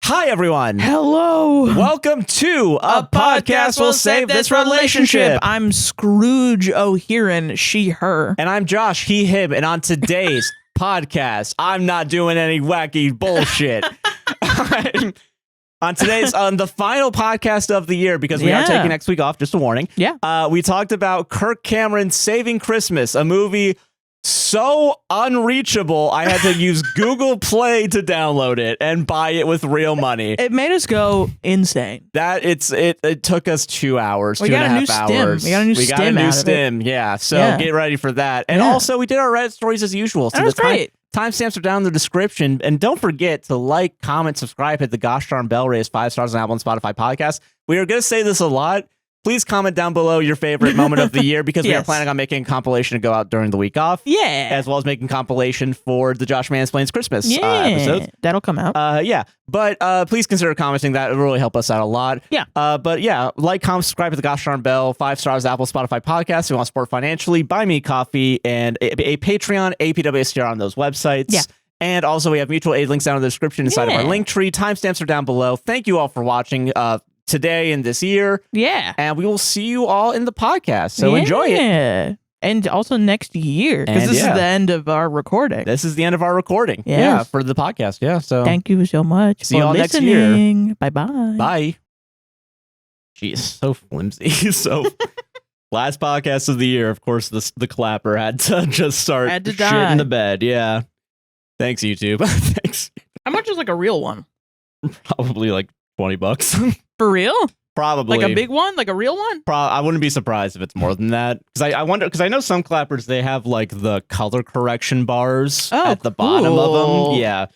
Hi, everyone. Hello. Welcome to A Podcast Will Save This Relationship. I'm Scrooge O'Heron, she, her. And I'm Josh, he, him. And on today's podcast, I'm not doing any wacky bullshit. On the final podcast of the year, because we are taking next week off, just a warning. Yeah. We talked about Kirk Cameron's Saving Christmas, a movie so unreachable, I had to use Google Play to download it and buy it with real money. It made us go insane. It took us 2 hours, We 2.5 hours. We got a new stim. Yeah. So get ready for that. And also, we did our Reddit stories as usual. So that was great. Timestamps are down in the description. And don't forget to like, comment, subscribe, hit the gosh darn bell, raise 5 stars on Apple and Spotify podcasts. We are going to say this a lot. Please comment down below your favorite moment of the year, because we are planning on making a compilation to go out during the week off. Yeah. As well as making compilation for the Josh Mansplains Christmas episodes. That'll come out. But please consider commenting. That would really help us out a lot. Yeah. Like, comment, subscribe to the gosh darn bell, 5 stars, Apple, Spotify podcasts. If you want to support financially, buy me coffee and a Patreon, APWSTR on those websites. Yeah. And also, we have mutual aid links down in the description inside of our link tree. Timestamps are down below. Thank you all for watching today and this year. Yeah. And we will see you all in the podcast. So enjoy it. Yeah. And also next year, because this is the end of our recording. This is the end of our recording. Yes. Yeah, for the podcast. Yeah. So thank you so much. See you all next year. Bye-bye. Bye. Jeez, so flimsy. So last podcast of the year, of course, the clapper had to just start shit in the bed. Yeah. Thanks, YouTube. Thanks. How much is like a real one? Probably like $20. For real? Probably. Like a big one? Like a real one? I wouldn't be surprised if it's more than that. Because I wonder, because I know some clappers, they have like the color correction bars at the bottom of them. Yeah.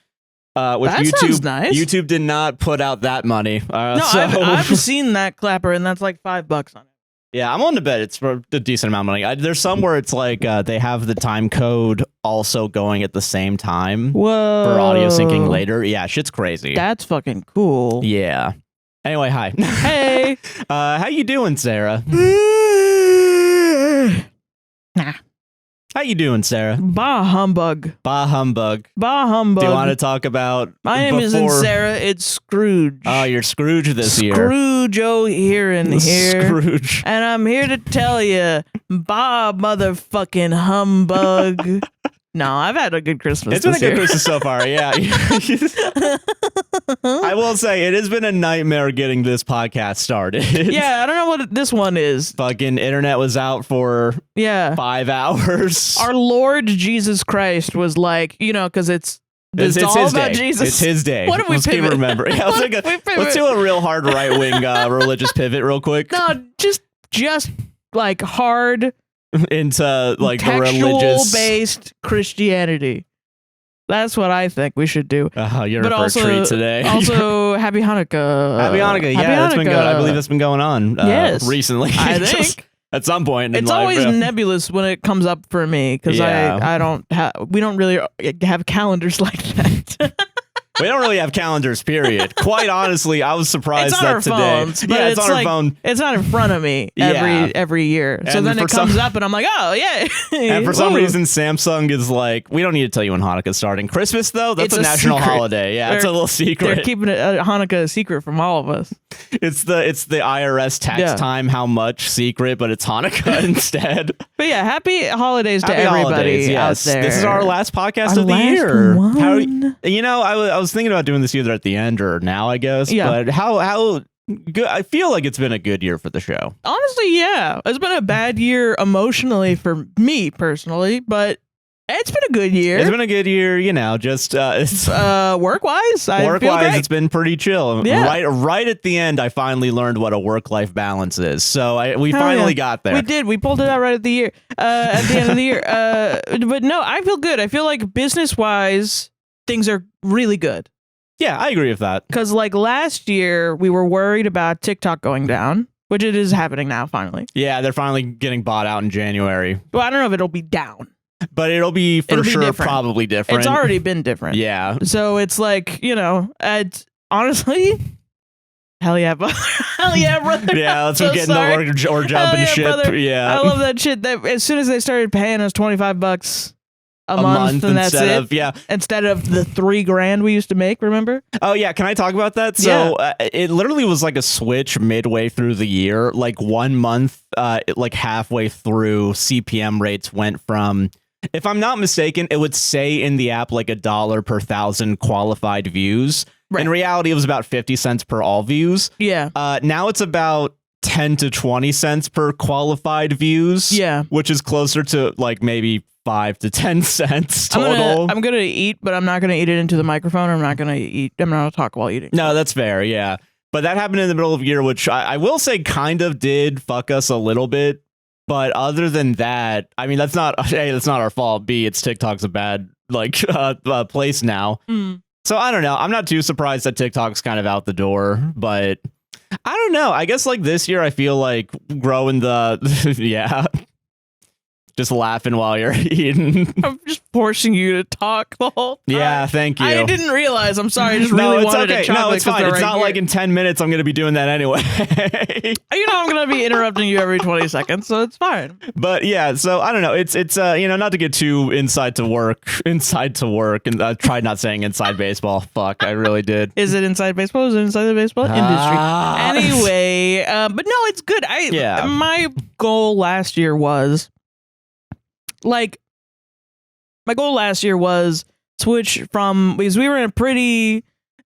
Which that sounds nice. YouTube did not put out that money. I've seen that clapper, and that's like $5 on it. Yeah, I'm on to bet it's for a decent amount of money. There's some where it's like they have the time code also going at the same time. Whoa. For audio syncing later. Yeah, shit's crazy. That's fucking cool. Yeah. Anyway, hi. Hey. How you doing, Sarah? Nah. How you doing, Sarah? Bah humbug. Bah humbug. Bah humbug. Do you want to talk about My name isn't Sarah, it's Scrooge. Oh, you're Scrooge this year. Scrooge O'Heron here. Scrooge. And I'm here to tell you, bah motherfucking humbug. No, I've had a good Christmas. It's been a good Christmas so far, yeah. I will say, it has been a nightmare getting this podcast started. Yeah, I don't know what this one is. Fucking internet was out for 5 hours. Our Lord Jesus Christ was like, because it's all his about day. Jesus. It's his day. What if we pivot? Remember? Yeah, let's do a real hard right-wing religious pivot real quick. No, just like hard into like the religious based Christianity. That's what I think we should do. You're in for a treat today. Also, Happy Hanukkah. Happy Hanukkah. Yeah, that's been good. I believe that's been going on recently. I think. At some point in it's life, always nebulous when it comes up for me, because we don't really have calendars like that. We don't really have calendars, period. Quite honestly, I was surprised that today. Phones, but it's on our phone. It's not in front of me every year. So then it comes up and I'm like, oh, yeah. And for some reason, Samsung is like, we don't need to tell you when Hanukkah's starting. Christmas, though, that's a national holiday. Yeah, it's a little secret. They're keeping Hanukkah a secret from all of us. It's the IRS tax time, how much secret, but it's Hanukkah instead. But yeah, happy holidays to everybody out there. This is our last podcast of the year. I was thinking about doing this either at the end or now, I guess. Yeah. But how good? I feel like it's been a good year for the show. Honestly, yeah. It's been a bad year emotionally for me personally, but it's been a good year. It's been a good year, just work-wise. Work-wise, it's been pretty chill. Yeah. Right at the end, I finally learned what a work-life balance is. So we finally got there. We did. We pulled it out right at the year. At the end of the year. But no, I feel good. I feel like business-wise, things are really good. Yeah, I agree with that. Because like last year, we were worried about TikTok going down, which it is happening now, finally. Yeah, they're finally getting bought out in January. Well, I don't know if it'll be down. But it'll be probably different. It's already been different. Yeah. So it's like, it's honestly, hell yeah, brother. Hell yeah, brother. Yeah, let's get in the work or jumping ship. Brother. Yeah. I love that shit. That as soon as they started paying us $25, a month and that's instead it. of, yeah. Instead of the $3,000 we used to make, remember? Oh yeah, can I talk about that? So it literally was like a switch midway through the year. Like 1 month, like halfway through, CPM rates went from, if I'm not mistaken, it would say in the app like $1 per 1,000 qualified views. Right. In reality, it was about 50 cents per all views. Yeah. Now it's about 10 to 20 cents per qualified views. Yeah. Which is closer to like maybe 5 to 10 cents total. I'm gonna eat, but I'm not gonna eat it into the microphone. I'm not gonna talk while eating. No, that's fair. Yeah. But that happened in the middle of the year, which I will say kind of did fuck us a little bit. But other than that, I mean, that's not A, that's not our fault. B, it's TikTok's a bad place now. So I don't know. I'm not too surprised that TikTok's kind of out the door, but I don't know. I guess like this year, I feel like growing the yeah. Just laughing while you're eating. I'm just forcing you to talk the whole time. Yeah, thank you. I didn't realize. I'm sorry. I just really wanted a chocolate. No, it's fine. It's right not here. like in 10 minutes I'm going to be doing that anyway. You know, I'm going to be interrupting you every 20 seconds, so it's fine. But yeah, so I don't know. It's you know, not to get too inside to work, and I tried not saying inside baseball. Fuck, I really did. Is it inside baseball? Is it inside the baseball industry? Anyway, but no, it's good. My goal last year was switch from, because we were in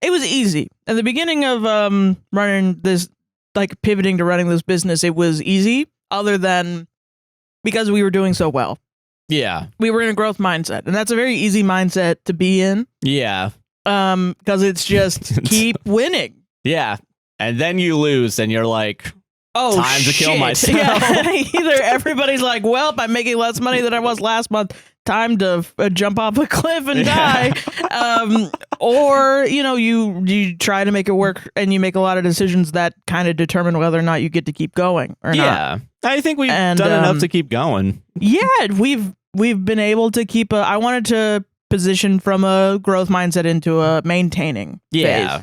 it was easy at the beginning of running this, like pivoting to running this business. It was easy, other than because we were doing so well. Yeah, we were in a growth mindset, and that's a very easy mindset to be in. Yeah, because it's just keep winning. Yeah, and then you lose, and you're like, oh, time to kill myself. Yeah. Either everybody's like, well, I'm making less money than I was last month. Time to jump off a cliff and die. Or, you know, you try to make it work, and you make a lot of decisions that kind of determine whether or not you get to keep going or not. Yeah, I think we've done enough to keep going. Yeah, we've been able to keep I wanted to position from a growth mindset into a maintaining phase.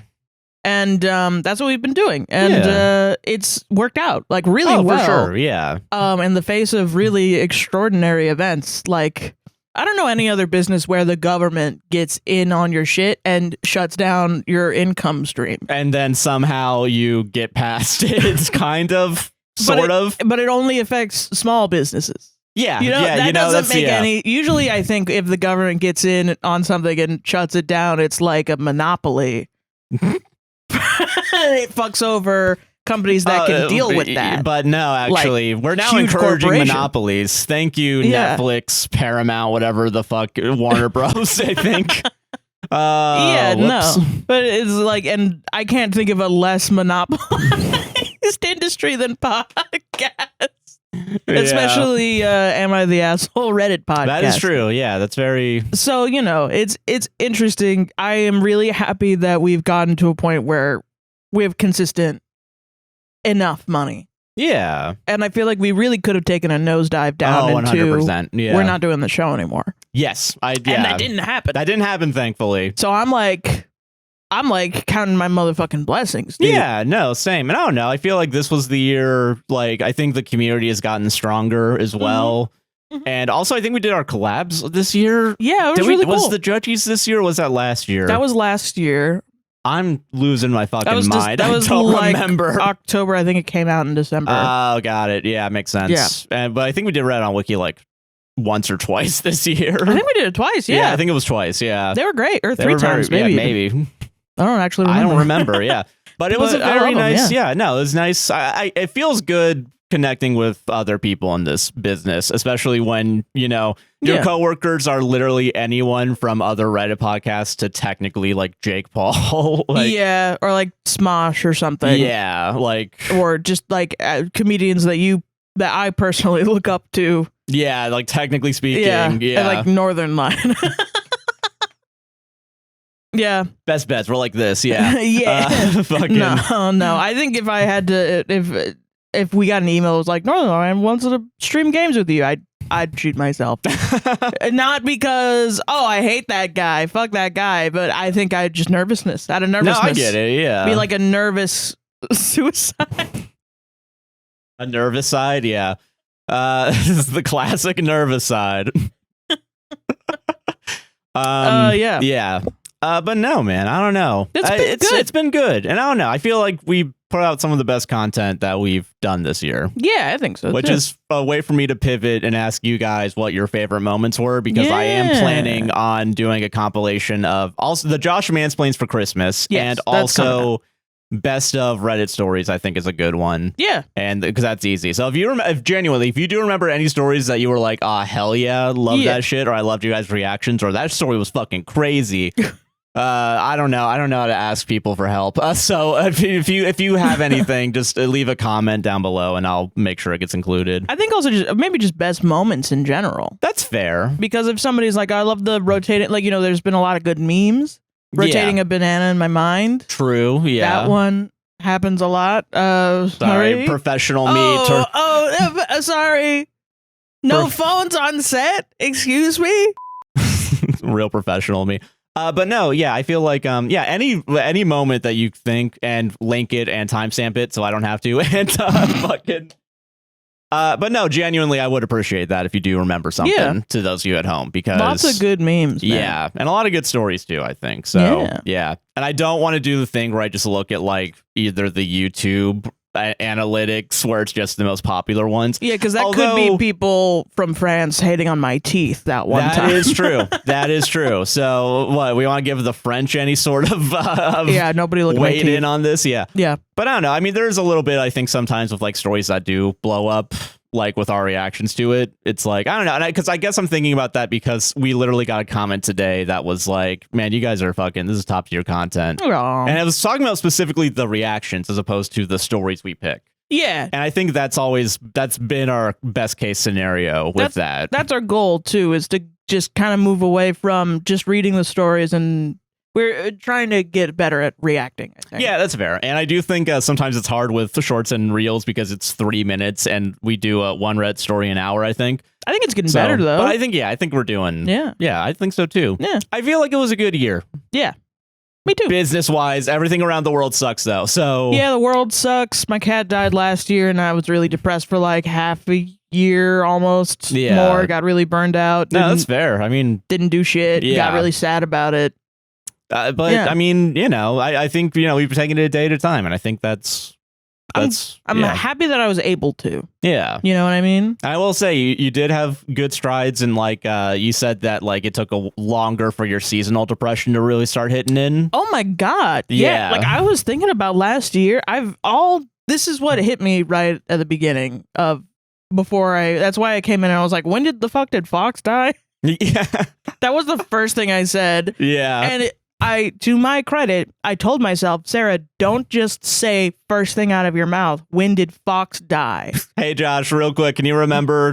And that's what we've been doing, and it's worked out like really well. For sure, yeah. In the face of really extraordinary events, like I don't know any other business where the government gets in on your shit and shuts down your income stream, and then somehow you get past it. It's kind of, sort of, but it only affects small businesses. Yeah, you know, that doesn't make any. Usually, I think if the government gets in on something and shuts it down, it's like a monopoly. It fucks over companies that can deal with that. But no, actually, we're now encouraging monopolies. Thank you, Netflix, Paramount, whatever the fuck, Warner Bros. I think. No, but it's like, and I can't think of a less monopolized industry than podcasts. Especially Am I the Asshole Reddit podcast. That is true. Yeah, that's very. So, you know, it's interesting. I am really happy that we've gotten to a point where we have consistent enough money. Yeah. And I feel like we really could have taken a nosedive down into 100%. Yeah. We're not doing the show anymore. Yes. And that didn't happen. That didn't happen, thankfully. So I'm like counting my motherfucking blessings, dude. Yeah, no, same. And I don't know. I feel like this was the year, like, I think the community has gotten stronger as well. Mm-hmm. And also, I think we did our collabs this year. Yeah, it was really cool. Was the Judgies this year, or was that last year? That was last year. I'm losing my fucking mind. That was I don't like remember. October. I think it came out in December. Oh, got it. Yeah, makes sense. Yeah. But I think we did Reddit on Wiki like once or twice this year. I think we did it twice. Yeah, I think it was twice. Yeah, they were great, or three times maybe. Yeah, maybe. I don't actually remember. I don't remember. Yeah, but it was a very nice. Yeah, no, it was nice. It feels good connecting with other people in this business, especially when, you know, your coworkers are literally anyone from other Reddit podcasts to technically like Jake Paul. Like, yeah, or like Smosh or something. Yeah, like, or just like comedians that I personally look up to. Yeah, like technically speaking. Yeah, and like Northern Line. Yeah. Best bets. We're like this. Yeah. Yeah. Fucking. No. I think if I had to, if we got an email that was like, Northern Line wants to stream games with you, I'd shoot myself. Not because, I hate that guy, fuck that guy, but I think out of nervousness. No, I get it. Yeah. Be like a nervous suicide. A nervous side. Yeah. This is the classic nervous side. Yeah. But no, man, I don't know. It's been good. And I don't know. I feel like we put out some of the best content that we've done this year. Yeah, I think so. Which is a way for me to pivot and ask you guys what your favorite moments were, because I am planning on doing a compilation of also the Josh Mansplains for Christmas and also best of Reddit stories. I think is a good one. Yeah. And because that's easy. So if you if you do remember any stories that you were like, oh, hell yeah, love that shit, or I loved you guys' reactions, or that story was fucking crazy. I don't know how to ask people for help. So if you have anything, just leave a comment down below and I'll make sure it gets included. I think also just best moments in general. That's fair. Because if somebody's like, I love the rotating, like, there's been a lot of good memes. Rotating a banana in my mind. True. Yeah. That one happens a lot. Sorry, professional me. Sorry. No phones on set. Excuse me. Real professional me. But no, yeah, I feel like any moment that you think and link it and timestamp it so I don't have to and fucking. But no, genuinely, I would appreciate that if you do remember something to those of you at home, because lots of good memes. Man. Yeah, and a lot of good stories too, I think. So yeah. And I don't want to do the thing where I just look at like either the YouTube analytics where it's just the most popular ones. Yeah, because that could be people from France hating on my teeth that one time. That is true. That is true. So what, we want to give the French any sort of nobody look weighed in on this? Yeah. But I don't know. I mean, there's a little bit, I think, sometimes with like stories that do blow up, like with our reactions to it. It's like, I don't know. Because I guess I'm thinking about that because we literally got a comment today that was like, man, you guys are fucking, this is top tier content. Aww. And I was talking about specifically the reactions as opposed to the stories we pick. Yeah. And I think that's been our best case scenario with that. That's our goal too, is to just kind of move away from just reading the stories, and we're trying to get better at reacting, I think. Yeah, that's fair. And I do think sometimes it's hard with the shorts and reels because it's 3 minutes and we do a one Reddit story an hour, I think. I think it's getting better, though. But I think we're doing... Yeah, I think so, too. Yeah. I feel like it was a good year. Yeah. Me too. Business-wise, everything around the world sucks, though. So yeah, the world sucks. My cat died last year, and I was really depressed for like half a year, almost more. Got really burned out. No, that's fair. I mean... Didn't do shit. Yeah. Got really sad about it. I mean, I think, we've taken it a day at a time, and I think I'm happy that I was able to. Yeah. You know what I mean? I will say you did have good strides, and like you said that like it took longer for your seasonal depression to really start hitting in. Oh my God. Yeah. Like I was thinking about last year. This is what hit me right at the beginning of that's why I came in and I was like, when did Fox die? Yeah. That was the first thing I said. Yeah. And to my credit, I told myself, Sarah, don't just say first thing out of your mouth, when did Fox die? Hey, Josh, real quick, can you remember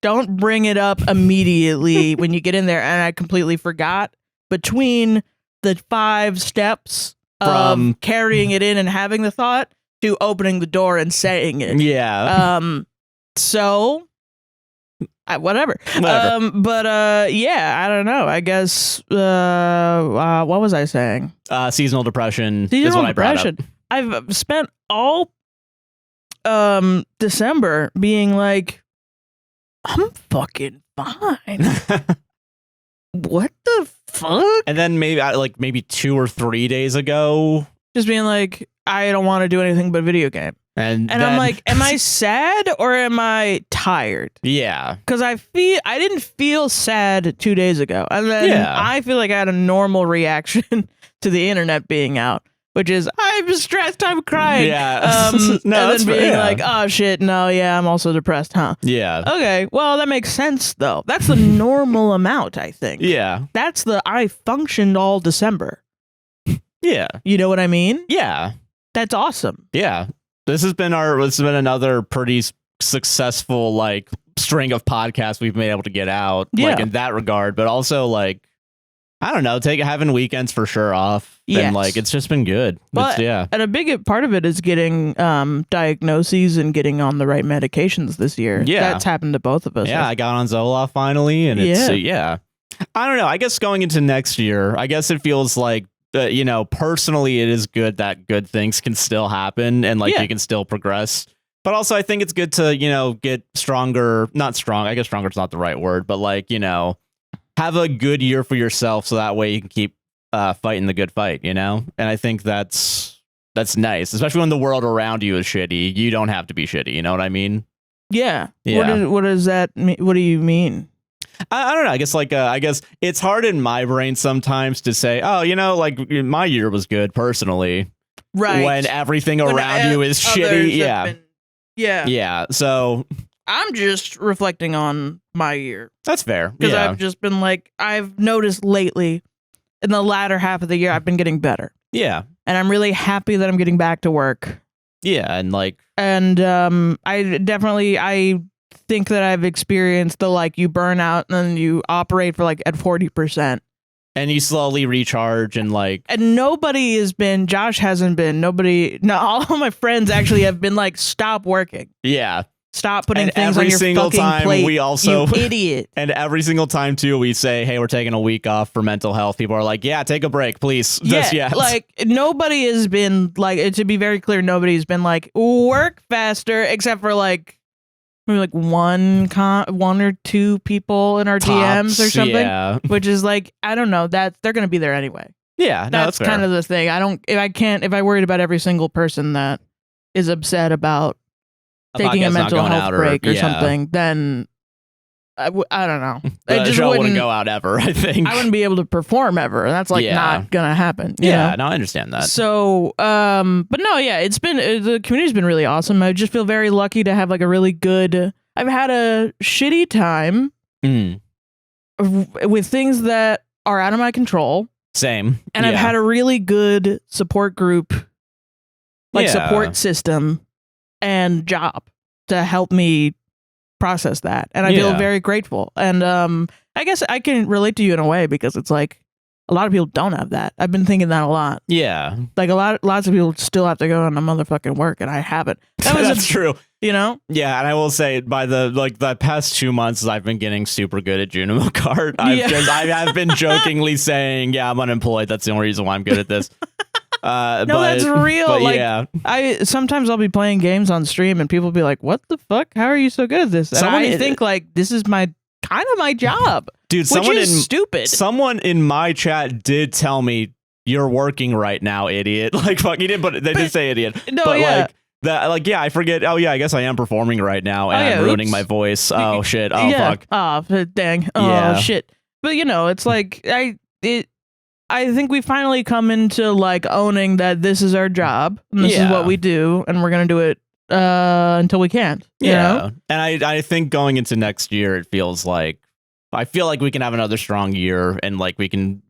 Don't bring it up immediately when you get in there. And I completely forgot between the 5 steps of carrying it in and having the thought to opening the door and saying it. Yeah. So... Whatever. But yeah, I don't know. I guess what was I saying? Seasonal depression is what I brought up. I've spent all December being like, I'm fucking fine. What the fuck? And then maybe 2 or 3 days ago, just being like, I don't want to do anything but video game. And then, I'm like, am I sad or am I tired? Yeah. Because I didn't feel sad 2 days ago. And then I feel like I had a normal reaction to the internet being out, which is, I'm stressed, I'm crying. Yeah. And then being like, oh shit, no, yeah, I'm also depressed, huh? Yeah. Okay, well, that makes sense, though. That's the normal amount, I think. Yeah. I functioned all December. Yeah. You know what I mean? Yeah. That's awesome. Yeah. This has been another pretty successful like string of podcasts we've been able to get out, like in that regard, but also like, I don't know, having weekends for sure off. Yes. And like, it's just been good. But, and a big part of it is getting diagnoses and getting on the right medications this year. Yeah. That's happened to both of us. Yeah. I got on Zoloft finally. And it's, I don't know. I guess going into next year, I guess it feels like, personally, it is good that good things can still happen and like you can still progress. But also, I think it's good to, get stronger. Not strong. I guess stronger is not the right word, but like, have a good year for yourself, so that way you can keep fighting the good fight, you know? And I think that's nice, especially when the world around you is shitty. You don't have to be shitty, you know what I mean? Yeah. What does that mean? What do you mean? I don't know. I guess it's hard in my brain sometimes to say, oh, you know, like my year was good personally. Right. When everything around you is shitty. Yeah. Yeah. So I'm just reflecting on my year. That's fair. Because I've just been like, I've noticed lately in the latter half of the year, I've been getting better. Yeah. And I'm really happy that I'm getting back to work. Yeah. And I think that I've experienced the, like, you burn out and then you operate for like at 40%. And you slowly recharge and like... And nobody has been, Josh hasn't been, all of my friends actually have been like, stop working. Yeah. Stop putting things on your fucking plate, we also, you idiot. And every single time, too, we say, hey, we're taking a week off for mental health. People are like, yeah, take a break, please. Yeah, like, nobody has been, like, to be very clear, nobody's been like, work faster, except for, like, maybe like one or two people in our DMs or something. Yeah. Which is like, I don't know, they're going to be there anyway. Yeah, that's kind of the thing. If I worried about every single person that is upset about taking a mental health break or something, then I don't know. The show wouldn't go out ever, I think. I wouldn't be able to perform ever. And that's like not gonna happen. You know? No, I understand that. So, but no, yeah, it's been, the community's been really awesome. I just feel very lucky to have like a really good, I've had a shitty time with things that are out of my control. Same. And I've had a really good support group, like support system and job to help me process that, and I feel very grateful. And I guess I can relate to you in a way, because it's like a lot of people don't have that. I've been thinking that a lot. Yeah, like lots of people still have to go on the motherfucking work, and I haven't. That's true. You know? Yeah, and I will say, by the past 2 months, I've been getting super good at Junimo Kart. I've been jokingly saying, yeah, I'm unemployed. That's the only reason why I'm good at this. No, that's real. But like, sometimes I'll be playing games on stream and people be like, "What the fuck? How are you so good at this?" And I think like, this is my job, dude. Which is stupid. Someone in my chat did tell me, "You're working right now, idiot." Like, fuck, he didn't, but they did say idiot. No, but like that, like, yeah, I forget. Oh yeah, I guess I am performing right now, and I'm ruining my voice. Oh shit. Oh fuck. Oh dang. Oh shit. But you know, it's like I think we finally come into like owning that this is our job and this is what we do, and we're gonna do it until we can't. You know? And I think going into next year, it feels like I feel like we can have another strong year, and like we can,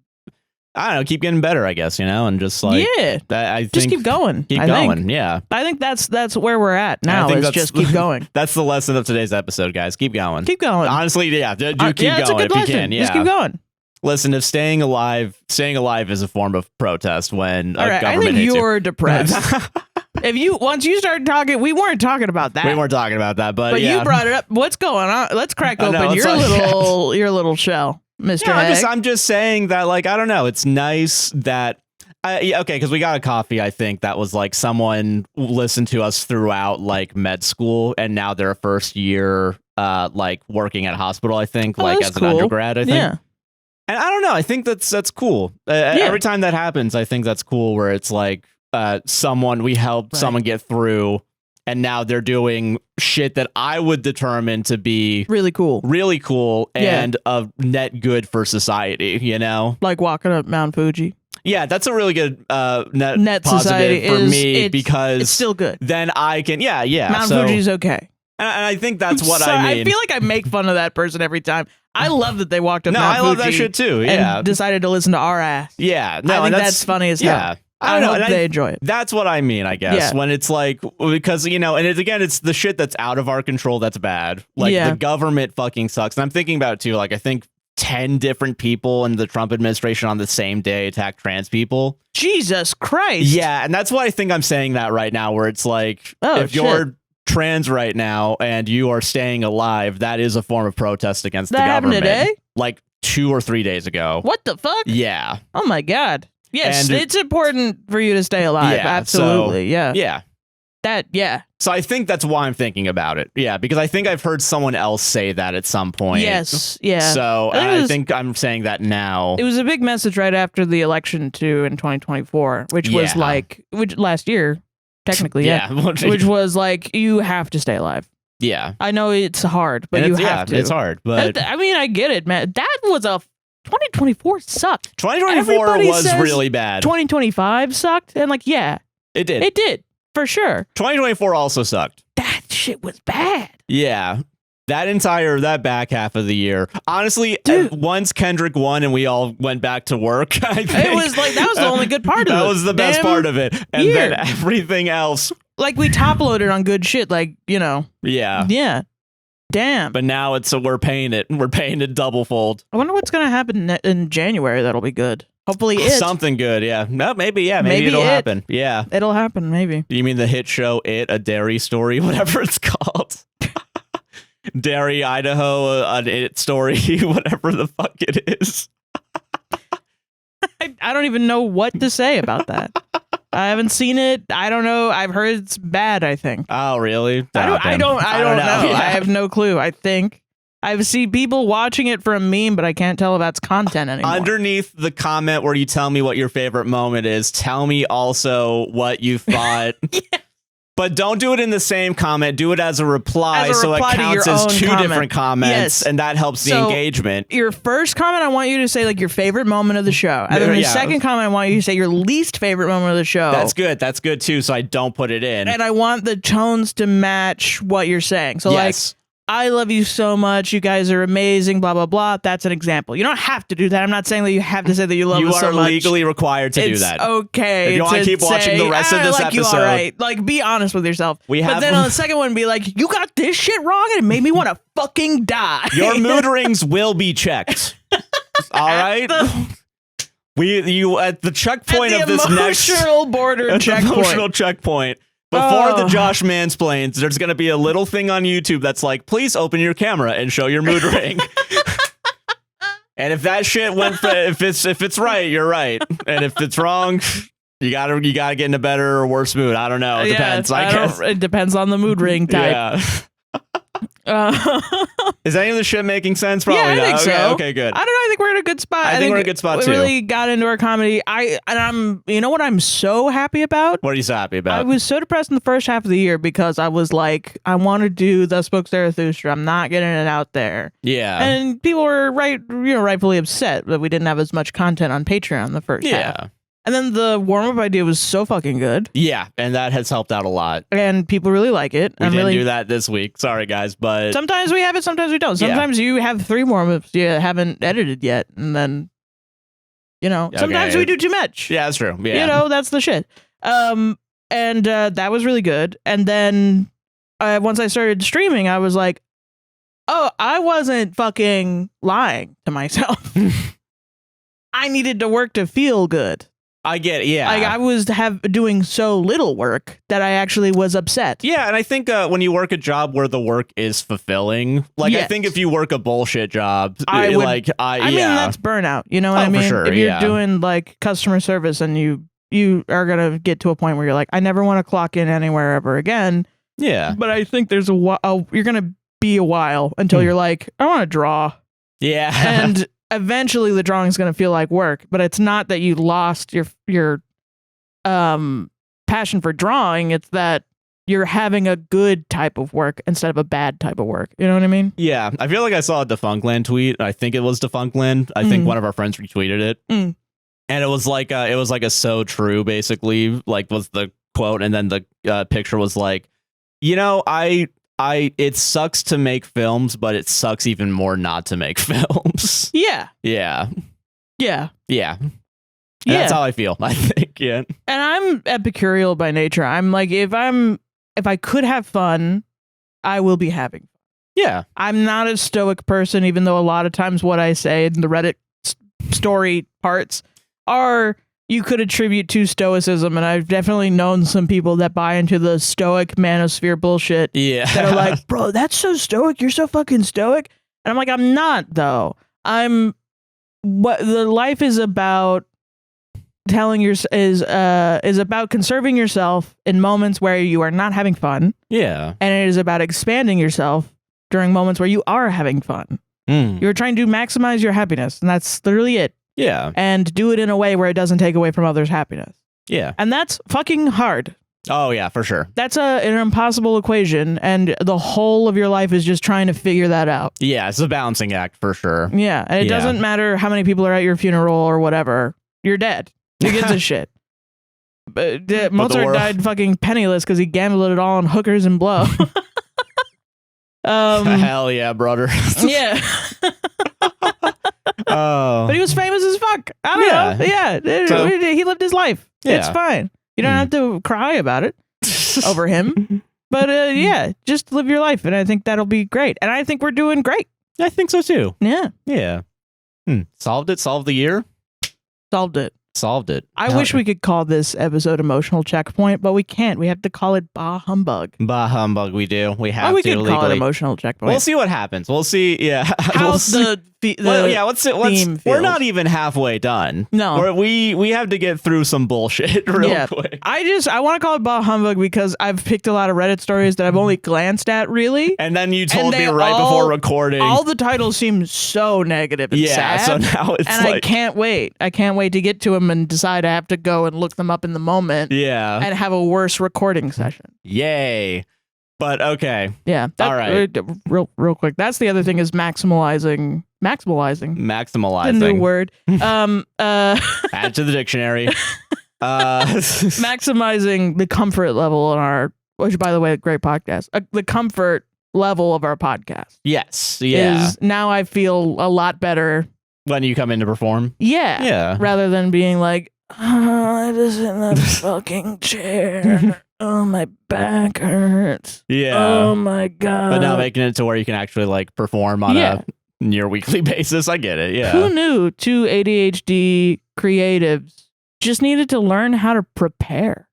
I don't know, keep getting better, I guess, you know, and just like I think just keep going. Yeah, I think that's where we're at now. Is just keep going. That's the lesson of today's episode, guys. Keep going. Keep going. Honestly, do keep going if you can. Yeah, just keep going. Listen, if staying alive is a form of protest when a government I think hates you're depressed. Once you started talking, we weren't talking about that. We weren't talking about that, but you brought it up. What's going on? Let's crack open your little shell, Mr. I'm just saying that, like, I don't know. It's nice that because we got a coffee, I think, that was like someone listened to us throughout like med school, and now they're a first year like working at a hospital, I think, like as an undergrad, I think. Yeah. And I don't know. I think that's cool. Every time that happens, I think that's cool. Where it's like we helped someone get through, and now they're doing shit that I would determine to be really cool, and a net good for society. You know, like walking up Mount Fuji. Yeah, that's a really good net positive for me, because it's still good. Then I can Mount Fuji's okay. And I think that's what I mean. I feel like I make fun of that person every time. I love that they walked up Mount Fuji. I love that shit too. Yeah, and decided to listen to our ass. Yeah, I think that's funny as hell. Yeah, I hope they enjoy it. That's what I mean, I guess. When it's like, because you know, and it's the shit that's out of our control that's bad. Like the government fucking sucks. And I'm thinking about it too. Like I think 10 different people in the Trump administration on the same day attacked trans people. Jesus Christ. Yeah, and that's why I think I'm saying that right now. Where it's like, if you're trans right now and you are staying alive, that is a form of protest against the government. That happened today? Like 2 or 3 days ago. What the fuck? Yeah. Oh my god. Yes, and it's important for you to stay alive. Absolutely. Yeah. That So I think that's why I'm thinking about it. Yeah, because I think I've heard someone else say that at some point. Yes, yeah. So I think I'm saying that now. It was a big message right after the election too in 2024, which was like, which last year, technically, which was like, you have to stay alive. Yeah. I know it's hard, but you have to. It's hard, but I mean, I get it, man. That was 2024 sucked. 2024 was really bad. 2025 sucked, and like, yeah. It did. It did, for sure. 2024 also sucked. That shit was bad. Yeah. That back half of the year. Honestly, once Kendrick won and we all went back to work, I think, it was like, that was the only good part of it. That was the best part of it. And then everything else. Like, we top loaded on good shit, like, you know. Yeah. Yeah. Damn. But now we're paying it. We're paying it double fold. I wonder what's going to happen in January that'll be good. Hopefully something good, yeah. No, maybe it'll happen. Yeah. It'll happen, maybe. You mean the hit show It, A Dairy Story, whatever it's called? Dairy, Idaho, an It Story, whatever the fuck it is. I don't even know what to say about that. I haven't seen it. I don't know. I've heard it's bad, I think. Oh, really? I don't know. Yeah. I have no clue. I think I've seen people watching it for a meme, but I can't tell if that's content anymore. Underneath the comment where you tell me what your favorite moment is, tell me also what you thought. Yeah. But don't do it in the same comment. Do it as a reply, so it counts as two different comments, and that helps the engagement. Your first comment, I want you to say like your favorite moment of the show. And then your second comment, I want you to say your least favorite moment of the show. That's good. That's good too, so I don't put it in. And I want the tones to match what you're saying. So like, I love you so much. You guys are amazing, blah, blah, blah. That's an example. You don't have to do that. I'm not saying that you have to say that you love us so much. You are legally required to do that. Okay. If you want to keep watching the rest of this episode. You all right. Like, be honest with yourself. But then on the second one, be like, you got this shit wrong and it made me want to fucking die. Your mood rings will be checked. All right? You at the checkpoint of this next... emotional border checkpoint. Emotional checkpoint. Before the Josh mansplains, there's going to be a little thing on YouTube that's like, please open your camera and show your mood ring. And if that shit if it's right, you're right. And if it's wrong, you gotta get in a better or worse mood. I don't know. It depends. I guess it depends on the mood ring type. Yeah. Is any of the shit making sense? Probably I think so. Okay, good. I don't know. I think we're in a good spot. I think we're in a good spot too. We really got into our comedy. You know what I'm so happy about? What are you so happy about? I was so depressed in the first half of the year because I was like, I want to do the Spoke Zarathustra. I'm not getting it out there. Yeah. And people were rightfully upset that we didn't have as much content on Patreon the first half. And then the warm-up idea was so fucking good. Yeah, and that has helped out a lot. And people really like it. We didn't do that this week. Sorry, guys, but... Sometimes we have it, sometimes we don't. Sometimes you have 3 warm-ups you haven't edited yet, and then, sometimes we do too much. Yeah, that's true. Yeah. That's the shit. And that was really good. And then once I started streaming, I was like, oh, I wasn't fucking lying to myself. I needed to work to feel good. I get it, yeah. I was doing so little work that I actually was upset. Yeah, and I think when you work a job where the work is fulfilling, I think if you work a bullshit job, I mean, that's burnout. You know what I mean? For sure, if you're doing like customer service and you are gonna get to a point where you're like, I never want to clock in anywhere ever again. Yeah, but I think there's you're gonna be a while until you're like, I want to draw. Yeah, and eventually the drawing is going to feel like work, but it's not that you lost your passion for drawing. It's that you're having a good type of work instead of a bad type of work. You know what I mean? Yeah. I feel like I saw a Defunctland tweet. I think it was Defunctland. I think one of our friends retweeted it. And it was like a so true, basically, like was the quote. And then the picture was like, it sucks to make films, but it sucks even more not to make films. Yeah. Yeah. Yeah. Yeah. That's how I feel, I think. Yeah. And I'm epicureal by nature. I'm like, if I could have fun, I will be having fun. Yeah. I'm not a stoic person, even though a lot of times what I say in the Reddit story parts are you could attribute to stoicism, and I've definitely known some people that buy into the stoic manosphere bullshit. Yeah. That are like, bro, that's so stoic. You're so fucking stoic. And I'm like, I'm not, though. What the life is about is about conserving yourself in moments where you are not having fun. Yeah. And it is about expanding yourself during moments where you are having fun. You're trying to maximize your happiness, and that's literally it. Yeah. And do it in a way where it doesn't take away from others' happiness. Yeah. And that's fucking hard. Oh, yeah, for sure. That's an impossible equation, and the whole of your life is just trying to figure that out. Yeah, it's a balancing act for sure. Yeah, and it doesn't matter how many people are at your funeral or whatever. You're dead. Who gives a shit? But Mozart died fucking penniless because he gambled it all on hookers and blow. Hell yeah, brother. Yeah. But he was famous as fuck. I don't know. Yeah. So, he lived his life. Yeah. It's fine. You don't have to cry about it over him. But yeah, just live your life. And I think that'll be great. And I think we're doing great. I think so too. Yeah. Yeah. Solved it. Solved the year. Solved it. Solved it. I wish we could call this episode Emotional Checkpoint, but we can't. We have to call it Bah Humbug. Bah Humbug, we do. We have we to could legally. Call it Emotional Checkpoint. We'll see what happens. We'll see. Yeah. How's the theme we're not even halfway done. No. We have to get through some bullshit real quick. I want to call it Bah Humbug because I've picked a lot of Reddit stories that I've only glanced at, really. And then you told me right before recording. All the titles seem so negative and sad. So now it's and I can't wait. I can't wait to get to them and decide I have to go and look them up in the moment. Yeah. And have a worse recording session. Yay. But okay. Yeah. All right. Real quick. That's the other thing is maximalizing. The new word. Add to the dictionary. Maximizing the comfort level in our, which by the way, great podcast. The comfort level of our podcast. Yes. Yeah. Now I feel a lot better when you come in to perform. Yeah. Yeah. Rather than being like, I just in that fucking chair. Oh, my back hurts. Yeah. Oh my god. But now making it to where you can actually like perform on a near weekly basis. I get it. Yeah. Who knew two ADHD creatives just needed to learn how to prepare,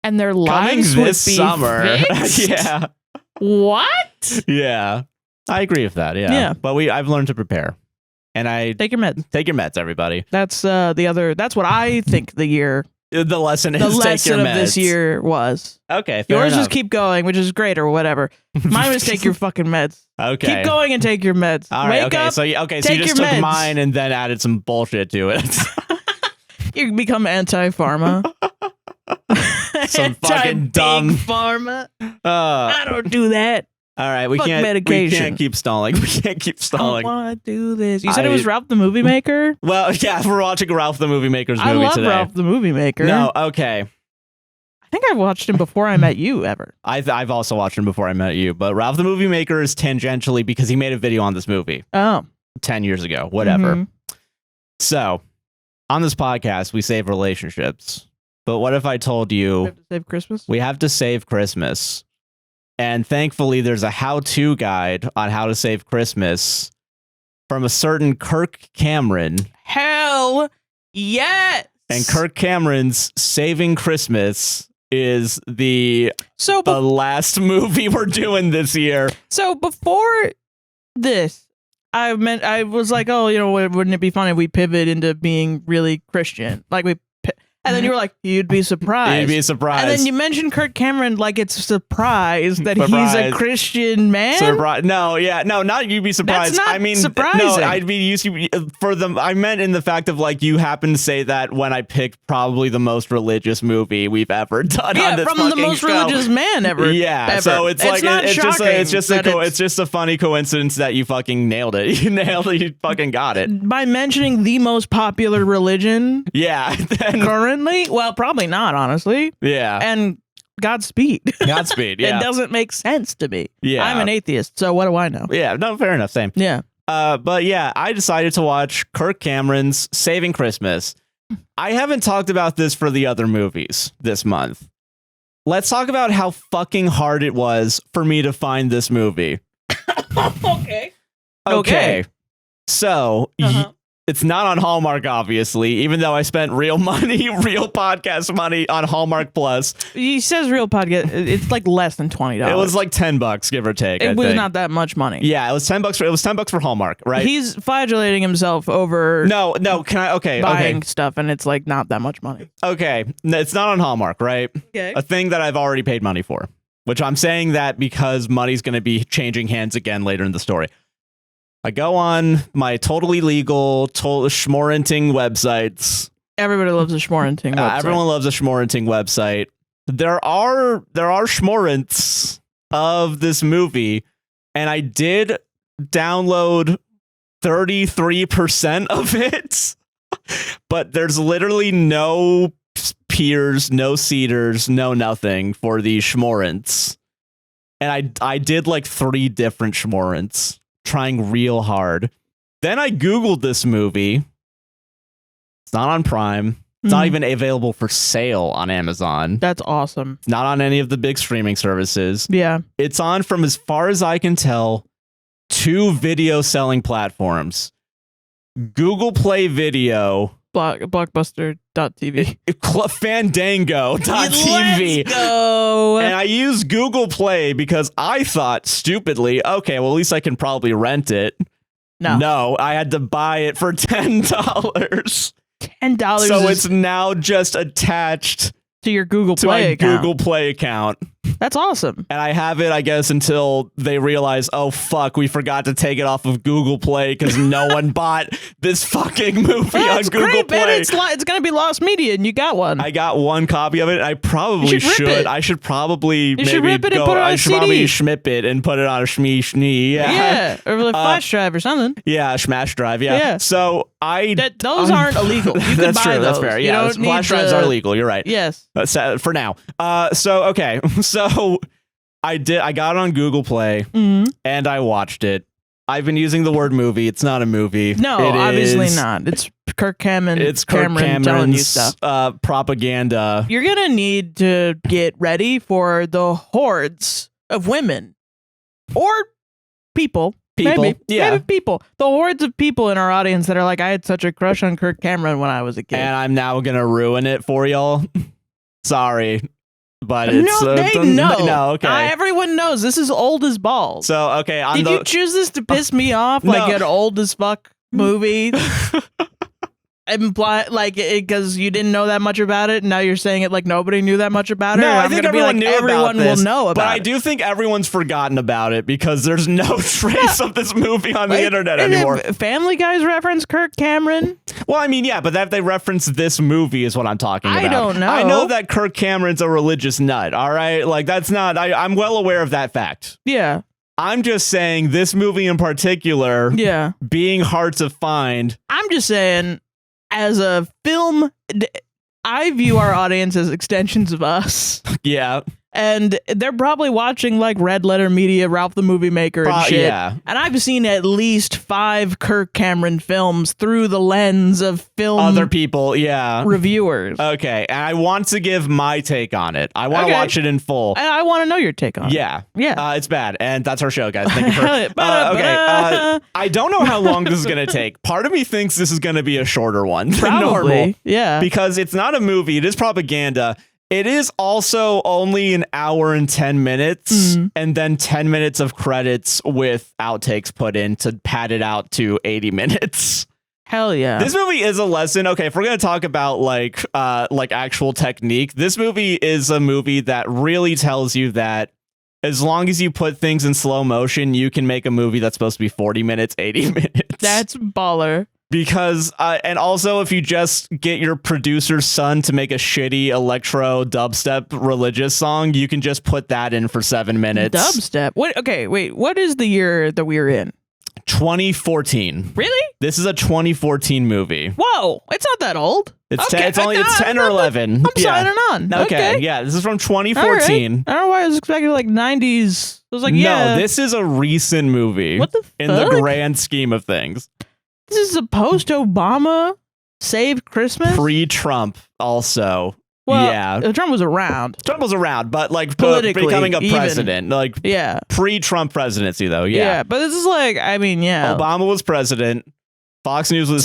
and their lives would be summer. fixed? Yeah. What? Yeah. I agree with that. Yeah. But I've learned to prepare, and take your meds. Take your meds, everybody. That's that's what I think the lesson is the take lesson your of meds. this year was. Okay, yours enough. Just keep going, which is great or whatever. Mine was take your fucking meds. Okay, keep going and take your meds. All right. Wake up, so you just took mine and then added some bullshit to it. You become anti-pharma. Some fucking dumb pharma. I don't do that. All right, we Fuck can't. medication. We can't keep stalling. We can't keep stalling. I want to do this. You said it was Ralph the Movie Maker? Well, yeah, we're watching Ralph the Movie Maker's movie today. I love Ralph the Movie Maker. No, okay. I think I watched him before I met you, ever. I've also watched him before I met you, but Ralph the Movie Maker is tangentially because he made a video on this movie. Oh. 10 years ago, whatever. So, on this podcast, we save relationships. But what if I told you... We have to save Christmas? We have to save Christmas. And thankfully, there's a how-to guide on how to save Christmas from a certain Kirk Cameron. Hell yes! And Kirk Cameron's Saving Christmas is the last movie we're doing this year. So before this, I was like, oh, wouldn't it be fun if we pivot into being really Christian? Like and then you were like, you'd be surprised. You'd be surprised. And then you mentioned Kirk Cameron like it's a surprise that he's a Christian man. No, not you'd be surprised. That's not surprising. No, I'd be used to I meant in the fact of like you happen to say that when I picked probably the most religious movie we've ever done on this from the most show. Religious man ever. Yeah, ever. So it's like it's just a funny coincidence that you fucking nailed it. You nailed it. You fucking got it by mentioning the most popular religion. Yeah. Currently, well, probably not, honestly. Yeah. And Godspeed. Godspeed, yeah. It doesn't make sense to me. Yeah. I'm an atheist, so what do I know? Yeah, no, fair enough, same. Yeah. But yeah, I decided to watch Kirk Cameron's Saving Christmas. I haven't talked about this for the other movies this month. Let's talk about how fucking hard it was for me to find this movie. Okay. So, It's not on Hallmark, obviously, even though I spent real money, real podcast money on Hallmark Plus. He says real podcast. It's like less than $20. It was like $10, give or take. It was not that much money. Yeah, it was $10. It was $10 for Hallmark, right? He's flagellating himself over No, can I? buying stuff, and it's like not that much money. Okay, it's not on Hallmark, right? Okay. A thing that I've already paid money for, which I'm saying that because money's going to be changing hands again later in the story. I go on my totally legal schmorenting websites. Everybody loves a schmorenting website. Everyone loves a schmorenting website. There are schmorents of this movie, and I did download 33% of it, but there's literally no peers, no cedars, no nothing for these schmorents. And I did like 3 different schmorents, trying real hard. Then I Googled this movie. It's not on Prime. It's not even available for sale on Amazon. That's awesome. It's not on any of the big streaming services. Yeah. It's on, from as far as I can tell, 2 video selling platforms. Google Play Video. Blockbuster.tv. Fandango.tv. Let's go. And I use Google Play because I thought stupidly, okay, well, at least I can probably rent it. No, I had to buy it for $10. $10. So it's now just attached to your Google to Play my account. Google Play account. That's awesome. And I have it, I guess, until they realize, oh, fuck, we forgot to take it off of Google Play because no one bought this fucking movie on Google great, Play. Man. It's going to be lost media, and you got one. I got one copy of it. I probably should. I should probably maybe rip it and put it on I a should CD. Probably schmip it and put it on a shmee. Yeah, or a flash drive or something. Yeah, a smash drive. Yeah. So those aren't illegal. You can that's buy true. those. That's fair. Yeah, flash drives are legal. You're right. Yes. For now. So okay. So I got it on Google Play and I watched it. I've been using the word movie. It's not a movie. No, obviously not. It's Kirk Cameron. It's Kirk Cameron's telling you stuff. Propaganda. You're gonna need to get ready for the hordes of women or people. Maybe people. The hordes of people in our audience that are like, I had such a crush on Kirk Cameron when I was a kid, and I'm now gonna ruin it for y'all. Sorry. But it's they know. No, okay. Everyone knows this is old as balls. So okay, did you choose this to piss me off? Like an old as fuck movie? Imply like because you didn't know that much about it, and now you're saying it like nobody knew that much about it. No, I think everyone knew everyone about this, will know about but it. I do think everyone's forgotten about it because there's no trace of this movie on the internet anymore. Family Guy's reference Kirk Cameron. Well, I mean, yeah, but that they reference this movie is what I'm talking about. I don't know. I know that Kirk Cameron's a religious nut. All right, like that's not. I'm well aware of that fact. Yeah. I'm just saying this movie in particular. Yeah. Being hard to find. I'm just saying. As a film, I view our audience as extensions of us. Yeah. And they're probably watching like Red Letter Media, Ralph the Movie Maker and shit. Yeah. And I've seen at least 5 Kirk Cameron films through the lens of film other people, reviewers. Okay. And I want to give my take on it. I want to watch it in full. And I want to know your take on it. Yeah. It's bad. And that's our show, guys. Thank you for okay. I don't know how long this is going to take. Part of me thinks this is going to be a shorter one than normal. Yeah. Because it's not a movie. It is propaganda. It is also only an hour and 10 minutes and then 10 minutes of credits with outtakes put in to pad it out to 80 minutes. Hell yeah. This movie is a lesson. Okay, if we're going to talk about like actual technique, this movie is a movie that really tells you that as long as you put things in slow motion, you can make a movie that's supposed to be 40 minutes, 80 minutes. That's baller. Because, and also if you just get your producer's son to make a shitty electro dubstep religious song, you can just put that in for 7 minutes. Dubstep? What? Okay, wait. What is the year that we're in? 2014. Really? This is a 2014 movie. Whoa, it's not that old. It's 10 or 11. I'm signing on. Okay, yeah, this is from 2014. Right. I don't know why I was expecting like 90s. I was like, no, this is a recent movie. What the fuck? In the grand scheme of things. This is a post-Obama Save Christmas? Pre-Trump also. Well, yeah. Trump was around. But like politically becoming a president. Like yeah. Pre-Trump presidency though. Yeah. Yeah, but this is like, I mean, yeah. Obama was president. Fox News was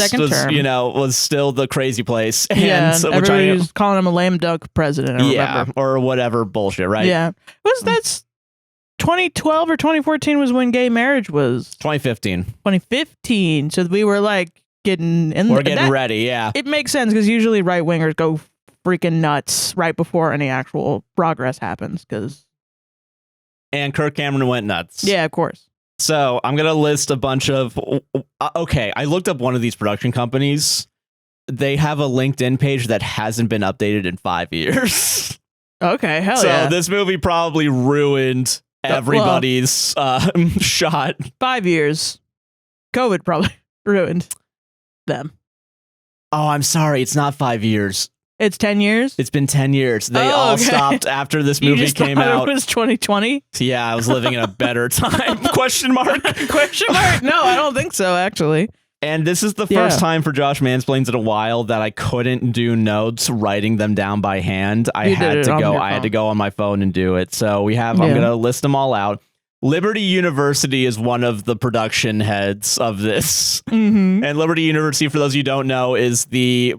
still the crazy place. And yeah, so everybody was calling him a lame duck president. I remember. Or whatever bullshit, right? Yeah. That's 2012 or 2014 was when gay marriage was. 2015. 2015. So we were like getting in. We're getting ready, yeah. It makes sense because usually right wingers go freaking nuts right before any actual progress happens. And Kirk Cameron went nuts. Yeah, of course. So I'm going to list a bunch of... Okay, I looked up one of these production companies. They have a LinkedIn page that hasn't been updated in 5 years. Okay, hell yeah. So this movie probably ruined everybody's shot. 5 years. COVID probably ruined them. Oh, I'm sorry. It's not 5 years. It's 10 years? It's been 10 years. They all stopped after this movie came out. It was 2020? Yeah, I was living in a better time. Question mark? Question mark? No, I don't think so, actually. And this is the first time for Josh Mansplains in a while that I couldn't do notes, writing them down by hand. I had to go on my phone and do it. So I'm going to list them all out. Liberty University is one of the production heads of this. Mm-hmm. And Liberty University, for those of you who don't know, is the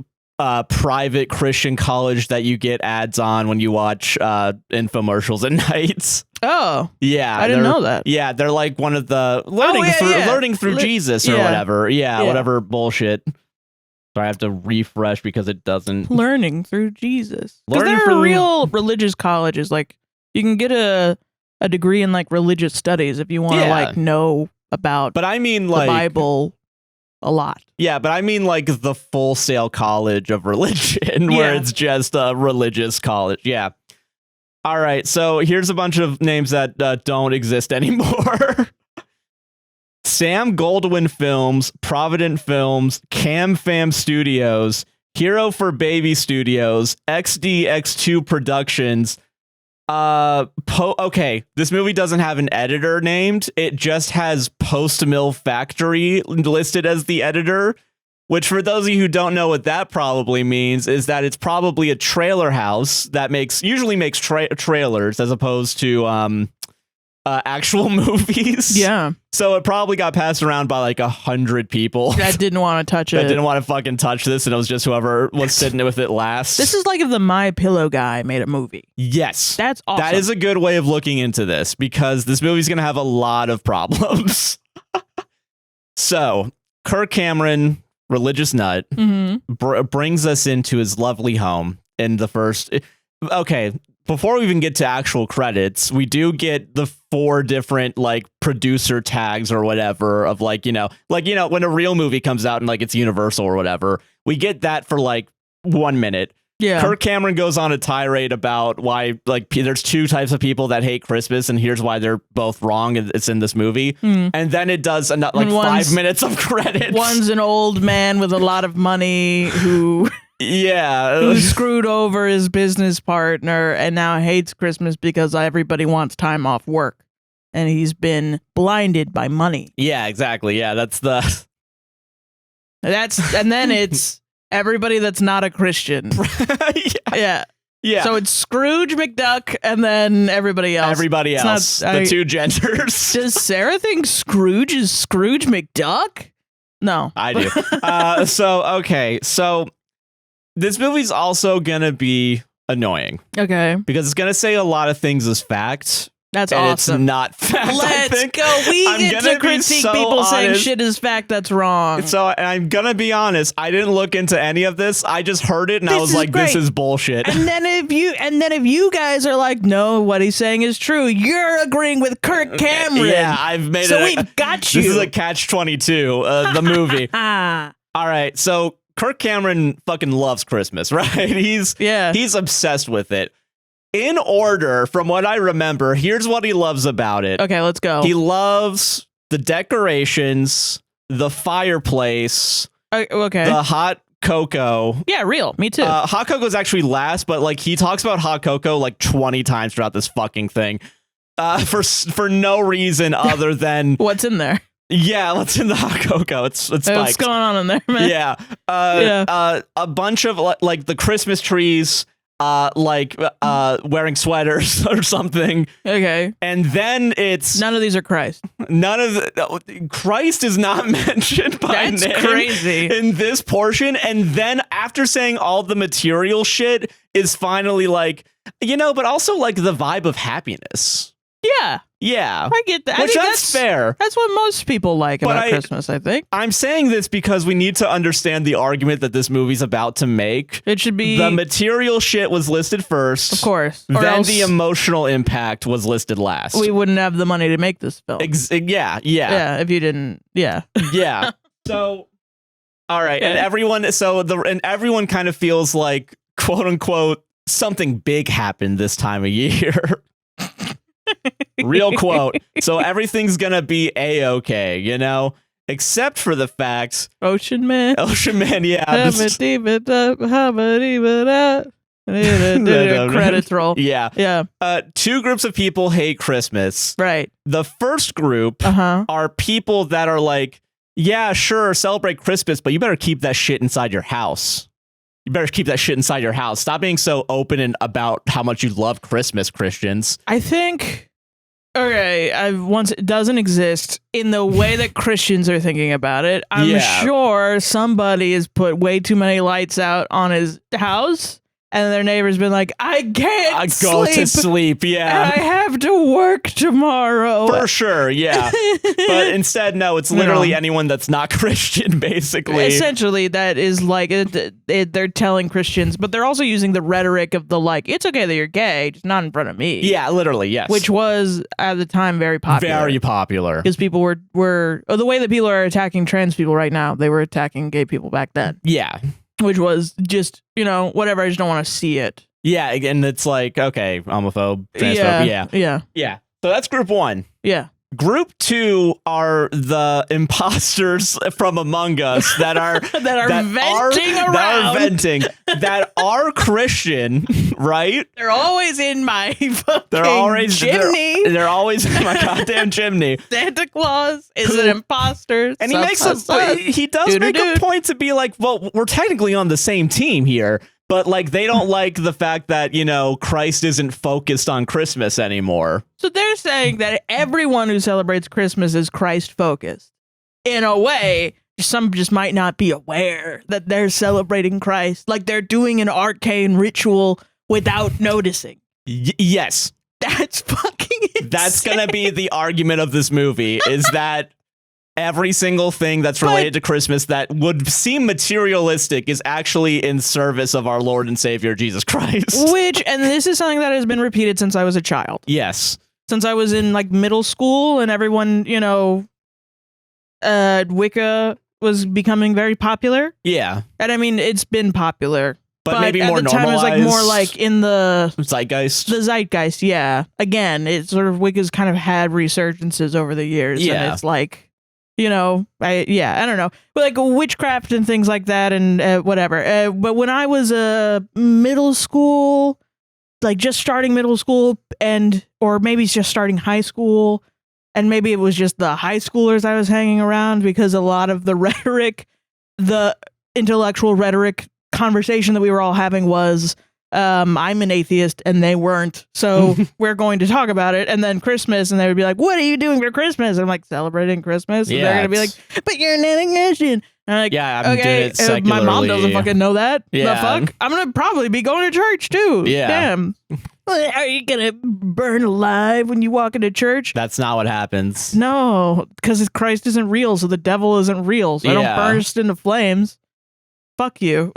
private Christian college that you get ads on when you watch infomercials at night. Oh, yeah, I didn't know that. Yeah, they're like one of the learning through Jesus or whatever. Yeah, whatever bullshit. So I have to refresh because it doesn't. Learning through Jesus. Because there are real religious colleges. Like you can get a degree in like religious studies if you want to like know about. But I mean, the Bible. A lot. Yeah, but I mean like the Full Sail College of Religion, where it's just a religious college. Yeah. All right, so here's a bunch of names that don't exist anymore. Sam Goldwyn Films, Provident Films, Cam Fam Studios, Hero for Baby Studios, XDX2 Productions. Okay, this movie doesn't have an editor named. It just has Post Mill Factory listed as the editor, which for those of you who don't know what that probably means is that it's probably a trailer house that usually makes trailers as opposed to actual movies. Yeah. So it probably got passed around by like 100 people that didn't want to touch it. That didn't want to fucking touch this, and it was just whoever was sitting with it last. This is like if the My Pillow guy made a movie. Yes. That's awesome. That is a good way of looking into this because this movie's going to have a lot of problems. So, Kirk Cameron, religious nut, brings us into his lovely home in the first... Okay, before we even get to actual credits, we do get the 4 different like producer tags or whatever of like, when a real movie comes out and like it's Universal or whatever, we get that for like 1 minute. Yeah. Kirk Cameron goes on a tirade about why like there's 2 types of people that hate Christmas and here's why they're both wrong. It's in this movie. And then it does like 5 minutes of credits. One's an old man with a lot of money who... who screwed over his business partner and now hates Christmas because everybody wants time off work and he's been blinded by money. Yeah, exactly. Yeah, and then it's everybody that's not a Christian. Yeah. So it's Scrooge McDuck and then everybody else. The 2 genders. Does Sarah think Scrooge is Scrooge McDuck? No. I do. So this movie's also gonna be annoying. Okay. Because it's gonna say a lot of things as fact. That's and awesome. It's not fact. Let's go. We get to critique people saying shit is fact that's wrong. So I'm gonna be honest. I didn't look into any of this. I just heard it and I was like, "This is bullshit." And then if you guys are like, "No, what he's saying is true," you're agreeing with Kirk Cameron. Yeah, I've made it. So we've got you. This is a catch-22. The movie. All right, so. Kirk Cameron fucking loves Christmas, right? He's obsessed with it. In order, from what I remember, here's what he loves about it. Okay, let's go. He loves the decorations, the fireplace, the hot cocoa. Yeah, real. Me too. Hot cocoa is actually last, but like he talks about hot cocoa like 20 times throughout this fucking thing. For no reason other than what's in there. Yeah, what's in the hot cocoa? It's spiked. What's going on in there, man? Yeah. A bunch of like the Christmas trees, wearing sweaters or something. Okay. And then it's none of these are Christ. Christ is not mentioned by That's name crazy in this portion. And then after saying all the material shit is finally like, but also like the vibe of happiness. Yeah, I get that. Which that's fair. That's what most people like about Christmas, I think. I'm saying this because we need to understand the argument that this movie's about to make. It should be... The material shit was listed first. Of course. Then the emotional impact was listed last. We wouldn't have the money to make this film. Yeah, if you didn't... Yeah. Yeah. So, all right. And everyone kind of feels like, quote unquote, something big happened this time of year. Real quote. So everything's gonna be a-okay, except for the fact Ocean Man, yeah. Credits roll. Yeah. Two groups of people hate Christmas. Right. The first group are people that are like, yeah, sure, celebrate Christmas, but you better keep that shit inside your house. Stop being so open and about how much you love Christmas, Christians. I think... Okay, once it doesn't exist in the way that Christians are thinking about it. I'm sure somebody has put way too many lights out on his house, and their neighbor's been like, I can't go to sleep, yeah. And I have to work tomorrow. For sure, yeah. But instead, no, it's literally anyone that's not Christian, basically. Essentially, that is like, they're telling Christians, but they're also using the rhetoric of the like, it's okay that you're gay, just not in front of me. Yeah, literally, yes. Which was, at the time, very popular. Very popular. Because people were the way that people are attacking trans people right now, they were attacking gay people back then. Yeah. Which was just, whatever, I just don't want to see it. Yeah, and it's like, okay, homophobe, transphobe, yeah. So that's group one. Yeah. Group two are the imposters from Among Us that are that are Christian, right? They're always in my fucking chimney. They're always in my goddamn chimney. Santa Claus is an imposter. And he does make a point to be like, well, we're technically on the same team here. But, like, they don't like the fact that, Christ isn't focused on Christmas anymore. So they're saying that everyone who celebrates Christmas is Christ-focused. In a way, some just might not be aware that they're celebrating Christ. Like, they're doing an arcane ritual without noticing. Yes. That's fucking insane. That's going to be the argument of this movie, is that every single thing that's related to Christmas that would seem materialistic is actually in service of our Lord and Savior, Jesus Christ. And this is something that has been repeated since I was a child. Yes. Since I was in, like, middle school and everyone, Wicca was becoming very popular. Yeah. And I mean, it's been popular. But maybe more normalized. At the time, it was like more like in the zeitgeist. The zeitgeist, yeah. Again, it sort of Wicca's kind of had resurgences over the years. Yeah. And it's like, I don't know. But like witchcraft and things like that and whatever. But when I was middle school, like just starting middle school or maybe just starting high school, and maybe it was just the high schoolers I was hanging around because a lot of the rhetoric, the intellectual rhetoric conversation that we were all having was, I'm an atheist and they weren't, so we're going to talk about it. And then Christmas, and they would be like, what are you doing for Christmas? And I'm like, celebrating Christmas. And they're gonna be like, but you're an Christian. And I'm like, yeah, I'm doing it secularly. My mom doesn't fucking know that. Yeah. The fuck? I'm gonna probably be going to church too. Yeah. Damn. Are you gonna burn alive when you walk into church? That's not what happens. No, because Christ isn't real, so the devil isn't real. So I don't burst into flames. Fuck you.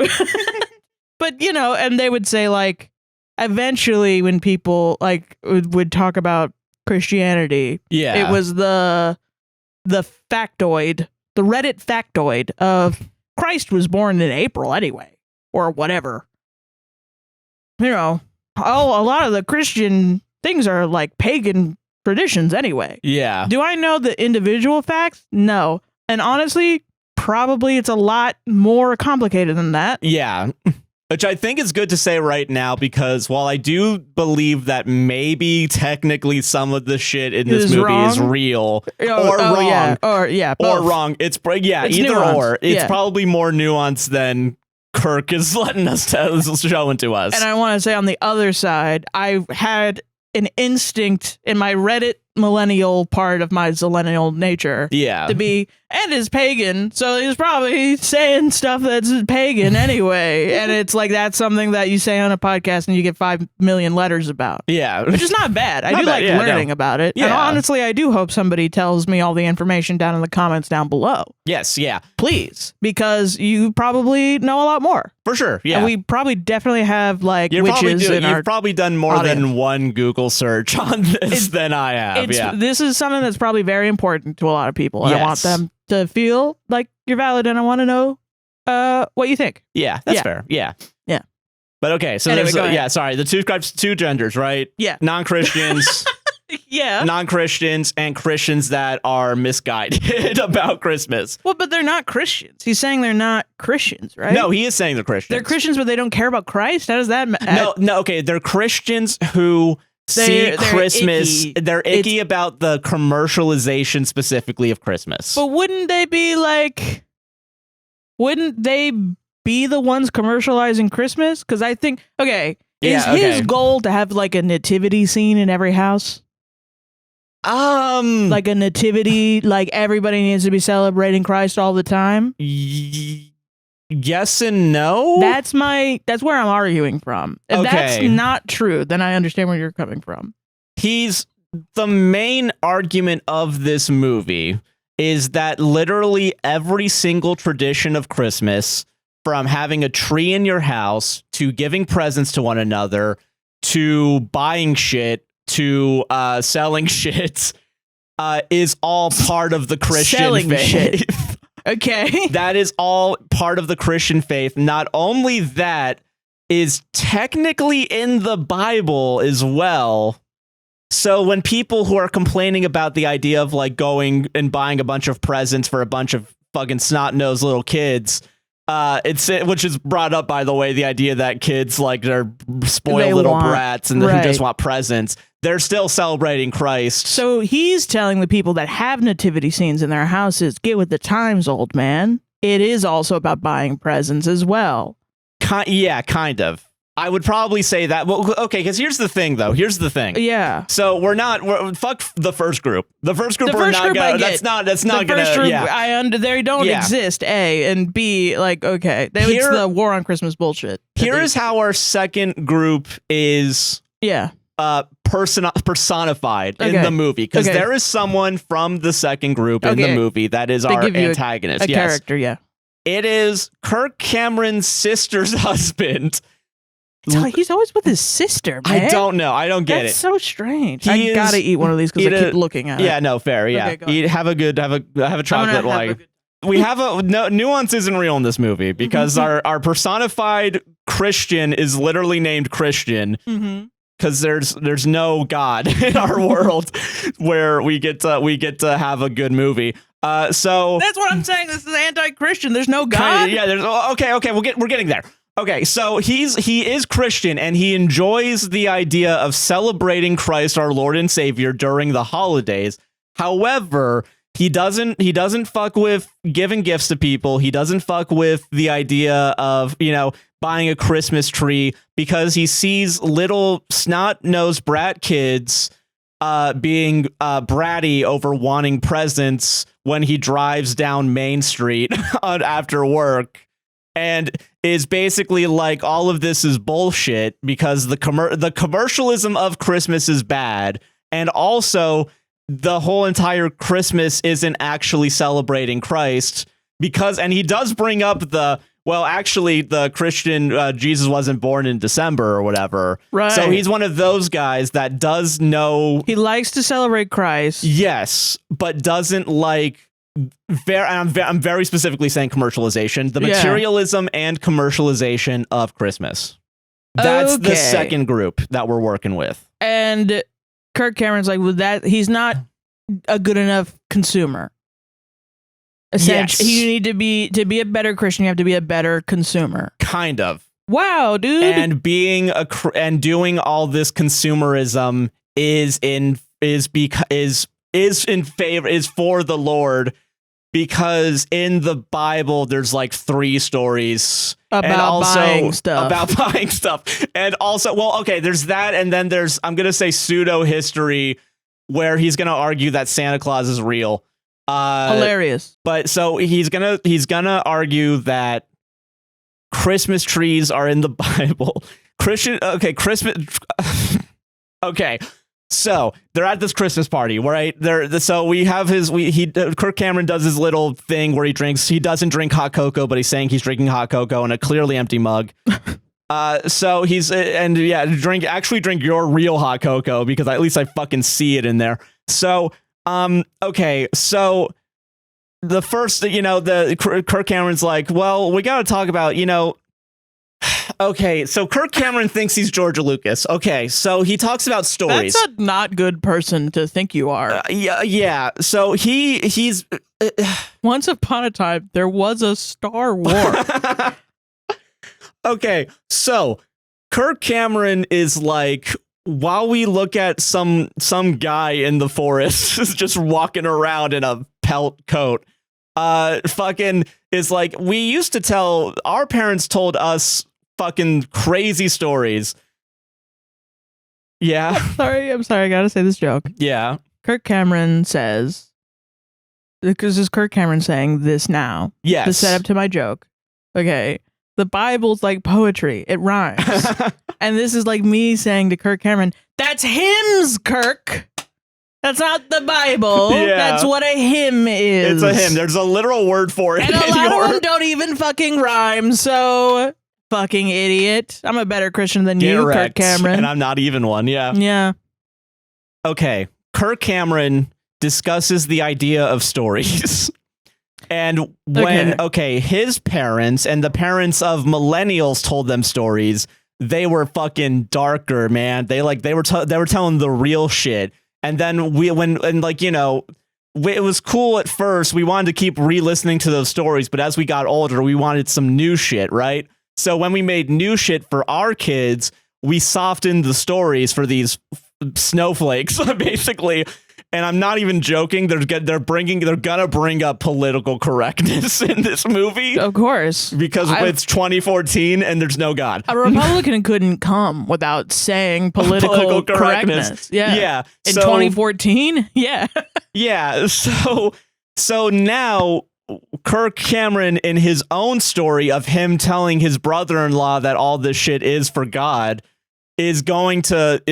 But, and they would say, like, eventually when people, like, would talk about Christianity, it was the factoid, the Reddit factoid of Christ was born in April anyway, or whatever. A lot of the Christian things are, like, pagan traditions anyway. Yeah. Do I know the individual facts? No. And honestly, probably it's a lot more complicated than that. Yeah. Which I think is good to say right now, because while I do believe that maybe technically some of the shit in this movie is real or wrong, or wrong, it's either nuanced. Or. It's probably more nuanced than Kirk is letting us showing to us. And I want to say on the other side, I had an instinct in my Reddit millennial part of my zillennial nature to be, and is pagan, so he's probably saying stuff that's pagan anyway. And it's like, that's something that you say on a podcast and you get 5 million letters about. Yeah. Which is not bad. I do like learning about it. Yeah. And honestly, I do hope somebody tells me all the information down in the comments down below. Yes, yeah. Please, because you probably know a lot more. For sure, yeah. And we probably definitely have like witches in our You've probably done more audience. than one Google search on this than I have. This is something that's probably very important to a lot of people. And I want them to feel like you're valid, and I want to know what you think. Yeah, that's fair. Yeah. Yeah. But okay, so anyway, there's the two genders, right? Yeah. Non-Christians. Yeah. Non-Christians and Christians that are misguided about Christmas. Well, but they're not Christians. He's saying they're not Christians, right? No, he is saying they're Christians. They're Christians, but they don't care about Christ? How does that No, okay. They're Christians who see Christmas. Icky. They're icky about the commercialization specifically of Christmas. But wouldn't they be the ones commercializing Christmas? Because I think, is his goal to have like a nativity scene in every house? Like a nativity, like everybody needs to be celebrating Christ all the time? Yes and no. That's where I'm arguing from. If that's not true, then I understand where you're coming from. The main argument of this movie is that literally every single tradition of Christmas, from having a tree in your house to giving presents to one another to buying shit to selling shit, is all part of the Christian faith. Shit. Okay. That is all part of the Christian faith. Not only that, is technically in the Bible as well. So when people who are complaining about the idea of like going and buying a bunch of presents for a bunch of fucking snot-nosed little kids, which is brought up, by the way, the idea that kids like they're spoiled little brats and who just want presents. They're still celebrating Christ. So he's telling the people that have nativity scenes in their houses, get with the times, old man. It is also about buying presents as well. Kind of. I would probably say that. Well, okay, because here's the thing, though. Yeah. So fuck the first group. The first group we're not gonna. That's not gonna. Yeah. They don't exist. A and B. Like, okay, it's the war on Christmas bullshit. Here is how our second group is. Yeah. Personified in the movie, because there is someone from the second group in the movie that is our antagonist. A character. Yeah. It is Kirk Cameron's sister's husband. He's always with his sister, man. I don't know. I don't get it. That's so strange. I gotta eat one of these because I keep looking at it. Yeah, no, fair. Yeah, have a chocolate. Nuance isn't real in this movie because our personified Christian is literally named Christian. Because there's no God in our world where we get to have a good movie. So that's what I'm saying. This is anti-Christian. There's no God. Okay. We're getting there. Okay, so he is Christian and he enjoys the idea of celebrating Christ our Lord and Savior during the holidays. However, he doesn't fuck with giving gifts to people. He doesn't fuck with the idea of, buying a Christmas tree because he sees little snot-nosed brat kids being bratty over wanting presents when he drives down Main Street after work, and is basically like, all of this is bullshit because the commercialism of Christmas is bad, and also the whole entire Christmas isn't actually celebrating Christ and he does bring up actually the Christian Jesus wasn't born in December or whatever. Right. So he's one of those guys that does know. He likes to celebrate Christ. Yes, but doesn't like. I'm very specifically saying commercialization, the materialism and commercialization of Christmas. That's the second group that we're working with. And Kirk Cameron's like, with that, he's not a good enough consumer. Essentially, you need to be a better Christian. You have to be a better consumer. Kind of. Wow, dude. And doing all this consumerism is for the Lord, because in the Bible there's like 3 stories about buying stuff. And also, well, okay, there's that, and then there's, I'm gonna say, pseudo history where he's gonna argue that Santa Claus is real. Hilarious. But so he's gonna argue that Christmas trees are in the Bible. Christmas. Okay. So they're at this Christmas party, right? So we have Kirk Cameron does his little thing where he doesn't drink hot cocoa, but he's saying he's drinking hot cocoa in a clearly empty mug. So drink your real hot cocoa, because at least I fucking see it in there. So, okay. So the first, Kirk Cameron's like, well, we got to talk about, okay, so Kirk Cameron thinks he's George Lucas. Okay, so he talks about stories. That's a not good person to think you are. Yeah. So he's once upon a time there was a Star Wars. Okay, so Kirk Cameron is like, while we look at some guy in the forest just walking around in a pelt coat, fucking is like, our parents told us fucking crazy stories. Yeah. I'm sorry, I gotta say this joke. Yeah. Kirk Cameron says, because this is Kirk Cameron saying this now. Yes. The setup to my joke. Okay. The Bible's like poetry. It rhymes. And this is like me saying to Kirk Cameron, that's hymns, Kirk. That's not the Bible. Yeah. That's what a hymn is. It's a hymn. There's a literal word for it. And a lot of them don't even fucking rhyme, so fucking idiot. I'm a better Christian than you, Kirk Cameron. And I'm not even one, yeah. Yeah. Okay. Kirk Cameron discusses the idea of stories. And when, his parents and the parents of millennials told them stories, they were fucking darker, man. They were telling the real shit. And then it was cool at first. We wanted to keep re-listening to those stories, but as we got older, we wanted some new shit, right? So when we made new shit for our kids, we softened the stories for these snowflakes, basically. And I'm not even joking. They're gonna bring up political correctness in this movie, of course, because it's 2014 and there's no God. A Republican couldn't come without saying political correctness. Yeah. In 2014, yeah, yeah. So now Kirk Cameron, in his own story of him telling his brother-in-law that all this shit is for God, is going to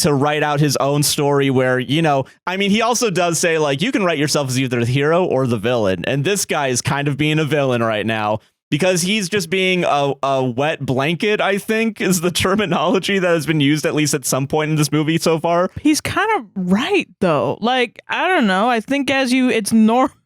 write out his own story where, he also does say, like, you can write yourself as either the hero or the villain. And this guy is kind of being a villain right now because he's just being a wet blanket, I think, is the terminology that has been used at least at some point in this movie so far. He's kind of right, though. Like, I don't know. I think it's normal.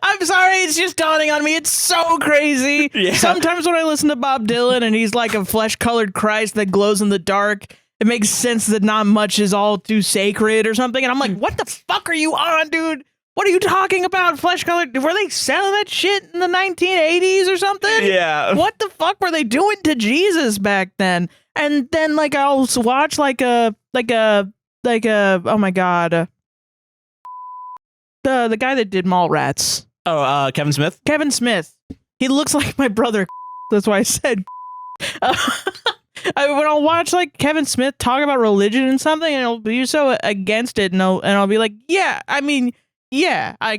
I'm sorry, it's just dawning on me. It's so crazy. Yeah. Sometimes when I listen to Bob Dylan and he's like a flesh-colored Christ that glows in the dark, it makes sense that not much is all too sacred or something. And I'm like, what the fuck are you on, dude? What are you talking about? Flesh-colored? Were they selling that shit in the 1980s or something? Yeah. What the fuck were they doing to Jesus back then? And then I'll watch oh my God. The guy that did Mallrats. Oh, Kevin Smith? Kevin Smith. He looks like my brother. That's why I said. When I'll watch Kevin Smith talk about religion and something, and he'll be so against it, and I'll be like, I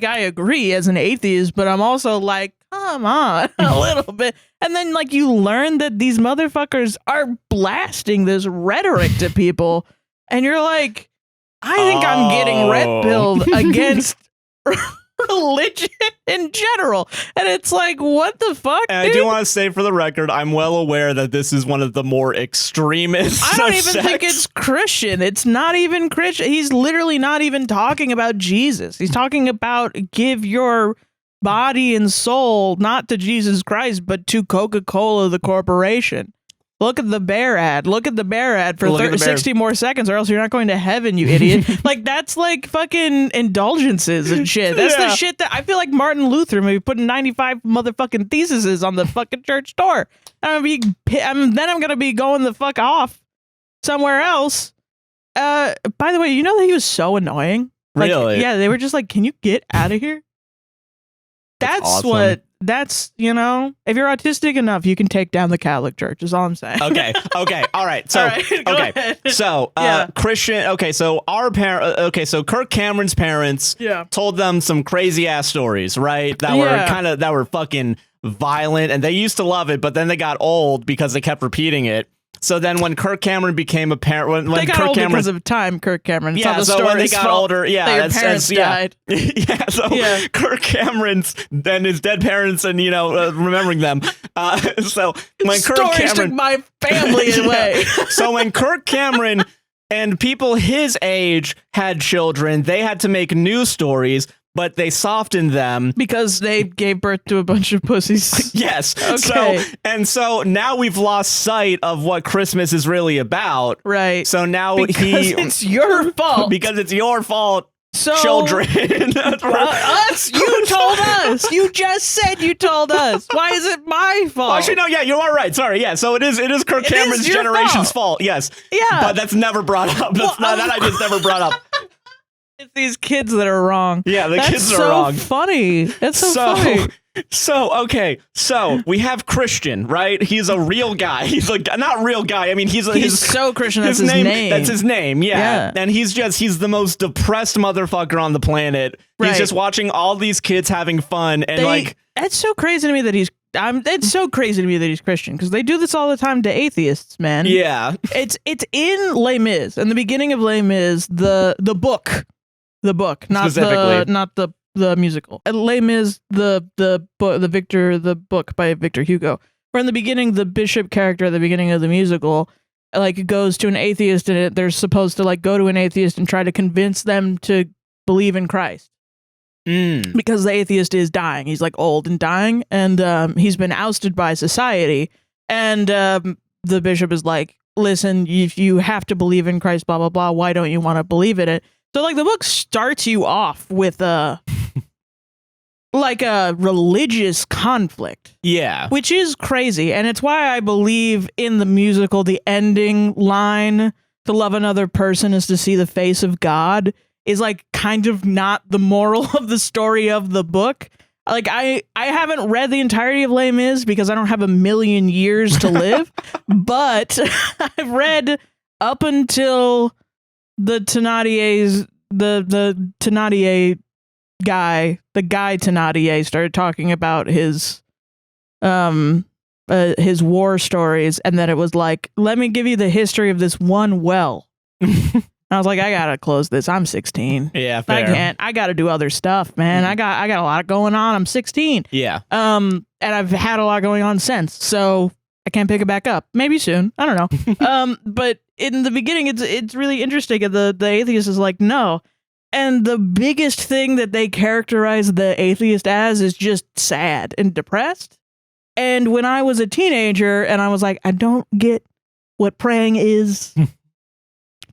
agree as an atheist, but I'm also like, come on, a little bit. And then you learn that these motherfuckers are blasting this rhetoric to people, and you're like, I think I'm getting red-pilled against religion in general. And it's like, what the fuck, and dude? I do want to say, for the record, I'm well aware that this is one of the more extremist I don't even think it's Christian. It's not even Christian. He's literally not even talking about Jesus. He's talking about give your body and soul not to Jesus Christ, but to Coca-Cola, the corporation. Look at the bear ad. Look at the bear ad for 60 more seconds, or else you're not going to heaven, you idiot. That's fucking indulgences and shit. That's the shit that I feel like Martin Luther maybe putting 95 motherfucking theses on the fucking church door. I'm gonna be going the fuck off somewhere else. By the way, you know that he was so annoying Really? Yeah, they were just like, can you get out of here? That's awesome. That's, you know, if you're autistic enough, you can take down the Catholic Church, is all I'm saying. Okay. All right. So, All right, go ahead. So, Yeah. Christian. Okay. So so Kirk Cameron's parents told them some crazy ass stories, right? That were fucking violent, and they used to love it, but then they got old because they kept repeating it. So then when Kirk Cameron became a parent, when they got Kirk old Cameron, because of time, Kirk Cameron. It's not the so when they got fault older, that your parents died. Kirk Cameron's then his dead parents and, remembering them. So when Kirk Stories Cameron took my family away. So when Kirk Cameron and people his age had children, they had to make new stories, but they softened them because they gave birth to a bunch of pussies. Yes. Okay. So now we've lost sight of what Christmas is really about. Right. So now it's your fault. Because it's your fault. So, children. Us? You told us. You just said you told us. Why is it my fault? Actually, no. Yeah, you are right. Sorry. Yeah. So it is Kirk Cameron's generation's fault. Yes. Yeah. But that's never brought up. That I just never brought up. It's these kids that are wrong. Yeah, the kids are so wrong. Funny. That's so funny. So we have Christian, right? He's a real guy. He's not real guy. I mean, he's so Christian. That's his name. That's his name. Yeah. And he's the most depressed motherfucker on the planet. Right. He's just watching all these kids having fun and It's so crazy to me that he's. It's so crazy to me that he's Christian because they do this all the time to atheists, man. Yeah. It's in Les Mis. In the beginning of Les Mis, the book. The book, not the musical. Les Mis, the book, the book by Victor Hugo. Where in the beginning, the bishop character at the beginning of the musical, goes to an atheist, and they're supposed to go to an atheist and try to convince them to believe in Christ. Because the atheist is dying. He's old and dying, and he's been ousted by society. And the bishop is like, "Listen, if you have to believe in Christ, blah blah blah. Why don't you want to believe in it?" So the book starts you off with a religious conflict. Yeah. Which is crazy. And it's why I believe in the musical, the ending line, to love another person is to see the face of God, is kind of not the moral of the story of the book. I haven't read the entirety of Les Mis because I don't have a million years to live, but I've read up until the Thénardiers, the Thénardier guy, Thénardier started talking about his war stories, and then it was let me give you the history of this one well. I was like, I gotta close this. I'm 16. Yeah, fair. I can't. I gotta do other stuff, man. I got a lot going on. I'm 16. Yeah. And I've had a lot going on since, so I can't pick it back up. Maybe soon. I don't know. But in the beginning, it's really interesting. The atheist is like, no. And the biggest thing that they characterize the atheist as is just sad and depressed. And when I was a teenager and I was like, I don't get what praying is.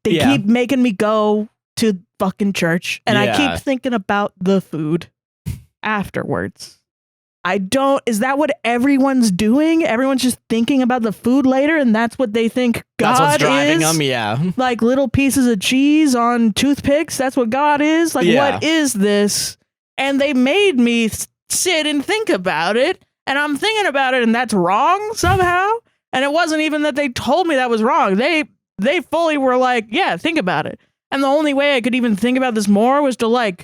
They keep making me go to fucking church. And I keep thinking about the food afterwards. Is that what everyone's doing? Everyone's just thinking about the food later, and that's what they think God is? That's what's driving them, yeah. Little pieces of cheese on toothpicks, that's what God is? What is this? And they made me sit and think about it, and I'm thinking about it, and that's wrong somehow? And it wasn't even that they told me that was wrong. They fully were like, yeah, think about it. And the only way I could even think about this more was to,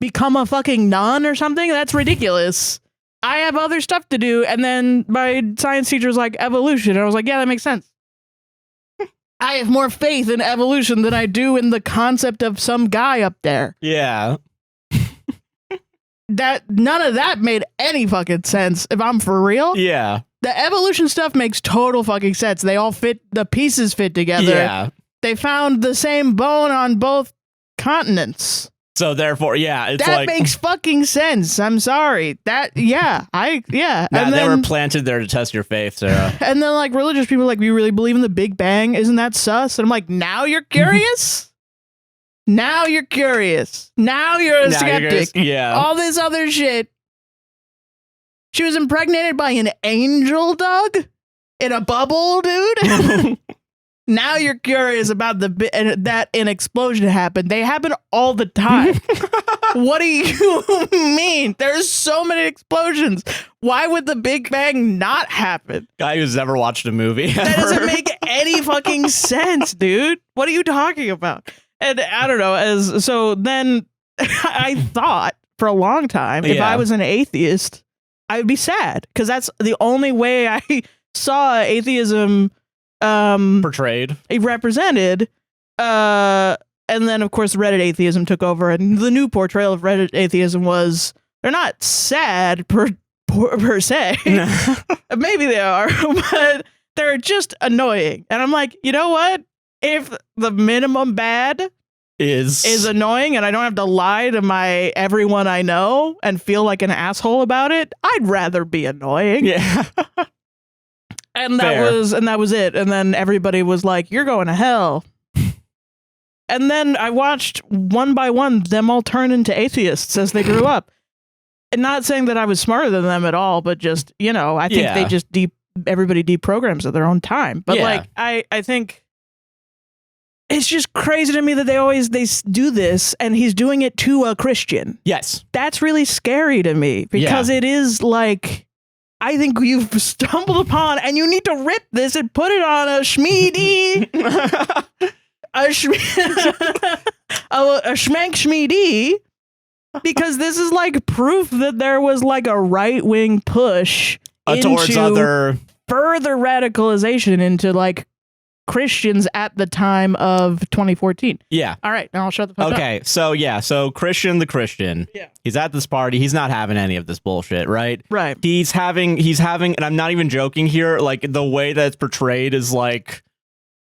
become a fucking nun or something? That's ridiculous. I have other stuff to do. And then my science teacher was like, evolution. And I was like, yeah, that makes sense. I have more faith in evolution than I do in the concept of some guy up there. Yeah. None of that made any fucking sense, if I'm for real. Yeah. The evolution stuff makes total fucking sense. They all fit, the pieces fit together. Yeah. They found the same bone on both continents. So therefore, yeah, it's that makes fucking sense. I'm sorry. They were planted there to test your faith, Sarah. And then religious people are like, you really believe in the Big Bang? Isn't that sus? And I'm like, now you're curious? Now you're curious. Now you're a skeptic. Yeah. All this other shit. She was impregnated by an angel, Doug? In a bubble, dude? Now you're curious about that an explosion happened. They happen all the time. What do you mean? There's so many explosions. Why would the Big Bang not happen? Guy who's never watched a movie. That doesn't make any fucking sense, dude. What are you talking about? And I don't know. So then I thought for a long time, if I was an atheist, I would be sad because that's the only way I saw atheism portrayed, represented. And then, of course, Reddit atheism took over, and the new portrayal of Reddit atheism was they're not sad per se. Maybe they are, but they're just annoying. And I'm like, you know what? If the minimum bad is annoying and I don't have to lie to everyone I know and feel like an asshole about it, I'd rather be annoying. Yeah. And that was it. And then everybody was like, you're going to hell. And then I watched one by one them all turn into atheists as they grew up. And not saying that I was smarter than them at all, but just, I think they just everybody deprograms at their own time. But like, I think it's just crazy to me that they do this and he's doing it to a Christian. Yes. That's really scary to me because it is like, I think you've stumbled upon and you need to rip this and put it on a Shmeedy. a Schmank Shmeedy. Because this is like proof that there was like a right-wing push towards further radicalization into like Christians at the time of 2014. Yeah. All right, now I'll shut the fuck up. Okay, so Christian the Christian. Yeah. He's at this party. He's not having any of this bullshit, right? Right. He's having, and I'm not even joking here, like the way that it's portrayed is like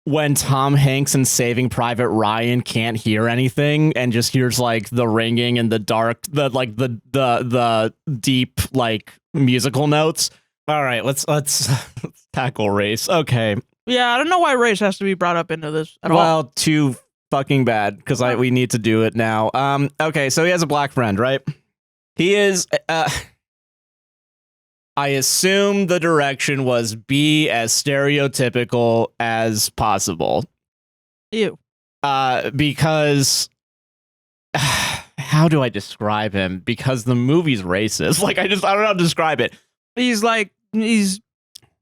when Tom Hanks in Saving Private Ryan can't hear anything and just hears like the ringing and the dark, the deep like musical notes. All right, let's tackle race. Okay. Yeah, I don't know why race has to be brought up into this at all. Well, too fucking bad because we need to do it now. Okay, so he has a black friend, right? He is. I assume the direction was be as stereotypical as possible. Ew. Because how do I describe him? Because the movie's racist. Like I don't know how to describe it. He's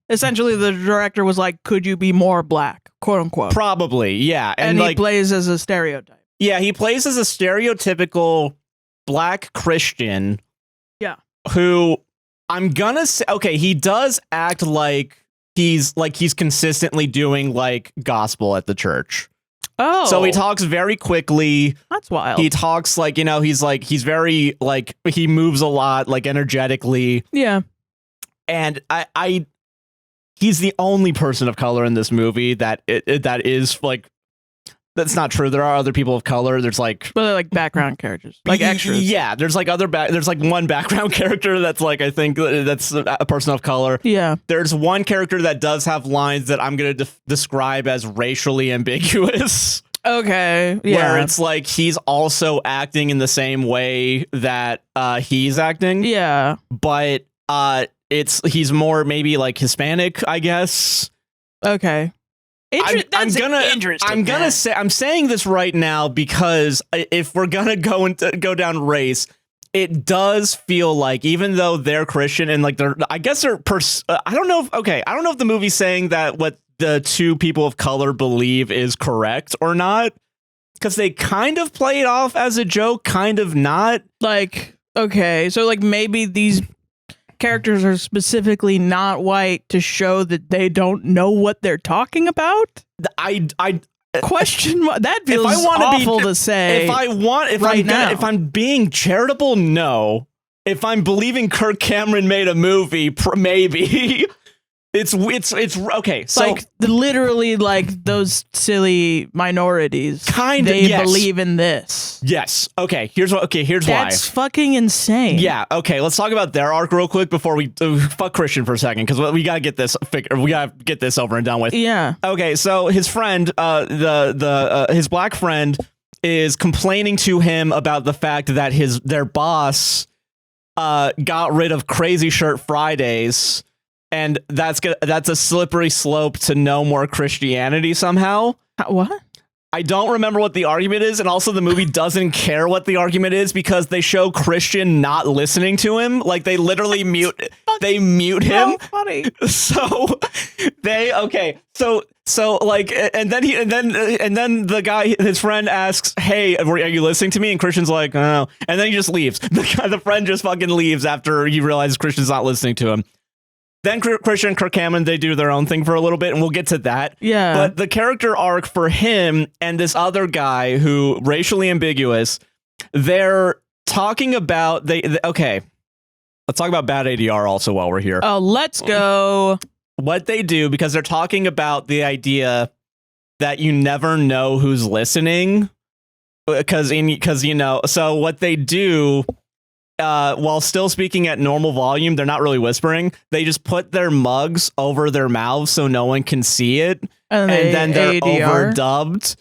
essentially the director was like, could you be more black, quote unquote? Probably, yeah. And he plays as a stereotype. Yeah, he plays as a stereotypical black Christian. Yeah. Who I'm gonna say, okay, he does act like he's consistently doing like gospel at the church. Oh. So he talks very quickly. That's wild. He talks like, he's very like, he moves a lot, like energetically. Yeah. And he's the only person of color in this movie that is like, that's not true. There are other people of color. There's like, but they're like background characters, like extras. Yeah, there's like there's like one background character that's like, I think that's a person of color. Yeah. There's one character that does have lines that I'm going to describe as racially ambiguous. Okay. Yeah. Where it's like he's also acting in the same way that he's acting. Yeah. But he's more maybe like Hispanic, I guess. Okay. I'm saying this right now because if we're gonna go down race, it does feel like even though they're Christian and like I don't know if the movie's saying that what the two people of color believe is correct or not, because they kind of play it off as a joke, kind of not. Like, okay, so like maybe these characters are specifically not white to show that they don't know what they're talking about. I question that feels awful to say. If I'm being charitable, no. If I'm believing Kirk Cameron made a movie, maybe. It's okay. So like literally, like those silly minorities, they believe in this. Yes. Okay. Here's why. That's fucking insane. Yeah. Okay. Let's talk about their arc real quick before we fuck Christian for a second, because we gotta get this over and done with. Yeah. Okay. So his friend, his black friend, is complaining to him about the fact that their boss got rid of Crazy Shirt Fridays. and that's a slippery slope to no more Christianity somehow. What? I don't remember what the argument is, and also the movie doesn't care what the argument is because they show Christian not listening to him. Like they literally mute him. So funny. So like, and then the guy, his friend asks, "Hey, are you listening to me?" And Christian's like, "I don't know," and then he just leaves. The friend just fucking leaves after he realizes Christian's not listening to him. Then Christian and Kirk Cameron, they do their own thing for a little bit, and we'll get to that. Yeah. But the character arc for him and this other guy who racially ambiguous, they're talking about okay. Let's talk about bad ADR also while we're here. Oh, let's go. What they do, because they're talking about the idea that you never know who's listening, because you know. So what they do. While still speaking at normal volume, they're not really whispering. They just put their mugs over their mouths so no one can see it, and then they're ADR. overdubbed.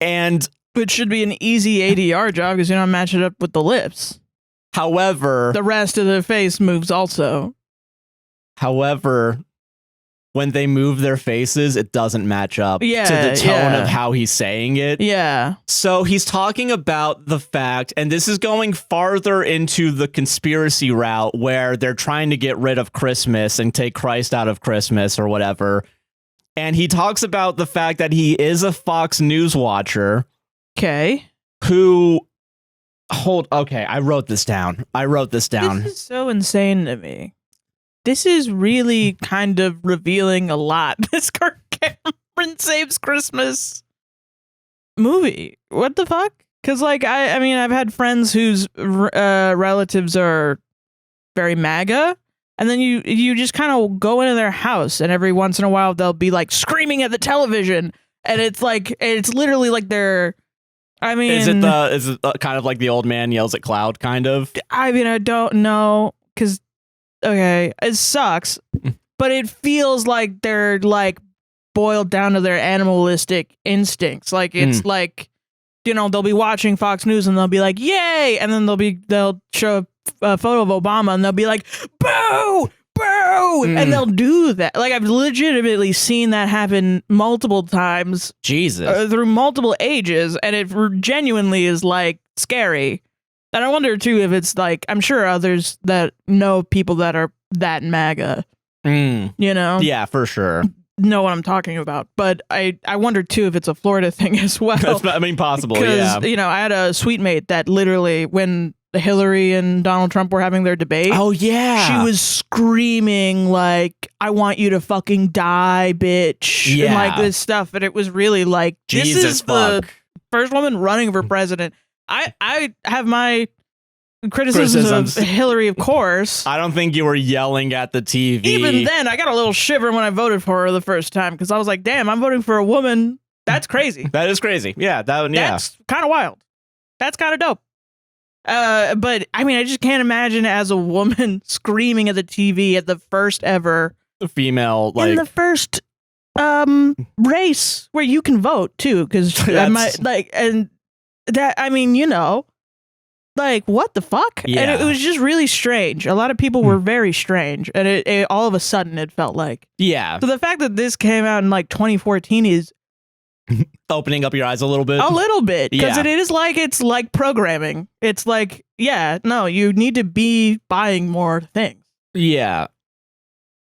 And Which should be an easy ADR job because you don't match it up with the lips. However, The rest of the face moves also. when they move their faces, it doesn't match up to the tone of how he's saying it. Yeah. So he's talking about the fact, and this is going farther into the conspiracy route where they're trying to get rid of Christmas and take Christ out of Christmas or whatever. And he talks about the fact that he is a Fox News watcher. Okay. Okay, I wrote this down. This is so insane to me. This is really kind of revealing a lot. This Kirk Cameron Saves Christmas movie. What the fuck? Because, like, I mean, I've had friends whose relatives are very MAGA, and then you just kind of go into their house, and every once in a while they'll be like screaming at the television, and it's literally like they're. I mean, is it kind of like the old man yells at cloud kind of? I mean, I don't know because. Okay, it sucks, but it feels like they're like boiled down to their animalistic instincts. Like it's like, you know, they'll be watching Fox News and they'll be like, "Yay!" and then they'll show a photo of Obama and they'll be like, "Boo, boo," and they'll do that. Like I've legitimately seen that happen multiple times. Jesus, through multiple ages, and it genuinely is like scary. And I wonder, too, if it's like, I'm sure others that know people that are that MAGA, you know? Yeah, for sure. Know what I'm talking about. But I wonder, too, if it's a Florida thing as well. I mean, possible, yeah. Because, you know, I had a suite mate that literally, when Hillary and Donald Trump were having their debate. Oh, yeah. She was screaming, like, "I want you to fucking die, bitch." Yeah. And, like, this stuff. And it was really like, Jesus, this is the first woman running for president. I have my criticisms of Hillary, of course. I don't think you were yelling at the TV. Even then, I got a little shiver when I voted for her the first time because I was like, damn, I'm voting for a woman. That's crazy. That is crazy. Yeah, that's kind of wild. That's kind of dope. But I mean, I just can't imagine as a woman screaming at the TV at the first ever female, like in the first race where you can vote too, because that, I mean, you know, like, what the fuck? Yeah. And it was just really strange. A lot of people were very strange. And it all of a sudden, it felt like. Yeah. So the fact that this came out in, like, 2014 is... opening up your eyes a little bit. A little bit. Because Yeah. it's like programming. It's like, yeah, no, you need to be buying more things. Yeah.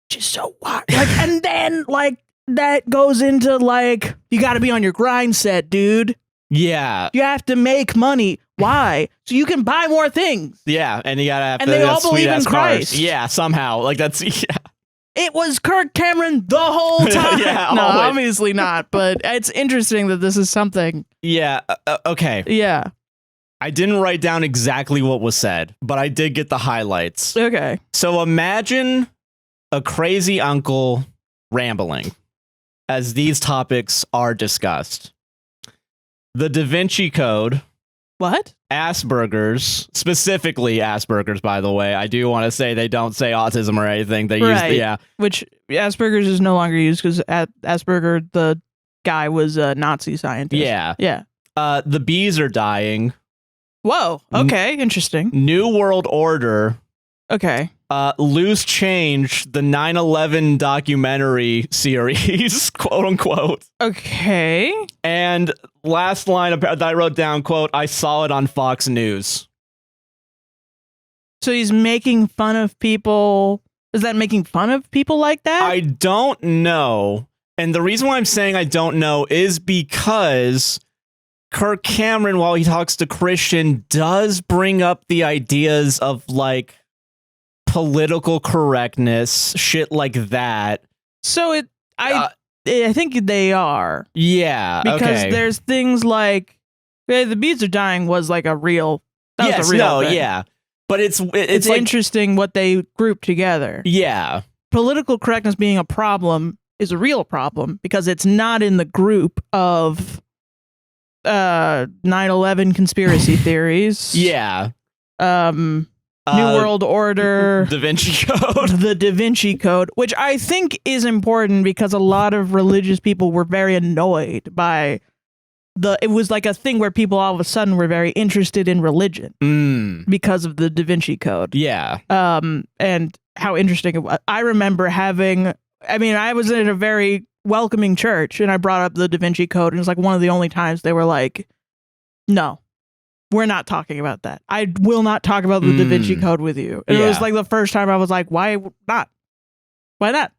Which is so wild. Like, and then, like, that goes into, like, you got to be on your grind set, dude. Yeah. You have to make money. Why? So you can buy more things. Yeah, and you gotta have and they all believe in Christ. Cars. Yeah, somehow. Like that's It was Kirk Cameron the whole time. Yeah, no, always. obviously not. But it's interesting that this is something. Yeah. Okay. Yeah. I didn't write down exactly what was said, but I did get the highlights. Okay. So imagine a crazy uncle rambling as these topics are discussed. The Da Vinci Code. What? Asperger's, specifically Asperger's, by the way. I do want to say they don't say autism or anything. They use Which Asperger's is no longer used because Asperger, the guy, was a Nazi scientist. Yeah. Yeah. The bees are dying. Whoa. Okay. Interesting. New World Order. Okay. Loose Change, the 9/11 documentary series, quote unquote. Okay. And last line that I wrote down, quote, I saw it on Fox News. So he's making fun of people. Is that making fun of people like that? I don't know. And the reason why I'm saying I don't know is because Kirk Cameron, while he talks to Christian, does bring up the ideas of like political correctness, shit like that. So I think they are. Yeah, because there's things like the bees are dying was like a real. That was a real thing. Yeah, but it's like, interesting what they group together. Yeah, political correctness being a problem is a real problem because it's not in the group of 9/11 conspiracy theories. Yeah. New World Order, Da Vinci Code. The Da Vinci Code, which I think is important because a lot of religious people were very annoyed by it was like a thing where people all of a sudden were very interested in religion because of the Da Vinci Code. Yeah. And how interesting it was. I remember I was in a very welcoming church and I brought up the Da Vinci Code and it was like one of the only times they were like, no. We're not talking about that. I will not talk about the Da Vinci Code with you. And it was like the first time I was like, why not? Why not?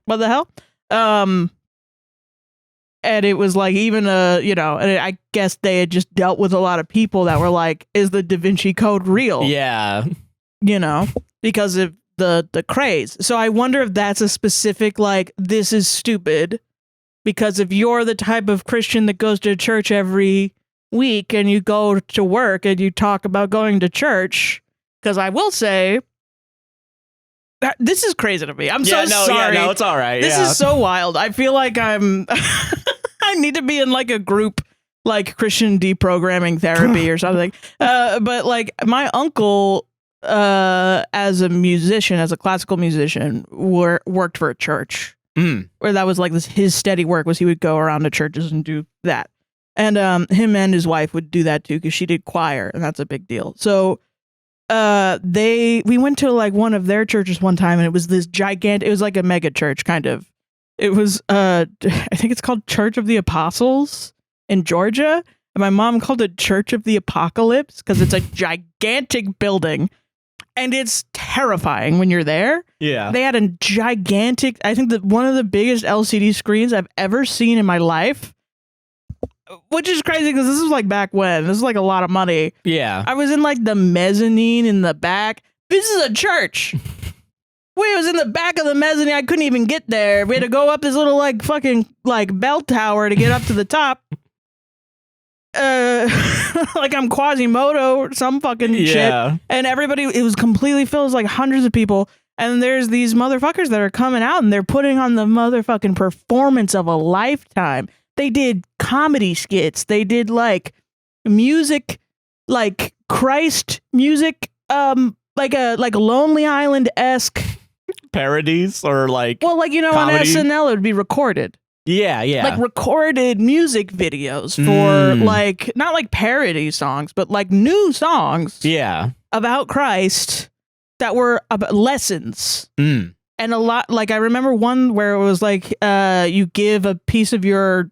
What the hell? And it was like even and I guess they had just dealt with a lot of people that were like, is the Da Vinci Code real? Yeah. Because of the craze. So I wonder if that's a specific like, this is stupid. Because if you're the type of Christian that goes to church every week and you go to work and you talk about going to church, because I will say this is crazy to me. I'm sorry. Yeah, no, it's all right. This is so wild. I feel like I'm I need to be in like a group like Christian deprogramming therapy or something. But like my uncle as a classical musician worked for a church where that was like his steady work was he would go around to churches and do that. And him and his wife would do that too because she did choir, and that's a big deal. So we went to like one of their churches one time, and it was this gigantic. It was like a mega church, kind of. It was I think it's called Church of the Apostles in Georgia, and my mom called it Church of the Apocalypse because it's a gigantic building, and it's terrifying when you're there. Yeah, they had a gigantic. I think that one of the biggest LCD screens I've ever seen in my life. Which is crazy because this was like back when. This is like a lot of money. Yeah. I was in like the mezzanine in the back. This is a church. We was in the back of the mezzanine. I couldn't even get there. We had to go up this little like fucking like bell tower to get up to the top. Like I'm Quasimodo or some fucking shit. And everybody, it was completely filled. It was like hundreds of people. And there's these motherfuckers that are coming out and they're putting on the motherfucking performance of a lifetime. They did comedy skits. They did like music, like Christ music, like a Lonely Island-esque parodies or like comedy? On SNL it would be recorded. Yeah. Like recorded music videos for like not like parody songs, but like new songs. Yeah. About Christ that were about lessons. And a lot like I remember one where it was like you give a piece of your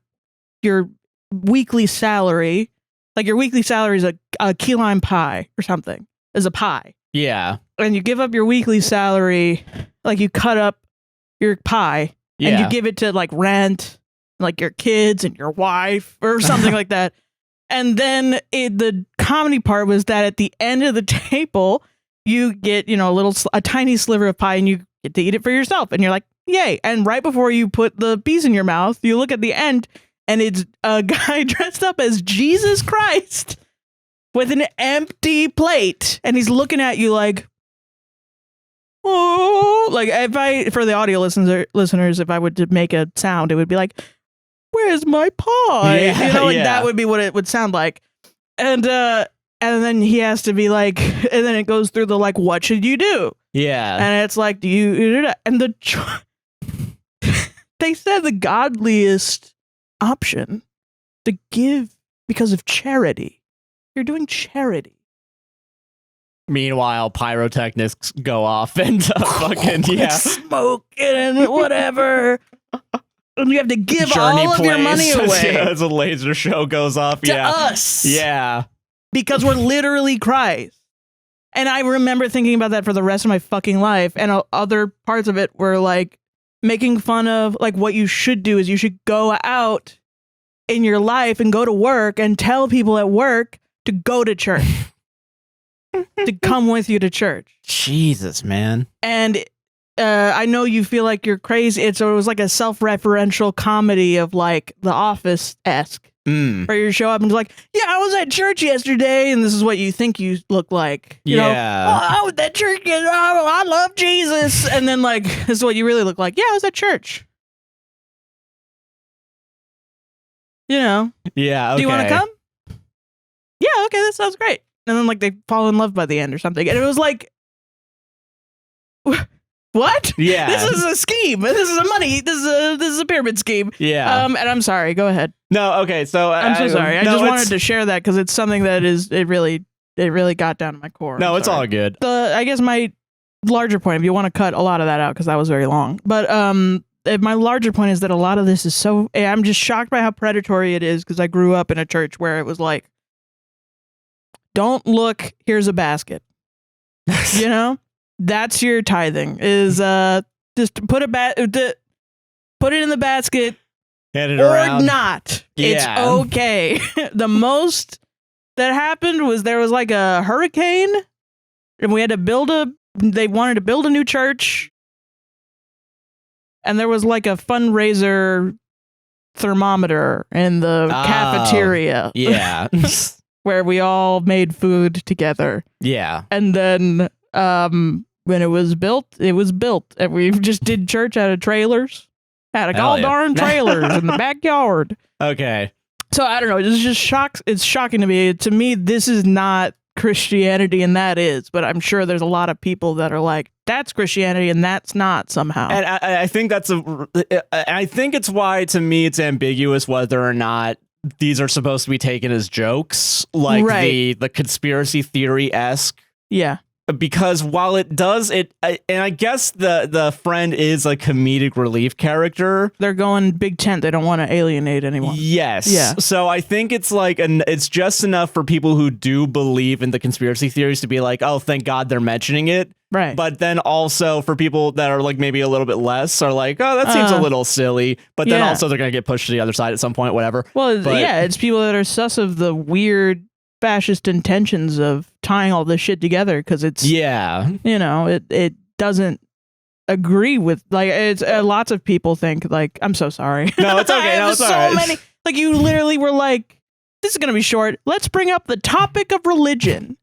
weekly salary, like your weekly salary is a key lime pie or something, is a pie. Yeah. And you give up your weekly salary, like you cut up your pie and you give it to like rent, like your kids and your wife or something like that. And then the comedy part was that at the end of the table, you get, a tiny sliver of pie and you get to eat it for yourself. And you're like, yay. And right before you put the piece in your mouth, you look at the end and it's a guy dressed up as Jesus Christ with an empty plate. And he's looking at you like, oh, like for the audio listeners, if I would to make a sound, it would be like, where's my pie? That would be what it would sound like. And then he has to be like, and then it goes through the like, what should you do? Yeah. And it's like, and they said the godliest option to give because of charity. You're doing charity. Meanwhile, pyrotechnics go off and fucking smoke and whatever. And you have to give all of your money away. As a laser show goes off. To us. Yeah. Because we're literally Christ. And I remember thinking about that for the rest of my fucking life. And other parts of it were like making fun of like what you should do is you should go out in your life and go to work and tell people at work to go to church. To come with you to church. Jesus, man. And I know you feel like you're crazy. It was like a self-referential comedy of like The Office-esque. Where you show up and like, yeah, I was at church yesterday, and this is what you think you look like. You know, I was at church, I love Jesus. And then like, this is what you really look like. Yeah, I was at church. You know? Yeah, okay. Do you want to come? Yeah, okay, that sounds great. And then like they fall in love by the end or something. And it was like, what? Yeah. This is a scheme. This is a money. This is a pyramid scheme. Yeah. And I'm sorry. Go ahead. No. Okay. So I'm so sorry. I just wanted to share that because it's something that it really got down to my core. No, it's all good. I guess my larger point, if you want to cut a lot of that out because that was very long, but my larger point is that a lot of this is so. I'm just shocked by how predatory it is because I grew up in a church where it was like, don't look. Here's a basket. You know. That's your tithing is just put put it in the basket Hand it or around. Not. Yeah. It's okay. The most that happened was there was like a hurricane and we had to they wanted to build a new church and there was like a fundraiser thermometer in the cafeteria. Yeah. Where we all made food together. Yeah. And then when it was built, and we just did church out of trailers, out of darn trailers in the backyard. Okay. So I don't know. It's just it's shocking to me. To me, this is not Christianity, and that is. But I'm sure there's a lot of people that are like, that's Christianity, and that's not somehow. And I think I think it's why to me it's ambiguous whether or not these are supposed to be taken as jokes, like the conspiracy theory-esque. Yeah. Because while it does and I guess the friend is a comedic relief character. They're going big tent. They don't want to alienate anyone. Yes. Yeah. So I think it's like it's just enough for people who do believe in the conspiracy theories to be like, oh, thank God they're mentioning it. Right. But then also for people that are like maybe a little bit less are like, oh, that seems a little silly. But then also they're going to get pushed to the other side at some point, whatever. Well, it's people that are sus of the weird fascist intentions of tying all this shit together because it's you know it doesn't agree with like it's lots of people think like I'm so sorry. No, it's okay. No, it's all right. Many like you literally were like, this is gonna be short. Let's bring up the topic of religion,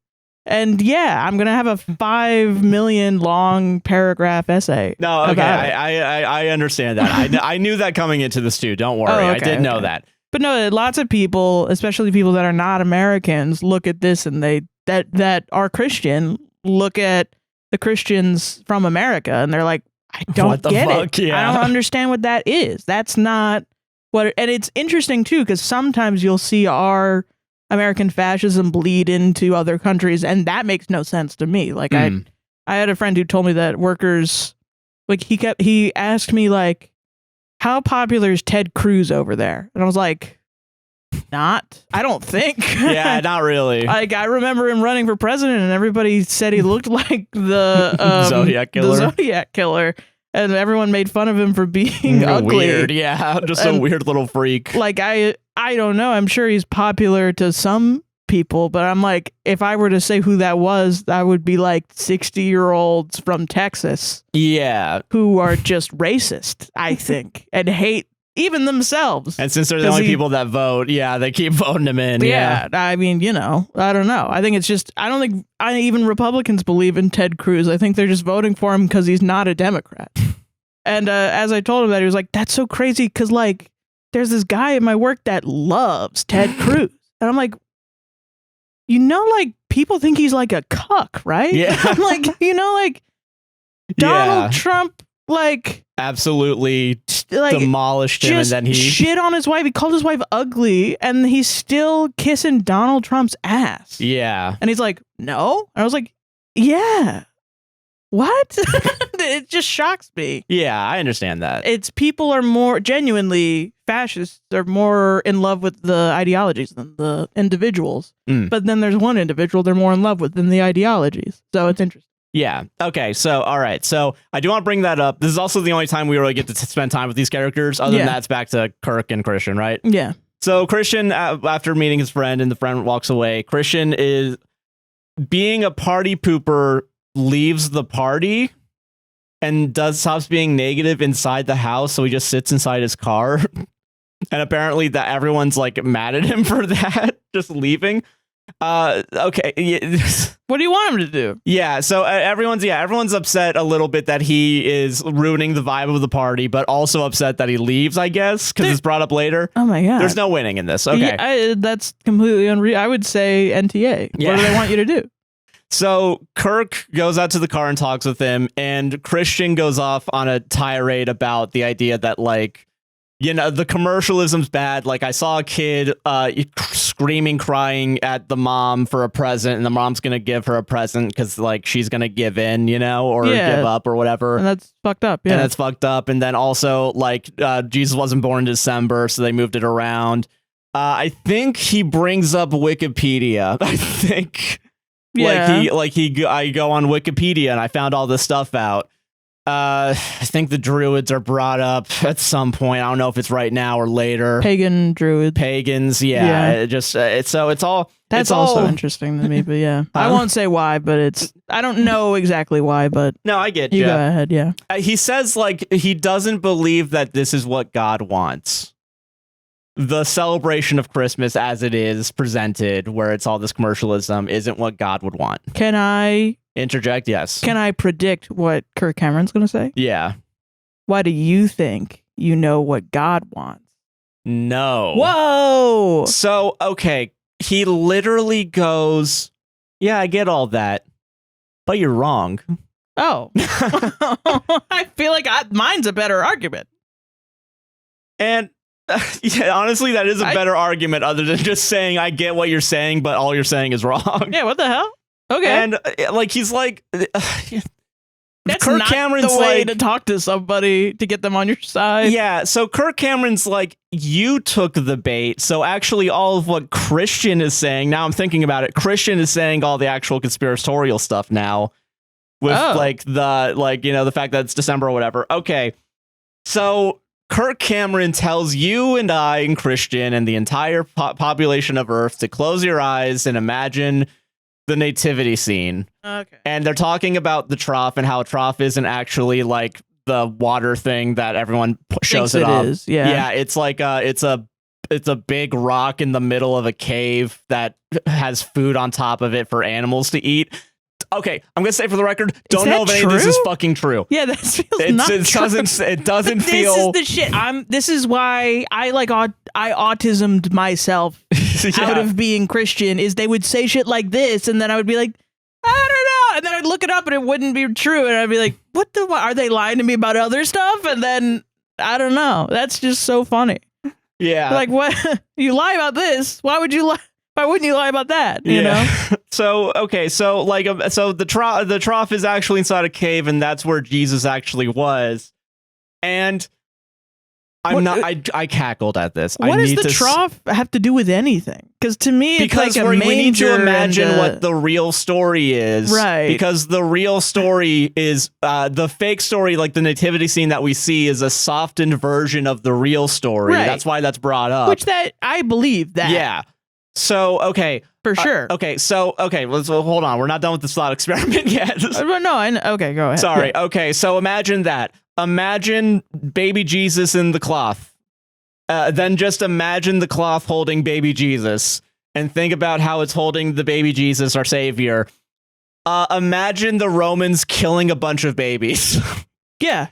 and I'm gonna have a 5 million long paragraph essay. No, okay, I understand that. I knew that coming into this too. Don't worry, I did know that. But no, lots of people, especially people that are not Americans, look at this and that are Christian, look at the Christians from America and they're like, I don't get it. Yeah. I don't understand what that is. That's not what. And it's interesting too, because sometimes you'll see our American fascism bleed into other countries, and that makes no sense to me. Like I had a friend who told me that workers, like he asked me like, how popular is Ted Cruz over there? And I was like, I don't think. Yeah, not really. Like, I remember him running for president and everybody said he looked like the Zodiac Killer. The Zodiac Killer. And everyone made fun of him for being ugly. Weird, yeah. Just a weird little freak. Like, I don't know. I'm sure he's popular to some people, but I'm like, if I were to say who that was, I would be like 60-year-olds from Texas. Yeah. Who are just racist, I think, and hate even themselves. And since they're the only people that vote, they keep voting him in. Yeah. I mean, you know, I don't know. I think it's just, I don't think even Republicans believe in Ted Cruz. I think they're just voting for him because he's not a Democrat. And as I told him that, he was like, that's so crazy because, like, there's this guy at my work that loves Ted Cruz. And I'm like, you know, like, people think he's like a cuck, right? Yeah. I'm like, you know, like, Donald Trump, like, absolutely demolished him, and then he shit on his wife. He called his wife ugly, and he's still kissing Donald Trump's ass. Yeah. And he's like, no. And I was like, Yeah. What? It just shocks me. Yeah, I understand that. It's people are more genuinely fascists are more in love with the ideologies than the individuals. But then there's one individual they're more in love with than the ideologies. So it's interesting. Yeah. Okay. So, all right. So I do want to bring that up. This is also the only time we really get to spend time with these characters. Other than that, it's back to Kirk and Christian, right? Yeah. So Christian, after meeting his friend and the friend walks away, Christian is being a party pooper, leaves the party and stops being negative inside the house. So he just sits inside his car. And apparently that everyone's like mad at him for that, just leaving. Okay. What do you want him to do? Yeah, so everyone's upset a little bit that he is ruining the vibe of the party, but also upset that he leaves, I guess, because it's brought up later. Oh my god. There's no winning in this. Okay. Yeah, that's completely unreal. I would say NTA. Yeah. What do they want you to do? So Kirk goes out to the car and talks with him, and Christian goes off on a tirade about the idea that, like, you know, the commercialism's bad. Like, I saw a kid screaming, crying at the mom for a present, and the mom's going to give her a present because, like, she's going to give in, you know, or give up or whatever. And that's fucked up. Yeah. And that's fucked up. And then also, like, Jesus wasn't born in December, so they moved it around. I think he brings up Wikipedia. I think, I go on Wikipedia and I found all this stuff out. I think the druids are brought up at some point. I don't know if it's right now or later. Pagan druids. Pagans, yeah. It just it's all. That's also interesting to me, but yeah, I won't say why, but I don't know exactly why, but no, I get you. Go ahead, yeah. He says like he doesn't believe that this is what God wants. The celebration of Christmas as it is presented, where it's all this commercialism, isn't what God would want. Can I interject? Yes. Can I predict what Kirk Cameron's going to say? Yeah. Why do you think you know what God wants? No. Whoa. So, okay. He literally goes, yeah, I get all that, but you're wrong. Oh. I feel like mine's a better argument. And yeah, honestly, that is a better argument other than just saying, I get what you're saying, but all you're saying is wrong. Yeah, what the hell? Okay. And like, he's like, that's Kirk not Cameron's the way like, to talk to somebody to get them on your side. Yeah, so Kirk Cameron's like, you took the bait. So actually all of what Christian is saying, now I'm thinking about it, Christian is saying all the actual conspiratorial stuff now with the fact that it's December or whatever. Okay. So Kirk Cameron tells you and I and Christian and the entire population of Earth to close your eyes and imagine the nativity scene. Okay. And they're talking about the trough and how a trough isn't actually like the water thing that everyone shows it up. Is, yeah. Yeah, it's like it's a big rock in the middle of a cave that has food on top of it for animals to eat. Okay, I'm gonna say for the record, don't know if any of this is fucking true. Yeah, that feels not true. It doesn't feel. This is the shit. This is why I autismed myself out of being Christian. Is they would say shit like this, and then I would be like, I don't know, and then I'd look it up, and it wouldn't be true, and I'd be like, what are they lying to me about other stuff? And then I don't know. That's just so funny. Yeah, like what you lie about this? Why would you lie? Why wouldn't you lie about that? You know? So, okay. So like, so the trough is actually inside a cave, and that's where Jesus actually was. And I cackled at this. What does the trough have to do with anything? Because to me, it's like a we need to imagine what what the real story is. Right. Because the real story is the fake story, like the nativity scene that we see is a softened version of the real story. Right. That's why that's brought up. Which I believe that. Yeah. So, okay. For sure. Let's hold on. We're not done with this thought experiment yet. Okay, go ahead. Sorry. Yeah. Okay, so imagine that. Imagine baby Jesus in the cloth. Then just imagine the cloth holding baby Jesus and think about how it's holding the baby Jesus, our savior. Imagine the Romans killing a bunch of babies. Yeah.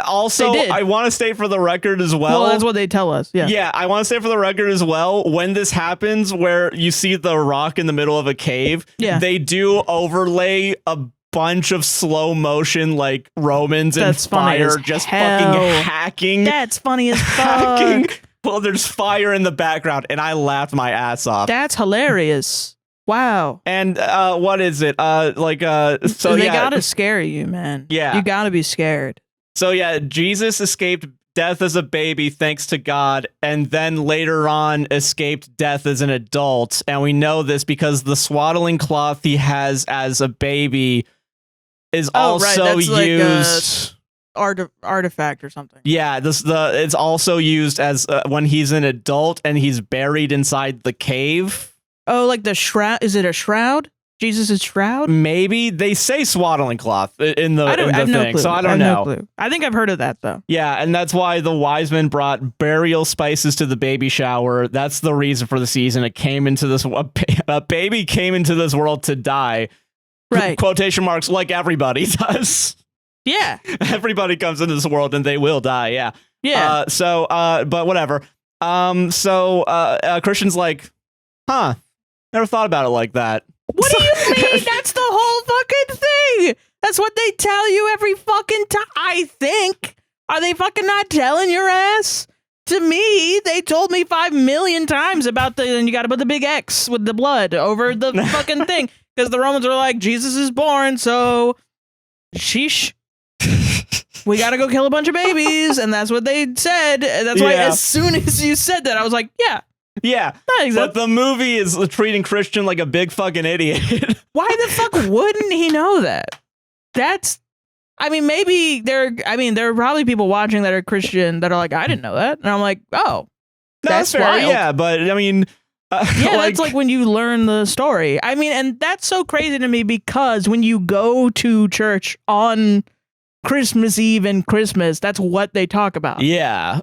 Also, I want to state for the record as well. Well, that's what they tell us. Yeah. Yeah, I want to say for the record as well, when this happens, where you see the rock in the middle of a cave, they do overlay a bunch of slow motion, like Romans and fire just fucking hacking. That's funny as fuck. Well, there's fire in the background, and I laughed my ass off. That's hilarious. Wow. And what is it? So they yeah, gotta scare you, man. Yeah. You gotta be scared. So yeah, Jesus escaped death as a baby thanks to God, and then later on escaped death as an adult. And we know this because the swaddling cloth he has as a baby is also used. Artifact or something. Yeah, it's also used as when he's an adult and he's buried inside the cave. Oh, like the shroud? Is it a shroud? Jesus' shroud? Maybe they say swaddling cloth in the thing, clue. so I don't know. No clue. I think I've heard of that though. Yeah, and that's why the wise men brought burial spices to the baby shower. That's the reason for the season. It came into this a baby came into this world to die. Right. Quotation marks, like everybody does. Yeah. Everybody comes into this world and they will die. Yeah. Yeah. But whatever. Christian's like, huh? Never thought about it like that. What do you mean? That's the whole fucking thing. That's what they tell you every fucking time. I think. Are they fucking not telling your ass? To me, they told me 5 million times about and you got to put the big X with the blood over the fucking thing. Because the Romans were like, Jesus is born, so sheesh. We got to go kill a bunch of babies. And that's what they said. That's why as soon as you said that, I was like, yeah. Yeah, but the movie is treating Christian like a big fucking idiot. Why the fuck wouldn't he know that? Maybe there are probably people watching that are Christian that are like, I didn't know that. And I'm like, oh, that's fair. wild. Yeah, but I mean, that's like when you learn the story. I mean, and that's so crazy to me because when you go to church on Christmas Eve and Christmas, that's what they talk about. Yeah.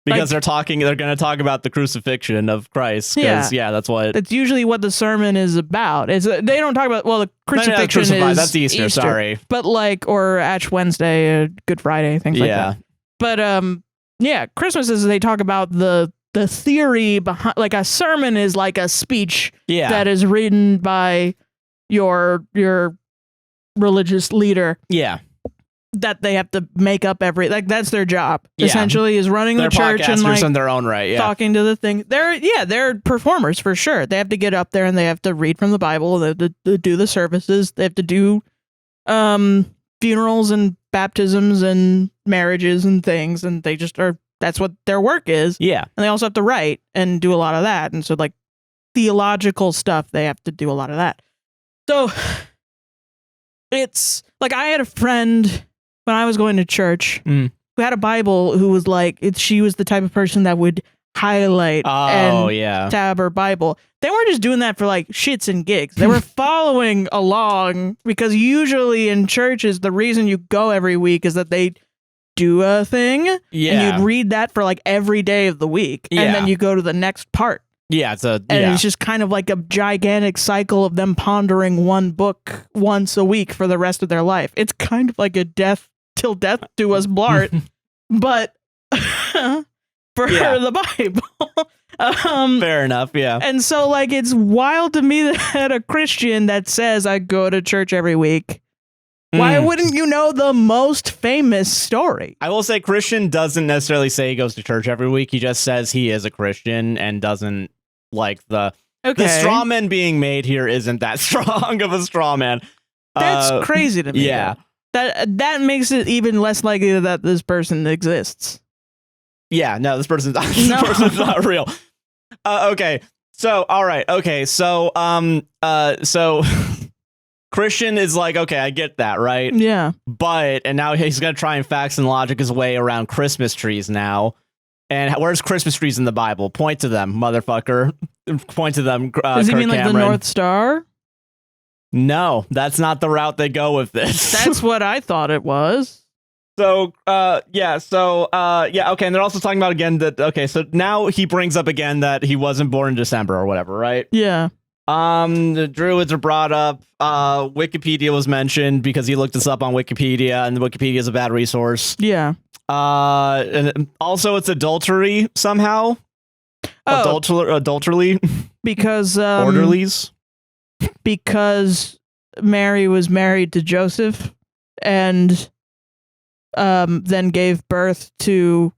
Because they're going to talk about the crucifixion of Christ. Yeah, that's what. It's usually what the sermon is about. They don't talk about, the crucifixion is that's Easter, sorry. But or Ash Wednesday, Good Friday, things like that. But Christmas is they talk about the theory behind, like a sermon is like a speech that is written by your religious leader. Yeah. That they have to make up that's their job essentially is running the church and in their own right, talking to the thing. They're performers for sure. They have to get up there and they have to read from the Bible. They have to do the services. They have to do funerals and baptisms and marriages and things. And they just that's what their work is. Yeah. And they also have to write and do a lot of that. And so like theological stuff, they have to do a lot of that. So it's like I had a friend when I was going to church who had a Bible who was like, she was the type of person that would highlight and tab her Bible. They weren't just doing that for like shits and gigs. They were following along because usually in churches, the reason you go every week is that they do a thing and you'd read that for like every day of the week. And then you go to the next part. Yeah, it's just kind of like a gigantic cycle of them pondering one book once a week for the rest of their life. It's kind of like a death till death do us blart, but for the Bible. Fair enough, yeah. And so like it's wild to me that a Christian that says I go to church every week, why wouldn't you know the most famous story? I will say Christian doesn't necessarily say he goes to church every week. He just says he is a Christian and doesn't like the straw man being made here isn't that strong of a straw man. That's crazy to me. Yeah. That makes it even less likely that this person exists. Yeah, no, this person's not real. Okay. So, all right. Okay. So, Christian is like, okay, I get that, right? Yeah. And now he's going to try and facts and logic his way around Christmas trees now. And where's Christmas trees in the Bible? Point to them, motherfucker. Point to them, Does he mean like Cameron. the North Star? No, that's not the route they go with this. That's what I thought it was. So, okay, and they're also talking about again that, so now he brings up again that he wasn't born in December or whatever, right? Yeah. The Druids are brought up. Wikipedia was mentioned because he looked this up on Wikipedia, and Wikipedia is a bad resource. Yeah. And also it's adultery somehow. Adulterly. Because orderlies. Because Mary was married to Joseph and then gave birth to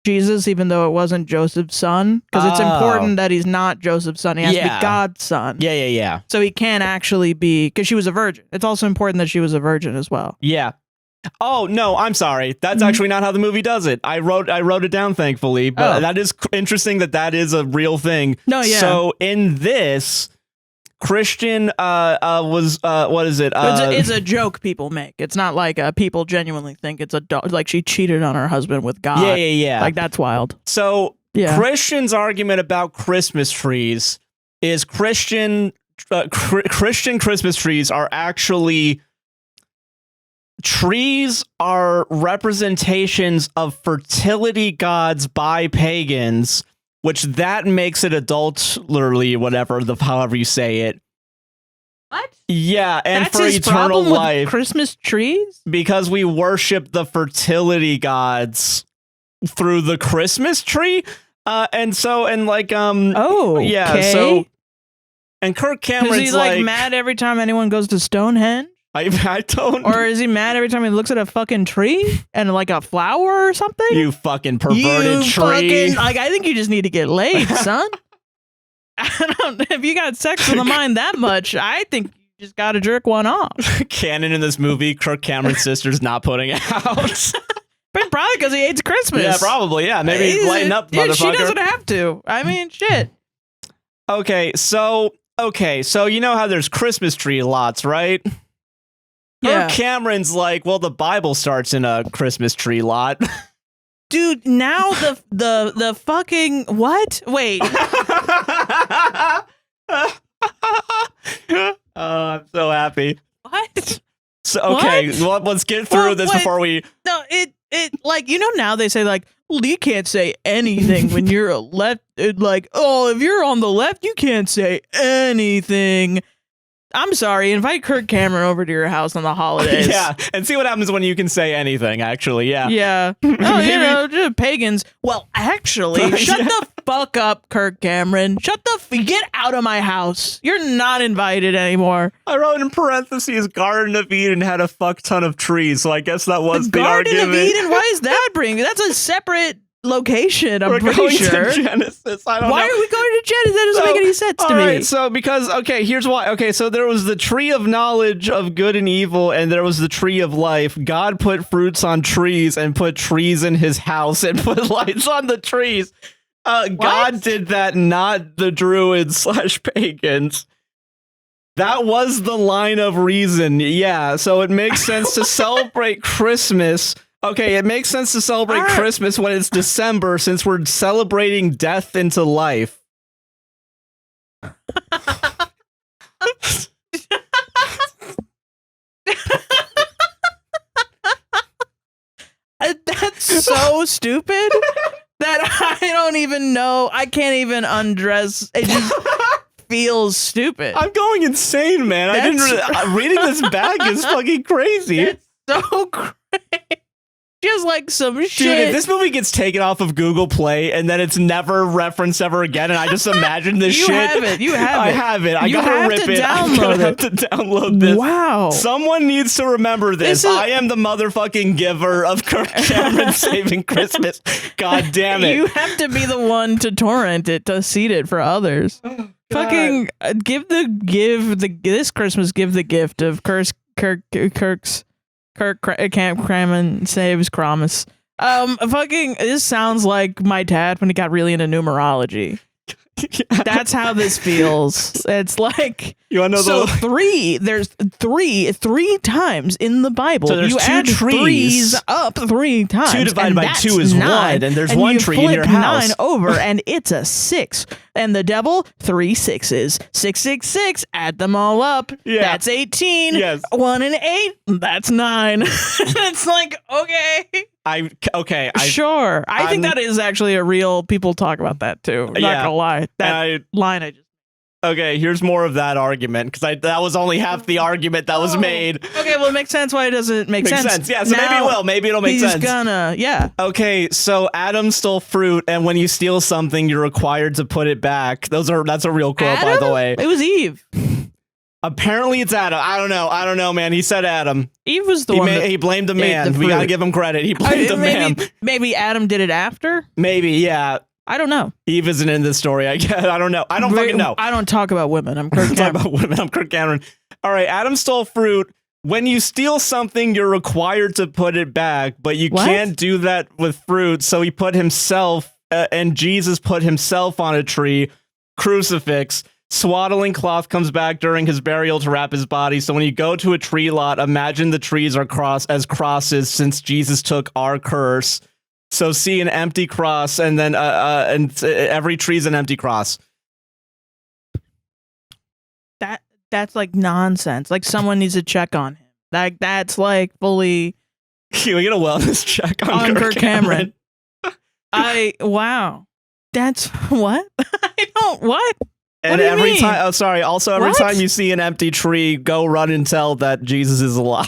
Jesus, even though it wasn't Joseph's son, because it's important that he's not Joseph's son. He has to be God's son. Yeah. So he can't actually be, because she was a virgin. It's also important that she was a virgin as well. Yeah. Oh no, I'm sorry. That's actually not how the movie does it. I wrote it down, thankfully, but that is interesting that is a real thing. No, yeah. So in this, Christian was what is it? It's a joke people make. It's not like people genuinely think it's a dog. Like she cheated on her husband with God. Yeah. Like that's wild. So Christian's argument about Christmas trees is Christian Christmas trees are actually trees are representations of fertility gods by pagans, which that makes it adulterally, whatever however you say it. What? Yeah, and that's for his eternal problem life. With Christmas trees? Because we worship the fertility gods through the Christmas tree. And so and Kirk Cameron's is he like mad every time anyone goes to Stonehenge? I don't. Or is he mad every time he looks at a fucking tree and like a flower or something? You fucking perverted tree. I think you just need to get laid, son. If you got sex in the mind that much, I think you just got to jerk one off. Canon in this movie, Kirk Cameron's sister's not putting it out. But probably because he hates Christmas. Yeah, probably. Yeah, maybe lighten up, motherfucker. She doesn't have to. I mean, shit. Okay, so you know how there's Christmas tree lots, right? Yeah. Cameron's like, well, the Bible starts in a Christmas tree lot. Dude, now the fucking what? Wait. I'm so happy. What? So okay, well, let's get through this before we. No, it like now they say like, well, you can't say anything when you're a left. Like, oh, if you're on the left, you can't say anything. I'm sorry, invite Kirk Cameron over to your house on the holidays. Yeah, and see what happens when you can say anything, actually, yeah. Yeah. Oh, just pagans. Well, actually, shut the fuck up, Kirk Cameron. Get out of my house. You're not invited anymore. I wrote in parentheses, Garden of Eden had a fuck ton of trees, so I guess that was the argument. Garden of Eden? Why is that bringing? That's a separate location, I'm pretty sure. To Genesis. I don't know. Why are we going to Genesis? That doesn't make any sense to me. Alright, so here's why. Okay, so there was the tree of knowledge of good and evil, and there was the tree of life. God put fruits on trees and put trees in his house and put lights on the trees. God did that, not the druids / pagans. That was the line of reason. Yeah, so it makes sense to celebrate Christmas. Okay, it makes sense to celebrate Christmas when it's December, since we're celebrating death into life. That's so stupid that I don't even know. I can't even undress. It just feels stupid. I'm going insane, man. Reading this back is fucking crazy. It's so crazy. Just like some shit. Dude, if this movie gets taken off of Google Play and then it's never referenced ever again, and I just imagine this shit. You have it. I have it. I gotta rip it. I'm gonna have to download this. Wow. Someone needs to remember this. I am the motherfucking giver of Kirk Cameron Saving Christmas. God damn it. You have to be the one to torrent it, to seed it for others. Fucking this Christmas, give the gift of Kirk's Cameron Saves Promise. Fucking, this sounds like my dad when he got really into numerology. That's how this feels. It's like, you wanna know there's three times in the Bible. So there's you two add trees. Threes up 3 times. 2 divided by 2 is 1, and there's one tree in your You house. flip 9 over, and it's a 6. And the devil, 3 6s. 666, add them all up. Yeah. That's 18. Yes. 1 and 8, that's 9. It's like, okay. Sure. I think that is actually a real, people talk about that too. I'm not gonna lie. That line I just. Okay, here's more of that argument, because that was only half the argument that was made. Okay, well, it makes sense why it doesn't make sense. Yeah, so maybe it will. Maybe it'll make sense. He's gonna, yeah. Okay, so Adam stole fruit, and when you steal something, you're required to put it back. That's a real quote, by the way. It was Eve. Apparently it's Adam. I don't know, man. He said Adam. Eve was the one. He blamed the man. the We gotta fruit. give him credit. He blamed the man. Maybe Adam did it after. Maybe, yeah. I don't know. Eve isn't in this story. I guess. I don't know. I don't fucking know. I don't talk about women. I'm Kirk Cameron. Talk about women. I'm Kirk Cameron. All right. Adam stole fruit. When you steal something, you're required to put it back, but you can't do that with fruit. So he put himself and Jesus put himself on a tree, crucifix. Swaddling cloth comes back during his burial to wrap his body. So when you go to a tree lot, imagine the trees are as crosses since Jesus took our curse. So see an empty cross, and then every tree's an empty cross. That's like nonsense. Like someone needs to check on him. Like that's like fully. Can we get a wellness check on Kirk Cameron? Wow. That's what? I don't what? And every time, every time you see an empty tree, go run and tell that Jesus is alive.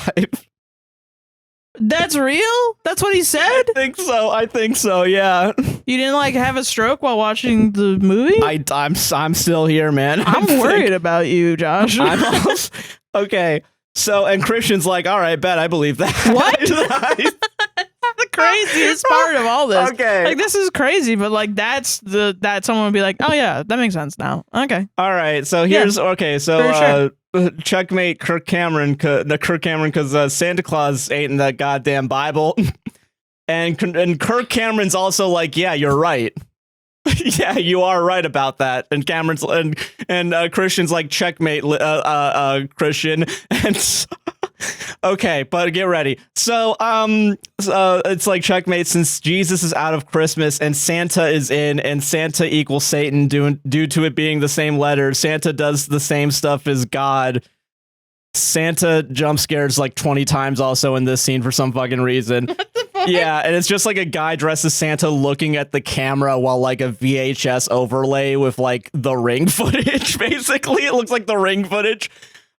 That's real? That's what he said? I think so, yeah. You didn't like have a stroke while watching the movie? I'm still here, man. I'm worried about you, Josh. Okay. So, and Christian's like, all right, bet I believe that. What? The craziest part of all this. Okay. Like this is crazy, but like that someone would be like, oh yeah, that makes sense now. Okay. All right. So here's checkmate Kirk Cameron because Santa Claus ain't in that goddamn Bible. and Kirk Cameron's also like, yeah, you're right. Yeah, you are right about that. And Cameron's and Christian's like, checkmate, Christian. And okay, but get ready. So it's like checkmate since Jesus is out of Christmas and Santa is in, and Santa equals Satan due to it being the same letter. Santa does the same stuff as God. Santa jump scares like 20 times also in this scene for some fucking reason. What the fuck? Yeah, and it's just like a guy dressed as Santa looking at the camera while like a VHS overlay with like the Ring footage. Basically, it looks like the Ring footage.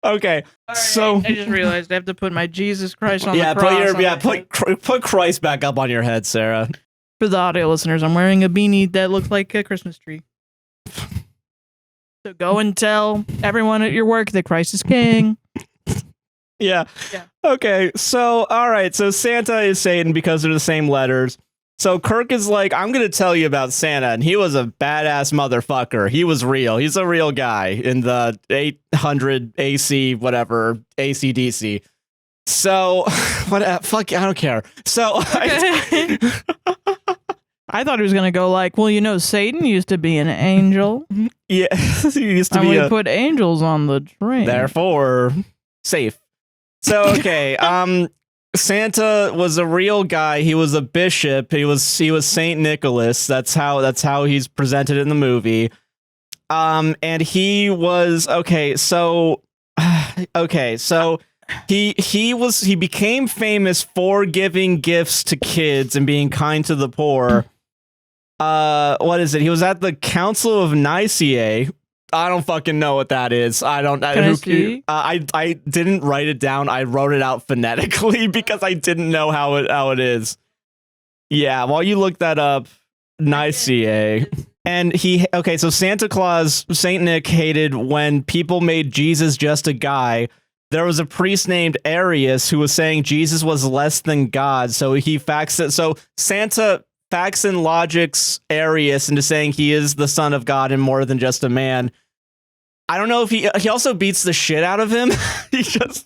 Okay, right, so I just realized I have to put my Jesus Christ on the cross. Put Christ back up on your head, Sarah. For the audio listeners, I'm wearing a beanie that looks like a Christmas tree. So go and tell everyone at your work that Christ is king. Yeah. Okay, so all right, so Santa is Satan because they're the same letters. So Kirk is like, I'm going to tell you about Santa, and he was a badass motherfucker. He was real. He's a real guy in the 800 AC, whatever, ACDC. So, fuck, I don't care. So, okay. I thought he was going to go like, well, you know, Satan used to be an angel. Yeah, he used to and be we put angels on the train. Therefore, safe. So, okay, Santa was a real guy. He was a bishop. He was Saint Nicholas. That's how he's presented in the movie. And he was he became famous for giving gifts to kids and being kind to the poor. What is it? He was at the Council of Nicaea. I don't fucking know what that is. I don't. I didn't write it down. I wrote it out phonetically because I didn't know how it is. Yeah, while you look that up, Nicaea. And so Santa Claus, Saint Nick hated when people made Jesus just a guy. There was a priest named Arius who was saying Jesus was less than God, so he faxed it. So Santa facts and logics Arius into saying he is the son of God and more than just a man. I don't know if he also beats the shit out of him. He just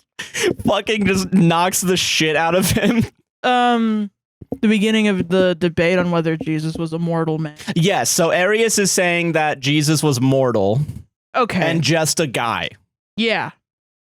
knocks the shit out of him. The beginning of the debate on whether Jesus was a mortal man. Yes, so Arius is saying that Jesus was mortal. Okay. And just a guy. Yeah.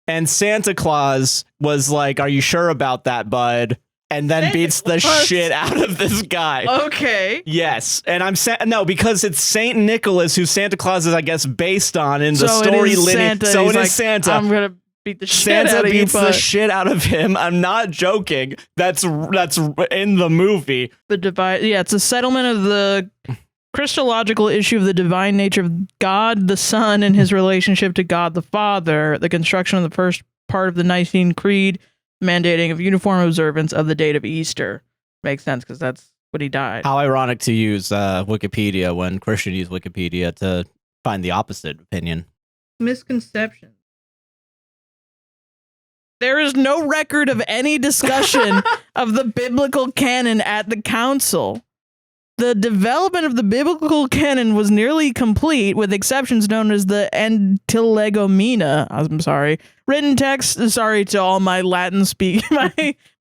And Santa Claus was like, are you sure about that, bud? And then beats the shit out of this guy. Okay. Yes. And no, because it's Saint Nicholas who Santa Claus is, I guess, based on in the story lineage. So it is Santa. I'm going to beat the shit out of you. Santa beats the shit out of him. I'm not joking. That's in the movie. It's a settlement of the Christological issue of the divine nature of God the Son and his relationship to God the Father, the construction of the first part of the Nicene Creed, mandating of uniform observance of the date of Easter. Makes sense because that's when he died. How ironic to use Wikipedia when Christian used Wikipedia to find the opposite opinion. Misconception. there is no record of any discussion of the biblical canon at the council. The development of the biblical canon was nearly complete, with exceptions known as the Antilegomena. I'm sorry. Written text. Sorry to all my Latin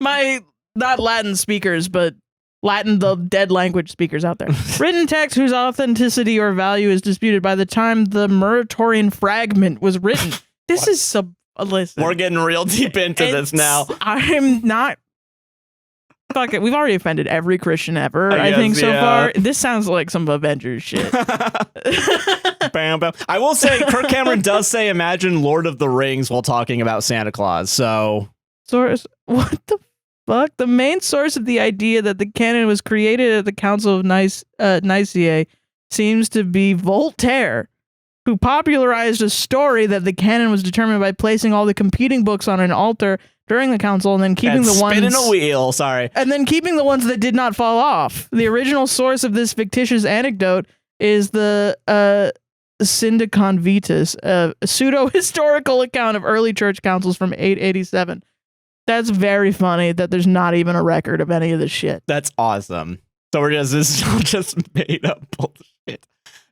my not Latin speakers, but Latin, the dead language speakers out there. Written text whose authenticity or value is disputed by the time the Muratorian fragment was written. This is some. Listen, we're getting real deep into this now. I'm not. Fuck it. We've already offended every Christian ever, I think, so far. This sounds like some Avengers shit. Bam, bam. I will say, Kirk Cameron does say, imagine Lord of the Rings while talking about Santa Claus. So, source, what the fuck? The main source of the idea that the canon was created at the Council of Nicaea seems to be Voltaire, who popularized a story that the canon was determined by placing all the competing books on an altar during the council and then keeping the ones spinning a wheel, and then keeping the ones that did not fall off. The original source of this fictitious anecdote is the Syndicon Vitus, a pseudo-historical account of early church councils from 887. That's very funny that there's not even a record of any of this shit. That's awesome. So this is just made up bullshit.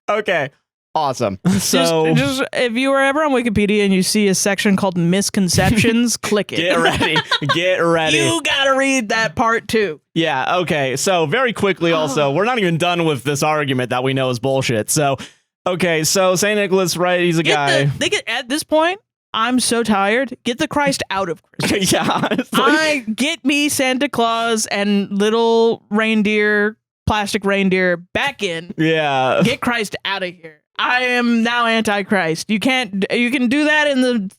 Okay. Awesome. So just if you were ever on Wikipedia and you see a section called misconceptions, click it. Get ready. Get ready. You gotta read that part too. Yeah. Okay. So very quickly, also, we're not even done with this argument that we know is bullshit. So, okay. So St. Nicholas, right? He's a guy. At this point, I'm so tired. Get the Christ out of Christmas. Yeah. Get me Santa Claus and little reindeer, plastic reindeer back in. Yeah. Get Christ out of here. I am now Antichrist. You can do that in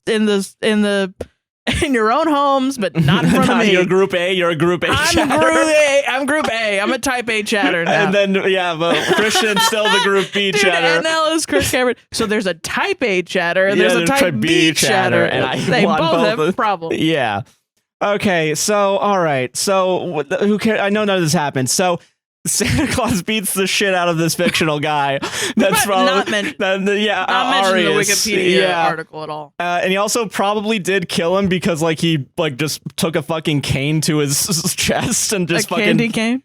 your own homes, but not in front of me. You're Group A. You're a Group A. I'm Group A. I'm a Type A chatter now. And then but Christian's still the Group B chatter. NL is Chris Cameron. So there's a Type A chatter and there's a Type B chatter, and they both have problems. Yeah. Okay. So all right. So who cares? I know none of this happened. So Santa Claus beats the shit out of this fictional guy. That's probably not mentioned. Not mentioned in the Wikipedia article at all. And he also probably did kill him because he just took a fucking cane to his chest and just candy cane.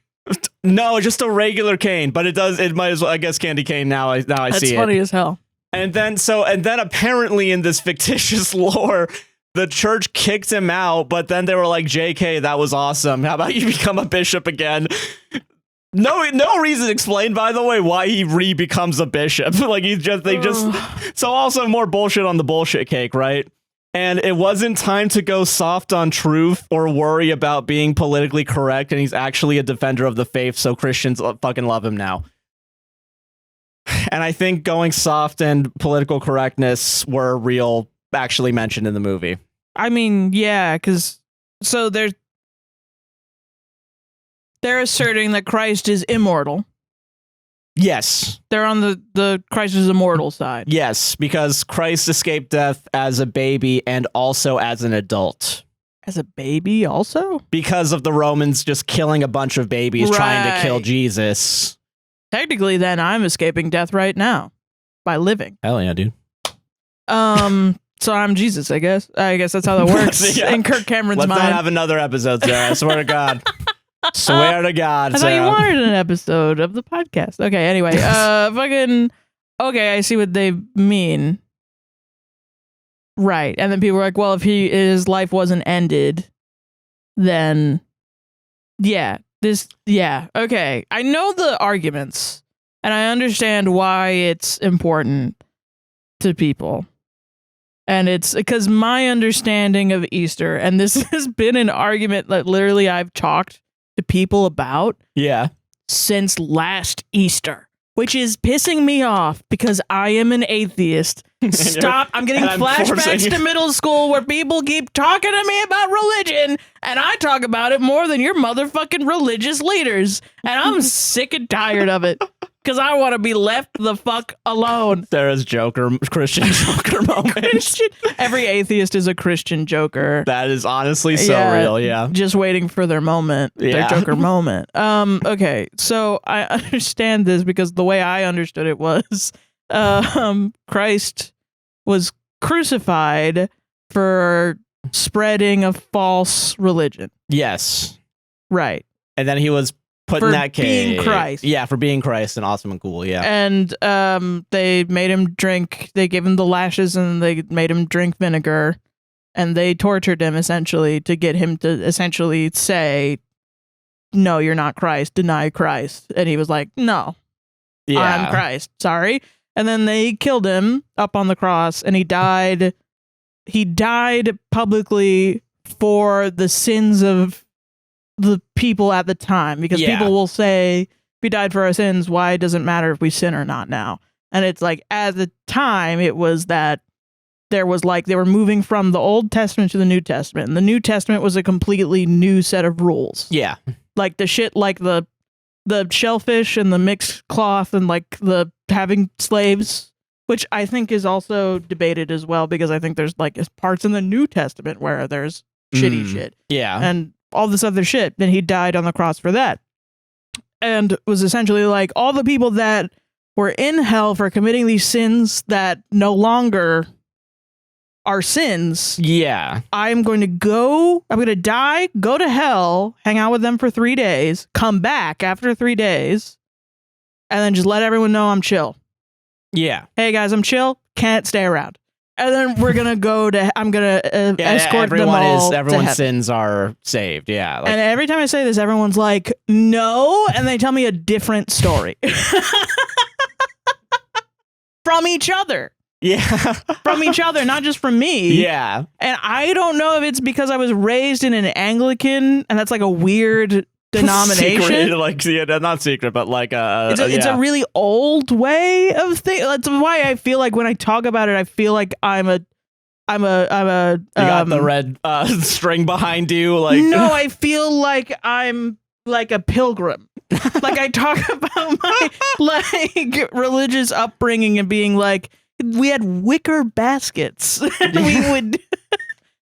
No, just a regular cane. But it might as well. I guess candy cane. Now I see it. That's funny as hell. And then apparently in this fictitious lore, the church kicked him out. But then they were like, "JK, that was awesome. How about you become a bishop again?" No reason explained, by the way, why he becomes a bishop. So also more bullshit on the bullshit cake, right? And it wasn't time to go soft on truth or worry about being politically correct. And he's actually a defender of the faith. So Christians fucking love him now. And I think going soft and political correctness were actually mentioned in the movie. I mean, yeah, because they're asserting that Christ is immortal. Yes. They're on the Christ is immortal side. Yes, because Christ escaped death as a baby and also as an adult. As a baby also? Because of the Romans just killing a bunch of babies trying to kill Jesus. Technically, then, I'm escaping death right now by living. Hell yeah, dude. So I'm Jesus, I guess. I guess that's how that works in Kirk Cameron's mind. Let's not have another episode, Sarah. I swear to God. Swear to God, I thought you wanted an episode of the podcast. Okay, anyway. Okay, I see what they mean. Right. And then people were like, well, if his life wasn't ended, then okay. I know the arguments and I understand why it's important to people. And it's because my understanding of Easter, and this has been an argument that literally I've talked to people about since last Easter, which is pissing me off because I am an atheist. Stop. I'm getting flashbacks to middle school where people keep talking to me about religion and I talk about it more than your motherfucking religious leaders. And I'm sick and tired of it because I want to be left the fuck alone. Sarah's Christian Joker moment. Every atheist is a Christian Joker. That is honestly so real, yeah. Just waiting for their moment, their Joker moment. Okay, so I understand this because the way I understood it was Christ was crucified for spreading a false religion. Yes. Right. And then he was put in that cage. Being Christ. Yeah, for being Christ and awesome and cool, yeah. And they made him drink, they gave him the lashes and they made him drink vinegar. And they tortured him essentially to get him to essentially say, no, you're not Christ, deny Christ. And he was like, no, I'm Christ, sorry. And then they killed him up on the cross and he died. He died publicly for the sins of the people at the time, because people will say, if he died for our sins, why does it matter if we sin or not now? And it's like, at the time, it was that there was like, they were moving from the Old Testament to the New Testament. And the New Testament was a completely new set of rules. Yeah. Like the shit, like the shellfish and the mixed cloth and like the having slaves, which I think is also debated as well, because I think there's like parts in the New Testament where there's shitty shit. Yeah. And all this other shit. Then he died on the cross for that. And was essentially like, all the people that were in hell for committing these sins that no longer are sins. Yeah. I'm going to die, go to hell, hang out with them for 3 days, come back after 3 days, and then just let everyone know I'm chill. Yeah. Hey guys, I'm chill, can't stay around. And then we're going to go to, I'm going to escort them all everyone's sins are saved. Yeah. Like, and every time I say this, everyone's like, no. And they tell me a different story. From each other. Yeah. From each other, not just from me. Yeah. And I don't know if it's because I was raised in an Anglican and that's like a weird denomination. Secret, like, yeah, not secret, but like it's a really old way of thing. That's why I feel like when I talk about it, I feel like I'm a you got the red string behind you, like no, I feel like I'm like a pilgrim. Like I talk about my like religious upbringing and being like, we had wicker baskets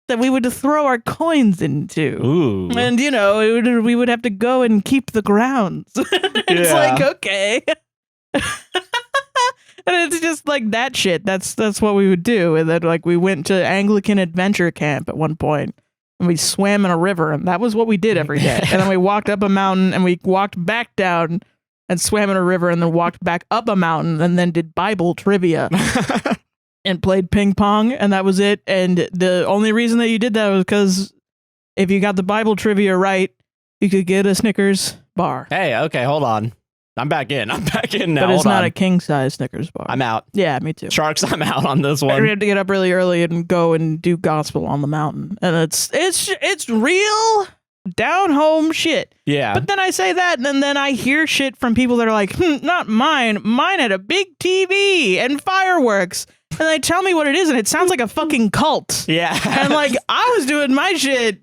that we would throw our coins into. Ooh. And, you know, we would have to go and keep the grounds. It's like, okay. And it's just like that shit. That's what we would do. And then, like, we went to Anglican adventure camp at one point. And we swam in a river. And that was what we did every day. And then we walked up a mountain and we walked back down and swam in a river and then walked back up a mountain and then did Bible trivia. And played ping pong, and that was it. And the only reason that you did that was because if you got the Bible trivia right, you could get a Snickers bar. Hey, okay, hold on. I'm back in now. But it's not a king-size Snickers bar. I'm out. Yeah, me too. Sharks, I'm out on this one. We had to get up really early and go and do gospel on the mountain. And it's real down-home shit. Yeah. But then I say that, and then I hear shit from people that are like, not mine. Mine had a big TV and fireworks. And they tell me what it is, and it sounds like a fucking cult. Yeah. And like, I was doing my shit.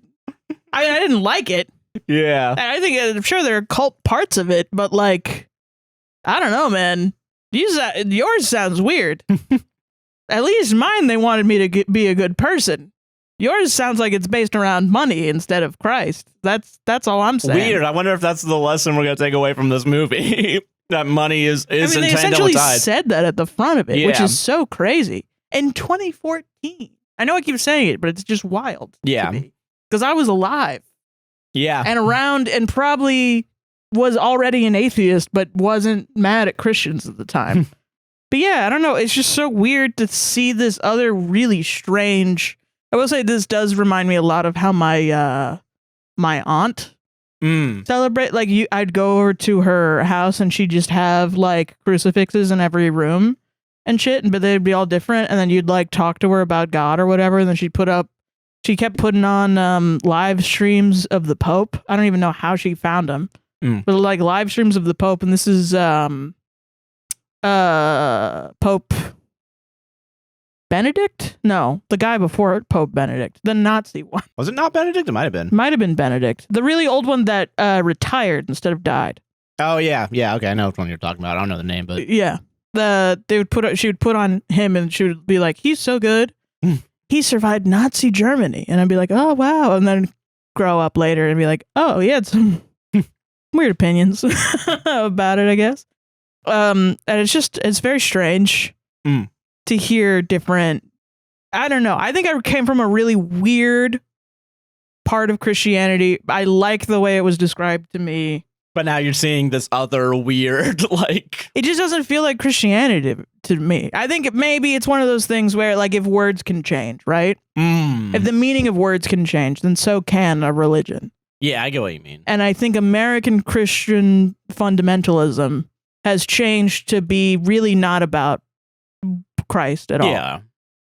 I mean, I didn't like it. Yeah. And I'm sure there are cult parts of it, but like, I don't know, man. Yours sounds weird. At least mine, they wanted me to be a good person. Yours sounds like it's based around money instead of Christ. That's all I'm saying. Weird. I wonder if that's the lesson we're going to take away from this movie. That money is I mean, in they tandem essentially with tide. said that at the front of it, which is so crazy. In 2014. I know I keep saying it, but it's just wild. Yeah. Because I was alive. Yeah. And around and probably was already an atheist, but wasn't mad at Christians at the time. But yeah, I don't know. It's just so weird to see this other really strange. I will say this does remind me a lot of how my aunt celebrate. Like I'd go over to her house and she'd just have like crucifixes in every room and shit, but they'd be all different. And then you'd like talk to her about God or whatever. And then she kept putting on live streams of the Pope. I don't even know how she found them, but like live streams of the Pope. And this is Pope Benedict? No, the guy before Pope Benedict, the Nazi one. Was it not Benedict? It might have been. Might have been Benedict, the really old one that retired instead of died. Oh yeah, yeah. Okay, I know which one you're talking about. I don't know the name, but yeah, she would put on him, and she would be like, "He's so good. He survived Nazi Germany," and I'd be like, "Oh wow," and then grow up later and be like, "Oh, he had some weird opinions about it, I guess." And it's very strange to hear different I don't know. I think I came from a really weird part of Christianity. I like the way it was described to me. But now you're seeing this other weird, like... It just doesn't feel like Christianity to me. I think maybe it's one of those things where, like, if words can change, right? If the meaning of words can change, then so can a religion. Yeah, I get what you mean. And I think American Christian fundamentalism has changed to be really not about Christ at all. Yeah.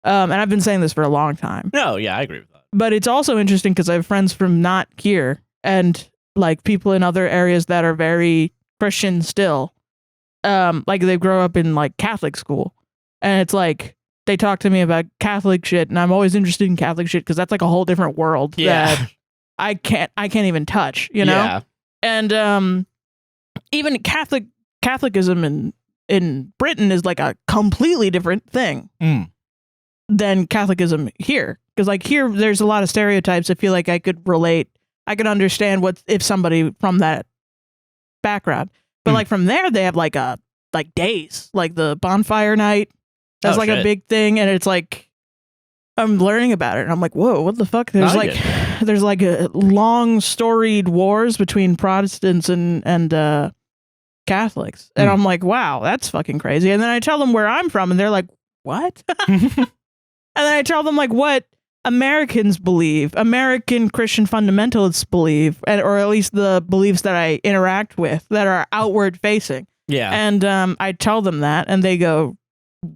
And I've been saying this for a long time. No, yeah, I agree with that. But it's also interesting because I have friends from not here and like people in other areas that are very Christian still. Like they grow up in like Catholic school. And it's like they talk to me about Catholic shit, and I'm always interested in Catholic shit because that's like a whole different world that I can't even touch, you know? Yeah. And even Catholicism in Britain is like a completely different thing than Catholicism here. Because like here, there's a lot of stereotypes. I feel like I could relate. I could understand what if somebody from that background. But like from there, they have like days, like the bonfire night. That's like a big thing, and it's like I'm learning about it, and I'm like, whoa, what the fuck? There's there's like a long storied wars between Protestants and Catholics, and I'm like, wow, that's fucking crazy. And then I tell them where I'm from, and they're like, what? And then I tell them like what Americans believe, American Christian fundamentalists believe, or at least the beliefs that I interact with that are outward facing. Yeah. And I tell them that, and they go,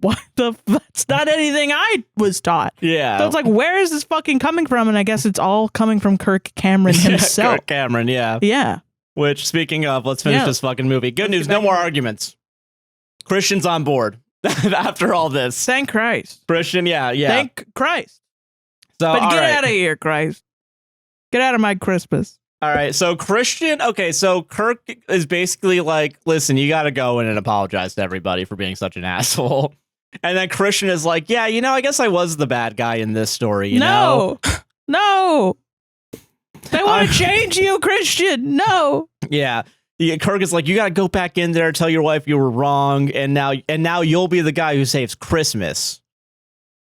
what the that's not anything I was taught. Yeah. So it's like, where is this fucking coming from? And I guess it's all coming from Kirk Cameron himself. Kirk Cameron, yeah. Yeah. Which, speaking of, let's finish this fucking movie. Good news, no more arguments. Christian's on board after all this. Thank Christ. Christian, yeah. Thank Christ. So, but get out of here, Christ. Get out of my Christmas. All right, so Christian, okay, so Kirk is basically like, listen, you got to go in and apologize to everybody for being such an asshole. And then Christian is like, yeah, you know, I guess I was the bad guy in this story, you know? No. They want to change you, Christian. No. Yeah. Kirk is like, you got to go back in there, tell your wife you were wrong, and now you'll be the guy who saves Christmas.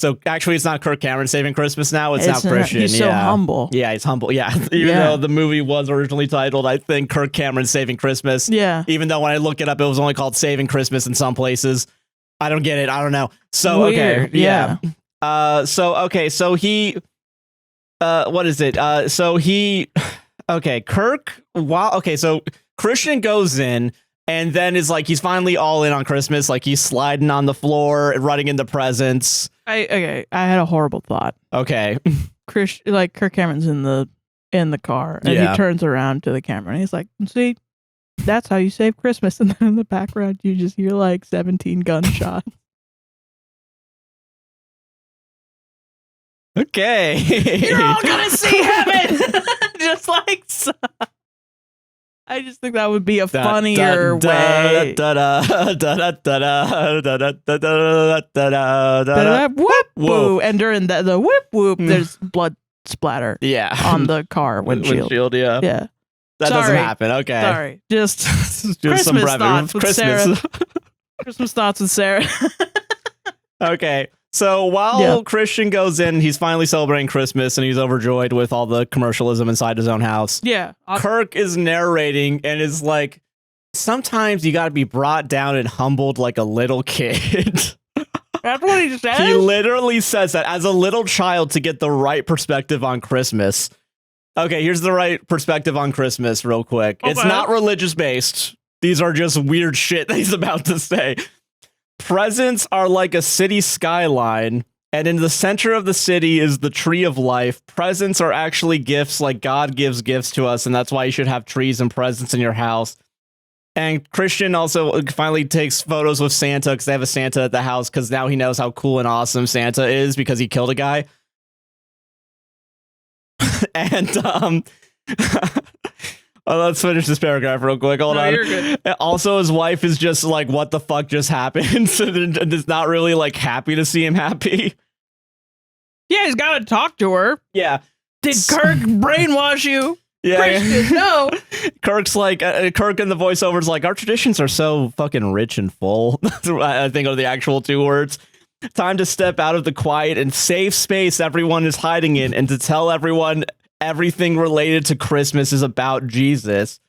So actually, it's not Kirk Cameron saving Christmas now. It's now Christian. He's so humble. Yeah, he's humble. Yeah. Even though the movie was originally titled, I think, Kirk Cameron Saving Christmas. Yeah. Even though when I look it up, it was only called Saving Christmas in some places. I don't get it. I don't know. So, weird. Okay. Yeah. So he... what is it? Okay, Kirk... so Christian goes in... And then is like, he's finally all in on Christmas. Like, he's sliding on the floor, running into presents. I had a horrible thought. Okay. Kirk Cameron's in the car, and he turns around to the camera, and he's like, see, that's how you save Christmas. And then in the background, you just hear like 17 gunshots. Okay. You're all gonna see heaven! Just like so. I just think that would be a funnier way. Whoop woo! And during the whoop whoop, there's blood splatter. Yeah, on the car windshield. Yeah. That doesn't happen. Okay. Sorry. Just Christmas some thoughts with Sarah. Christmas thoughts with Sarah. Okay. So while Christian goes in, he's finally celebrating Christmas, and he's overjoyed with all the commercialism inside his own house. Yeah. Kirk is narrating and is like, sometimes you got to be brought down and humbled like a little kid. That's what he says? He literally says that as a little child to get the right perspective on Christmas. Okay, here's the right perspective on Christmas real quick. Okay. It's not religious based. These are just weird shit that he's about to say. Presents are like a city skyline, and in the center of the city is the tree of life. Presents are actually gifts, like God gives gifts to us, and that's why you should have trees and presents in your house. And Christian also finally takes photos with Santa, because they have a Santa at the house, because now he knows how cool and awesome Santa is because he killed a guy. And let's finish this paragraph real quick. Hold on. You're good. Also, his wife is just like, what the fuck just happened? And is not really like happy to see him happy. Yeah, he's got to talk to her. Yeah. Did Kirk brainwash you? Yeah. Christian, no. Kirk's like, Kirk in the voiceover's like, our traditions are so fucking rich and full. I think are the actual two words. Time to step out of the quiet and safe space everyone is hiding in and to tell everyone everything related to Christmas is about Jesus.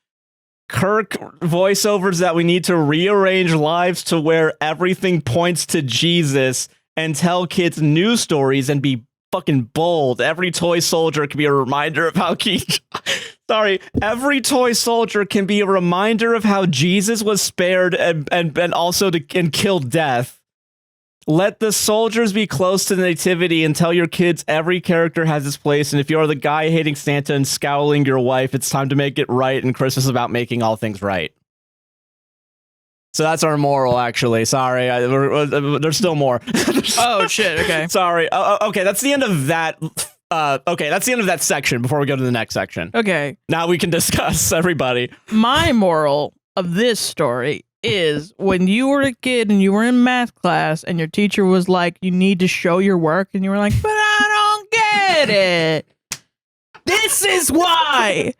Kirk voiceovers that we need to rearrange lives to where everything points to Jesus and tell kids news stories and be fucking bold. Every toy soldier can be a reminder of how every toy soldier can be a reminder of how Jesus was spared and also and killed death. Let the soldiers be close to the nativity and tell your kids every character has its place. And if you're the guy hating Santa and scowling your wife, it's time to make it right. And Christmas is about making all things right. So that's our moral, actually. Sorry, there's still more. Oh shit! Okay. Sorry. Okay, that's the end of that. Okay, that's the end of that section. Before we go to the next section. Okay. Now we can discuss everybody. My moral of this story is when you were a kid and you were in math class and your teacher was like, you need to show your work, and you were like, but I don't get it. This is why.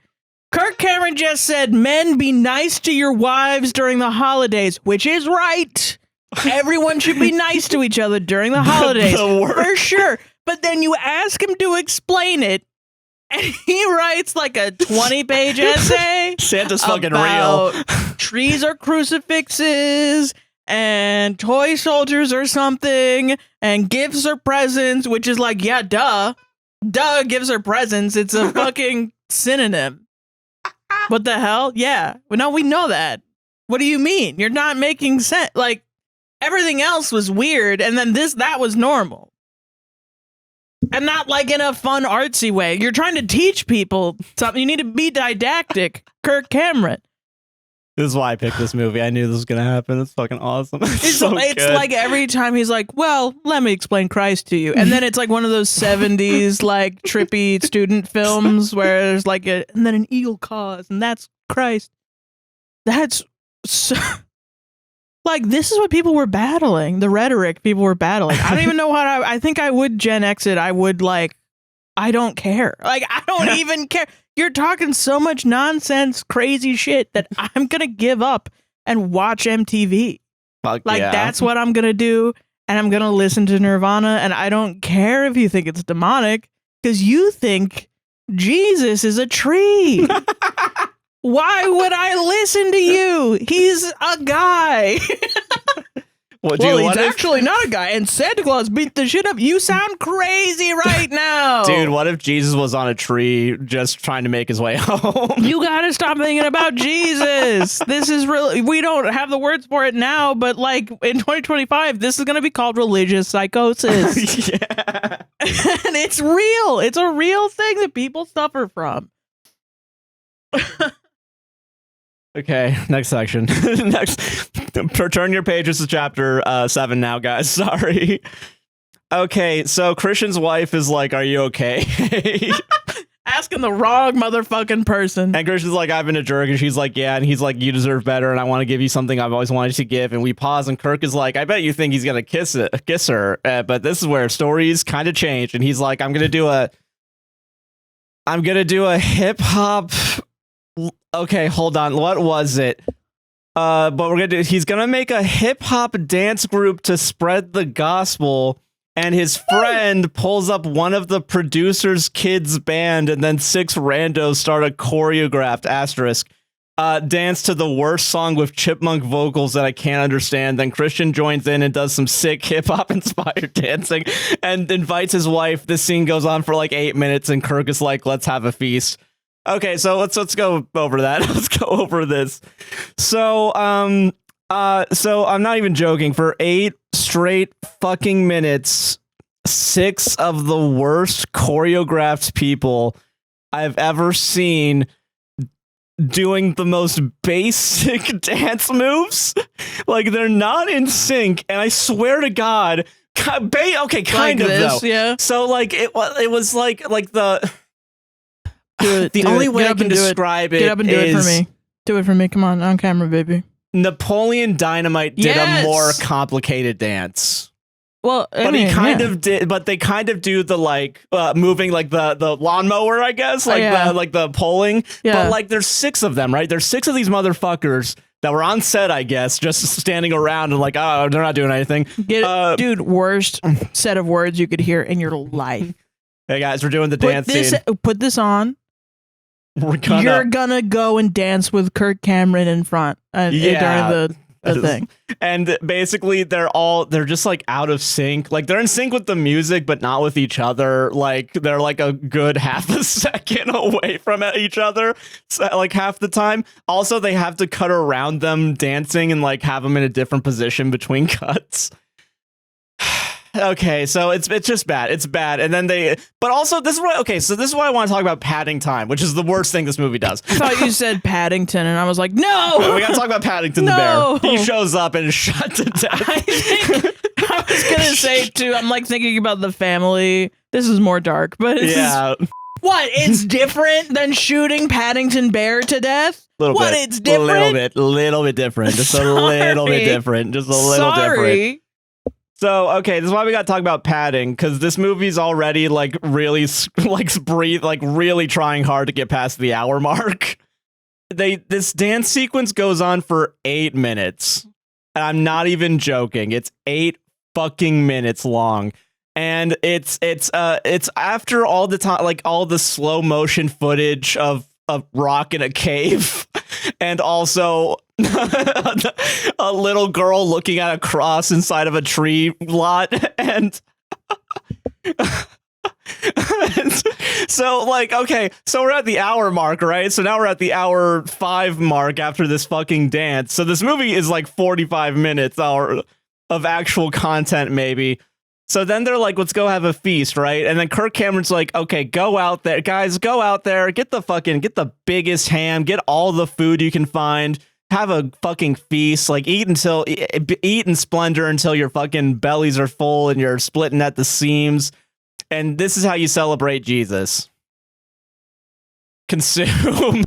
Kirk Cameron just said, men, be nice to your wives during the holidays, which is right. Everyone should be nice to each other during the holidays, for sure. But then you ask him to explain it, and he writes like a 20-page essay. Santa's fucking real. Trees are crucifixes, and toy soldiers or something, and gifts are presents, which is like, yeah, duh. Duh, gifts are presents. It's a fucking synonym. What the hell? Yeah. Well, no, we know that. What do you mean? You're not making sense. Like, everything else was weird, and then that was normal. And not like in a fun, artsy way. You're trying to teach people something. You need to be didactic, Kirk Cameron. This is why I picked this movie. I knew this was going to happen. It's fucking awesome. It's like every time he's like, well, let me explain Christ to you. And then it's like one of those 70s, like, trippy student films where there's like and then an eagle caws, and that's Christ. That's so... Like, this is what people were battling. The rhetoric people were battling. I don't even know how I think I would Gen X it. I would, like, I don't care. Like, I don't even care. You're talking so much nonsense, crazy shit that I'm going to give up and watch MTV. That's what I'm going to do. And I'm going to listen to Nirvana. And I don't care if you think it's demonic, because you think Jesus is a tree. Why would I listen to you? He's a guy. He's actually not a guy, and Santa Claus beat the shit up. You sound crazy right now. Dude, what if Jesus was on a tree just trying to make his way home? You gotta stop thinking about Jesus. This is really, we don't have the words for it now, but like in 2025, this is gonna be called religious psychosis. Yeah. And it's real. It's a real thing that people suffer from. Okay, next section. Turn your pages to chapter 7 now, guys. Sorry. Okay, so Christian's wife is like, are you okay? Asking the wrong motherfucking person. And Christian's like, I've been a jerk. And she's like, yeah. And he's like, you deserve better. And I want to give you something I've always wanted to give. And we pause. And Kirk is like, I bet you think he's going to kiss her. But this is where stories kind of change. And he's like, I'm going to do a hip hop. Okay, hold on. What was it? But he's gonna make a hip hop dance group to spread the gospel, and his friend pulls up one of the producer's kids' band, and then 6 randos start a choreographed dance to the worst song with chipmunk vocals that I can't understand. Then Christian joins in and does some sick hip hop inspired dancing and invites his wife. This scene goes on for like 8 minutes, and Kirk is like, let's have a feast. Okay, so let's go over that. Let's go over this. So I'm not even joking. For 8 straight fucking minutes, 6 of the worst choreographed people I've ever seen doing the most basic dance moves. Like, they're not in sync, and I swear to God, okay, kind of this, though. Yeah. So like it was like the. The only way I can describe it is... Get up and do it for me. Do it for me. Come on camera, baby. Napoleon Dynamite did a more complicated dance. Well, they kind of do the like moving like the lawnmower, I guess, like the polling. Yeah. But like there's 6 of them, right? There's 6 of these motherfuckers that were on set, I guess, just standing around and like, oh, they're not doing anything. Dude, worst set of words you could hear in your life. Hey guys, we're doing the dance scene. Put this on. You're gonna go and dance with Kirk Cameron in front during the thing. And basically they're just like out of sync. Like they're in sync with the music, but not with each other. Like they're like a good half a second away from each other, like half the time. Also, they have to cut around them dancing and like have them in a different position between cuts. Okay, so it's just bad. It's bad. And then but also this is why I want to talk about padding time, which is the worst thing this movie does. I thought you said Paddington, and I was like, no! We gotta talk about Paddington the bear. He shows up and is shot to death. I was gonna say, too, I'm like thinking about the family. This is more dark, but what? It's different than shooting Paddington Bear to death? It's different? Little bit different. Just a little bit different. Just a little different. So, okay, this is why we got to talk about padding, because this movie's already, like, really, really trying hard to get past the hour mark. This dance sequence goes on for 8 minutes, and I'm not even joking. It's 8 fucking minutes long, and it's after all the time, like, all the slow motion footage of rock in a cave, and also a little girl looking at a cross inside of a tree lot, and so like, okay, so we're at the hour mark, right? So now we're at the hour 5 mark after this fucking dance. So this movie is like 45 minutes of actual content, maybe. So then they're like, let's go have a feast, right? And then Kirk Cameron's like, okay, go out there, guys, go out there, get the biggest ham, get all the food you can find, have a fucking feast, like eat in splendor until your fucking bellies are full and you're splitting at the seams. And this is how you celebrate Jesus. Consume.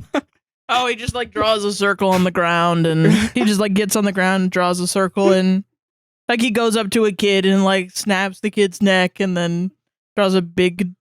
Oh, he just like draws a circle on the ground, and he just like gets on the ground and draws a circle, and like he goes up to a kid and like snaps the kid's neck and then draws a big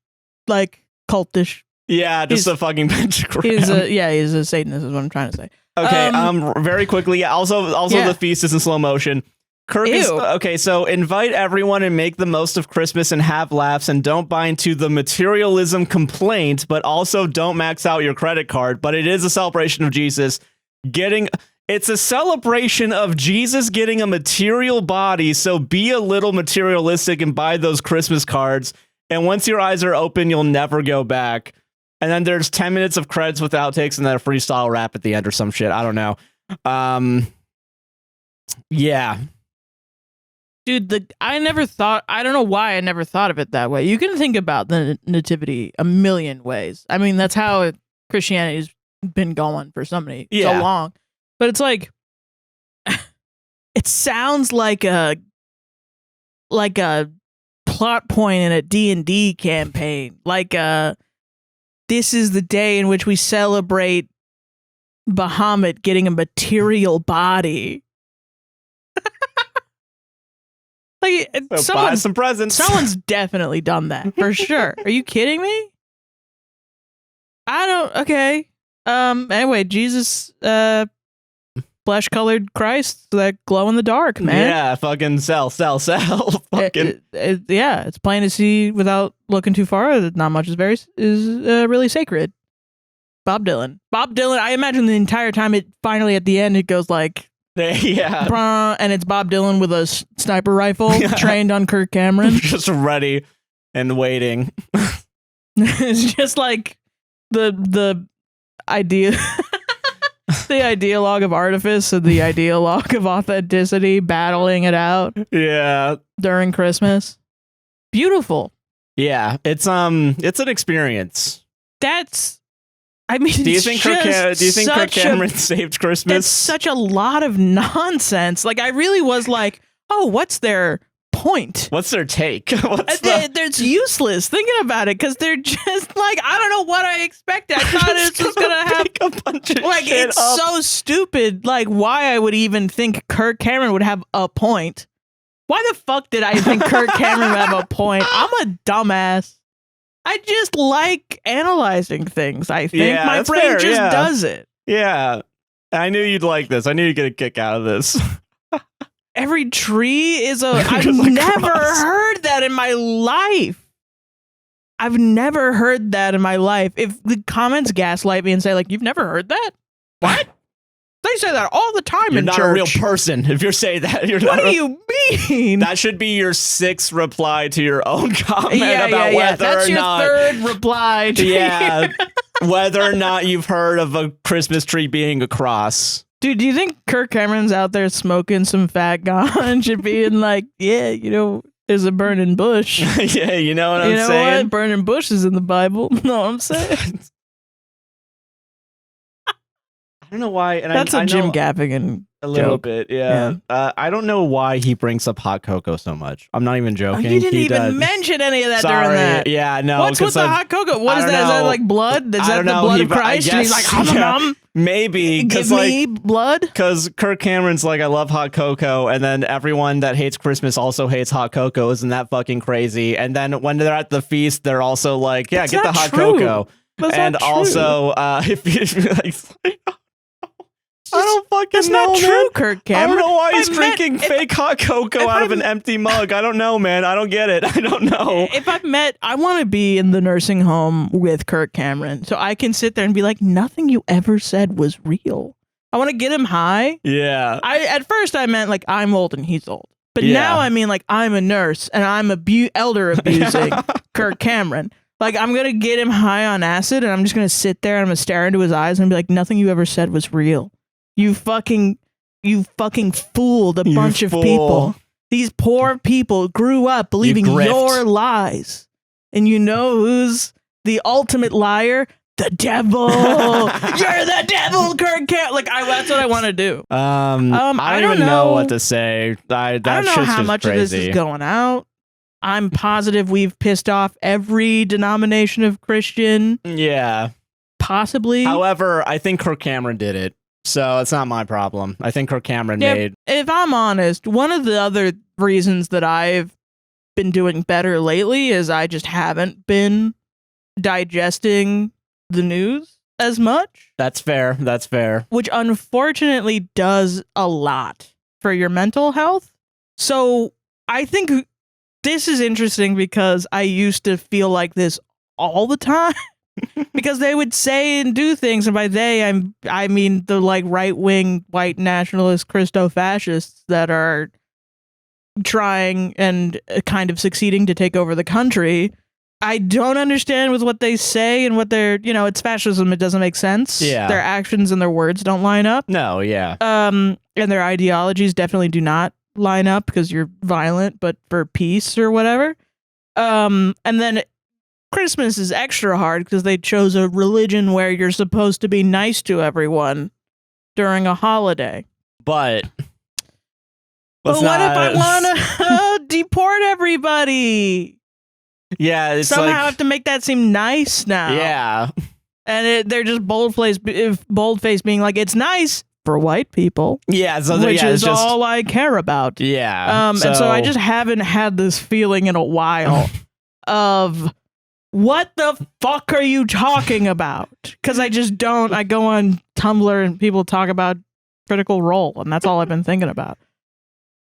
like cultish. Yeah, just a fucking pentagram. He's a Satanist is what I'm trying to say. Okay, very quickly. Also the feast is in slow motion. Kirk is okay, so invite everyone and make the most of Christmas and have laughs, and don't buy into the materialism complaint, but also don't max out your credit card. But it is a celebration of Jesus it's a celebration of Jesus getting a material body, so be a little materialistic and buy those Christmas cards. And once your eyes are open, you'll never go back. And then there's 10 minutes of credits with outtakes and then a freestyle rap at the end or some shit. I don't know. Yeah. Dude, I don't know why I never thought of it that way. You can think about the nativity a million ways. I mean, that's how Christianity's been going for so long. But it's like, it sounds like a plot point in a D&D campaign. Like, this is the day in which we celebrate Bahamut getting a material body. Like, so buy some presents. Someone's definitely done that for sure. Are you kidding me? Okay. Anyway, Jesus, flesh-colored Christ that glow in the dark, man. Yeah, fucking sell. Fucking it's plain to see without looking too far that not much is really sacred. Bob Dylan. I imagine the entire time finally at the end it goes like, yeah, and it's Bob Dylan with a sniper rifle trained on Kirk Cameron, just ready and waiting. It's just like the idea. The ideologue of artifice and the ideologue of authenticity battling it out. Yeah. During Christmas. Beautiful. Yeah. It's an experience. Do you think Kirk Cameron saved Christmas? It's such a lot of nonsense. Like, I really was like, oh, what's their point? What's their take? It's useless thinking about it, because they're just like, I don't know what I expected. I thought it was gonna have a bunch of like shit it's up. So stupid. Like, why I would even think Kirk Cameron would have a point. Why the fuck did I think Kirk Cameron would have a point? I'm a dumbass. I just like analyzing things. I think my brain does it. Yeah. I knew you'd like this. I knew you'd get a kick out of this. Every tree is a... I've never heard that in my life. I've never heard that in my life. If the comments gaslight me and say, like, you've never heard that? What? They say that all the time You're in not church. a real person if you're saying that. What do you mean? That should be your 6th reply to your own comment about whether That's or your not... third reply. Yeah. Whether or not you've heard of a Christmas tree being a cross. Dude, do you think Kirk Cameron's out there smoking some fat ganj and being like, yeah, you know, there's a burning bush. Yeah, you know what I'm saying? saying? What? Burning bushes in the Bible. Know what I'm saying? I don't know why. And That's I a know Jim Gaffigan a little joke. bit, yeah. I don't know why he brings up hot cocoa so much. I'm not even joking. You didn't He even does. mention any of that Sorry. during that. Yeah, no. What's with the hot cocoa? What is I that? don't Is that know. like blood? Is I that don't the know. blood He- of Christ? I And he's guess, like, yeah. Maybe give because me blood. Because Kirk Cameron's like, I love hot cocoa, and then everyone that hates Christmas also hates hot cocoa. Isn't that fucking crazy? And then when they're at the feast, they're also like, yeah, That's get the not hot true. cocoa. That's And not true. also, if you like, I don't fucking That's know, not true, man. Kirk I Cameron. don't know why he's I meant- drinking fake hot cocoa out of an empty mug. I don't know, man. I don't get it. I don't know. If I want to be in the nursing home with Kirk Cameron, so I can sit there and be like, nothing you ever said was real. I want to get him high. Yeah. At first I meant like I'm old and he's old, but Yeah. now I mean like I'm a nurse and I'm elder abusing Kirk Cameron. Like I'm gonna get him high on acid and I'm just gonna sit there and I'm gonna stare into his eyes and be like, nothing you ever said was real. You fucking fooled a bunch of people. These poor people grew up believing grift. your lies. And you know who's the ultimate liar? The devil. You're the devil, Kirk Cameron. Like that's what I want to do. I don't even know what to say. I don't know how much crazy. of this is going out. I'm positive we've pissed off every denomination of Christian. Yeah. Possibly. However, I think Kirk Cameron did it. So it's not my problem. I think Kirk Cameron made... If I'm honest, one of the other reasons that I've been doing better lately is I just haven't been digesting the news as much. That's fair. That's fair. Which unfortunately does a lot for your mental health. So I think this is interesting because I used to feel like this all the time. Because they would say and do things, and by they I mean the like right-wing white nationalist Christo-fascists that are trying and kind of succeeding to take over the country. I don't understand with what they say and what they're, it's fascism. It doesn't make sense. Yeah. Their actions and their words don't line up. No, yeah. And their ideologies definitely do not line up because you're violent, but for peace or whatever. And then Christmas is extra hard because they chose a religion where you're supposed to be nice to everyone during a holiday. But what if I want to deport everybody? Yeah, it's somehow like, I have to make that seem nice now. Yeah. And they're just bold-faced being like, it's nice for white people. Yeah, so which is just all I care about. Yeah. And so I just haven't had this feeling in a while of what the fuck are you talking about? Because I just don't. I go on Tumblr and people talk about Critical Role, and that's all I've been thinking about.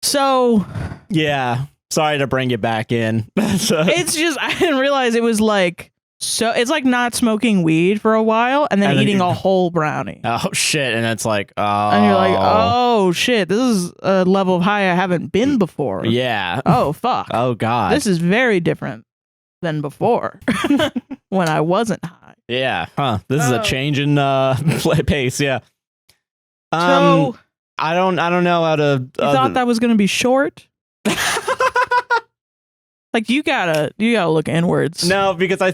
So yeah, sorry to bring you back in. It's just I didn't realize it was like so. It's like not smoking weed for a while and then eating a whole brownie. Oh shit! And it's like, oh, and you're like, oh shit, this is a level of high I haven't been before. Yeah. Oh fuck. Oh god. This is very different than before when I wasn't high. Yeah. Huh. This is a change in pace. Yeah. So I don't know how to. You thought that was going to be short? Like you gotta look inwards. No, because I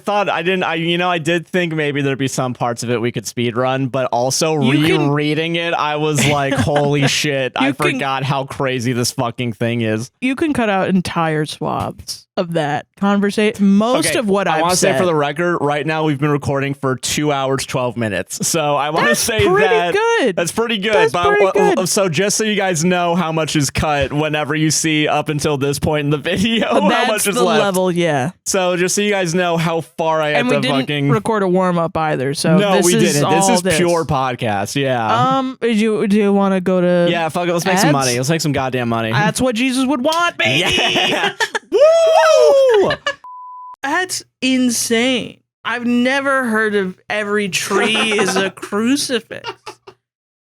did think maybe there'd be some parts of it we could speed run, but also rereading it, I was like, holy shit, I forgot how crazy this fucking thing is. You can cut out entire swaths of that conversation. Most of what I want to say for the record, right now we've been recording for 2 hours, 12 minutes. So I want to say that good. That's pretty good. That's pretty good. So just so you guys know how much is cut whenever you see up until this point in the video, how much is the left. level, yeah. So just so you guys know how far I have to fucking... And we didn't record a warm-up either, so no, we didn't. This is this. pure podcast, yeah. Do you want to go to Yeah, fuck it. Let's make some money. Let's make some goddamn money. That's what Jesus would want, baby! Yeah. Woo! That's insane. I've never heard of every tree is a crucifix.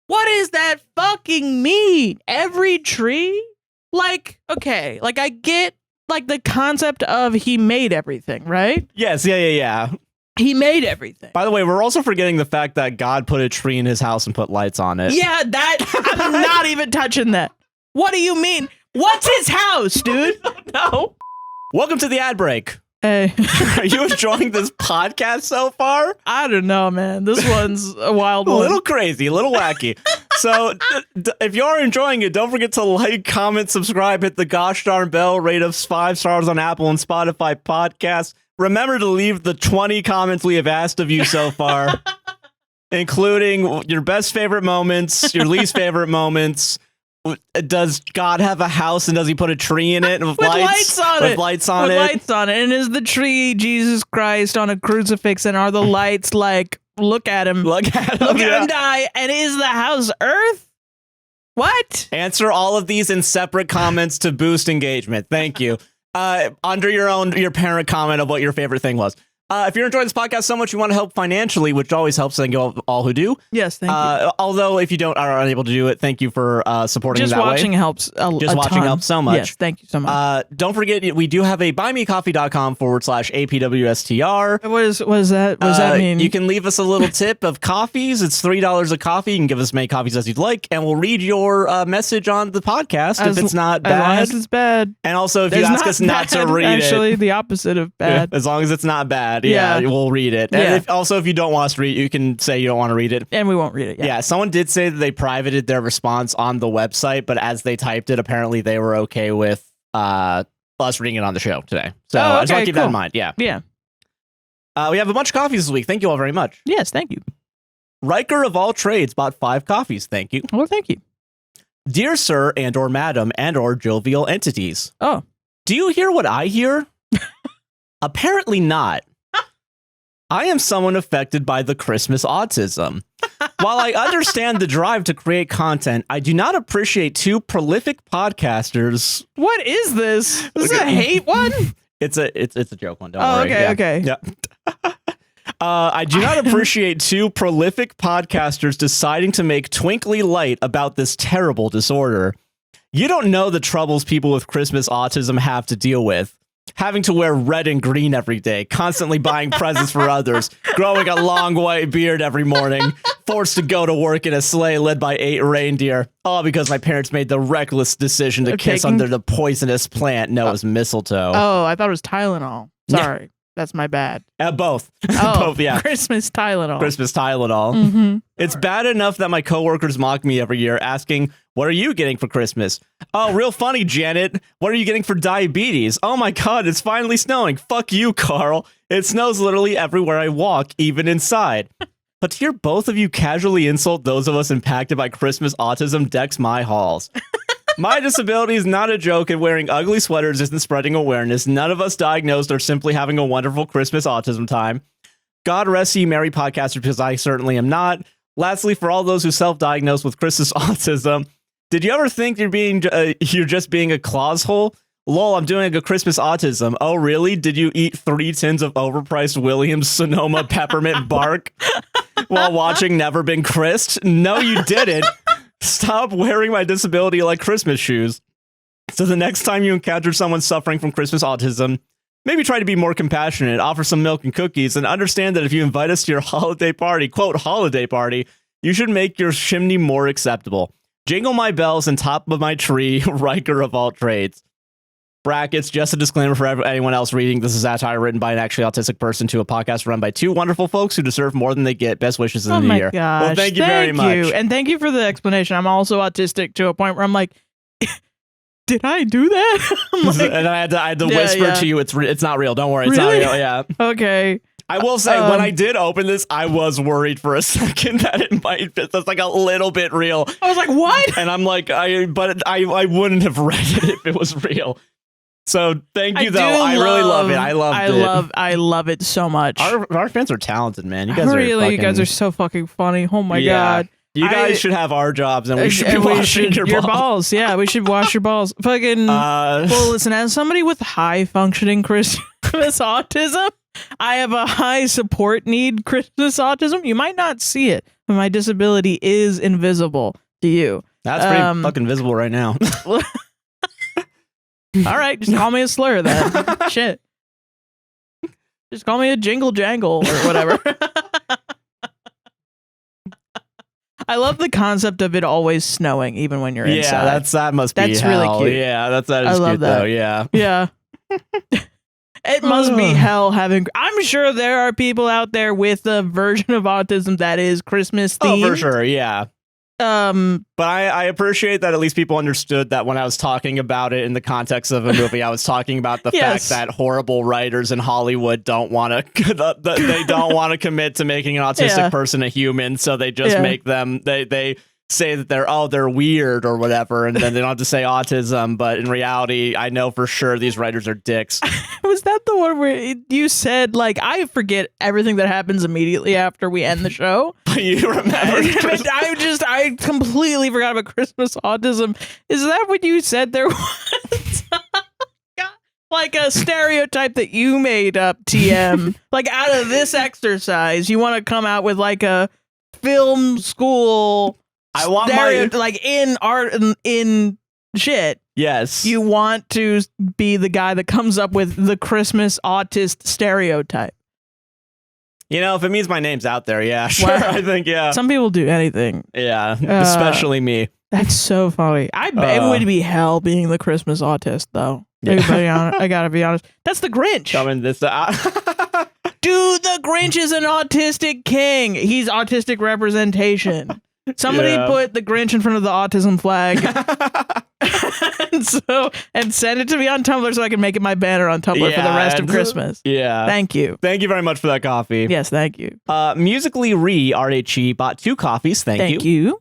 What does that fucking mean? Every tree? Like, okay, like I get like the concept of he made everything, right? Yes, yeah. He made everything. By the way, we're also forgetting the fact that God put a tree in his house and put lights on it. Yeah, I'm not even touching that. What do you mean? What's his house, dude? No. Welcome to the ad break. Hey. Are you enjoying this podcast so far? I don't know, man. This one's a wild one. A little crazy, a little wacky. So if you are enjoying it, don't forget to like, comment, subscribe, hit the gosh darn bell, rate us 5 stars on Apple and Spotify podcasts. Remember to leave the 20 comments we have asked of you so far, including your best favorite moments, your least favorite moments. Does God have a house and does he put a tree in it with lights on it? Lights on it. And is the tree Jesus Christ on a crucifix? And are the lights like, look at him die? And is the house Earth? What? Answer all of these in separate comments to boost engagement. Thank you. Under your parent comment of what your favorite thing was. If you're enjoying this podcast so much you want to help financially, which always helps, thank you all who do. Yes, thank you. Although if you are unable to do it, thank you for supporting just that way. Watching helps Just watching helps so much. Yes, thank you so much. Don't forget, we do have a buymeacoffee.com/APWSTR. What does that mean? You can leave us a little tip of coffees. It's $3 a coffee. You can give us as many coffees as you'd like, and we'll read your message on the podcast if it's not bad. As long as it's bad. And also, if you ask us not to read it. Actually, the opposite of bad. As long as it's not bad. Yeah, we'll read it. And if you don't want us to read it, you can say you don't want to read it. And we won't read it. Yeah, someone did say that they privated their response on the website, but as they typed it, apparently they were okay with us reading it on the show today. So I just want to keep that in mind. Yeah. Yeah. We have a bunch of coffees this week. Thank you all very much. Yes, thank you. Riker of all trades bought 5 coffees. Thank you. Well, thank you. Dear sir and or madam and or jovial entities. Oh. Do you hear what I hear? Apparently not. I am someone affected by the Christmas autism. While I understand the drive to create content, I do not appreciate 2 prolific podcasters. What is this? Is this a hate one? It's a joke one. Don't worry. Okay. Yeah. I do not appreciate 2 prolific podcasters deciding to make twinkly light about this terrible disorder. You don't know the troubles people with Christmas autism have to deal with. Having to wear red and green every day, constantly buying presents for others, growing a long white beard every morning, forced to go to work in a sleigh led by 8 reindeer, all because my parents made the reckless decision to kiss under the poisonous plant known as mistletoe. Oh, I thought it was Tylenol. Sorry. That's my bad. Both. Oh, both, yeah. Christmas Tylenol. Christmas Tylenol. Mm-hmm. It's bad enough that my coworkers mock me every year asking, what are you getting for Christmas? Oh, real funny, Janet. What are you getting for diabetes? Oh my God, it's finally snowing. Fuck you, Carl. It snows literally everywhere I walk, even inside. But to hear both of you casually insult those of us impacted by Christmas autism decks my halls. My disability is not a joke, and wearing ugly sweaters isn't spreading awareness. None of us diagnosed are simply having a wonderful Christmas autism time. God rest ye merry podcasters, because I certainly am not. Lastly, for all those who self-diagnose with Christmas autism, did you ever think you're just being a clawshole? Lol, I'm doing a Christmas autism. Oh, really? Did you eat 3 tins of overpriced Williams Sonoma peppermint bark while watching Never Been Christ? No, you didn't. Stop wearing my disability like Christmas shoes. So the next time you encounter someone suffering from Christmas autism, maybe try to be more compassionate, offer some milk and cookies, and understand that if you invite us to your holiday party, quote, holiday party, you should make your chimney more acceptable. Jingle my bells and top of my tree, Riker of all trades. Brackets, just a disclaimer for anyone else reading. This is satire written by an actually autistic person to a podcast run by 2 wonderful folks who deserve more than they get. Best wishes in the new year. Gosh. Well, thank you very much. And thank you for the explanation. I'm also autistic to a point where I'm like, did I do that? I'm like, and I had to whisper to you, it's not real. Don't worry, it's Really? not real. Yeah. Okay. I will say, when I did open this, I was worried for a second that it might be that's like a little bit real. I was like, what? And I'm like, I wouldn't have read it if it was real. So thank you, though. I really love it. I love it so much. Our fans are talented, man. You guys you guys are so fucking funny. Oh my God. You guys should have our jobs, and we should be washing your balls. Yeah, we should wash your balls. Fucking. Well, listen, as somebody with high functioning Christmas autism, I have a high support need Christmas autism. You might not see it, but my disability is invisible to you. That's pretty fucking visible right now. All right, just call me a slur then. Shit. Just call me a jingle jangle or whatever. I love the concept of it always snowing, even when you're inside. Yeah, that must be hell. Really cute. Yeah, that is love cute, that. though. Yeah. Yeah. It must be hell having. I'm sure there are people out there with a version of autism that is Christmas themed. Oh, for sure. Yeah. But I appreciate that at least people understood that when I was talking about it in the context of a movie, I was talking about the fact that horrible writers in Hollywood don't want to they don't want to commit to making an autistic person a human, so they just make them they say that they're weird or whatever, and then they don't have to say autism, but in reality, I know for sure these writers are dicks. Was that the one where you said, like, I forget everything that happens immediately after we end the show? You remember? I completely forgot about Christmas autism. Is that what you said there was? Like a stereotype that you made up, TM. Like, out of this exercise, you want to come out with like a film school like in art in shit. Yes. You want to be the guy that comes up with the Christmas autist stereotype. You know, if it means my name's out there, yeah, sure. Wow. I think, yeah. Some people do anything. Yeah, especially me. That's so funny. I bet it would be hell being the Christmas autist, though. Yeah. I gotta be honest. That's the Grinch. Dude, the Grinch is an autistic king. He's autistic representation. Somebody put the Grinch in front of the autism flag and send it to me on Tumblr so I can make it my banner on Tumblr for the rest of Christmas. Yeah. Thank you. Thank you very much for that coffee. Yes, thank you. Musically RHE bought 2 coffees. Thank you.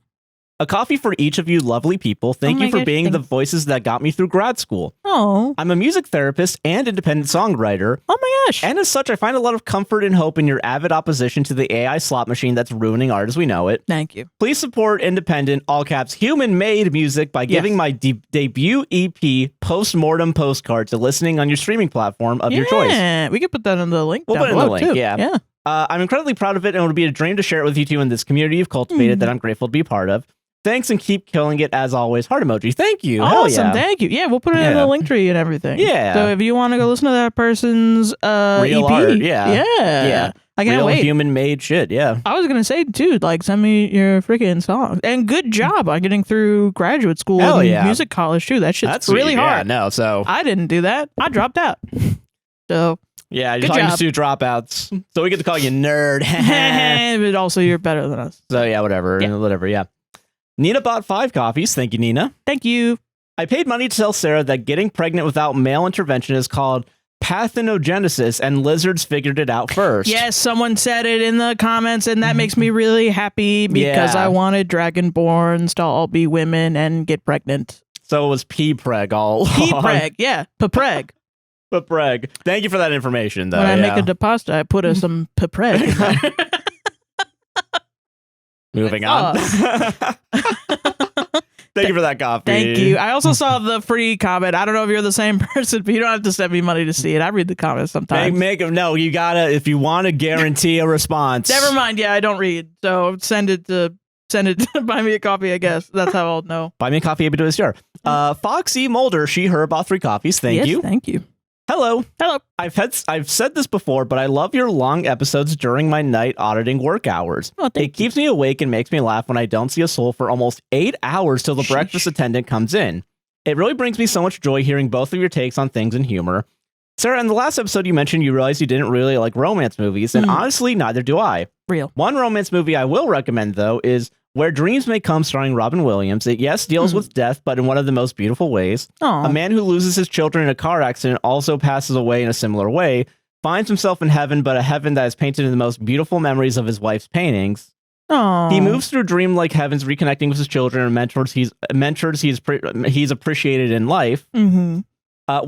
A coffee for each of you lovely people. Thank you for being the voices that got me through grad school. Oh. I'm a music therapist and independent songwriter. Oh my gosh. And as such, I find a lot of comfort and hope in your avid opposition to the AI slot machine that's ruining art as we know it. Thank you. Please support independent, all caps, human-made music by giving my debut EP Postmortem Postcard to listening on your streaming platform of your choice. Yeah, we could put that in the link. We'll put it in the link, too. yeah. I'm incredibly proud of it, and it would be a dream to share it with you two in this community you've cultivated that I'm grateful to be part of. Thanks and keep killing it as always. Heart emoji. Thank you. Awesome. Thank you. Yeah, we'll put it in the link tree and everything. Yeah. So if you want to go listen to that person's real EP, art. Yeah. I can't real wait. Human-made shit. Yeah. I was gonna say, dude, like send me your freaking songs. And good job on getting through graduate school and music college too. That shit's really hard. So I didn't do that. I dropped out. So yeah, you're talking to 2 dropouts. So we get to call you nerd. But also you're better than us. So yeah, whatever. Yeah. Nina bought 5 coffees. Thank you, Nina. Thank you. I paid money to tell Sarah that getting pregnant without male intervention is called parthenogenesis, and lizards figured it out first. Yes, someone said it in the comments, and that makes me really happy because I wanted dragonborns to all be women and get pregnant. So it was P-preg all P-preg, yeah. P-preg. P-preg. Thank you for that information, though. When I make a deposit, I put some P-preg. Moving on. Thank you for that coffee. Thank you. I also saw the free comment. I don't know if you're the same person, but you don't have to send me money to see it. I read the comments sometimes. No, you gotta, if you want to guarantee a response. Never mind. Yeah, I don't read. So send it to buy me a coffee, I guess. That's how I'll know. Buy me a coffee, APWSTR. Foxy Mulder, she, her, bought 3 coffees. Thank you. Thank you. Hello. I've said this before, but I love your long episodes during my night auditing work hours. It keeps me awake and makes me laugh when I don't see a soul for almost 8 hours till the breakfast attendant comes in. It really brings me so much joy hearing both of your takes on things and humor. Sarah, in the last episode you mentioned you realized you didn't really like romance movies, and honestly, neither do I. Real. One romance movie I will recommend, though, is Where Dreams May Come, starring Robin Williams. It, yes, deals with death, but in one of the most beautiful ways. Aw. A man who loses his children in a car accident also passes away in a similar way, finds himself in heaven, but a heaven that is painted in the most beautiful memories of his wife's paintings. Aw. He moves through dream-like heavens, reconnecting with his children and mentors he's appreciated in life. Mm-hmm.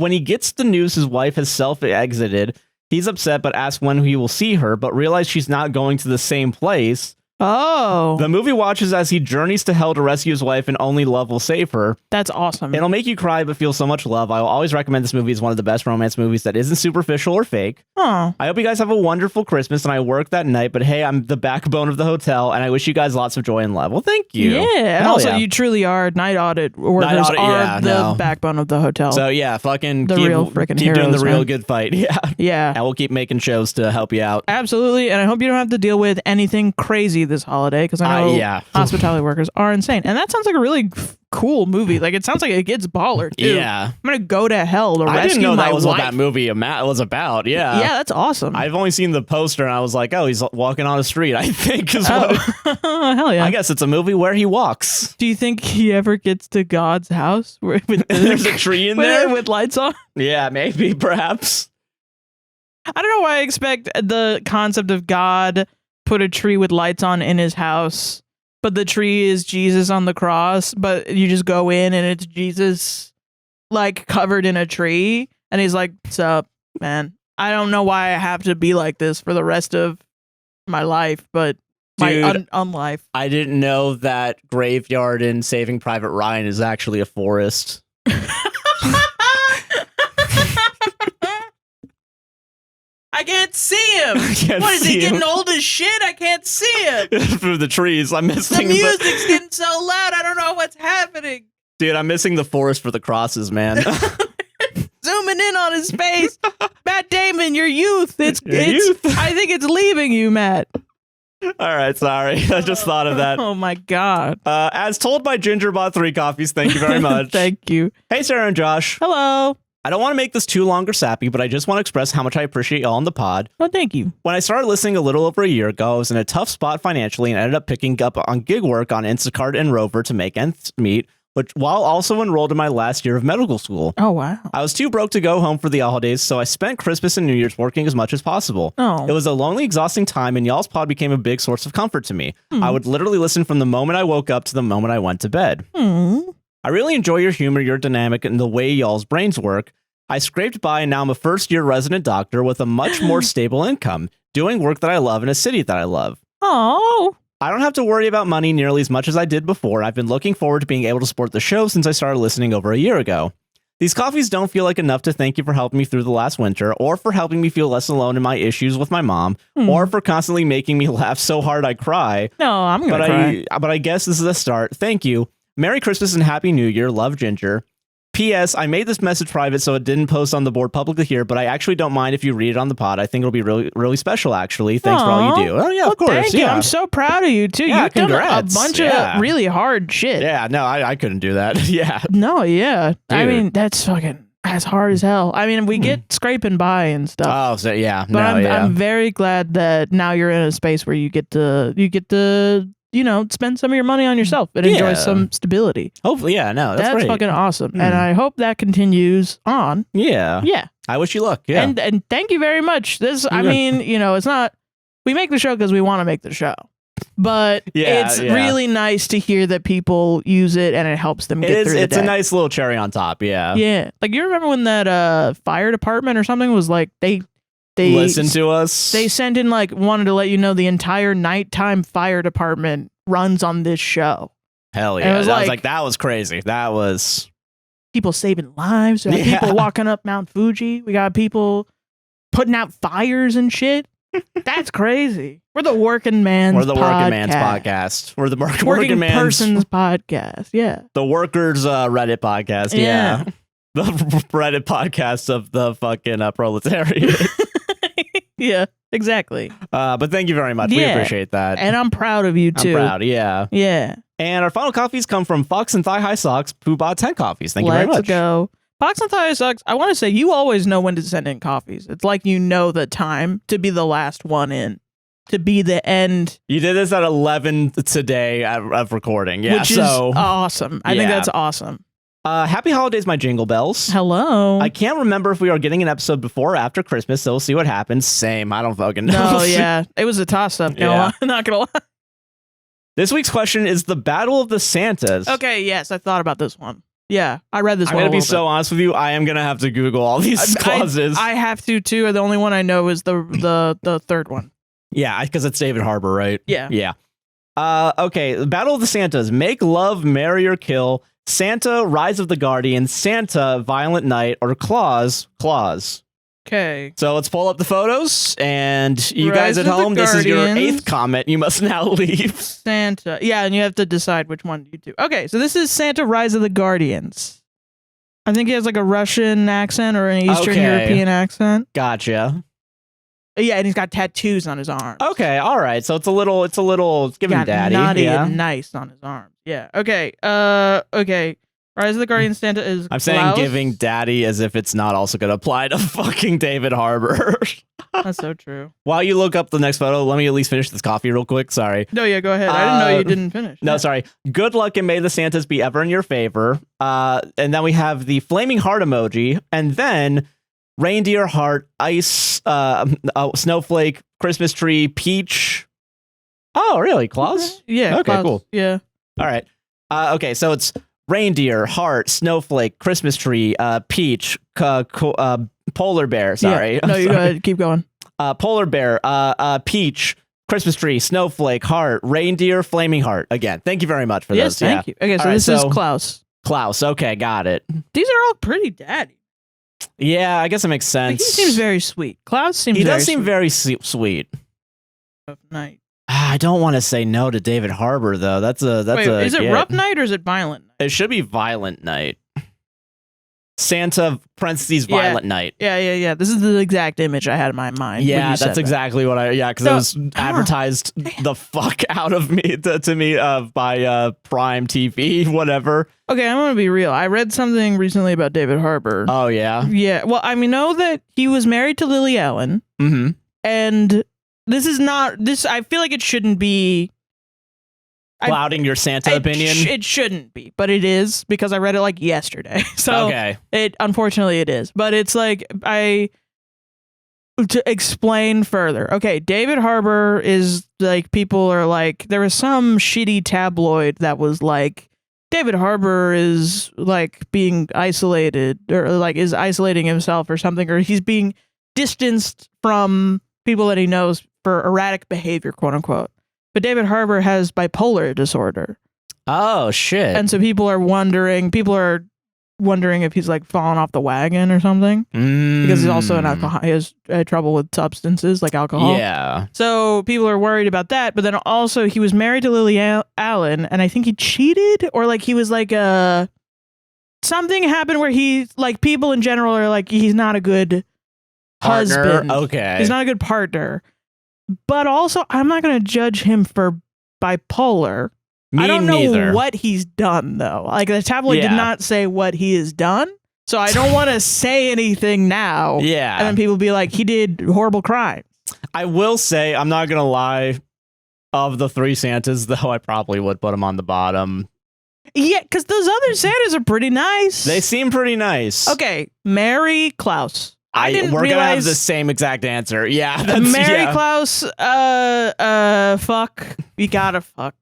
When he gets the news his wife has self-exited, he's upset but asks when he will see her, but realizes she's not going to the same place. Oh. The movie watches as he journeys to hell to rescue his wife and only love will save her. That's awesome. It'll make you cry but feel so much love. I will always recommend this movie as one of the best romance movies that isn't superficial or fake. Oh. I hope you guys have a wonderful Christmas, and I work that night, but hey, I'm the backbone of the hotel, and I wish you guys lots of joy and love. Well, thank you. Yeah, and Hell also yeah. you truly are. Night audit workers are the backbone of the hotel. So yeah, fucking the keep, real freaking keep heroes, doing the real man. good fight. Yeah. Yeah. And we'll keep making shows to help you out. Absolutely, and I hope you don't have to deal with anything crazy this holiday, because I know hospitality workers are insane. And that sounds like a really cool movie. Like, it sounds like it gets baller, too. Yeah. I'm gonna go to hell to rescue my wife. I didn't know that was what that movie was about. Yeah. Yeah, that's awesome. I've only seen the poster, and I was like, oh, he's walking on a street, I think. Is what hell yeah. I guess it's a movie where he walks. Do you think he ever gets to God's house? With There's a tree in there? With lights on? Yeah, maybe, perhaps. I don't know why I expect the concept of God put a tree with lights on in his house, but the tree is Jesus on the cross, but you just go in and it's Jesus like covered in a tree, and he's like, "What's up, man? I don't know why I have to be like this for the rest of my life, but my unlife." I didn't know that graveyard in Saving Private Ryan is actually a forest. I can't see him. What is he getting old as shit? I can't see him through the trees. I'm missing the music's getting so loud. I don't know what's happening. Dude, I'm missing the forest for the crosses, man. Zooming in on his face. Matt Damon, your youth. It's youth. I think it's leaving you, Matt. All right, sorry. I just thought of that. Oh my god. As told by Ginger bought 3 coffees. Thank you very much. Thank you. Hey, Sarah and Josh. Hello. I don't want to make this too long or sappy, but I just want to express how much I appreciate y'all on the pod. Oh, thank you. When I started listening a little over a year ago, I was in a tough spot financially and ended up picking up on gig work on Instacart and Rover to make ends meet, while also enrolled in my last year of medical school. Oh, wow. I was too broke to go home for the holidays, so I spent Christmas and New Year's working as much as possible. Oh. It was a lonely, exhausting time, and y'all's pod became a big source of comfort to me. I would literally listen from the moment I woke up to the moment I went to bed. I really enjoy your humor, your dynamic, and the way y'all's brains work. I scraped by, and now I'm a first-year resident doctor with a much more stable income, doing work that I love in a city that I love. Oh. I don't have to worry about money nearly as much as I did before. I've been looking forward to being able to support the show since I started listening over a year ago. These coffees don't feel like enough to thank you for helping me through the last winter, or for helping me feel less alone in my issues with my mom, or for constantly making me laugh so hard I cry. No, I'm gonna cry. But I guess this is a start. Thank you. Merry Christmas and Happy New Year. Love, Ginger. P.S. I made this message private so it didn't post on the board publicly here, but I actually don't mind if you read it on the pod. I think it'll be really, really special, actually. Thanks for all you do. Oh, yeah, of course. Thank you. I'm so proud of you, too. Yeah, You've congrats. done a bunch of really hard shit. Yeah, no, I couldn't do that. Yeah. No, yeah. Dude. I mean, that's hard as hell. I mean, we get scraping by and stuff. Oh, so yeah. But I'm very glad that now you're in a space where you get to spend some of your money on yourself and enjoy some stability. Hopefully, yeah, no, that's great. Fucking awesome. And I hope that continues on. Yeah. Yeah. I wish you luck. Yeah. And thank you very much. I mean, it's not, we make the show because we want to make the show. But it's really nice to hear that people use it and it helps them get through the day. It's a nice little cherry on top, yeah. Yeah. Like, you remember when that fire department or something was like, they listen to us. They sent in wanted to let you know the entire nighttime fire department runs on this show. Hell yeah. That was crazy. That was people saving lives. We got people walking up Mount Fuji. We got people putting out fires and shit. That's crazy. We're the working man's podcast. We're the working man's podcast. We're the working man's person's podcast. Yeah. The workers Reddit podcast. Yeah. The Reddit podcast of the fucking proletariat. Yeah, exactly. But thank you very much. We appreciate that. And I'm proud of you too. I'm proud, yeah. Yeah. And our final coffees come from Fox and Thigh High Socks, who bought 10 coffees. Thank you very much. Let's go. Fox and Thigh High Socks, I want to say you always know when to send in coffees. It's like you know the time to be the last one in. to be the end. You did this at 11 today of recording. Yeah, which is awesome. I think that's awesome. Happy holidays, my jingle bells. Hello. I can't remember if we are getting an episode before or after Christmas, so we'll see what happens. Same. I don't fucking know. No, yeah. It was a toss-up. Not gonna lie. This week's question is the Battle of the Santas. Okay, yes, I thought about this one. Yeah, I read this one. I'm going to be so honest with you. I am going to have to Google all these clauses. I have to, too. The only one I know is the third one. Yeah, because it's David Harbour, right? Yeah. Yeah. Okay, the Battle of the Santas. Make love, marry, or kill. Santa, Rise of the Guardian. Santa, Violent Night. Or Claus. Okay. So let's pull up the photos, and you Rise guys at of the home, this is your Guardians. 8th comment. You must now leave. Santa. Yeah, and you have to decide which one you do. Okay, so this is Santa Rise of the Guardians. I think he has like a Russian accent or an Eastern European accent. Gotcha. Yeah, and he's got tattoos on his arms. Okay, all right. So it's give him daddy. Naughty Yeah. and nice on his arms. Yeah. Okay. Okay. Rise of the Guardian Santa is I'm saying Klaus. giving daddy as if it's not also going to apply to fucking David Harbour. That's so true. While you look up the next photo, let me at least finish this coffee real quick. Sorry. No, yeah, go ahead. I didn't know you didn't finish. No, sorry. Good luck and may the Santas be ever in your favor. And then we have the flaming heart emoji, and then reindeer heart, ice, snowflake, Christmas tree, peach. Oh, really? Claus? Yeah. Okay, Klaus. cool. Yeah. All right. Okay, so it's reindeer, heart, snowflake, Christmas tree, peach, polar bear. Sorry. Yeah. No, you go ahead. Keep going. Polar bear, peach, Christmas tree, snowflake, heart, reindeer, flaming heart. Again, thank you very much for Yes, those. thank you. Okay, so All this right, is Klaus. Klaus. Okay, got it. These are all pretty daddy. Yeah, I guess it makes Like, sense. he seems very sweet. Klaus seems He very does seem sweet. very sweet. Night. I don't want to say no to David Harbour though. That's a Wait, is it rough night or is it violent night? It should be violent night. Santa parentheses violent night. Yeah. This is the exact image I had in my mind. when Yeah, you said that's that. exactly what because it was advertised the fuck out of me to me by Prime TV, whatever. Okay, I'm gonna be real. I read something recently about David Harbour. Oh yeah. Yeah. Well, I know that he was married to Lily Allen, Mm-hmm. and this is not this. I feel like it shouldn't be Clouding your Santa opinion. It shouldn't be, but it is because I read it like yesterday. So okay. Unfortunately it is, but it's like to explain further. Okay, David Harbour is like, people are like, there was some shitty tabloid that was like, David Harbour is like being isolated or like is isolating himself or something, or he's being distanced from people that he knows for erratic behavior, quote unquote. But David Harbour has bipolar disorder. Oh shit. And so people are wondering if he's like fallen off the wagon or something, because he's also an alcohol. He has trouble with substances like alcohol. Yeah. So people are worried about that. But then also he was married to Lily Allen, and I think he cheated, or like he was like something happened where he, like, people in general are like, he's not a good husband. Okay. He's not a good partner. But also, I'm not going to judge him for bipolar. Me I don't neither. know what he's done, though. Like, the tabloid did not say what he has done, so I don't want to say anything now. Yeah. And then people be like, he did horrible crimes. I will say, I'm not going to lie, of the 3 Santas, though, I probably would put him on the bottom. Yeah, because those other Santas are pretty nice. They seem pretty nice. Okay, marry Klaus. I didn't we're realize gonna have the same exact answer. Yeah, that's, marry yeah. Klaus. Fuck. You gotta fuck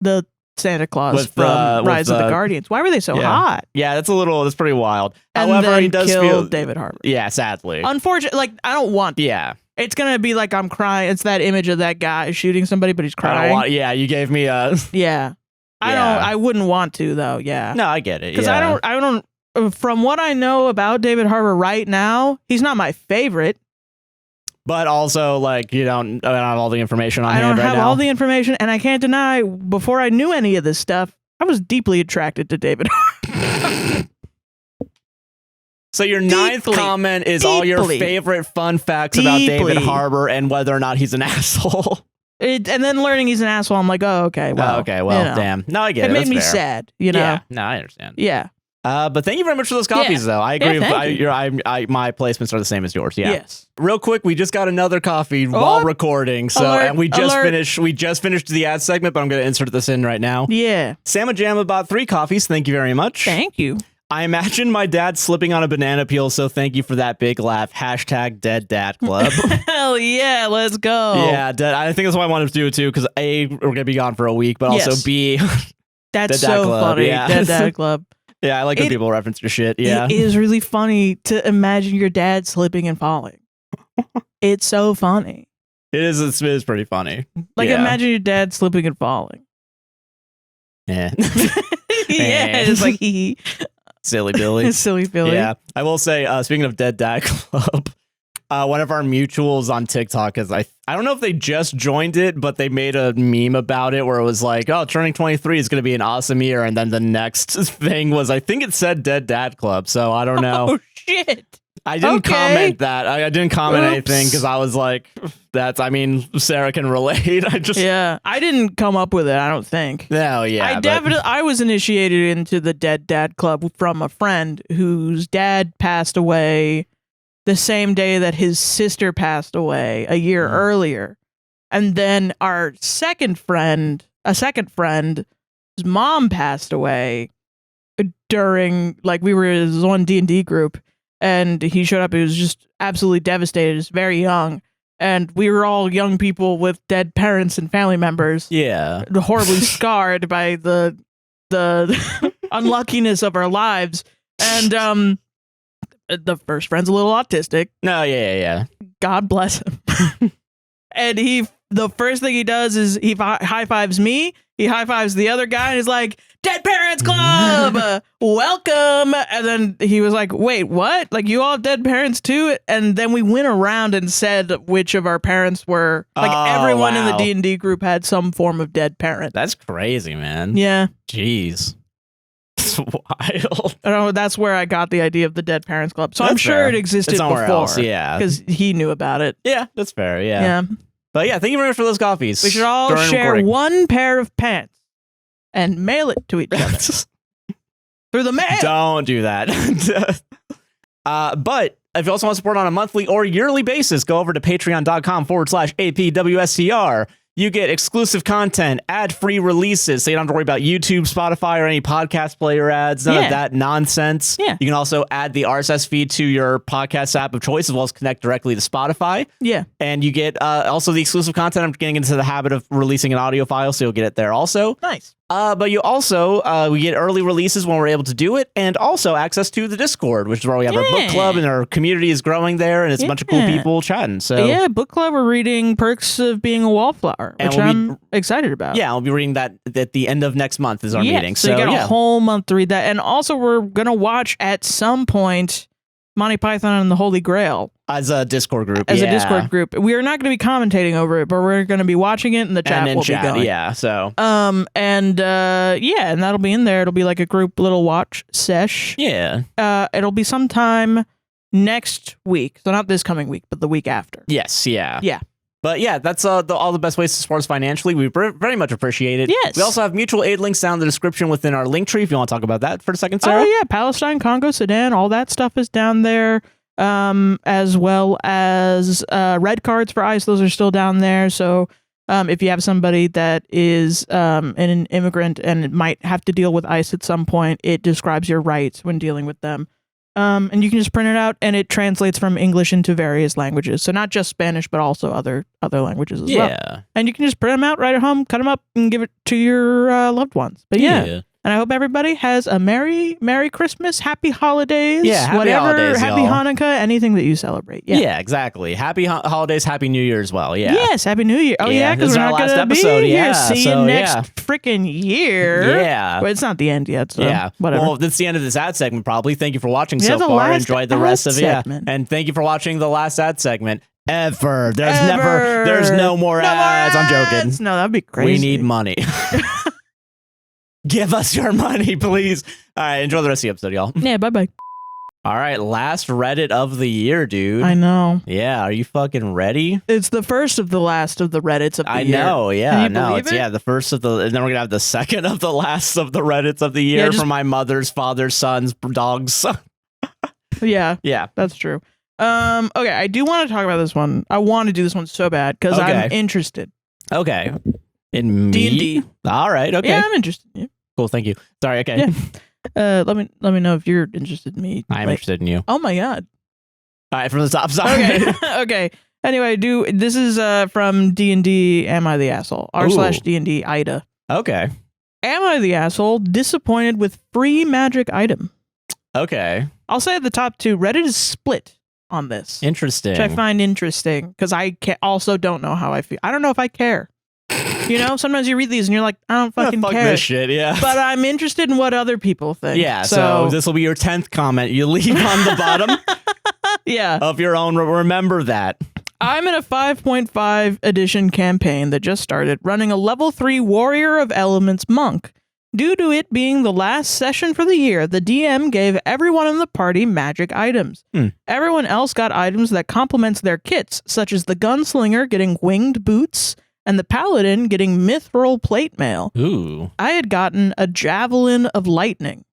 the Santa Claus from Rise of the Guardians. Why were they so hot? Yeah, that's pretty wild. And However, then he does kill feel David Harbour. Yeah, sadly. Unfortunately, like, I don't want. Yeah. It's gonna be like I'm crying. It's that image of that guy shooting somebody, but he's I crying. don't want, yeah, you gave me a. Yeah. I wouldn't want to though. Yeah. No, I get it. Because yeah. I don't. From what I know about David Harbour right now, he's not my favorite. But also, like, I don't have all the information on hand right now. I don't have all the information, and I can't deny, before I knew any of this stuff, I was deeply attracted to David Harbour. So your 9th comment is all your favorite fun facts about David Harbour and whether or not he's an asshole. And then learning he's an asshole, I'm like, oh, okay, well. Damn. No, I get it. It made That's me fair. sad, you know? Yeah, no, I understand. Yeah. But thank you very much for those coffees, though. I agree. My placements are the same as yours. Yeah. Yes. Real quick, we just got another coffee while recording. So, and we just finished the ad segment, but I'm going to insert this in right now. Yeah. Sama Jamma bought 3 coffees. Thank you very much. Thank you. I imagine my dad slipping on a banana peel, so thank you for that big laugh. # Dead Dad Club. Hell yeah, let's go. Yeah, I think that's why I wanted to do it too, because A, we're going to be gone for a week, but also B, that's so funny. Yeah. Dead Dad Club. Yeah, I like when people reference your shit. Yeah. It is really funny to imagine your dad slipping and falling. It's so funny. It is pretty funny. Like, imagine your dad slipping and falling. Yeah. Yeah, it's like Silly Billy. Silly Billy. Yeah. I will say, speaking of Dead Dad Club, one of our mutuals on TikTok, is I don't know if they just joined it, but they made a meme about it where it was like, oh, turning 23 is going to be an awesome year. And then the next thing was, I think it said Dead Dad Club. So I don't know. Oh, shit. I didn't comment that. I didn't comment anything because I was like, Sarah can relate. I didn't come up with it, I don't think. No, yeah. I was initiated into the Dead Dad Club from a friend whose dad passed away the same day that his sister passed away a year earlier. And then our second friend's mom passed away during, like, we were in his one D&D group. And he showed up. He was just absolutely devastated. He was very young. And we were all young people with dead parents and family members. Yeah. Horribly scarred by the unluckiness of our lives. And the first friend's a little autistic. No, yeah. God bless him. And the first thing he does is he high fives me. He high fives the other guy and he's like, Dead Parents Club, welcome. And then he was like, wait, what? Like, you all have dead parents too? And then we went around and said which of our parents were. Like, everyone in the D&D group had some form of dead parent. That's crazy, man. Yeah. Jeez. It's wild. I don't know, that's where I got the idea of the Dead Parents Club. So I'm sure it existed before. Else, yeah. Because he knew about it. Yeah, that's fair, yeah. But yeah, thank you very much for those coffees. We should all share one pair of pants and mail it to each other. Through the mail. Don't do that. But if you also want support on a monthly or yearly basis, go over to patreon.com/APWSTR. You get exclusive content, ad-free releases, so you don't have to worry about YouTube, Spotify, or any podcast player ads, none of that nonsense. Yeah. You can also add the RSS feed to your podcast app of choice, as well as connect directly to Spotify. Yeah. And you get also the exclusive content. I'm getting into the habit of releasing an audio file, so you'll get it there also. Nice. But you also, we get early releases when we're able to do it, and also access to the Discord, which is where we have our book club, and our community is growing there, and it's a bunch of cool people chatting. So yeah, book club, we're reading Perks of Being a Wallflower, which I'm excited about. Yeah, we'll be reading that at the end of next month is our meeting. So you got a whole month to read that. And also we're going to watch at some point Monty Python and the Holy Grail. As a Discord group. A Discord group. We are not going to be commentating over it, but we're going to be watching it and the chat will be going. Yeah, so. And that'll be in there. It'll be like a group little watch sesh. Yeah. It'll be sometime next week. So not this coming week, but the week after. Yes, yeah. Yeah. But yeah, that's all the best ways to support us financially. We very much appreciate it. Yes. We also have mutual aid links down in the description within our link tree if you want to talk about that for a second, Sarah. Oh, yeah. Palestine, Congo, Sudan, all that stuff is down there. As well as red cards for ICE. Those are still down there. So if you have somebody that is an immigrant and might have to deal with ICE at some point, it describes your rights when dealing with them. And you can just print it out, and it translates from English into various languages. So not just Spanish, but also other languages as well. Yeah. And you can just print them out right at home, cut them up, and give it to your loved ones. But yeah. And I hope everybody has a Merry Christmas, Happy Holidays, Happy Holidays, Happy y'all. Hanukkah, anything that you celebrate. Yeah, Exactly. Happy Holidays, Happy New Year as well. Yeah. Yes, Happy New Year. Oh yeah, because we're not going to be here. See you next freaking year. Yeah. But it's not the end yet. So whatever. Well, that's the end of this ad segment. Probably. Thank you for watching so far. Enjoy the rest of it. And thank you for watching the last ad segment. There's no more ads. I'm joking. No, that'd be crazy. We need money. Give us your money, please. All right, enjoy the rest of the episode, y'all. Yeah, bye-bye. All right, last Reddit of the year, dude. I know. Yeah, are you fucking ready? It's the first of the last of the Reddits of the year. I know, yeah, no, it's it? the first of the, and then we're gonna have the second of the last of the Reddits of the year for my mother's, father's, son's, dog's. Yeah, that's true. Okay, I do want to talk about this one. I want to do this one so bad because I'm interested. Okay, in me? D&D. All right, okay. Yeah, I'm interested. Yeah. Cool, thank you. Sorry, okay. Yeah. Let me know if you're interested in me. I'm interested in you. Oh my god. All right, from the top. Sorry. Okay. Okay. Anyway, this is from D&D. Am I the asshole? r/D&D AITA. Okay. Am I the asshole? Disappointed with free magic item. Okay. I'll say at the top two. Reddit is split on this. Interesting. Which I find interesting because I also don't know how I feel. I don't know if I care. You know, sometimes you read these and you're like, I don't fucking care. This shit, yeah. But I'm interested in what other people think. Yeah, so this will be your 10th comment you leave on the bottom of your own. Remember that. I'm in a 5.5 edition campaign that just started, running a level 3 Warrior of Elements monk. Due to it being the last session for the year, the DM gave everyone in the party magic items. Everyone else got items that complements their kits, such as the gunslinger getting winged boots, and the paladin getting mithril plate mail. Ooh. I had gotten a javelin of lightning.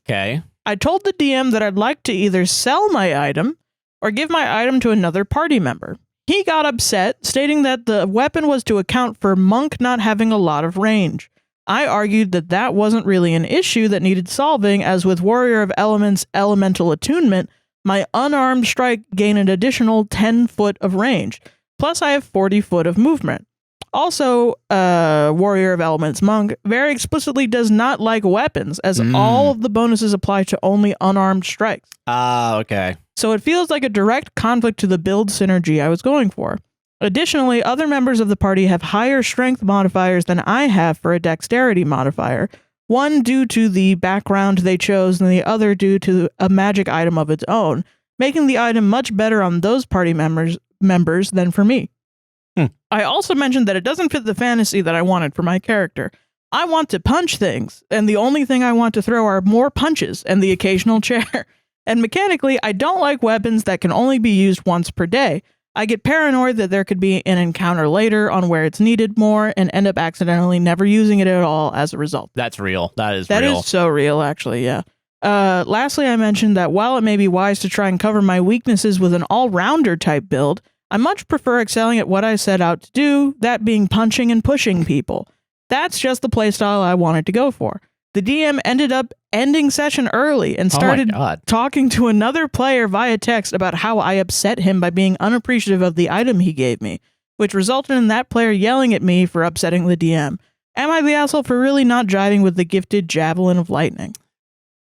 Okay. I told the DM that I'd like to either sell my item or give my item to another party member. He got upset, stating that the weapon was to account for monk not having a lot of range. I argued that that wasn't really an issue that needed solving, as with Warrior of Elements Elemental Attunement, my unarmed strike gained an additional 10 foot of range. Plus, I have 40 foot of movement. Also, Warrior of Elements Monk very explicitly does not like weapons, as all of the bonuses apply to only unarmed strikes. Okay. So it feels like a direct conflict to the build synergy I was going for. Additionally, other members of the party have higher strength modifiers than I have for a dexterity modifier, one due to the background they chose and the other due to a magic item of its own, making the item much better on those party members than for me. I also mentioned that it doesn't fit the fantasy that I wanted for my character. I want to punch things, and the only thing I want to throw are more punches and the occasional chair. And mechanically, I don't like weapons that can only be used once per day. I get paranoid that there could be an encounter later on where it's needed more and end up accidentally never using it at all as a result. That's real. That is real. That is so real, actually, yeah. Lastly, I mentioned that while it may be wise to try and cover my weaknesses with an all-rounder type build, I much prefer excelling at what I set out to do, that being punching and pushing people. That's just the playstyle I wanted to go for. The DM ended up ending session early and started talking to another player via text about how I upset him by being unappreciative of the item he gave me, which resulted in that player yelling at me for upsetting the DM. Am I the asshole for really not jiving with the gifted javelin of lightning?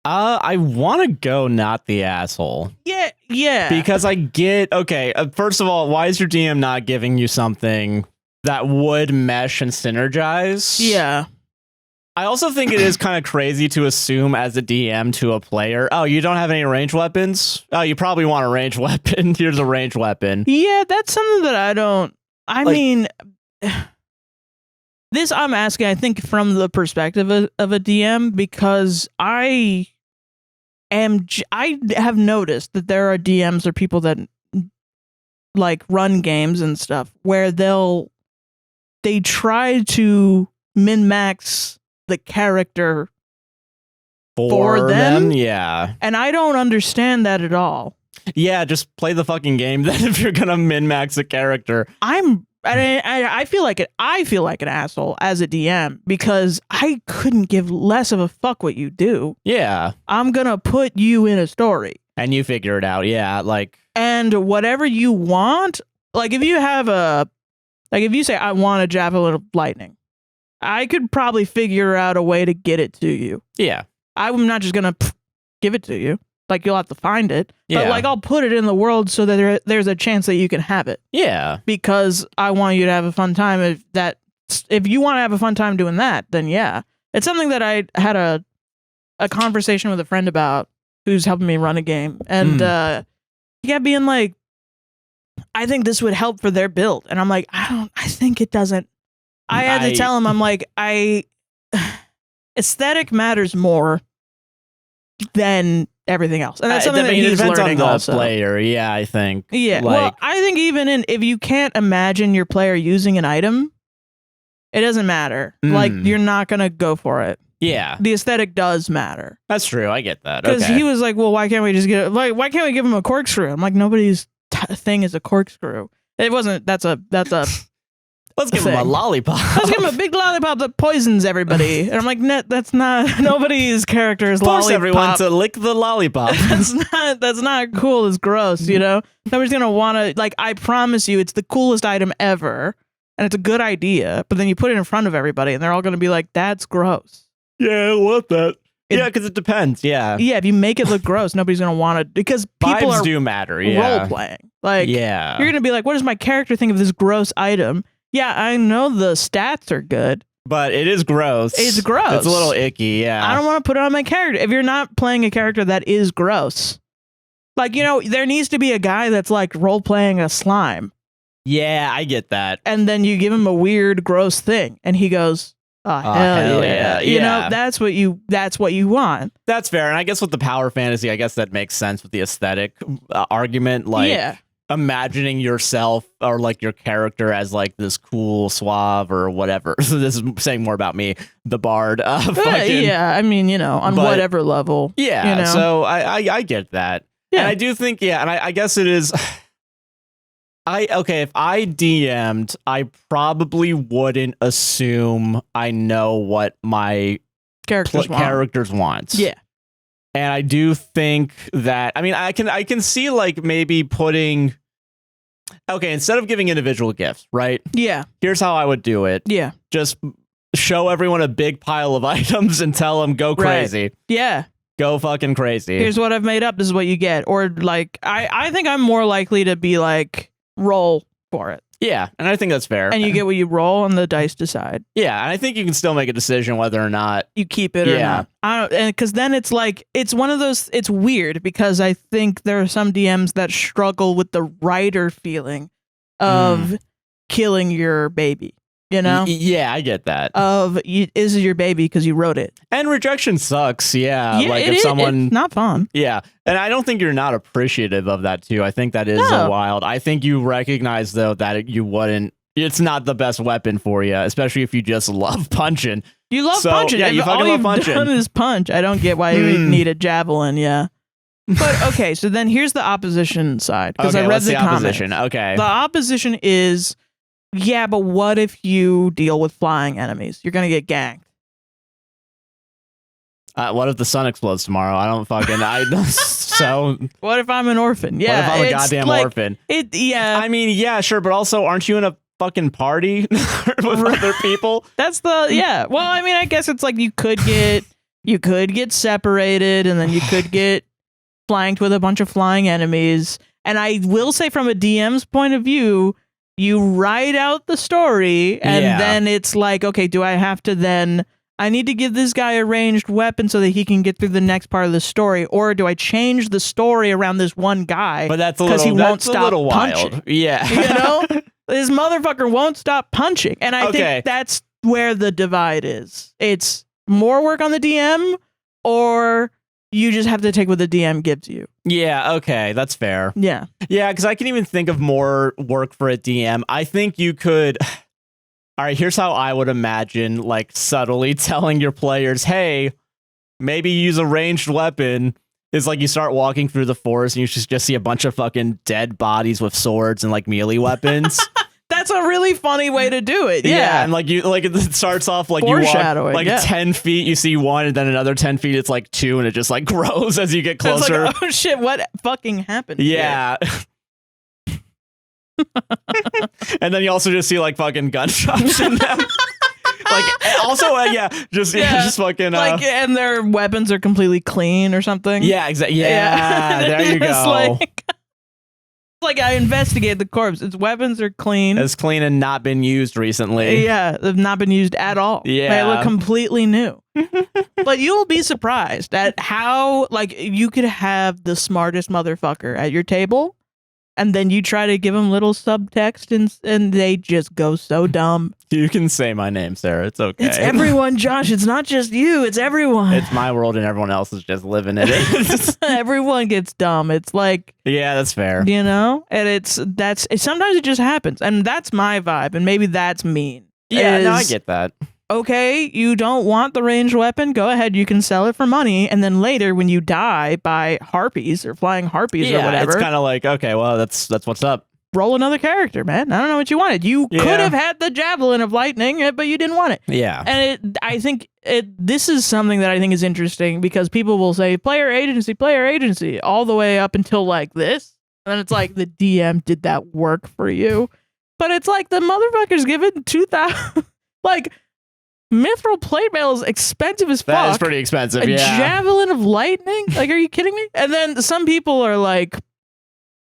I want to go not the asshole. Yeah. Because I get, first of all, why is your DM not giving you something that would mesh and synergize? Yeah. I also think it is kind of crazy to assume as a DM to a player, oh, you don't have any ranged weapons? Oh, you probably want a ranged weapon. Here's a ranged weapon. Yeah, that's something that I don't... I mean... This I'm asking, I think, from the perspective of a DM, because I have noticed that there are DMs or people that like run games and stuff where they try to min-max the character for them. Yeah. And I don't understand that at all. Yeah, just play the fucking game then if you're gonna min-max a character. I feel like an asshole as a DM because I couldn't give less of a fuck what you do. Yeah. I'm gonna put you in a story. And you figure it out, yeah. And whatever you want, like if you say I want a javelin of lightning, I could probably figure out a way to get it to you. Yeah. I'm not just gonna give it to you. Like, you'll have to find it. Yeah. But, I'll put it in the world so that there's a chance that you can have it. Yeah. Because I want you to have a fun time. If you want to have a fun time doing that, then yeah. It's something that I had a conversation with a friend about who's helping me run a game. And he kept being like, I think this would help for their build. And I'm like, I think it doesn't. I had to tell him, I'm like, aesthetic matters more than everything else. And that's something that he's depends learning on the also. player. Yeah, I think. Yeah. Like, Well, I think even if you can't imagine your player using an item, it doesn't matter. Like, you're not going to go for it. yeah, The aesthetic does matter. that's true. I get that. Because Okay. he was like, well, why can't we just get like, why can't we give him a corkscrew? I'm like, nobody's thing is a corkscrew. It wasn't. That's a Let's give him a thing. lollipop. Let's give him a big lollipop that poisons everybody. And I'm like, that's not nobody's character is Force lollipop. everyone to lick the lollipop. That's not cool. It's gross, you know? Nobody's gonna wanna, like, I promise you, it's the coolest item ever, and it's a good idea, but then you put it in front of everybody and they're all gonna be like, that's gross. Yeah, I want that. Yeah, because it depends. Yeah. Yeah, if you make it look gross, nobody's gonna want it because people Vibes are do matter. Yeah. role playing. Like, yeah. you're gonna be like, what does my character think of this gross item? Yeah, I know the stats are good. But it is gross. It's gross. It's a little icky, yeah. I don't want to put it on my character. If you're not playing a character that is gross, like, you know, there needs to be a guy that's like role playing a slime. Yeah, I get that. And then you give him a weird, gross thing, and he goes, "Oh, hell yeah!" You know, that's what you want. That's fair. And I guess with the power fantasy, I guess that makes sense with the aesthetic argument. Like, yeah. imagining yourself or like your character as like this cool suave or whatever. So this is saying more about me, the bard. Yeah, I mean, you know, on whatever level. Yeah, you know? So I get that. Yeah. And I do think, yeah, and I guess it is. If I DM'd, I probably wouldn't assume I know what my characters want. Yeah. And I do think that, I mean, I can see like maybe putting, instead of giving individual gifts, right? Yeah. Here's how I would do it. Yeah. Just show everyone a big pile of items and tell them, go crazy. Right. Yeah. Go fucking crazy. Here's what I've made up. This is what you get. Or like, I think I'm more likely to be like, roll for it. Yeah. And I think that's fair. And you get what you roll and the dice decide. Yeah. And I think you can still make a decision whether or not you keep it or not. I don't, and because then it's like, it's one of those, it's weird because I think there are some DMs that struggle with the writer feeling of killing your baby. You know? Yeah, I get that. Is it your baby because you wrote it? And rejection sucks. Yeah. Like if it's someone. not fun. Yeah. And I don't think you're not appreciative of that too. I think that is wild. I think you recognize though that you wouldn't. It's not the best weapon for you, especially if you just love punching. You love punching. Yeah, you fucking love punching. All you've done is punch. I don't get why you need a javelin. Yeah. But okay, so then here's the opposition side because I read the opposition. comments. Okay. The opposition is. Yeah, but what if you deal with flying enemies? You're gonna get ganked. What if the sun explodes tomorrow? I don't fucking. So. What if I'm an orphan? Yeah. What if I'm a goddamn orphan? Yeah. I mean, yeah, sure, but also, aren't you in a fucking party with other people? That's yeah. Well, I mean, I guess it's like you could get separated, and then you could get flanked with a bunch of flying enemies. And I will say, from a DM's point of view. You write out the story, and then it's like, okay, do I have to then... I need to give this guy a ranged weapon so that he can get through the next part of the story, or do I change the story around this one guy? But that's a little punching? wild. Yeah. You know? This motherfucker won't stop punching. And I think that's where the divide is. It's more work on the DM, or... You just have to take what the DM gives you. Yeah, okay, that's fair. Yeah. Yeah, because I can even think of more work for a DM. I think you could... All right, here's how I would imagine, like, subtly telling your players, hey, maybe use a ranged weapon. Is like you start walking through the forest and you just see a bunch of fucking dead bodies with swords and, like, melee weapons. That's a really funny way to do it. Yeah, and it starts off like you walk like 10 feet, you see one, and then another 10 feet, it's like two, and it just like grows as you get closer. Like, oh shit, what fucking happened? Yeah. And then you also just see like fucking gunshots in them. Like also, just fucking like, and their weapons are completely clean or something. Yeah, exactly. Yeah, there you go. Like I investigated the corpse. Its weapons are clean. It's clean and not been used recently. Yeah, they've not been used at all. Yeah. They look completely new. But you'll be surprised at how, like, you could have the smartest motherfucker at your table, and then you try to give them little subtext, and they just go so dumb. You can say my name, Sarah. It's okay. It's everyone, Josh. It's not just you. It's everyone. It's my world, and everyone else is just living in it. Everyone gets dumb. It's like, yeah, that's fair. You know, and sometimes it just happens, and that's my vibe, and maybe that's mean. Yeah, no, I get that. Okay, you don't want the ranged weapon? Go ahead, you can sell it for money, and then later when you die by harpies or flying harpies or whatever, it's kind of like, okay, well, that's what's up. Roll another character, man. I don't know what you wanted. You could have had the javelin of lightning, but you didn't want it. Yeah. And I think this is something that I think is interesting because people will say player agency, all the way up until like this. And then it's like the DM did that work for you. But it's like the motherfucker's given 2,000 like mithril plate mail is expensive as fuck. That is pretty expensive, A javelin of lightning? Like, are you kidding me? And then some people are like,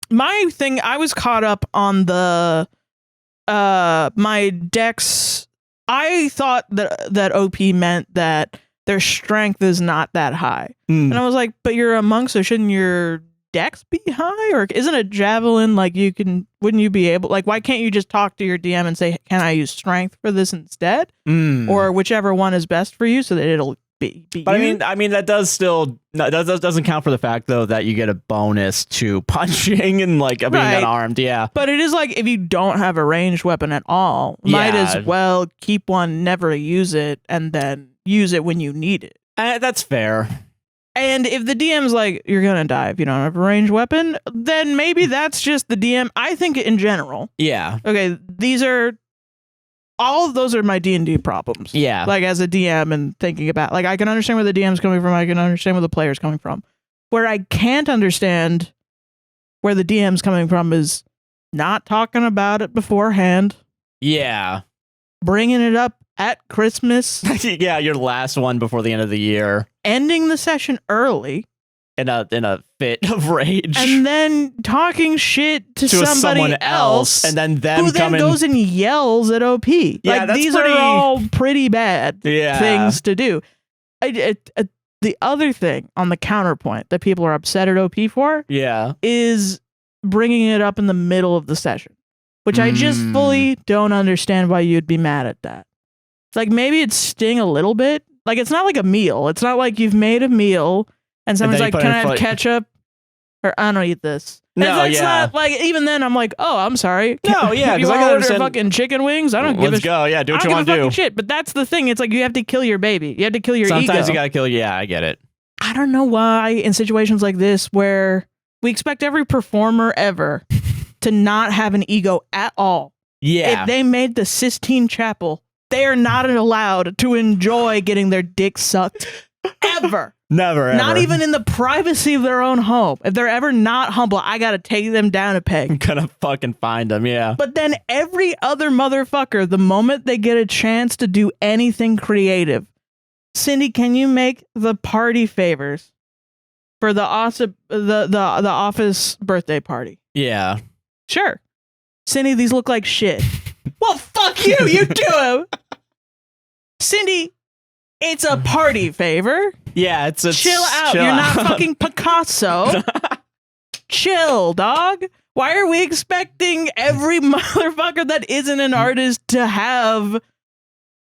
my thing, I was caught up on the, my decks. I thought that OP meant that their strength is not that high. And I was like, but you're a monk, so shouldn't your dex be high? Or isn't a javelin like wouldn't you be able, like, why can't you just talk to your DM and say, can I use strength for this instead? Or whichever one is best for you so that it'll be but I mean that doesn't count for the fact though that you get a bonus to punching and like being unarmed. Yeah, but it is like if you don't have a ranged weapon at all, might as well keep one, never use it, and then use it when you need it. That's fair. And if the DM's like, you're gonna die if you don't have a ranged weapon, then maybe that's just the DM. I think in general. Yeah. Okay, all of those are my D&D problems. Yeah. Like as a DM and thinking about, like, I can understand where the DM's coming from. I can understand where the player's coming from. Where I can't understand where the DM's coming from is not talking about it beforehand. Yeah. Bringing it up at Christmas. Yeah, your last one before the end of the year. Ending the session early. In a fit of rage. And then talking shit to someone else. And then them who then goes and yells at OP. Yeah, like, these are all pretty bad things to do. The other thing on the counterpoint that people are upset at OP for is bringing it up in the middle of the session. Which I just fully don't understand why you'd be mad at that. Like, maybe it'd sting a little bit. Like, it's not like a meal. It's not like you've made a meal and someone's like, can I have ketchup? Or I don't eat this. No, it's not like, even then I'm like, oh, I'm sorry. No, yeah. You want to order fucking chicken wings? I don't give a shit. Let's go. Yeah, do what you want to do. Shit. But that's the thing. It's like you have to kill your baby. You have to kill your ego. Sometimes you got to kill. Yeah, I get it. I don't know why in situations like this where we expect every performer ever to not have an ego at all. Yeah. If they made the Sistine Chapel, they are not allowed to enjoy getting their dick sucked ever. Never, ever. Not even in the privacy of their own home. If they're ever not humble, I gotta take them down a peg. I'm gonna fucking find them, yeah. But then every other motherfucker, the moment they get a chance to do anything creative, Cindy, can you make the party favors for the office birthday party? Yeah. Sure. Cindy, these look like shit. Well, fuck you. You do them. Cindy, it's a party favor. Yeah, it's a chill out. You're not fucking Picasso. Chill, dog. Why are we expecting every motherfucker that isn't an artist to have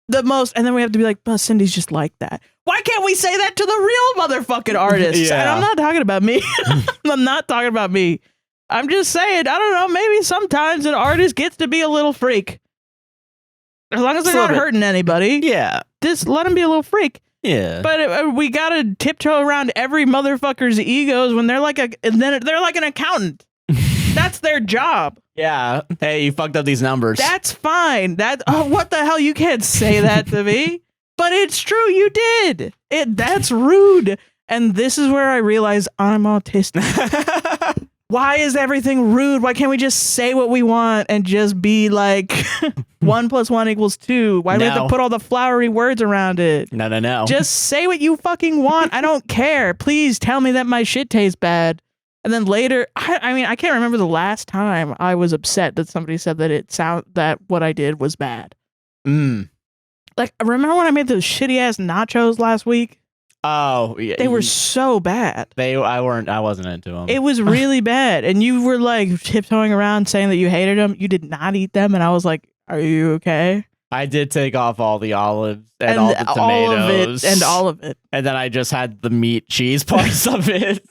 the most? And then we have to be like, but Cindy's just like that. Why can't we say that to the real motherfucking artists? Yeah. And I'm not talking about me. I'm not talking about me. I'm just saying, I don't know, maybe sometimes an artist gets to be a little freak. As long as they're not hurting anybody. Yeah. Just let them be a little freak. Yeah. But we gotta tiptoe around every motherfucker's egos when they're like they're like an accountant. That's their job. Yeah. Hey, you fucked up these numbers. That's fine. What the hell? You can't say that to me. But it's true. You did. That's rude. And this is where I realize I'm autistic. Why is everything rude? Why can't we just say what we want and just be like 1 + 1 = 2? Why do we have to put all the flowery words around it? No. Just say what you fucking want. I don't care. Please tell me that my shit tastes bad. And then later, I mean, I can't remember the last time I was upset that somebody said that what I did was bad. Like, remember when I made those shitty ass nachos last week? Oh, yeah. They were so bad. I wasn't into them. It was really bad. And you were like tiptoeing around saying that you hated them. You did not eat them. And I was like, are you okay? I did take off all the olives and all the tomatoes. All of it. And then I just had the meat cheese parts of it.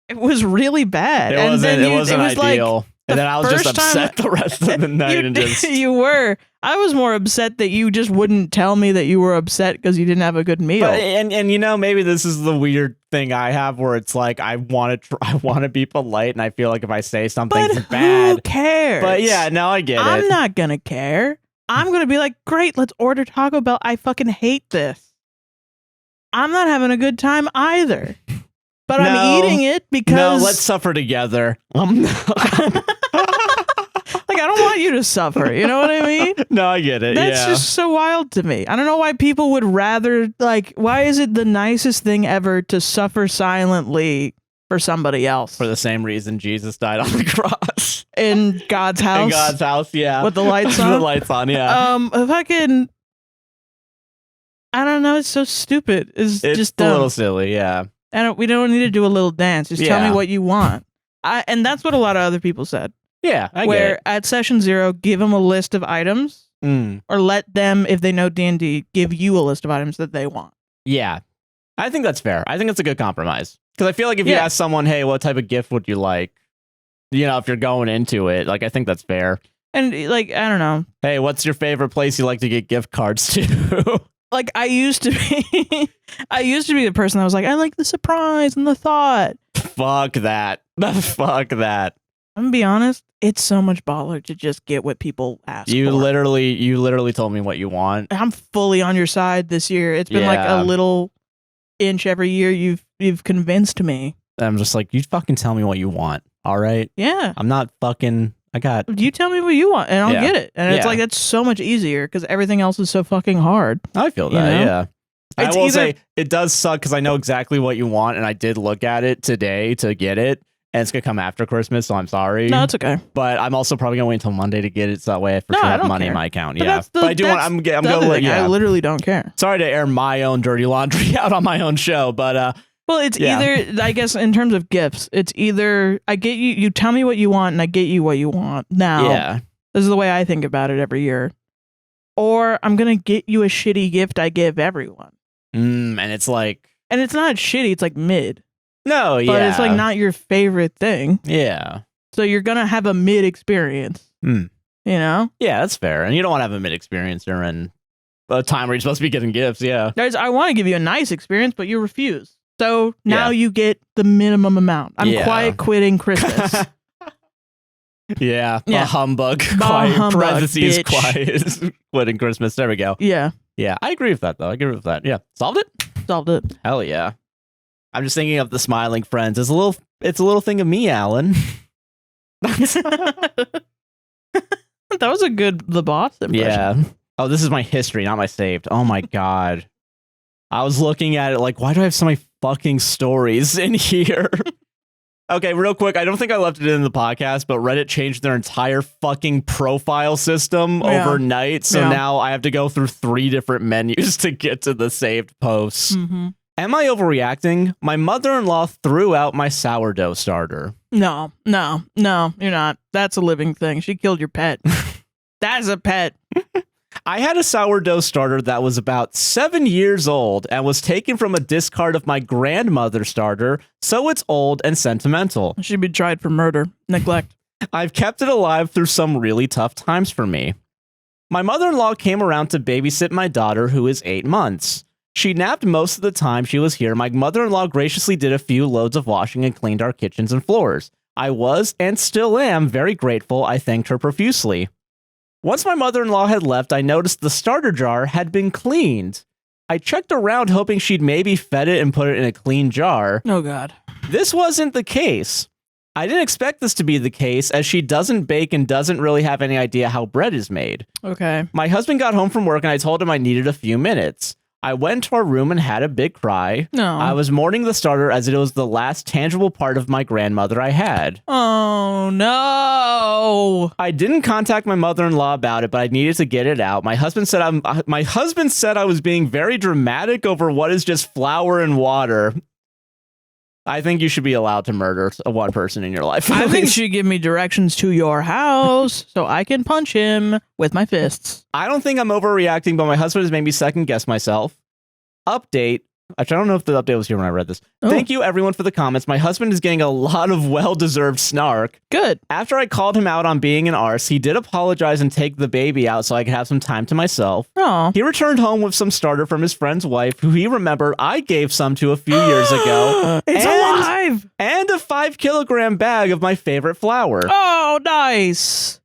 It was really bad. It wasn't ideal. Like, and then I was just upset the rest of the night. You were. I was more upset that you just wouldn't tell me that you were upset because you didn't have a good meal. But, and you know, maybe this is the weird thing I have where it's like I want to be polite, and I feel like if I say something's bad, who cares? But yeah, no, I get it. I'm not gonna care. I'm gonna be like, great, let's order Taco Bell. I fucking hate this. I'm not having a good time either. But I'm eating it because... No, let's suffer together. Like, I don't want you to suffer. You know what I mean? No, I get it. That's just so wild to me. I don't know why people would rather... Like, why is it the nicest thing ever to suffer silently for somebody else? For the same reason Jesus died on the cross. In God's house? In God's house, yeah. With the lights on? The lights on, yeah. Fucking... I don't know. It's so stupid. It's just a little silly, yeah. We don't need to do a little dance. Just tell me what you want. And that's what a lot of other people said. Yeah, I get it. Where at session 0, give them a list of items, or let them, if they know D&D, give you a list of items that they want. Yeah, I think that's fair. I think it's a good compromise. Because I feel like if you ask someone, hey, what type of gift would you like? You know, if you're going into it, like, I think that's fair. And, like, I don't know. Hey, what's your favorite place you like to get gift cards to? Like, I used to be the person that was like, I like the surprise and the thought. Fuck that. Fuck that. I'm gonna be honest, it's so much baller to just get what people ask for. You literally told me what you want. I'm fully on your side this year. It's been like a little inch every year you've convinced me. I'm just like, you fucking tell me what you want, all right? Yeah. I'm not fucking... You tell me what you want, and I'll get it. And it's like, that's so much easier, because everything else is so fucking hard. I feel that, yeah. I will say, it does suck, because I know exactly what you want, and I did look at it today to get it, and it's going to come after Christmas, so I'm sorry. No, it's okay. But I'm also probably going to wait until Monday to get it, so that way I for sure have money in my account. But But I do want... I'm going to... I literally don't care. Sorry to air my own dirty laundry out on my own show, but... Well, it's either, I guess, in terms of gifts, it's either I get you tell me what you want, and I get you what you want. Now, this is the way I think about it every year. Or I'm going to get you a shitty gift I give everyone. And it's like... And it's not shitty, it's like mid. No, But it's like not your favorite thing. Yeah. So you're going to have a mid experience. You know? Yeah, that's fair. And you don't want to have a mid experience during a time where you're supposed to be getting gifts, I want to give you a nice experience, but you refuse. So now you get the minimum amount. I'm quiet quitting Christmas. A humbug. Humbug, parentheses, bitch. quiet quitting Christmas. There we go. Yeah. Yeah, I agree with that, though. I agree with that. Yeah. Solved it? Solved it. Hell yeah. I'm just thinking of the smiling friends. It's a little thing of me, Alan. That was a good The Boss impression. Yeah. Oh, this is my history, not my saved. Oh my God. I was looking at it like, why do I have so many fucking stories in here? Okay, real quick. I don't think I left it in the podcast, but Reddit changed their entire fucking profile system overnight. So now I have to go through 3 different menus to get to the saved posts. Am I overreacting? My mother-in-law threw out my sourdough starter. No, you're not. That's a living thing. She killed your pet. That's a pet. I had a sourdough starter that was about 7 years old and was taken from a discard of my grandmother's starter, so it's old and sentimental. It should be tried for murder, neglect. I've kept it alive through some really tough times for me. My mother-in-law came around to babysit my daughter, who is 8 months. She napped most of the time she was here. My mother-in-law graciously did a few loads of washing and cleaned our kitchens and floors. I was, and still am, very grateful. I thanked her profusely. Once my mother-in-law had left, I noticed the starter jar had been cleaned. I checked around hoping she'd maybe fed it and put it in a clean jar. Oh, God. This wasn't the case. I didn't expect this to be the case, as she doesn't bake and doesn't really have any idea how bread is made. Okay. My husband got home from work and I told him I needed a few minutes. I went to our room and had a big cry. No. I was mourning the starter as it was the last tangible part of my grandmother I had. Oh, no. I didn't contact my mother-in-law about it, but I needed to get it out. My husband said I was being very dramatic over what is just flour and water. I think you should be allowed to murder one person in your life. I think you should give me directions to your house so I can punch him with my fists. I don't think I'm overreacting, but my husband has made me second guess myself. Update. Actually, I don't know if the update was here when I read this. Oh. Thank you, everyone, for the comments. My husband is getting a lot of well-deserved snark. Good. After I called him out on being an arse, he did apologize and take the baby out so I could have some time to myself. Oh. He returned home with some starter from his friend's wife, who he remembered I gave some to a few years ago. It's alive! And a 5-kilogram bag of my favorite flour. Oh, nice.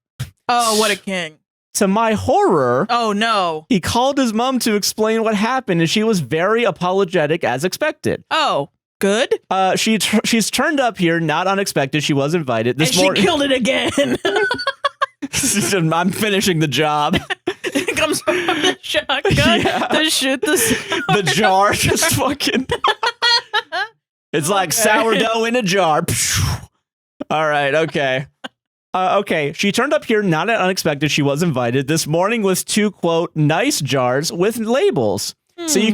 Oh, what a king. To my horror, oh no, he called his mom to explain what happened, and she was very apologetic as expected. Oh, good. She's turned up here, not unexpected. She was invited this morning. She killed it again. I'm finishing the job. It comes from the shotgun to shoot the jar. Just fucking. It's like sourdough in a jar. All right. Okay. Okay, she turned up here not unexpected. She was invited this morning with 2, quote, nice jars with labels. So you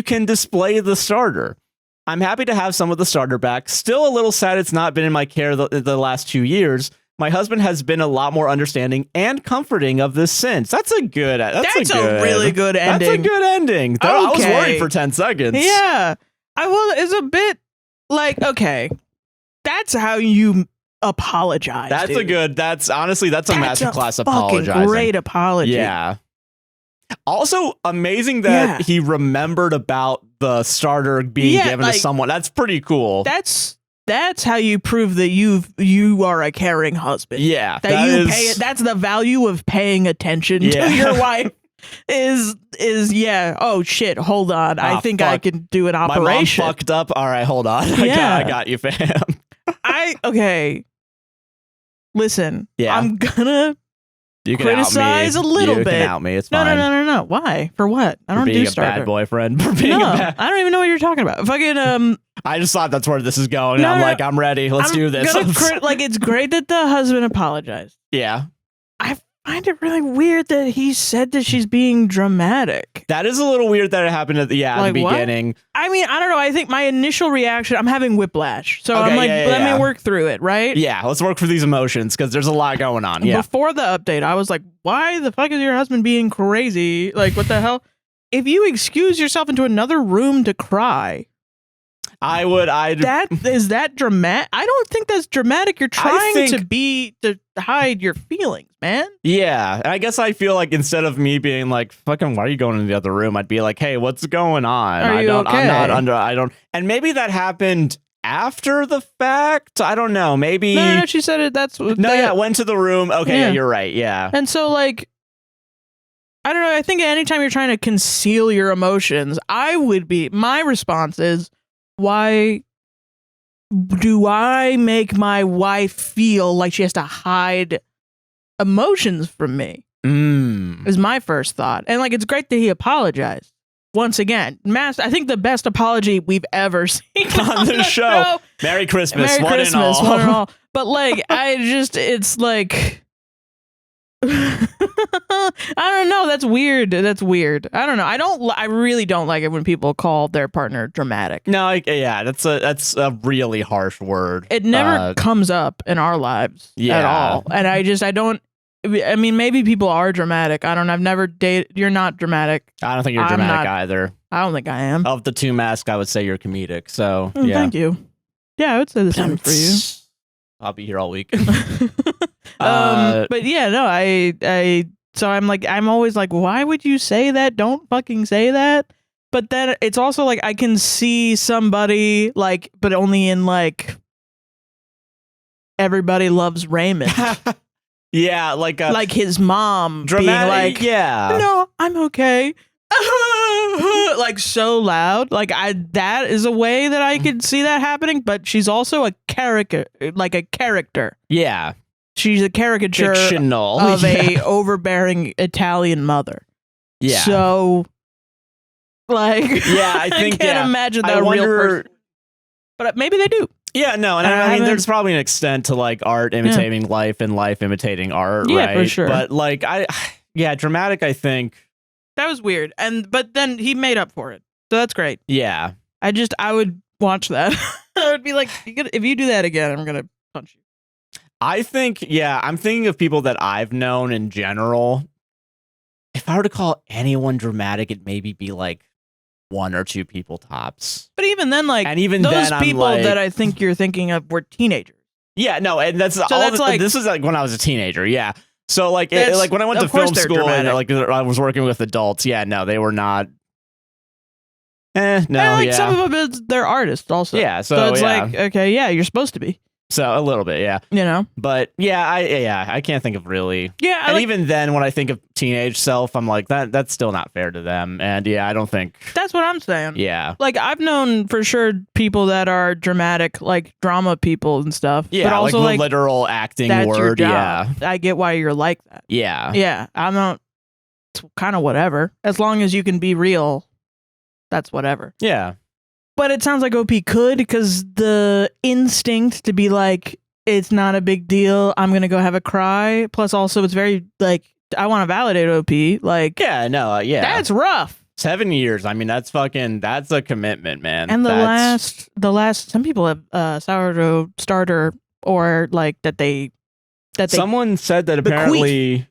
can display the starter. I'm happy to have some of the starter back. Still a little sad it's not been in my care the last 2 years. My husband has been a lot more understanding and comforting of this since. That's a really good ending. That's a good ending. Okay. I was worried for 10 seconds. Yeah. It's a bit like, okay, that's how you apologize. That's dude. That's honestly a masterclass apologizing. Great apology. Yeah. Also amazing that he remembered about the starter being given to someone. That's pretty cool. That's how you prove that you are a caring husband. Yeah. That's the value of paying attention to your wife. Is oh shit, hold on. I think I can do an operation. My mom fucked up. All right, hold on. I got you, fam. Okay. Listen, yeah. I'm gonna you can criticize a little bit. You can out me. It's fine. No. Why? For what? I don't do starter. Being a bad boyfriend. For being I don't even know what you're talking about. Fucking I just thought that's where this is going. I'm ready. Let's do this. It's great that the husband apologized. Yeah. I find it really weird that he said that she's being dramatic. That is a little weird that it happened at the beginning. What? I mean, I don't know. I think my initial reaction, I'm having whiplash. So I'm like, let me work through it, right? Yeah, let's work for these emotions because there's a lot going on. Yeah. Before the update, I was like, why the fuck is your husband being crazy? Like, what the hell? If you excuse yourself into another room to cry, is that dramatic? I don't think that's dramatic. You're trying to hide your feelings, man. Yeah, I guess I feel like instead of me being like, "Fucking, why are you going in the other room?" I'd be like, "Hey, what's going on?" And maybe that happened after the fact. I don't know. Maybe no. She said it. Went to the room. Okay, yeah, you're right. Yeah, and so like. I don't know. I think anytime you're trying to conceal your emotions, my response is, why do I make my wife feel like she has to hide emotions from me? Is my first thought. And like, it's great that he apologized. Once again, I think the best apology we've ever seen on the show. Merry Christmas, one and all. But like, it's like... I don't know. That's weird. I don't know. I really don't like it when people call their partner dramatic. No, that's a really harsh word. It never comes up in our lives at all. And I don't. I mean, maybe people are dramatic. I don't know. I've never dated. You're not dramatic. I don't think you're dramatic either. I don't think I am. Of the two masks, I would say you're comedic. So yeah. Thank you. Yeah, I would say the same for you. I'll be here all week. But yeah, no, so I'm always like, why would you say that? Don't fucking say that. But then it's also like, I can see somebody like, but only in like, Everybody Loves Raymond. Yeah, like his mom dramatic, being like, no, I'm okay. Like so loud. Like that is a way that I could see that happening, but she's also a character. Yeah. She's a caricature of a overbearing Italian mother. Yeah. So Like, Yeah, I think I can't imagine that real person. But maybe they do. Yeah, no, and I mean, there's probably an extent to like art imitating life and life imitating art, yeah, right? for sure. But like, dramatic. I think that was weird, but then he made up for it, so that's great. Yeah, I would watch that. I would be like, if you do that again, I'm gonna punch you. I think, I'm thinking of people that I've known in general. If I were to call anyone dramatic, it'd maybe be like 1 or 2 people tops. But even then, like, and even those then, people that I think you're thinking of were teenagers. Yeah, no, and that's like, this was like when I was a teenager. Yeah, so like when I went to film school dramatic. And like I was working with adults. Yeah, no, they were not. Some of them, they're artists also. Yeah, so it's like, okay, yeah, you're supposed to be. So a little bit, yeah. You know? But I can't think of really. Yeah. And even then, when I think of teenage self, I'm like, that's still not fair to them. And I don't think. That's what I'm saying. Yeah. Like, I've known for sure people that are dramatic, like drama people and stuff. Yeah, but also like the literal acting that's word. Your job. Yeah. I get why you're like that. Yeah. Yeah. I'm not. It's kind of whatever. As long as you can be real, that's whatever. Yeah. But it sounds like OP could, because the instinct to be like, it's not a big deal, I'm going to go have a cry. Plus, also, it's very, like, I want to validate OP. Like, yeah, no, yeah. That's rough. 7 years. I mean, that's a commitment, man. And the last, some people have sourdough starter, or like that they someone said that apparently,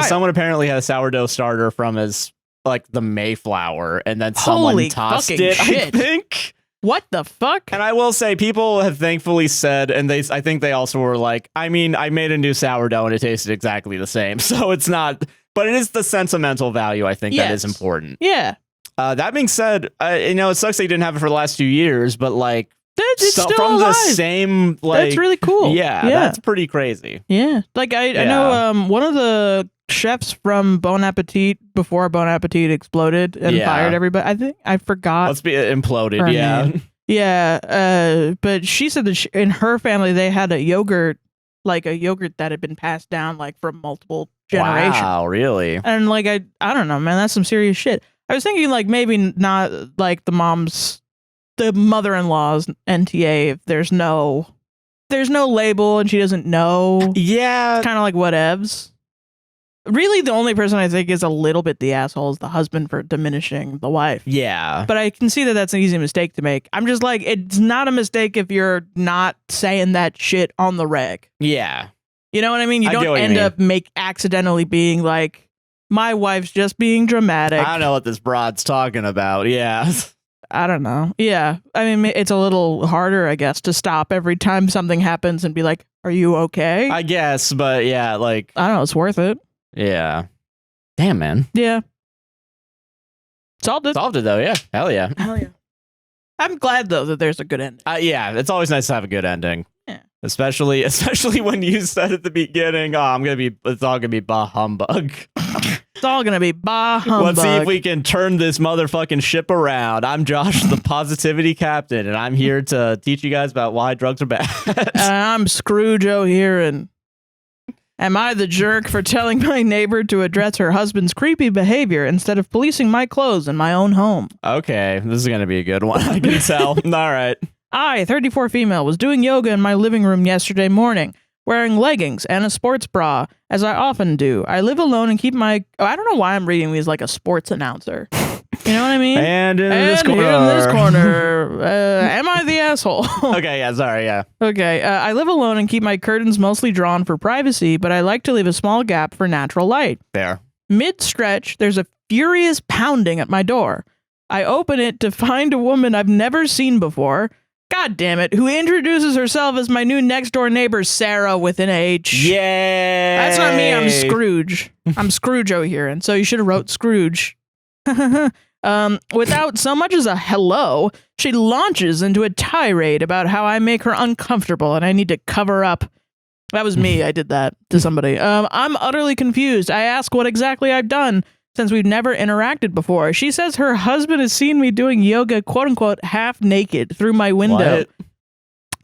someone apparently had a sourdough starter from his, like, the Mayflower, and then someone tossed it, shit. I think. What the fuck? And I will say, people have thankfully said, and I think they also were like, I mean, I made a new sourdough and it tasted exactly the same. So it's not, but it is the sentimental value, I think, that is important. Yeah. That being said, it sucks that you didn't have it for the last 2 years, but like, it's still from alive. The same, like, that's really cool. Yeah, that's pretty crazy. Yeah. Like, I know one of the chefs from Bon Appetit, before Bon Appetit exploded and fired everybody. I think I forgot. Let's be imploded. Yeah. Name. Yeah. But she said that in her family, they had a yogurt that had been passed down like from multiple generations. Wow, really? And like, I don't know, man, that's some serious shit. I was thinking like maybe not like the mother-in-law's NTA, if there's no label and she doesn't know. Yeah. It's kind of like whatevs. Really, the only person I think is a little bit the asshole is the husband for diminishing the wife. Yeah. But I can see that that's an easy mistake to make. I'm just like, it's not a mistake if you're not saying that shit on the reg. Yeah. You know what I mean? You don't end up accidentally being like, my wife's just being dramatic. I don't know what this broad's talking about. Yeah. I don't know. Yeah. I mean, it's a little harder, I guess, to stop every time something happens and be like, are you okay? I guess, but yeah, like, I don't know. It's worth it. Yeah. Damn, man. Yeah. Solved it. Solved it, though, yeah. Hell yeah. Hell yeah. I'm glad, though, that there's a good ending. Yeah, it's always nice to have a good ending. Yeah. Especially when you said at the beginning, it's all gonna be bah humbug. It's all gonna be bah humbug. Let's see if we can turn this motherfucking ship around. I'm Josh, the positivity captain, and I'm here to teach you guys about why drugs are bad. And I'm Scrooge here, and am I the jerk for telling my neighbor to address her husband's creepy behavior instead of policing my clothes in my own home? Okay, this is gonna be a good one, I can tell. All right. I, 34 female, was doing yoga in my living room yesterday morning, wearing leggings and a sports bra, as I often do. I live alone and keep my... Oh, I don't know why I'm reading these like a sports announcer. You know what I mean? And in this corner. Am I the asshole? Okay, yeah, sorry, yeah. Okay, I live alone and keep my curtains mostly drawn for privacy, but I like to leave a small gap for natural light. There. Mid-stretch, there's a furious pounding at my door. I open it to find a woman I've never seen before... God damn it, who introduces herself as my new next door neighbor, Sarah, with an H. Yay! That's not me, I'm Scrooge. I'm Scrooge here, and so you should have wrote Scrooge. Without so much as a hello, she launches into a tirade about how I make her uncomfortable and I need to cover up. That was me, I did that to somebody. I'm utterly confused. I ask what exactly I've done, since we've never interacted before. She says her husband has seen me doing yoga, quote unquote, half naked through my window. What?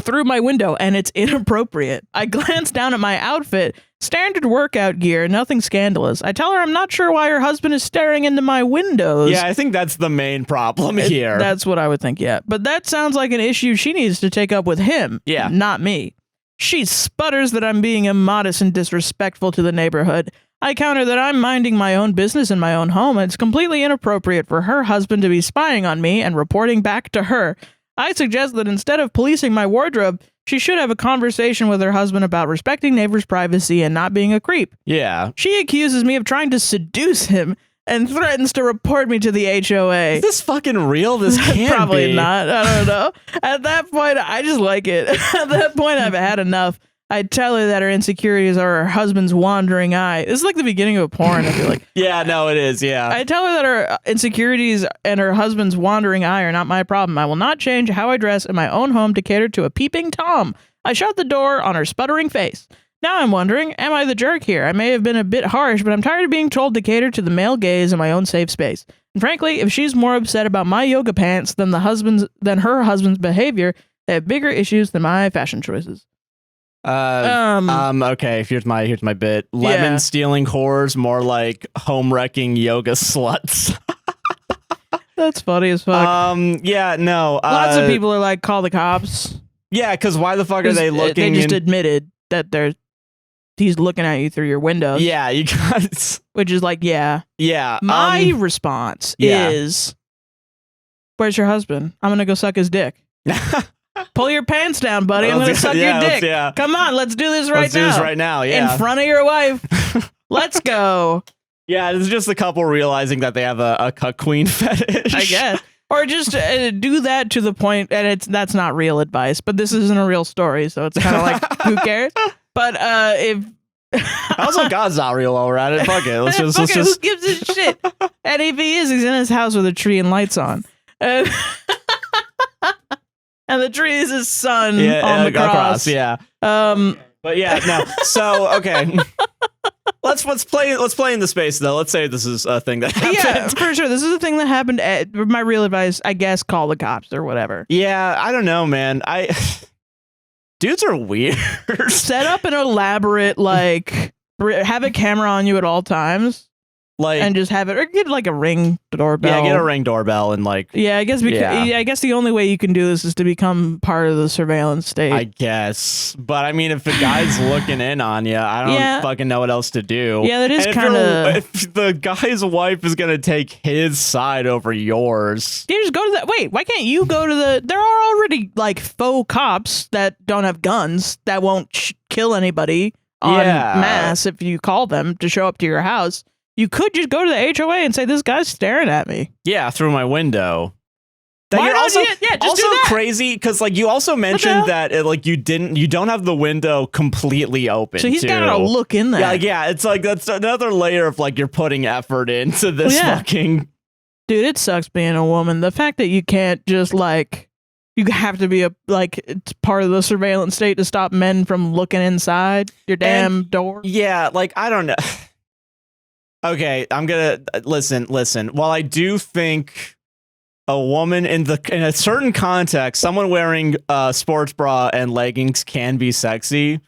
through my window, and it's inappropriate. I glance down at my outfit, standard workout gear, nothing scandalous. I tell her I'm not sure why her husband is staring into my windows. Yeah, I think that's the main problem here. That's what I would think, yeah. But that sounds like an issue she needs to take up with him, not me. She sputters that I'm being immodest and disrespectful to the neighborhood. I counter that I'm minding my own business in my own home, and it's completely inappropriate for her husband to be spying on me and reporting back to her. I suggest that instead of policing my wardrobe, she should have a conversation with her husband about respecting neighbors' privacy and not being a creep. Yeah. She accuses me of trying to seduce him and threatens to report me to the HOA. Is this fucking real? This can't Probably be. not. I don't know. At that point, I just like it. At that point, I've had enough. I tell her that her insecurities are her husband's wandering eye. This is like the beginning of a porn, I feel like. Yeah, no, it is, yeah. I tell her that her insecurities and her husband's wandering eye are not my problem. I will not change how I dress in my own home to cater to a peeping Tom. I shut the door on her sputtering face. Now I'm wondering, am I the jerk here? I may have been a bit harsh, but I'm tired of being told to cater to the male gaze in my own safe space. And frankly, if she's more upset about my yoga pants than her husband's behavior, they have bigger issues than my fashion choices. Okay, here's my bit. Lemon stealing whores, more like home wrecking yoga sluts. That's funny as fuck. Yeah, no. Lots of people are like, call the cops. Yeah, because why the fuck are they looking? They just admitted that he's looking at you through your windows. Yeah, you guys. Which is like, yeah. Yeah. My response is, where's your husband? I'm gonna go suck his dick. Pull your pants down, buddy. I'm gonna suck your dick. Come on, let's do this right now. Let's do this right now, yeah. In front of your wife. Let's go. Yeah, it's just a couple realizing that they have a cuck queen fetish. I guess. Or just do that to the point, and that's not real advice, but this isn't a real story, so it's kind of like, who cares? But if... Also, God's not real while we're at it. Fuck it. Let's just... Who gives a shit? And if he is, he's in his house with a tree and lights on. And the tree is his son on the cross. Yeah. But yeah, no. So, okay. Let's play in the space though. Let's say this is a thing that happened. Yeah, for sure. This is a thing that happened. My real advice, I guess, call the cops or whatever. Yeah, I don't know, man. Dudes are weird. Set up an elaborate, like, have a camera on you at all times. Like, and just have it, or get like a Ring doorbell. Yeah, get a Ring doorbell and like. Yeah, I guess. I guess the only way you can do this is to become part of the surveillance state. I guess, but I mean, if the guy's looking in on you, I don't fucking know what else to do. Yeah, that is kind of. If the guy's wife is gonna take his side over yours, you just go to that. Wait, why can't you go to the? There are already like faux cops that don't have guns that won't kill anybody en masse if you call them to show up to your house. You could just go to the HOA and say, this guy's staring at me. Yeah, through my window. Why you're not? also, Just also do that. crazy because like you also mentioned that like you don't have the window completely open. So he's got to look in there. Yeah, it's like that's another layer of like you're putting effort into this fucking. Dude, it sucks being a woman. The fact that you can't just like you have to be it's part of the surveillance state to stop men from looking inside your damn door. Yeah, like I don't know. Okay, I'm gonna listen. While I do think a woman in a certain context, someone wearing a sports bra and leggings can be sexy,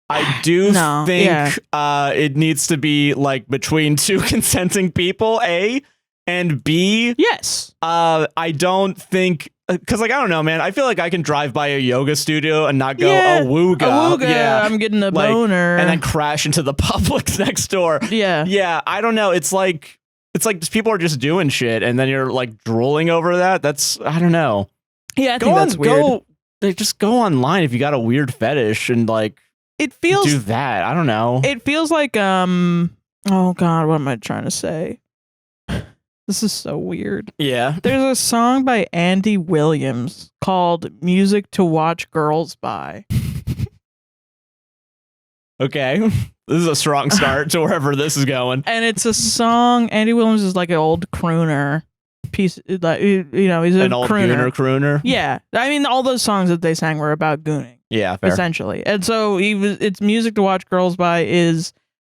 I do think it needs to be like between two consenting people. A and B. Yes. I don't think. Because, like, I don't know, man. I feel like I can drive by a yoga studio and not go, awooga. Yeah, I'm getting a boner. And then crash into the Publix next door. Yeah. Yeah, I don't know. It's like people are just doing shit, and then you're, like, drooling over that. That's, I don't know. Yeah, I think that's weird. Just go online if you got a weird fetish and, like, do that. I don't know. It feels like, oh, God, what am I trying to say? This is so weird. Yeah. There's a song by Andy Williams called Music to Watch Girls By. Okay. This is a strong start to wherever this is going. And it's a song. Andy Williams is like an old crooner. He's a an old crooner. Yeah. I mean, all those songs that they sang were about gooning. Yeah, fair. Essentially. And so it's Music to Watch Girls By is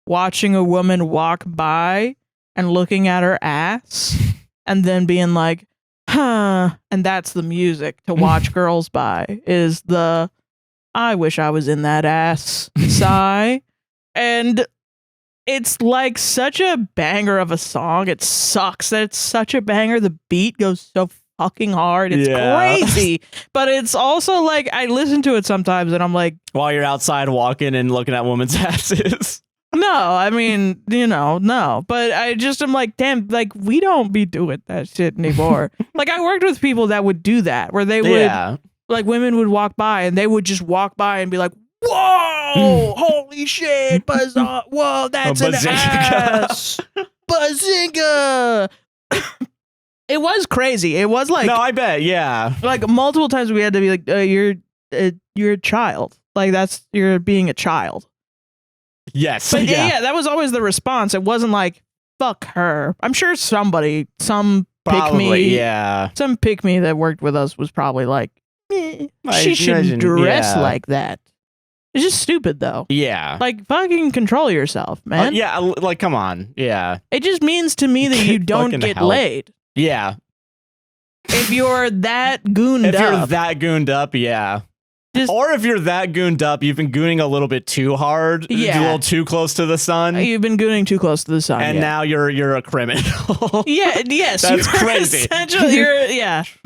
watching a woman walk by and looking at her ass and then being like, And that's the music to watch girls by, is the I wish I was in that ass sigh. And it's like such a banger of a song. It sucks that it's such a banger. The beat goes so fucking hard. It's crazy. But it's also like, I listen to it sometimes and I'm like, while you're outside walking and looking at women's asses. No, I mean, no. But I just am like, damn, like, we don't be doing that shit anymore. Like, I worked with people that would do that, where they would, like, women would walk by and they would just walk by and be like, whoa, holy shit, whoa, that's an ass. Bazinga. It was crazy. It was like, no, I bet, yeah. Like, multiple times we had to be like, you're a child. Like, you're being a child. Yes. But yeah, that was always the response. It wasn't like, fuck her. I'm sure some pick me that worked with us was probably like, she shouldn't dress like that. It's just stupid though. Yeah. Like, fucking control yourself, man. Yeah, like, come on. Yeah. It just means to me that you don't get laid. Yeah. If you're that gooned up, yeah. Or if you're that gooned up, you've been gooning a little bit too hard, a little too close to the sun. You've been gooning too close to the sun, and now you're a criminal. Yes, that's crazy.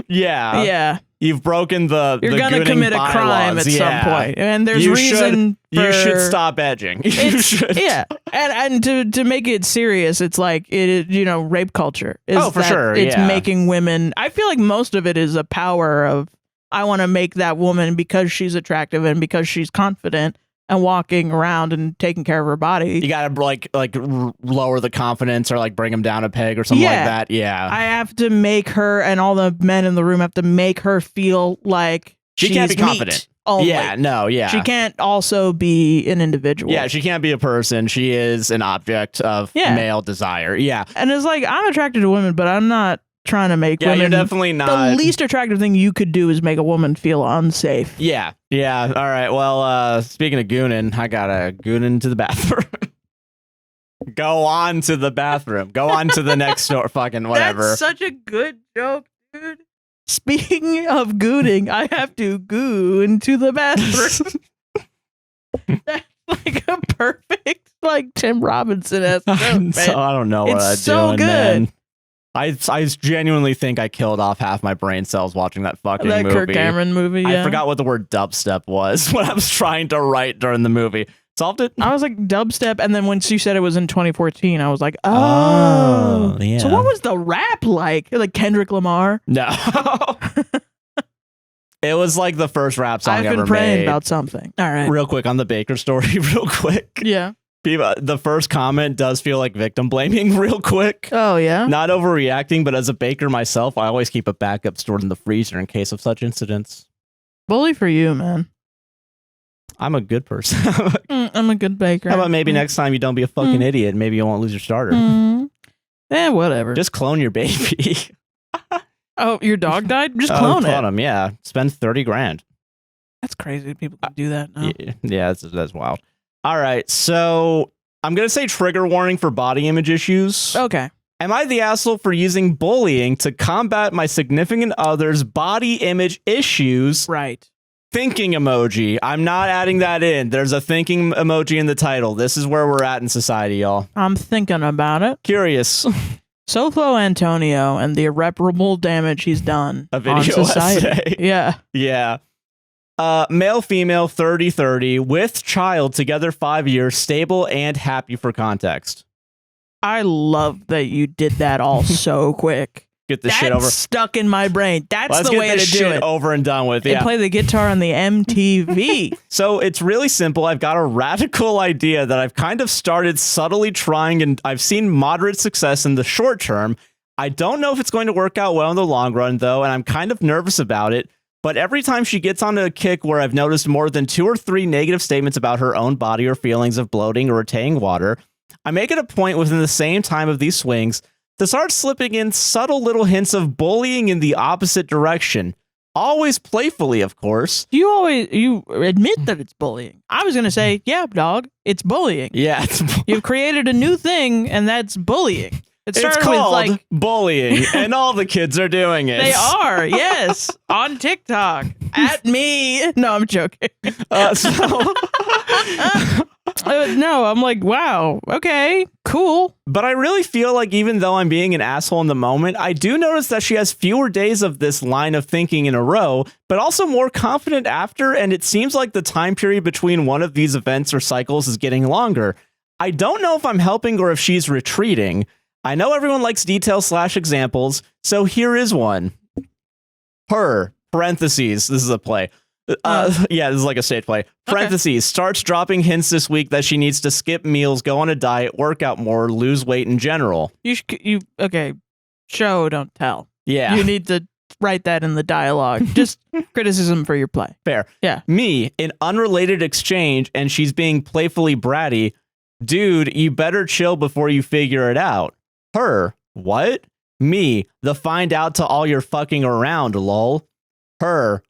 Yeah. You've broken You're gonna commit a crime at some point, and there's you should stop edging. You should. Yeah, and to make it serious, it's like rape culture. For sure. It's making women. I feel like most of it is a power of, I want to make that woman, because she's attractive and because she's confident and walking around and taking care of her body. You gotta like lower the confidence or like bring them down a peg or something like that. Yeah, I have to make her, and all the men in the room have to make her feel like she can't be confident. Only. Yeah, no, yeah. She can't also be an individual. Yeah, she can't be a person. She is an object of male desire. Yeah, and it's like, I'm attracted to women, but I'm not trying to make women. You're definitely not. The least attractive thing you could do is make a woman feel unsafe. Yeah. All right. Well, speaking of gooning, I gotta goon into the bathroom. Go on to the bathroom. Go on to the next door. Fucking whatever. That's such a good joke, dude. Speaking of gooning, I have to goo into the bathroom. That's like a perfect, like, Tim Robinson-esque joke, man. I don't know what I'm doing, man. I genuinely think I killed off half my brain cells watching that fucking movie. That Kirk Cameron movie, I forgot what the word dubstep was when I was trying to write during the movie. Solved it? I was like, dubstep, and then once you said it was in 2014, I was like, oh. Yeah. So what was the rap like? Like Kendrick Lamar? No. It was like the first rap song ever made. I've been praying about something. All right. Real quick on the Baker story, real quick. Yeah. The first comment does feel like victim blaming real quick. Oh, yeah? Not overreacting, but as a baker myself, I always keep a backup stored in the freezer in case of such incidents. Bully for you, man. I'm a good person. I'm a good baker. How about maybe next time you don't be a fucking idiot? Maybe you won't lose your starter. Whatever. Just clone your baby. Oh, your dog died? Just clone it. Clone him, yeah. Spend $30,000. That's crazy. People can do that now. Yeah, that's wild. All right, so I'm going to say trigger warning for body image issues. Okay. Am I the asshole for using bullying to combat my significant other's body image issues? Right. Thinking emoji. I'm not adding that in. There's a thinking emoji in the title. This is where we're at in society, y'all. I'm thinking about it. Curious. Soflo Antonio and the irreparable damage he's done on society. Yeah. Yeah. Male, female, 30-30, with child, together 5 years, stable and happy for context. I love that you did that all so quick. Get this shit over. Stuck in my brain. That's the way to do it. Let's get this shit over and done with. They play the guitar on the MTV. So it's really simple. I've got a radical idea that I've kind of started subtly trying, and I've seen moderate success in the short term. I don't know if it's going to work out well in the long run, though, and I'm kind of nervous about it. But every time she gets onto a kick where I've noticed more than 2 or 3 negative statements about her own body or feelings of bloating or retaining water, I make it a point within the same time of these swings to start slipping in subtle little hints of bullying in the opposite direction. Always playfully, of course. You admit that it's bullying. I was going to say, yeah, dog, it's bullying. Yeah. You've created a new thing, and that's bullying. It It's started called with like bullying, and all the kids are doing it. they are, yes, on TikTok at me. No, I'm joking. No, I'm like, wow, okay, cool. But I really feel like even though I'm being an asshole in the moment, I do notice that she has fewer days of this line of thinking in a row, but also more confident after, and it seems like the time period between one of these events or cycles is getting longer. I don't know if I'm helping or if she's retreating. I know everyone likes details/examples, so here is one. Her, parentheses, this is a play. Yeah, this is like a stage play. Parentheses, starts dropping hints this week that she needs to skip meals, go on a diet, work out more, lose weight in general. Okay, show, don't tell. Yeah. You need to write that in the dialogue. Just criticism for your play. Fair. Yeah. Me, an unrelated exchange, and she's being playfully bratty. Dude, you better chill before you figure it out. Her, what? Me, the find out to all your fucking around, lol. Her,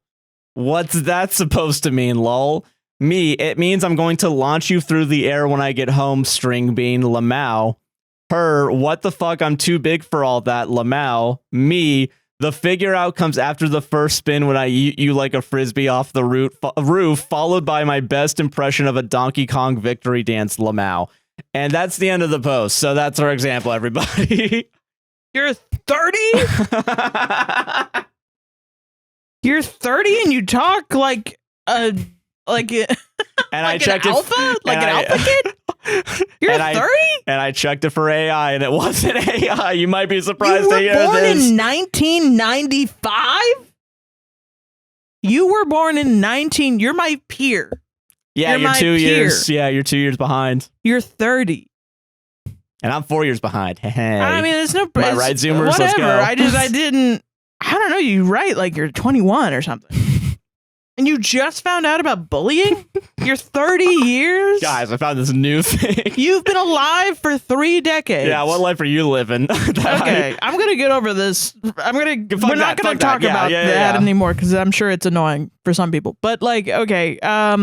what's that supposed to mean, lol? Me, it means I'm going to launch you through the air when I get home, string bean, lamau. Her, what the fuck, I'm too big for all that, lamau. Me, the figure out comes after the first spin when I eat you like a frisbee off the roof, followed by my best impression of a Donkey Kong victory dance, lamau. And that's the end of the post. So that's our example, everybody. You're 30? You're 30 and you talk like a like and I checked an alpha? Like an alpha kid? You're 30? And I checked it for AI and it wasn't AI. You might be surprised to hear You were born this. in 1995? You were born in 19. You're my peer. Yeah, you're 2 years. Yeah, you're 2 years behind. You're 30. And I'm 4 years behind. Hey. I mean, it's no Am I right, Zoomers? Whatever. Let's go. I don't know. You write like you're 21 or something. And you just found out about bullying? You're 30 years? Guys, I found this new thing. You've been alive for 3 decades. Yeah, what life are you living? Okay, I'm going to get over this. We're not going to talk about that anymore because I'm sure it's annoying for some people. But like, okay, I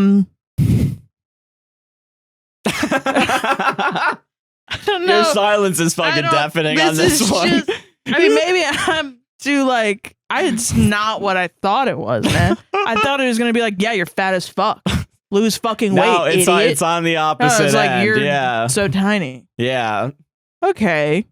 don't know. Your silence is fucking deafening on this one. I mean, maybe I'm too like, it's not what I thought it was, man. I thought it was going to be like, yeah, you're fat as fuck. Lose fucking weight, no, idiot. It's on the opposite it's like, end. you're so tiny. Yeah. Okay.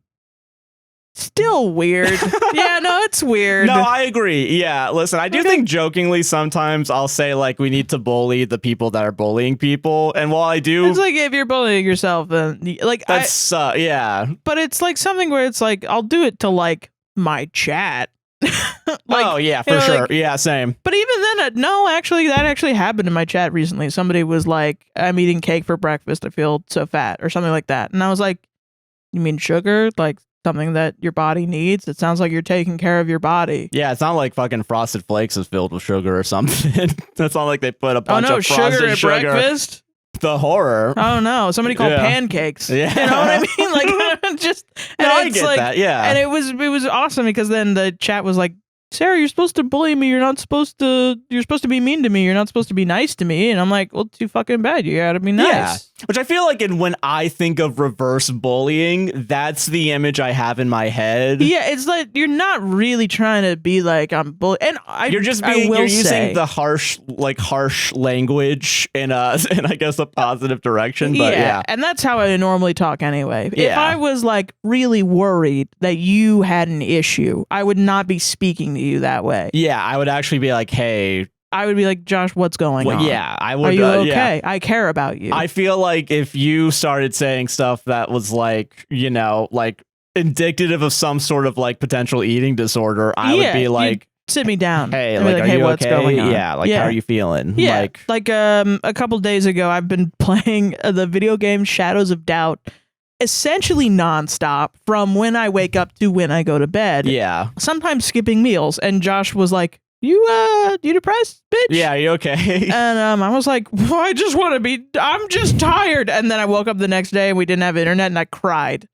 Still weird. Yeah, no, it's weird. No, I agree. Yeah, listen, I do think jokingly sometimes I'll say like we need to bully the people that are bullying people, and while I do, it's like if you're bullying yourself, then like that's yeah. But it's like something where it's like I'll do it to like my chat. Like, oh yeah, for sure. Like, yeah, same. But even then, no, actually, that actually happened in my chat recently. Somebody was like, "I'm eating cake for breakfast. I feel so fat," or something like that, and I was like, "You mean sugar? Like?" Something that your body needs. It sounds like you're taking care of your body. Yeah, it's not like fucking Frosted Flakes is filled with sugar or something. It's not like they put a bunch of frosted sugar at breakfast. The horror. Oh no, somebody called pancakes. Yeah, you know what I mean? Like just. And I get like, that. Yeah, and it was awesome because then the chat was like, Sarah, you're supposed to bully me. You're supposed to be mean to me. You're not supposed to be nice to me. And I'm like, well, too fucking bad. You gotta be nice. Yeah. Which I feel like when I think of reverse bullying, that's the image I have in my head. Yeah, it's like you're not really trying to be like I'm bullying. And you're using the harsh language in I guess a positive direction. But yeah. And that's how I normally talk anyway. Yeah. If I was like really worried that you had an issue, I would not be speaking to you that way. Yeah, I would actually be like, hey. I would be like, Josh, what's going on? Yeah, I would. Are you okay? Yeah. I care about you. I feel like if you started saying stuff that was like, like indicative of some sort of like potential eating disorder, I would be like, sit me down. Hey, like, are you what's okay? Going on? Yeah, like, how are you feeling? Yeah, like a couple days ago, I've been playing the video game Shadows of Doubt essentially nonstop from when I wake up to when I go to bed. Yeah. Sometimes skipping meals. And Josh was like, you depressed, bitch? Yeah, are you okay? And I was like, well, I'm just tired. And then I woke up the next day and we didn't have internet and I cried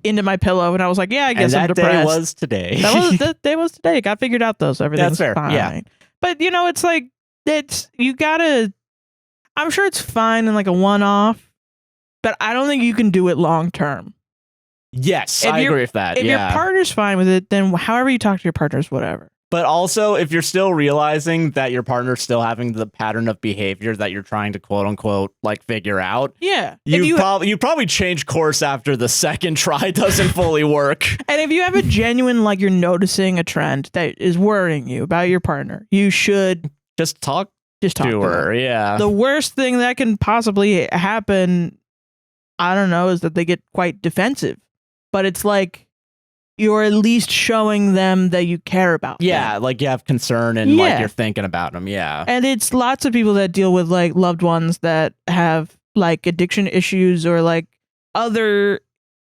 into my pillow and I was like, yeah, I guess I'm depressed. That day was today. That day was today. It got figured out though, so everything's fine. Yeah. But it's like, I'm sure it's fine in like a one-off, but I don't think you can do it long term. Yes, I agree with that. If your partner's fine with it, then however you talk to your partners, whatever. But also, if you're still realizing that your partner's still having the pattern of behavior that you're trying to quote unquote like figure out, you probably change course after the second try doesn't fully work. And if you have a genuine like you're noticing a trend that is worrying you about your partner, you should just talk to her. Yeah. The worst thing that can possibly happen, I don't know, is that they get quite defensive. But it's like you're at least showing them that you care about them. Like you have concern and like you're thinking about them. Yeah. And it's lots of people that deal with like loved ones that have like addiction issues or like other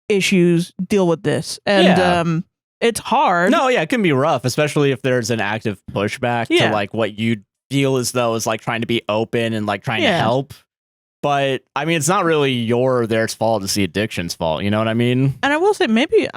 issues deal with this. And it's hard. No, it can be rough, especially if there's an active pushback to like what you feel as though is like trying to be open and like trying to help. But I mean, it's not really your or theirs fault. It's the addiction's fault. You know what I mean? And I will say maybe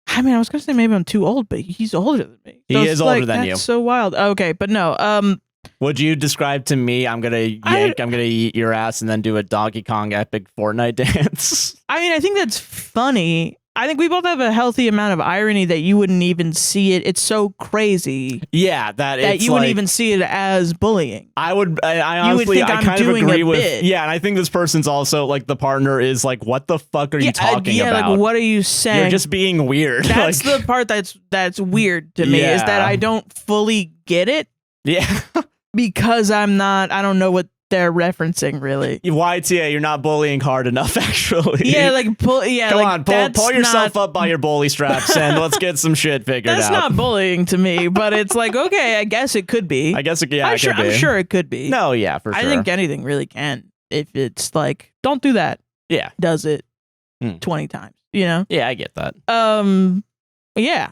I mean, I was gonna say maybe I'm too old, but he's older than me. So he is older than you. That's so wild. Okay, but no. Would you describe to me? I'm gonna eat your ass and then do a Donkey Kong epic Fortnite dance. I mean, I think that's funny. I think we both have a healthy amount of irony that you wouldn't even see it. It's so crazy. Yeah, that you wouldn't even see it as bullying. I honestly, I kind of agree with. Yeah, and I think this person's also like the partner is like, what the fuck are you talking about? Like, what are you saying? You're just being weird. That's the part that's weird to me is that I don't fully get it. Yeah, because I don't know what they're referencing really. YTA, you're not bullying hard enough, actually. Yeah, like pull. Yeah, come on, pull yourself up by your bully straps and let's get some shit figured out. That's not bullying to me, but it's like okay, I guess it could be. I guess it could be. I'm sure it could be. No, yeah, for sure. I think anything really can. If it's like, don't do that. Yeah, does it 20 times? You know? Yeah, I get that. Yeah,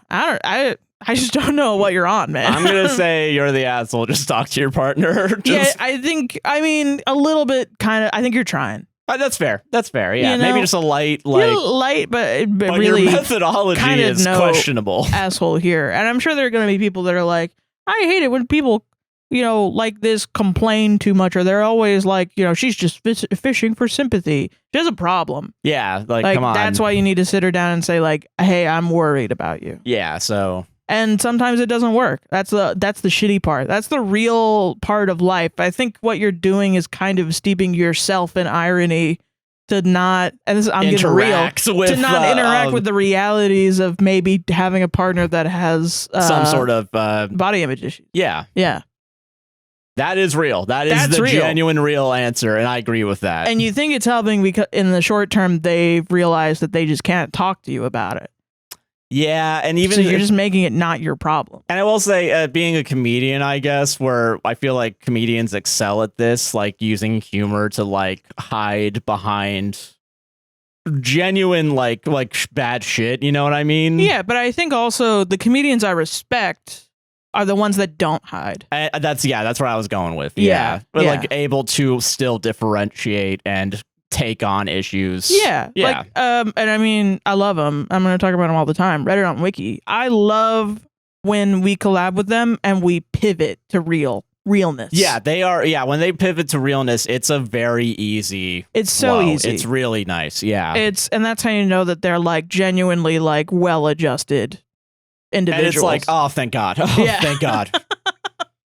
I just don't know what you're on, man. I'm gonna say you're the asshole. Just talk to your partner. I mean, a little bit, kind of. I think you're trying. That's fair. That's fair. Yeah, you know? Maybe just a light, but really, your methodology is questionable. Asshole here, and I'm sure there are gonna be people that are like, I hate it when people, like this complain too much, or they're always like, she's just fishing for sympathy. She has a problem. Yeah, like come on. That's why you need to sit her down and say like, hey, I'm worried about you. Yeah. So. And sometimes it doesn't work. That's the shitty part. That's the real part of life. I think what you're doing is kind of steeping yourself in irony to not, and this, I'm getting real, to not interact with the realities of maybe having a partner that has some sort of body image issues. Yeah. Yeah. That is real. That's the real. Genuine real answer, and I agree with that. And you think it's helping because in the short term, they've realized that they just can't talk to you about it. Yeah, and even so you're just making it not your problem. And I will say, being a comedian, I guess, where I feel like comedians excel at this, like using humor to like hide behind genuine like bad shit. You know what I mean? Yeah, but I think also the comedians I respect are the ones that don't hide. That's where I was going with. Yeah, but like able to still differentiate and take on issues. Yeah. Like, and I mean, I love them. I'm going to talk about them all the time. Reddit on Wiki. I love when we collab with them and we pivot to realness. Yeah, they are. Yeah, when they pivot to realness, it's a very easy. It's so easy. It's really nice. Yeah. And that's how you know that they're like genuinely like well-adjusted individuals. And it's like, oh, thank God. Oh, thank God.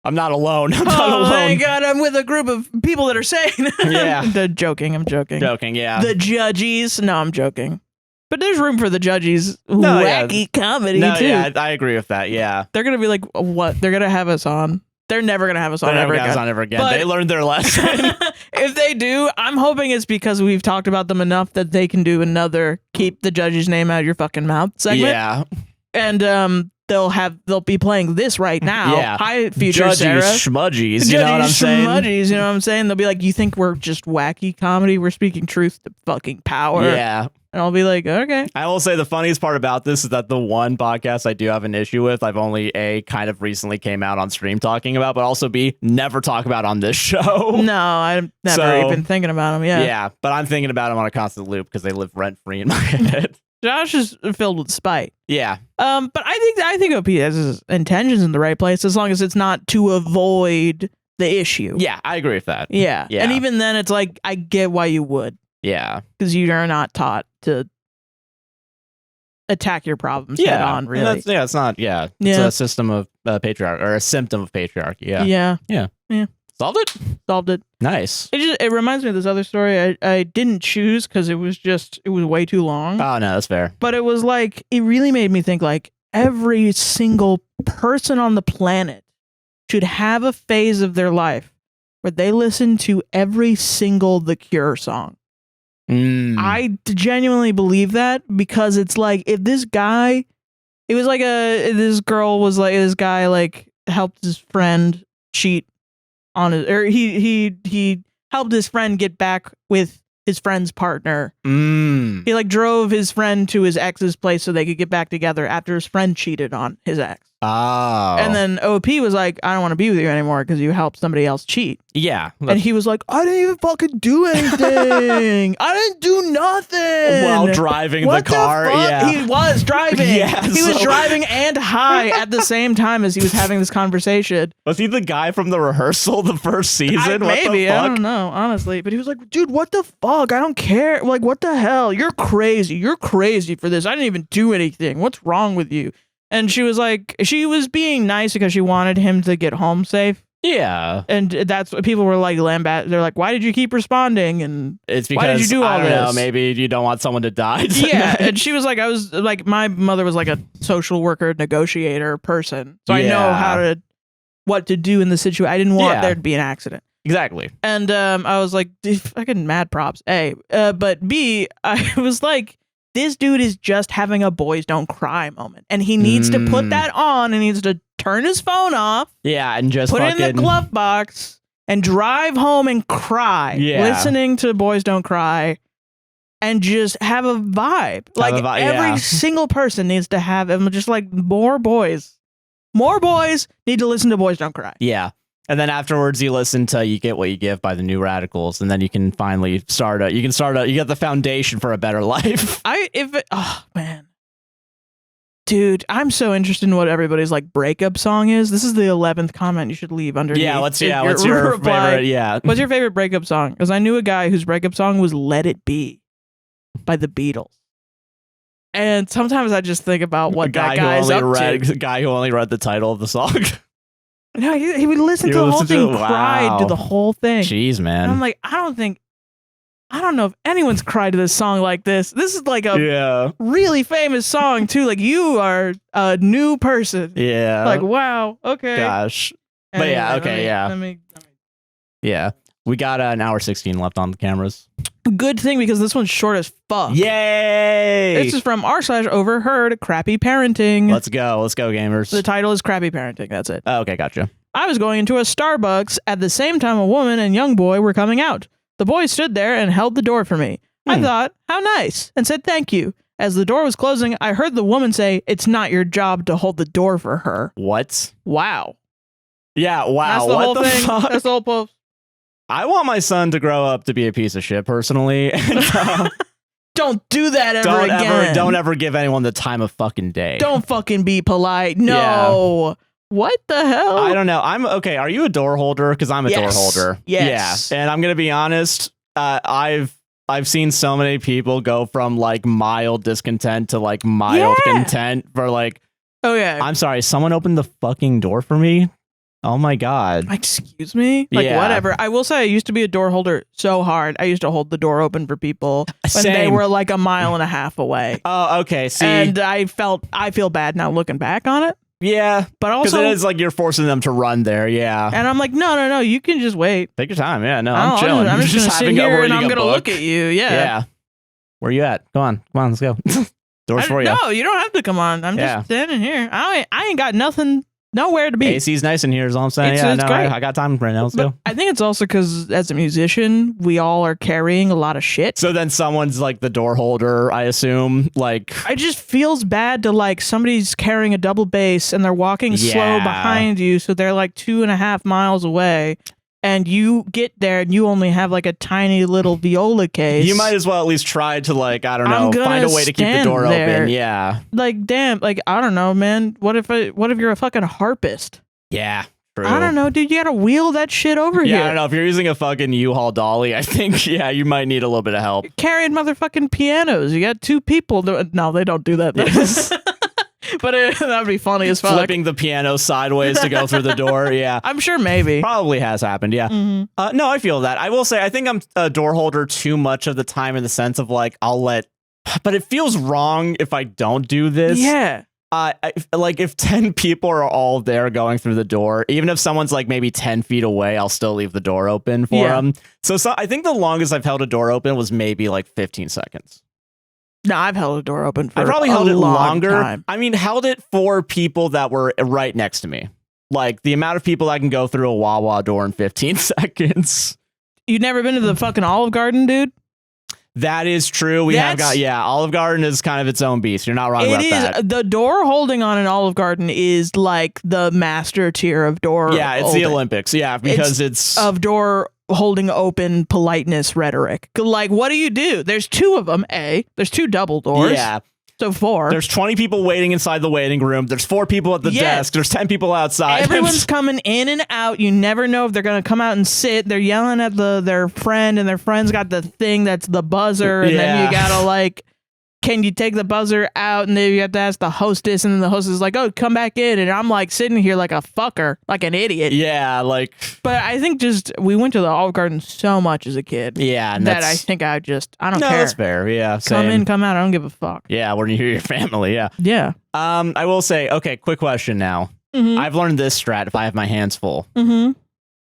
I'm not alone. I'm not alone. My God, I'm with a group of people that are sane. Yeah. I'm joking, yeah. The judges. No, I'm joking. But there's room for the judges. Wacky comedy, too. Yeah, I agree with that, yeah. They're going to be like, what? They're going to have us on. They're never going to have us on ever again. But they learned their lesson. If they do, I'm hoping it's because we've talked about them enough that they can do another keep the judge's name out of your fucking mouth segment. Yeah. And they'll be playing this right now. Yeah. Hi, future Judgy Sarah. Schmudgies, you know what I'm saying? Schmudgies, you know what I'm saying? They'll be like, you think we're just wacky comedy? We're speaking truth to fucking power. Yeah. And I'll be like, okay. I will say the funniest part about this is that the one podcast I do have an issue with, I've only kind of recently came out on stream talking about, but also never talk about on this show. No, I've never even thinking about them. Yeah. Yeah, but I'm thinking about them on a constant loop because they live rent free in my head. Josh is filled with spite. Yeah. But I think OP has his intentions in the right place as long as it's not to avoid the issue. Yeah, I agree with that. Yeah. And even then it's like, I get why you would. Yeah. Because you are not taught to attack your problems head on, really. It's not, It's a system of patriarchy, or a symptom of patriarchy, Yeah. Solved it? Nice. It reminds me of this other story I didn't choose because it was way too long. Oh, no, that's fair. But it was like, it really made me think like every single person on the planet should have a phase of their life where they listen to every single The Cure song. I genuinely believe that, because it's like, if this guy, it was like this guy like helped his friend cheat on his, or he helped his friend get back with his friend's partner. He like drove his friend to his ex's place so they could get back together after his friend cheated on his ex. Oh. And then OP was like, I don't want to be with you anymore because you helped somebody else cheat. Yeah. And he was like, I didn't even fucking do anything. I didn't do nothing. While driving the car. Yeah. He was driving. Yes. He was driving and high at the same time as he was having this conversation. Was he the guy from the rehearsal the first season? Maybe. I don't know, honestly. But he was like, dude, what the fuck? I don't care. Like, what the hell? You're crazy. You're crazy for this. I didn't even do anything. What's wrong with you? And she was like, she was being nice because she wanted him to get home safe. Yeah. And that's what people were like, they're like, why did you keep responding? And it's because, why did you do all I don't this? know, maybe you don't want someone to die. Yeah. And she was like, my mother was like a social worker, negotiator person. So I know what to do in the situation. I didn't want there to be an accident. Exactly. And I was like, fucking mad props. A. But B, I was like, this dude is just having a boys don't cry moment. And he needs to put that on and needs to turn his phone off. Yeah, and just put it in the glove box and drive home and cry. Yeah. Listening to Boys Don't Cry and just have a vibe. Every single person needs to have just like more boys. More boys need to listen to Boys Don't Cry. Yeah. And then afterwards, you listen to You Get What You Give by the New Radicals, and then you can finally you get the foundation for a better life. Oh, man. Dude, I'm so interested in what everybody's like breakup song is. This is the 11th comment you should leave underneath. Yeah, what's your favorite? Yeah. What's your favorite breakup song? Because I knew a guy whose breakup song was Let It Be by the Beatles. And sometimes I just think about what that guy's up to. The guy who only read the title of the song. No, he would listen to the whole thing, cried to the whole thing. Jeez, man. And I'm like, I don't know if anyone's cried to this song like this. This is like a really famous song, too. Like, you are a new person. Yeah. Like, wow. Okay. Gosh. But yeah. We got an hour 16 left on the cameras. Good thing, because this one's short as fuck. Yay! This is from r/overheard Crappy Parenting. Let's go, gamers. The title is Crappy Parenting. That's it. Oh, okay, gotcha. I was going into a Starbucks at the same time a woman and young boy were coming out. The boy stood there and held the door for me. I thought, how nice, and said thank you. As the door was closing, I heard the woman say, "It's not your job to hold the door for her." What? Wow. Yeah, wow. That's the whole thing. Fuck? That's the whole post. I want my son to grow up to be a piece of shit, personally. Don't do that again. Don't ever give anyone the time of fucking day. Don't fucking be polite. No. Yeah. What the hell? I don't know. I'm okay. Are you a door holder? Because I'm a door holder. Yes. Yeah. And I'm gonna be honest. I've seen so many people go from like mild discontent to like mild content for like. Oh yeah. I'm sorry. Someone opened the fucking door for me. Oh my God. Excuse me? Like, whatever. I will say I used to be a door holder so hard. I used to hold the door open for people when they were like a mile and a half away. Oh, okay. See. And I feel bad now looking back on it. Yeah. But also, because it is like you're forcing them to run there. Yeah. And I'm like, no. You can just wait. Take your time. Yeah. No, I'm chilling. I'm just going to sit here and I'm going to look at you. Yeah. Yeah. Where you at? Come on. Let's go. Doors for you. No, you don't have to come on. I'm just standing here. I ain't got nothing. Nowhere to be. AC's nice in here is all I'm saying. It's great. I got time right now. Let's go. I think it's also because as a musician, we all are carrying a lot of shit. So then someone's like the door holder, I assume. Like, it just feels bad to like somebody's carrying a double bass and they're walking slow behind you. So they're like 2.5 miles away. And you get there and you only have like a tiny little viola case. You might as well at least try to like, I don't know, find a way to keep the door open. Yeah. Like, damn, like, I don't know, man. What if you're a fucking harpist? Yeah, True. I don't know, dude. You gotta wheel that shit over here. Yeah, I don't know. If you're using a fucking U-Haul dolly, I think, you might need a little bit of help. You're carrying motherfucking pianos. You got two people. No, they don't do that. But that'd be funny as fuck. Flipping the piano sideways to go through the door. Yeah. I'm sure maybe. Probably has happened. Yeah. Mm-hmm. No, I feel that. I will say, I think I'm a door holder too much of the time in the sense of like, but it feels wrong if I don't do this. Yeah. Like if 10 people are all there going through the door, even if someone's like maybe 10 feet away, I'll still leave the door open for them. So I think the longest I've held a door open was maybe like 15 seconds. No, I've held a door open for I probably held it longer. Time. I mean, held it for people that were right next to me. Like the amount of people that can go through a Wawa door in 15 seconds. You've never been to the fucking Olive Garden, dude? That is true. We have got, Olive Garden is kind of its own beast. You're not wrong about that. The door holding on an Olive Garden is like the master tier of door. Yeah, it's holding. the Olympics. Yeah, because it's of door holding open politeness rhetoric. Like, what do? There's two of them. There's two double doors. Yeah. So 4. There's 20 people waiting inside the waiting room. There's 4 people at the desk. There's 10 people outside. Everyone's coming in and out. You never know if they're going to come out and sit. They're yelling at their friend, and their friend's got the thing that's the buzzer, and then you gotta like, can you take the buzzer out? And then you have to ask the hostess, and then the hostess is like, oh, come back in. And I'm like sitting here like a fucker, like an idiot. Yeah, like. But I think we went to the Olive Garden so much as a kid. Yeah, and that I think I don't care. No, that's fair. Yeah, come in, come out. I don't give a fuck. Yeah, when you hear your family. Yeah. Yeah. I will say, okay, quick question now. I've learned this strat if I have my hands full. Mm-hmm.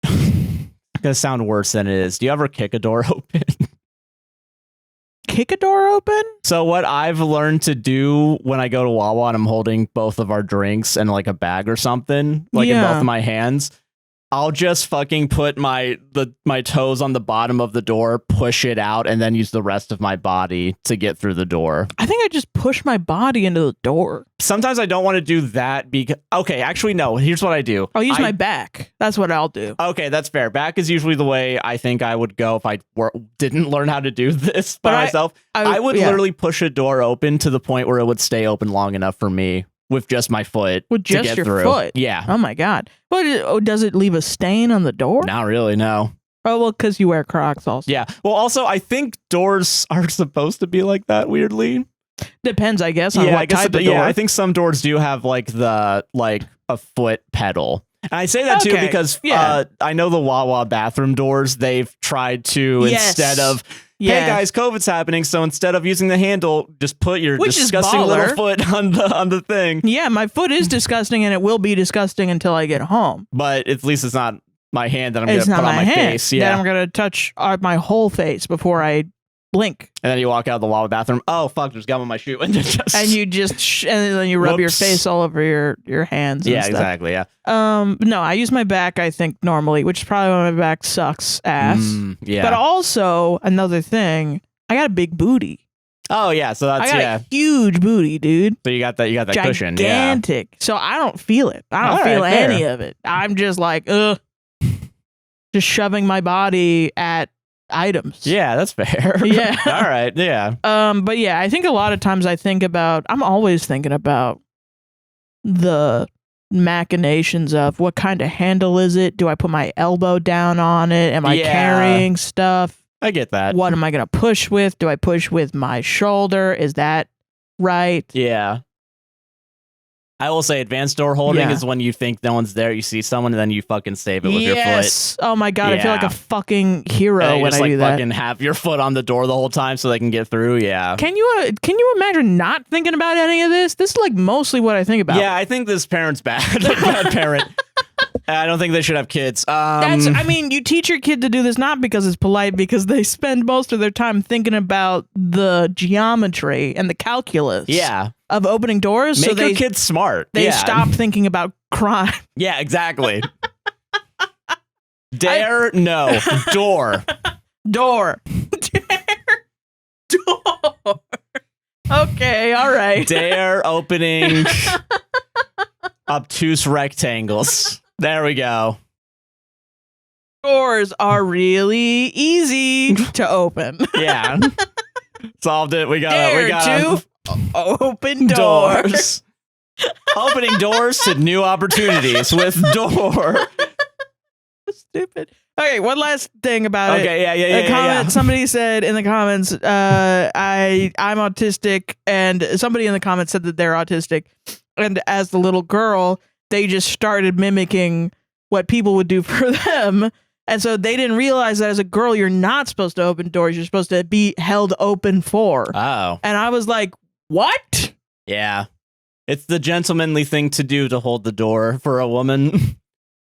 It's gonna sound worse than it is. Do you ever kick a door open? Kick a door open? So what I've learned to do when I go to Wawa and I'm holding both of our drinks and like a bag or something, like in both of my hands, I'll just fucking put my toes on the bottom of the door, push it out, and then use the rest of my body to get through the door. I think I just push my body into the door. Sometimes I don't want to do that because... Okay, actually, no. Here's what I do. I'll use my back. That's what I'll do. Okay, that's fair. Back is usually the way I think I would go if I didn't learn how to do this by myself. I would literally push a door open to the point where it would stay open long enough for me with just my foot with just to get your through. Foot? Yeah. Oh my God. But does it leave a stain on the door? Not really, no. Oh, well, because you wear Crocs also. Yeah. Well, also, I think doors are supposed to be like that, weirdly. Depends, I guess, on what type of door. Yeah, I think some doors do have like a foot pedal. And I say that too because I know the Wawa bathroom doors, they've tried to, instead of... Hey guys, COVID's happening, so instead of using the handle, just put your disgusting little foot on the thing. Yeah, my foot is disgusting, and it will be disgusting until I get home. But at least it's not my hand that I'm going to put on my face. Yeah, that I'm going to touch my whole face before I blink. And then you walk out of the Wawa bathroom. Oh fuck, there's gum on my shoe, and then you rub your face all over your hands. And stuff. Exactly. Yeah. No, I use my back. I think normally, which is probably why my back sucks ass. Yeah. But also another thing, I got a big booty. Oh yeah, so that's a huge booty, dude. So you got that cushion, gigantic. So I don't feel it. I don't feel any of it. I'm just like, just shoving my body at items. Yeah, that's fair. Yeah. All right. Yeah. But yeah, I think a lot of times I'm always thinking about the machinations of what kind of handle is it? Do I put my elbow down on it? Am I carrying stuff? I get that. What am I going to push with? Do I push with my shoulder? Is that right? Yeah. I will say advanced door holding is when you think no one's there, you see someone, and then you fucking save it with your foot. Oh my God, I feel like a fucking hero when I do that. Fucking have your foot on the door the whole time so they can get through, Can you imagine not thinking about any of this? This is like mostly what I think about. Yeah, I think this parent's bad. Bad parent. I don't think they should have kids. You teach your kid to do this not because it's polite, because they spend most of their time thinking about the geometry and the calculus of opening doors. Make your kids smart. They stop thinking about crime. Yeah, exactly. No. Door. Door. Door. Okay, all right. Dare opening obtuse rectangles. There we go. Doors are really easy to open. Yeah. Solved it. We got to open doors. Opening doors to new opportunities with Door. Stupid. Okay, one last thing about it. Okay, yeah. Somebody said in the comments, I'm autistic, and somebody in the comments said that they're autistic, and as the little girl, they just started mimicking what people would do for them, and so they didn't realize that as a girl, you're not supposed to open doors. You're supposed to be held open for. Oh. And I was like, what? Yeah. It's the gentlemanly thing to do to hold the door for a woman.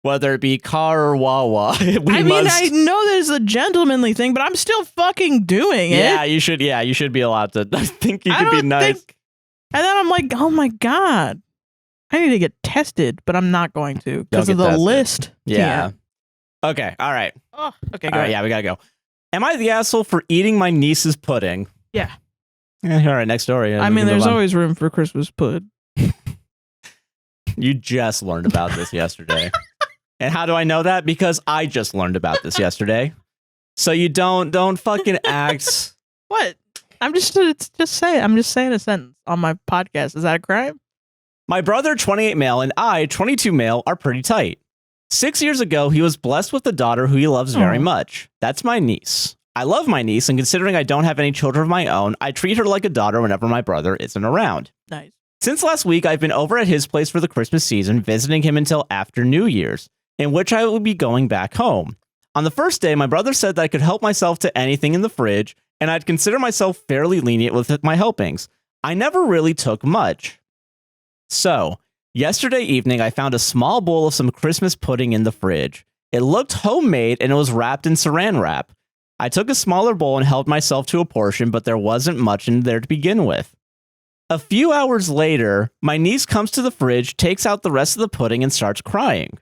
Whether it be car or Wawa. I know that it's a gentlemanly thing, but I'm still fucking doing it. Yeah, you should be allowed to. I think you could be nice. And then I'm like, oh my God. I need to get tested, but I'm not going to because of the tested list. Yeah. Okay, all right. Oh, okay, all right, yeah, we gotta go. Am I the asshole for eating my niece's pudding? Yeah. All right, next story. I mean, there's always room for Christmas pud. You just learned about this yesterday. And how do I know that? Because I just learned about this yesterday. So you don't fucking act. What? I'm just saying a sentence on my podcast. Is that a crime? My brother, 28 male, and I, 22 male, are pretty tight. 6 years ago, he was blessed with a daughter who he loves very much. That's my niece. I love my niece, and considering I don't have any children of my own, I treat her like a daughter whenever my brother isn't around. Nice. Since last week, I've been over at his place for the Christmas season, visiting him until after New Year's, in which I will be going back home. On the first day, my brother said that I could help myself to anything in the fridge, and I'd consider myself fairly lenient with my helpings. I never really took much. So, yesterday evening, I found a small bowl of some Christmas pudding in the fridge. It looked homemade, and it was wrapped in saran wrap. I took a smaller bowl and helped myself to a portion, but there wasn't much in there to begin with. A few hours later, my niece comes to the fridge, takes out the rest of the pudding, and starts crying.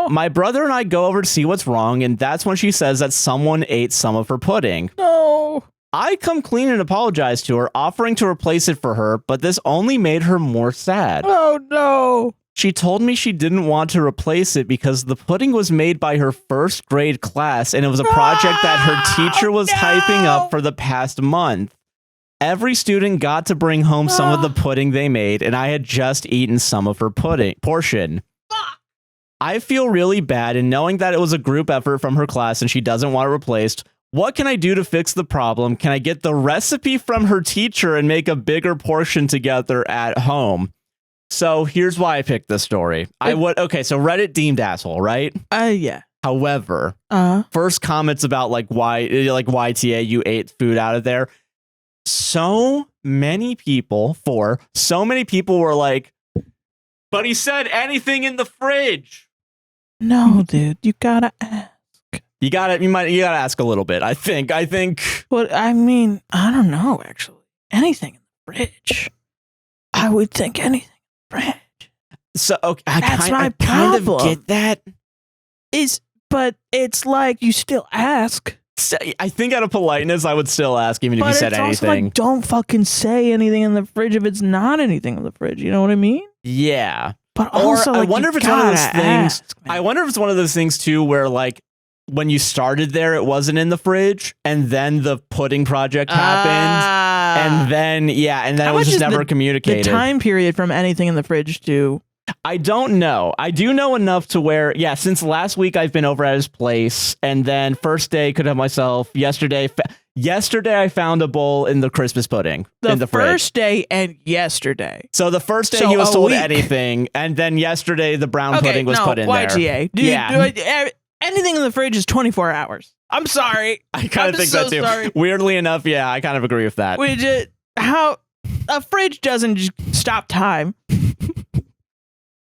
My brother and I go over to see what's wrong, and that's when she says that someone ate some of her pudding. No. I come clean and apologize to her, offering to replace it for her, but this only made her more sad. Oh, no. She told me she didn't want to replace it because the pudding was made by her first grade class, and it was a project that her teacher was hyping up for the past month. Every student got to bring home some of the pudding they made, and I had just eaten some of her portion. I feel really bad in knowing that it was a group effort from her class and she doesn't want it replaced. What can I do to fix the problem? Can I get the recipe from her teacher and make a bigger portion together at home? So here's why I picked this story. So Reddit deemed asshole, right? Yeah. However, first comments about YTA, you ate food out of there. So many people were like, but he said anything in the fridge. No, dude, you gotta ask. You gotta ask a little bit. I think. Well, I mean, I don't know. Actually, anything in the fridge. I would think anything in the fridge. So okay, I kind of get that. But it's like you still ask. So, I think out of politeness, I would still ask even if you said anything. Also like, don't fucking say anything in the fridge if it's not anything in the fridge. You know what I mean? Yeah. But also, I wonder if it's one of those things. I wonder if it's one of those things too, where like when you started there, it wasn't in the fridge, and then the pudding project happened, and then it was just never communicated. The time period from anything in the fridge to. I don't know. I do know enough to where, since last week I've been over at his place, and then first day could have myself. Yesterday I found a bowl in the Christmas pudding in the fridge. First day and yesterday. So the first day he was told anything, and then yesterday the brown pudding was put in YTA. there. Anything in the fridge is 24 hours. I'm sorry. I kind of think that too. Sorry. Weirdly enough, I kind of agree with that. How a fridge doesn't just stop time.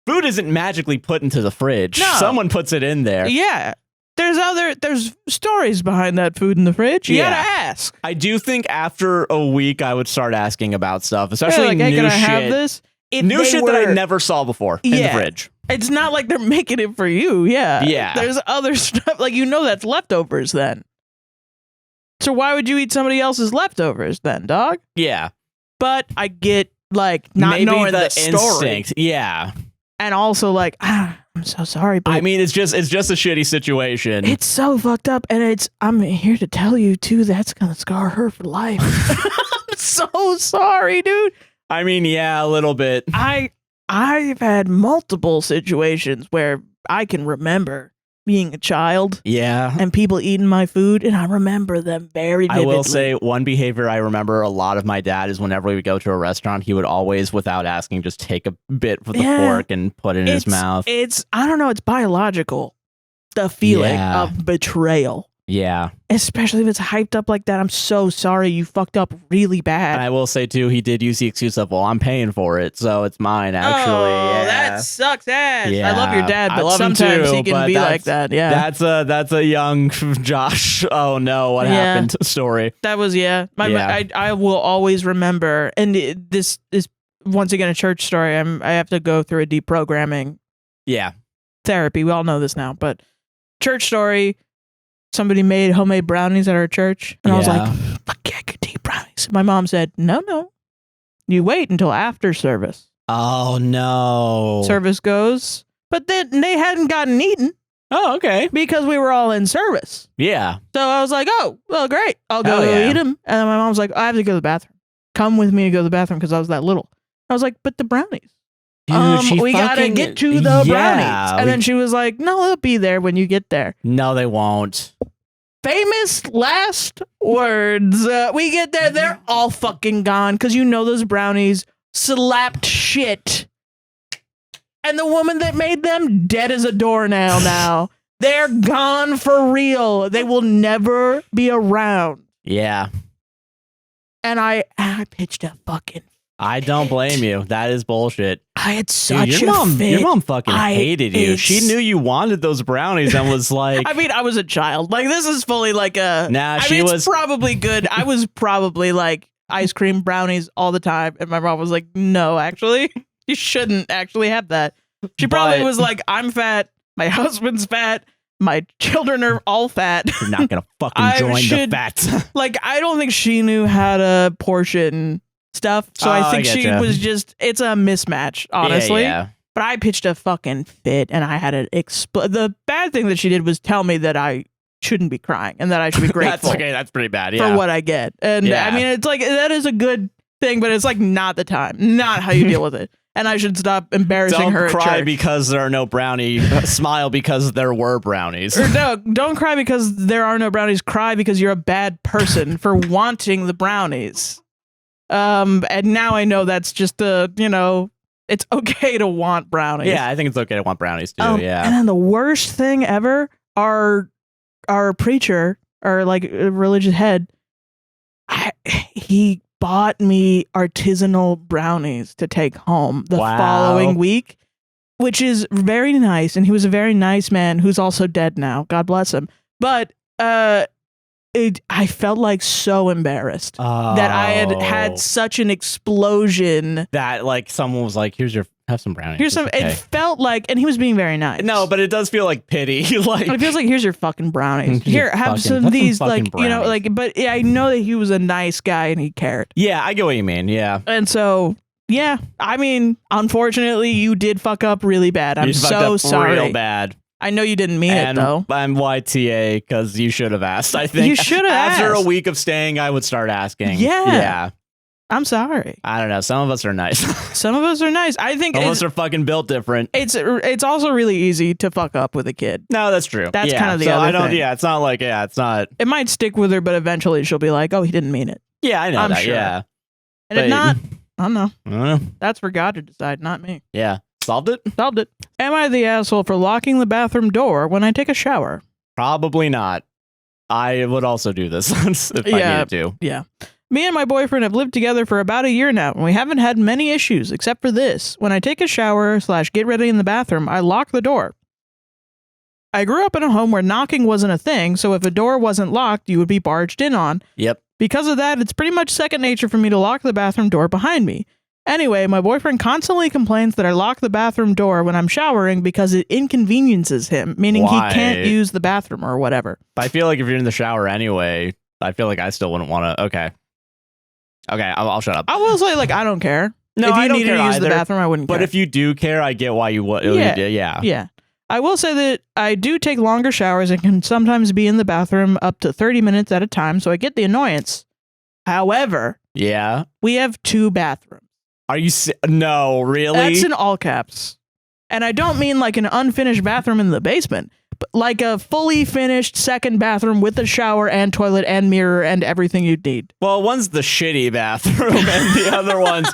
Food isn't magically put into the fridge. No. Someone puts it in there. Yeah. There's stories behind that food in the fridge. You gotta ask. I do think after a week I would start asking about stuff, especially new can I shit. Have this? New shit that I never saw before in the fridge. It's not like they're making it for you. Yeah. Yeah. There's other stuff. Like, that's leftovers then. So why would you eat somebody else's leftovers then, dog? Yeah. But I get, like, not maybe knowing the instinct. story. Yeah. And also, like, I'm so sorry, but I mean, it's just a shitty situation. It's so fucked up, and I'm here to tell you too. That's gonna scar her for life. I'm so sorry, dude. I mean, a little bit. I've had multiple situations where I can remember being a child. Yeah. And people eating my food, and I remember them very vividly. I will say one behavior I remember a lot of my dad is whenever we would go to a restaurant, he would always, without asking, just take a bit with the fork and put it in his mouth. I don't know, it's biological. The feeling of betrayal. Yeah. Especially if it's hyped up like that. I'm so sorry you fucked up really bad. And I will say, too, he did use the excuse of, well, I'm paying for it, so it's mine, actually. Oh, that sucks ass. Yeah. I love your dad, I but love him sometimes too, he can be like that. Yeah. That's a young Josh. Oh, no, what happened story. That was, I will always remember, and this is, once again, a church story. I have to go through a deprogramming therapy. We all know this now, but church story. Somebody made homemade brownies at our church. And I was like, fuck yeah, I could eat brownies. My mom said, no. You wait until after service. Oh, no. Service goes. But then they hadn't gotten eaten. Oh, okay. Because we were all in service. Yeah. So I was like, oh, well, great. I'll go eat them. And then my mom was like, I have to go to the bathroom. Come with me to go to the bathroom because I was that little. I was like, but the brownies. Dude, we gotta get to the brownies. And then she was like, no, they'll be there when you get there. No, they won't. Famous last words. We get there, they're all fucking gone because you know those brownies slapped shit. And the woman that made them, dead as a doornail now. They're gone for real. They will never be around. Yeah. And I pitched a fucking I don't blame you. That is bullshit. I had such Dude, a fit. Your mom fucking hated you. She knew you wanted those brownies and was like... I mean, I was a child. Like, this is fully like a... Nah, it's probably good. I was probably like ice cream brownies all the time. And my mom was like, no, actually, you shouldn't actually have that. She probably was like, I'm fat. My husband's fat. My children are all fat. You're not going to fucking join the fat. Like, I don't think she knew how to portion stuff. So I think she was just, it's a mismatch, honestly. Yeah. But I pitched a fucking fit and I had it the bad thing that she did was tell me that I shouldn't be crying and that I should be grateful. That's okay. That's pretty bad. For what I get. And I mean, it's like, that is a good thing, but it's like not the time, not how you deal with it. And I should stop embarrassing her. Don't cry because there are no brownies. Smile because there were brownies. Or no, don't cry because there are no brownies. Cry because you're a bad person for wanting the brownies. And now I know that's just it's okay to want brownies. Yeah, I think it's okay to want brownies too. Yeah. And then the worst thing ever, our preacher, or like religious head, he bought me artisanal brownies to take home the following week, which is very nice. And he was a very nice man who's also dead now. God bless him. But I felt like so embarrassed that I had such an explosion that like someone was like, have some brownies. Here's some. Okay. It felt like, and he was being very nice. No, but it does feel like pity. Like it feels like, here's your fucking brownies. Here, have some of these. Like brownies. But yeah, I know that he was a nice guy and he cared. Yeah, I get what you mean. Yeah, and so yeah, I mean, unfortunately, you did fuck up really bad. I'm so sorry. Real bad. I know you didn't mean it though. I'm YTA because you should have asked. I think you should have asked. After a week of staying, I would start asking. Yeah. I'm sorry. I don't know. Some of us are nice. Some of us are nice. I think some of us are fucking built different. It's also really easy to fuck up with a kid. No, that's true. That's kind of the other thing. Yeah, it's not like it's not. It might stick with her, but eventually she'll be like, "Oh, he didn't mean it." Yeah, I know I'm that. sure. Yeah, and if not, I don't know. I don't know. That's for God to decide, not me. Yeah, solved it. Solved it. Am I the asshole for locking the bathroom door when I take a shower? Probably not. I would also do this if I needed to. Yeah. Me and my boyfriend have lived together for about a year now, and we haven't had many issues, except for this. When I take a shower / get ready in the bathroom, I lock the door. I grew up in a home where knocking wasn't a thing, so if a door wasn't locked, you would be barged in on. Yep. Because of that, it's pretty much second nature for me to lock the bathroom door behind me. Anyway, my boyfriend constantly complains that I lock the bathroom door when I'm showering because it inconveniences him, meaning he can't use the bathroom or whatever. I feel like if you're in the shower anyway, I feel like I still wouldn't want to. Okay, I'll shut up. I will say, like, I don't care. No, if you I don't needed care to use either, the bathroom, I wouldn't care. But if you do care, I get why you would. Yeah. I will say that I do take longer showers and can sometimes be in the bathroom up to 30 minutes at a time, so I get the annoyance. However, we have 2 bathrooms. Are you no, really? That's in all caps. And I don't mean like an unfinished bathroom in the basement, but like a fully finished second bathroom with a shower and toilet and mirror and everything you'd need. Well, one's the shitty bathroom and the other one's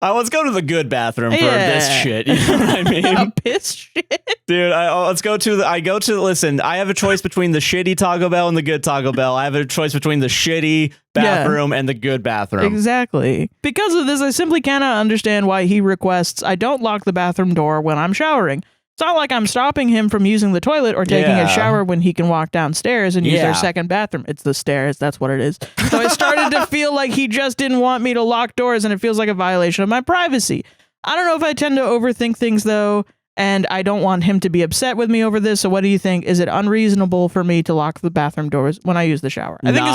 let's go to the good bathroom for this shit. You know what I mean? A piss shit? Dude, let's go to listen, I have a choice between the shitty Taco Bell and the good Taco Bell. I have a choice between the shitty bathroom and the good bathroom. Exactly. Because of this, I simply cannot understand why he requests I don't lock the bathroom door when I'm showering. It's not like I'm stopping him from using the toilet or taking a shower when he can walk downstairs and use their second bathroom. It's the stairs. That's what it is. So I started to feel like he just didn't want me to lock doors, and it feels like a violation of my privacy. I don't know if I tend to overthink things, though, and I don't want him to be upset with me over this. So what do you think? Is it unreasonable for me to lock the bathroom doors when I use the shower? I think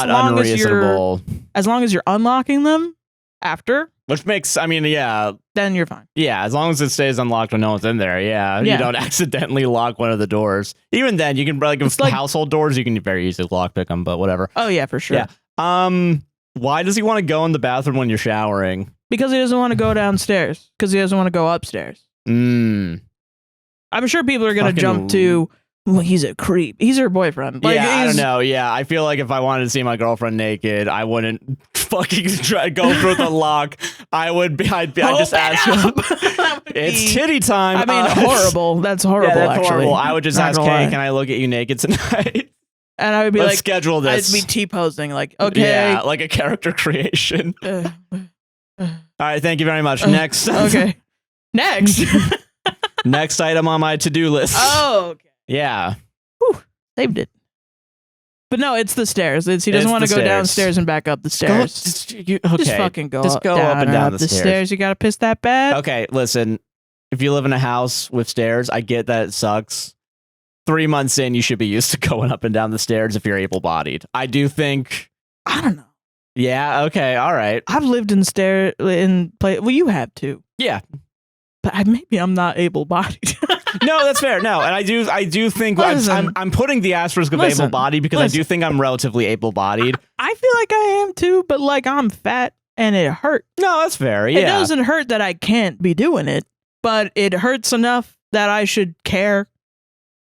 as long as you're unlocking them after. Which makes, then you're fine. Yeah, as long as it stays unlocked when no one's in there. Yeah, you don't accidentally lock one of the doors. Even then, you can like household doors. You can very easily lockpick them, but whatever. Oh yeah, for sure. Yeah. Why does he want to go in the bathroom when you're showering? Because he doesn't want to go downstairs. Because he doesn't want to go upstairs. I'm sure people are gonna jump to. Well, he's a creep. He's her boyfriend. Like, I don't know. Yeah, I feel like if I wanted to see my girlfriend naked, I wouldn't fucking try to go through the lock. I'd just ask him. It's titty time. I mean, horrible. That's horrible. Yeah, that's actually. horrible. I would just ask, hey, can I look at you naked tonight? And I would be Let's schedule this. I'd be T-posing, like, okay. Yeah, like a character creation. All right, thank you very much. Next. Okay. Next. Next item on my to-do list. Oh, okay. Yeah. Whew, saved it. But no, it's the stairs. He doesn't want to go downstairs and back up the stairs. Just fucking go up and down the stairs. You got to piss that bad? Okay, listen. If you live in a house with stairs, I get that it sucks. 3 months in, you should be used to going up and down the stairs if you're able-bodied. I do think... I don't know. Yeah, okay, all right. I've lived well, you have too. Yeah. But maybe I'm not able-bodied. No, that's fair. No, and I do think I'm putting the asterisk of able-bodied because I do think I'm relatively able-bodied. I feel like I am too, but like I'm fat and it hurts. No, that's fair. Yeah. It doesn't hurt that I can't be doing it, but it hurts enough that I should care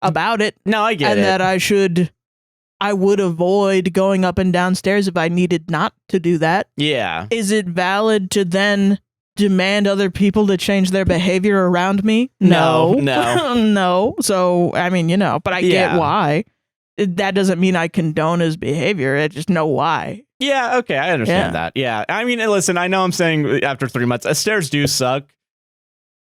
about it. No, I get it. And that I would avoid going up and downstairs if I needed not to do that. Yeah. Is it valid to then demand other people to change their behavior around me? No. No. So, I mean, but I get why. That doesn't mean I condone his behavior. I just know why. Yeah, okay, I understand that. Yeah. I mean, listen, I know I'm saying after 3 months, stairs do suck.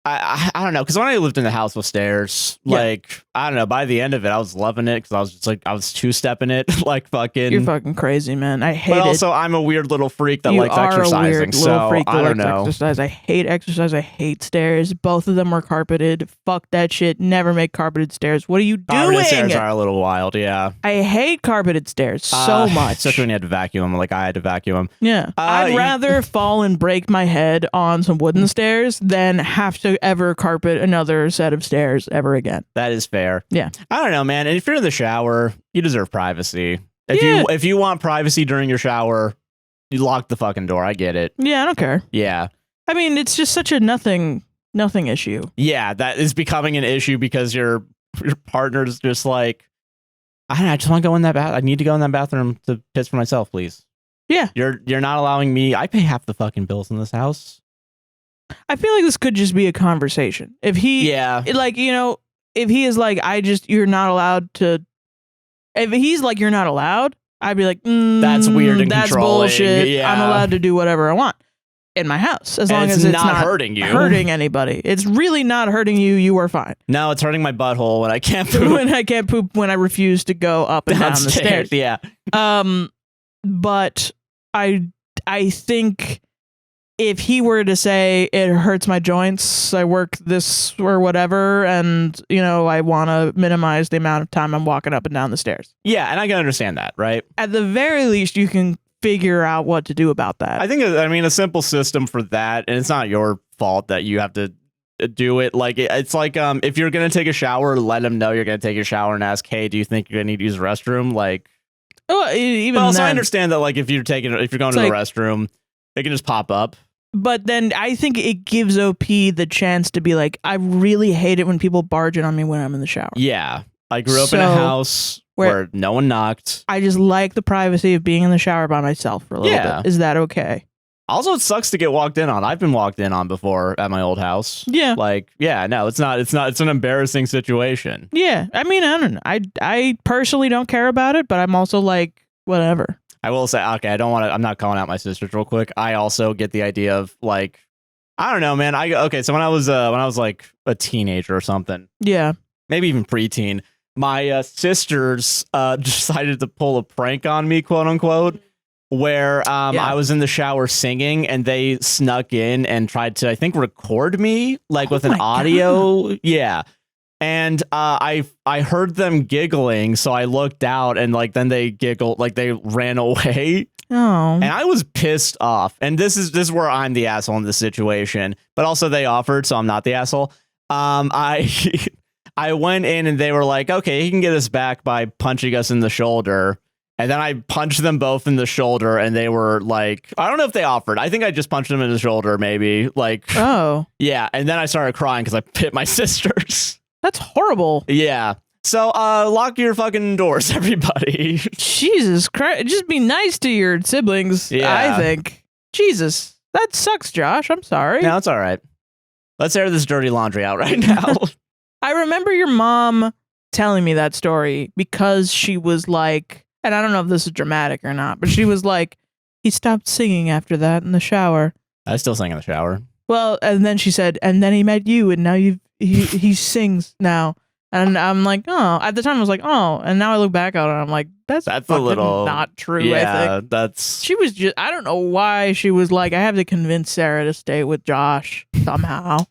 I don't know, because when I lived in the house with stairs, like, I don't know, by the end of it, I was loving it, because I was just like, I was two-stepping it, like fucking... You're fucking crazy, man. I hate it. But also, I'm a weird little freak that likes exercising, so I don't know. Exercise. I hate exercise. I hate stairs. Both of them were carpeted. Fuck that shit. Never make carpeted stairs. What are you doing? Carpeted stairs are a little wild, yeah. I hate carpeted stairs so much. Especially when you had to vacuum them, like I had to vacuum them. Yeah. I'd rather fall and break my head on some wooden stairs than have to ever carpet another set of stairs ever again. That is fair. Yeah. I don't know, man. And if you're in the shower, you deserve privacy. If you want privacy during your shower, you lock the fucking door. I get it. Yeah, I don't care. Yeah. I mean, it's just such a nothing issue. Yeah, that is becoming an issue because your partner's just like, I don't know, I just want to go in that bath. I need to go in that bathroom to piss for myself, please. Yeah. You're not allowing me. I pay half the fucking bills in this house. I feel like this could just be a conversation. If he, if he is like, you're not allowed to, if he's like, you're not allowed, I'd be like, that's weird and that's controlling. bullshit. Yeah. I'm allowed to do whatever I want in my house as long as it's not hurting you, hurting anybody. It's really not hurting you. You are fine. No, it's hurting my butthole when I can't poop. when I refuse to go up and down the stairs. Yeah. But I think if he were to say it hurts my joints, I work this or whatever, and I want to minimize the amount of time I'm walking up and down the stairs. Yeah, and I can understand that, right? At the very least, you can figure out what to do about that. I think, a simple system for that, and it's not your fault that you have to do it. Like, it's like, if you're going to take a shower, let him know you're going to take a shower and ask, hey, do you think you're going to need to use the restroom? Like, even I understand that, like, if you're going to the restroom, it can just pop up. But then I think it gives OP the chance to be like, I really hate it when people barge in on me when I'm in the shower. Yeah. I grew up in a house where no one knocked. I just like the privacy of being in the shower by myself for a little bit. Is that okay? Also, it sucks to get walked in on. I've been walked in on before at my old house. Yeah. Like, yeah, no, it's not. It's an embarrassing situation. Yeah. I mean, I don't know. I personally don't care about it, but I'm also like, whatever. I will say, okay, I'm not calling out my sisters real quick. I also get the idea of like, I don't know, man. So when I was like a teenager or something. Yeah. Maybe even preteen, my sisters decided to pull a prank on me, quote unquote, where I was in the shower singing and they snuck in and tried to, I think, record me like with an audio. God. Yeah. And I heard them giggling, so I looked out and like then they giggled, like they ran away. Oh. And I was pissed off. And this is where I'm the asshole in this situation. But also they offered, so I'm not the asshole. I went in and they were like, okay, he can get us back by punching us in the shoulder. And then I punched them both in the shoulder and they were like, I don't know if they offered. I think I just punched them in the shoulder, maybe. Like, oh. Yeah. And then I started crying because I hit my sisters. That's horrible. Yeah. So lock your fucking doors, everybody. Jesus Christ. Just be nice to your siblings, I think. Jesus. That sucks, Josh. I'm sorry. No, it's all right. Let's air this dirty laundry out right now. I remember your mom telling me that story because she was like, and I don't know if this is dramatic or not, but she was like, he stopped singing after that in the shower. I still sing in the shower. Well, and then she said, and then he met you, and now he sings now. And I'm like, oh. At the time, I was like, oh. And now I look back on it, and I'm like, that's a little not true. Yeah, I think that's. She was just. I don't know why she was like, I have to convince Sarah to stay with Josh somehow.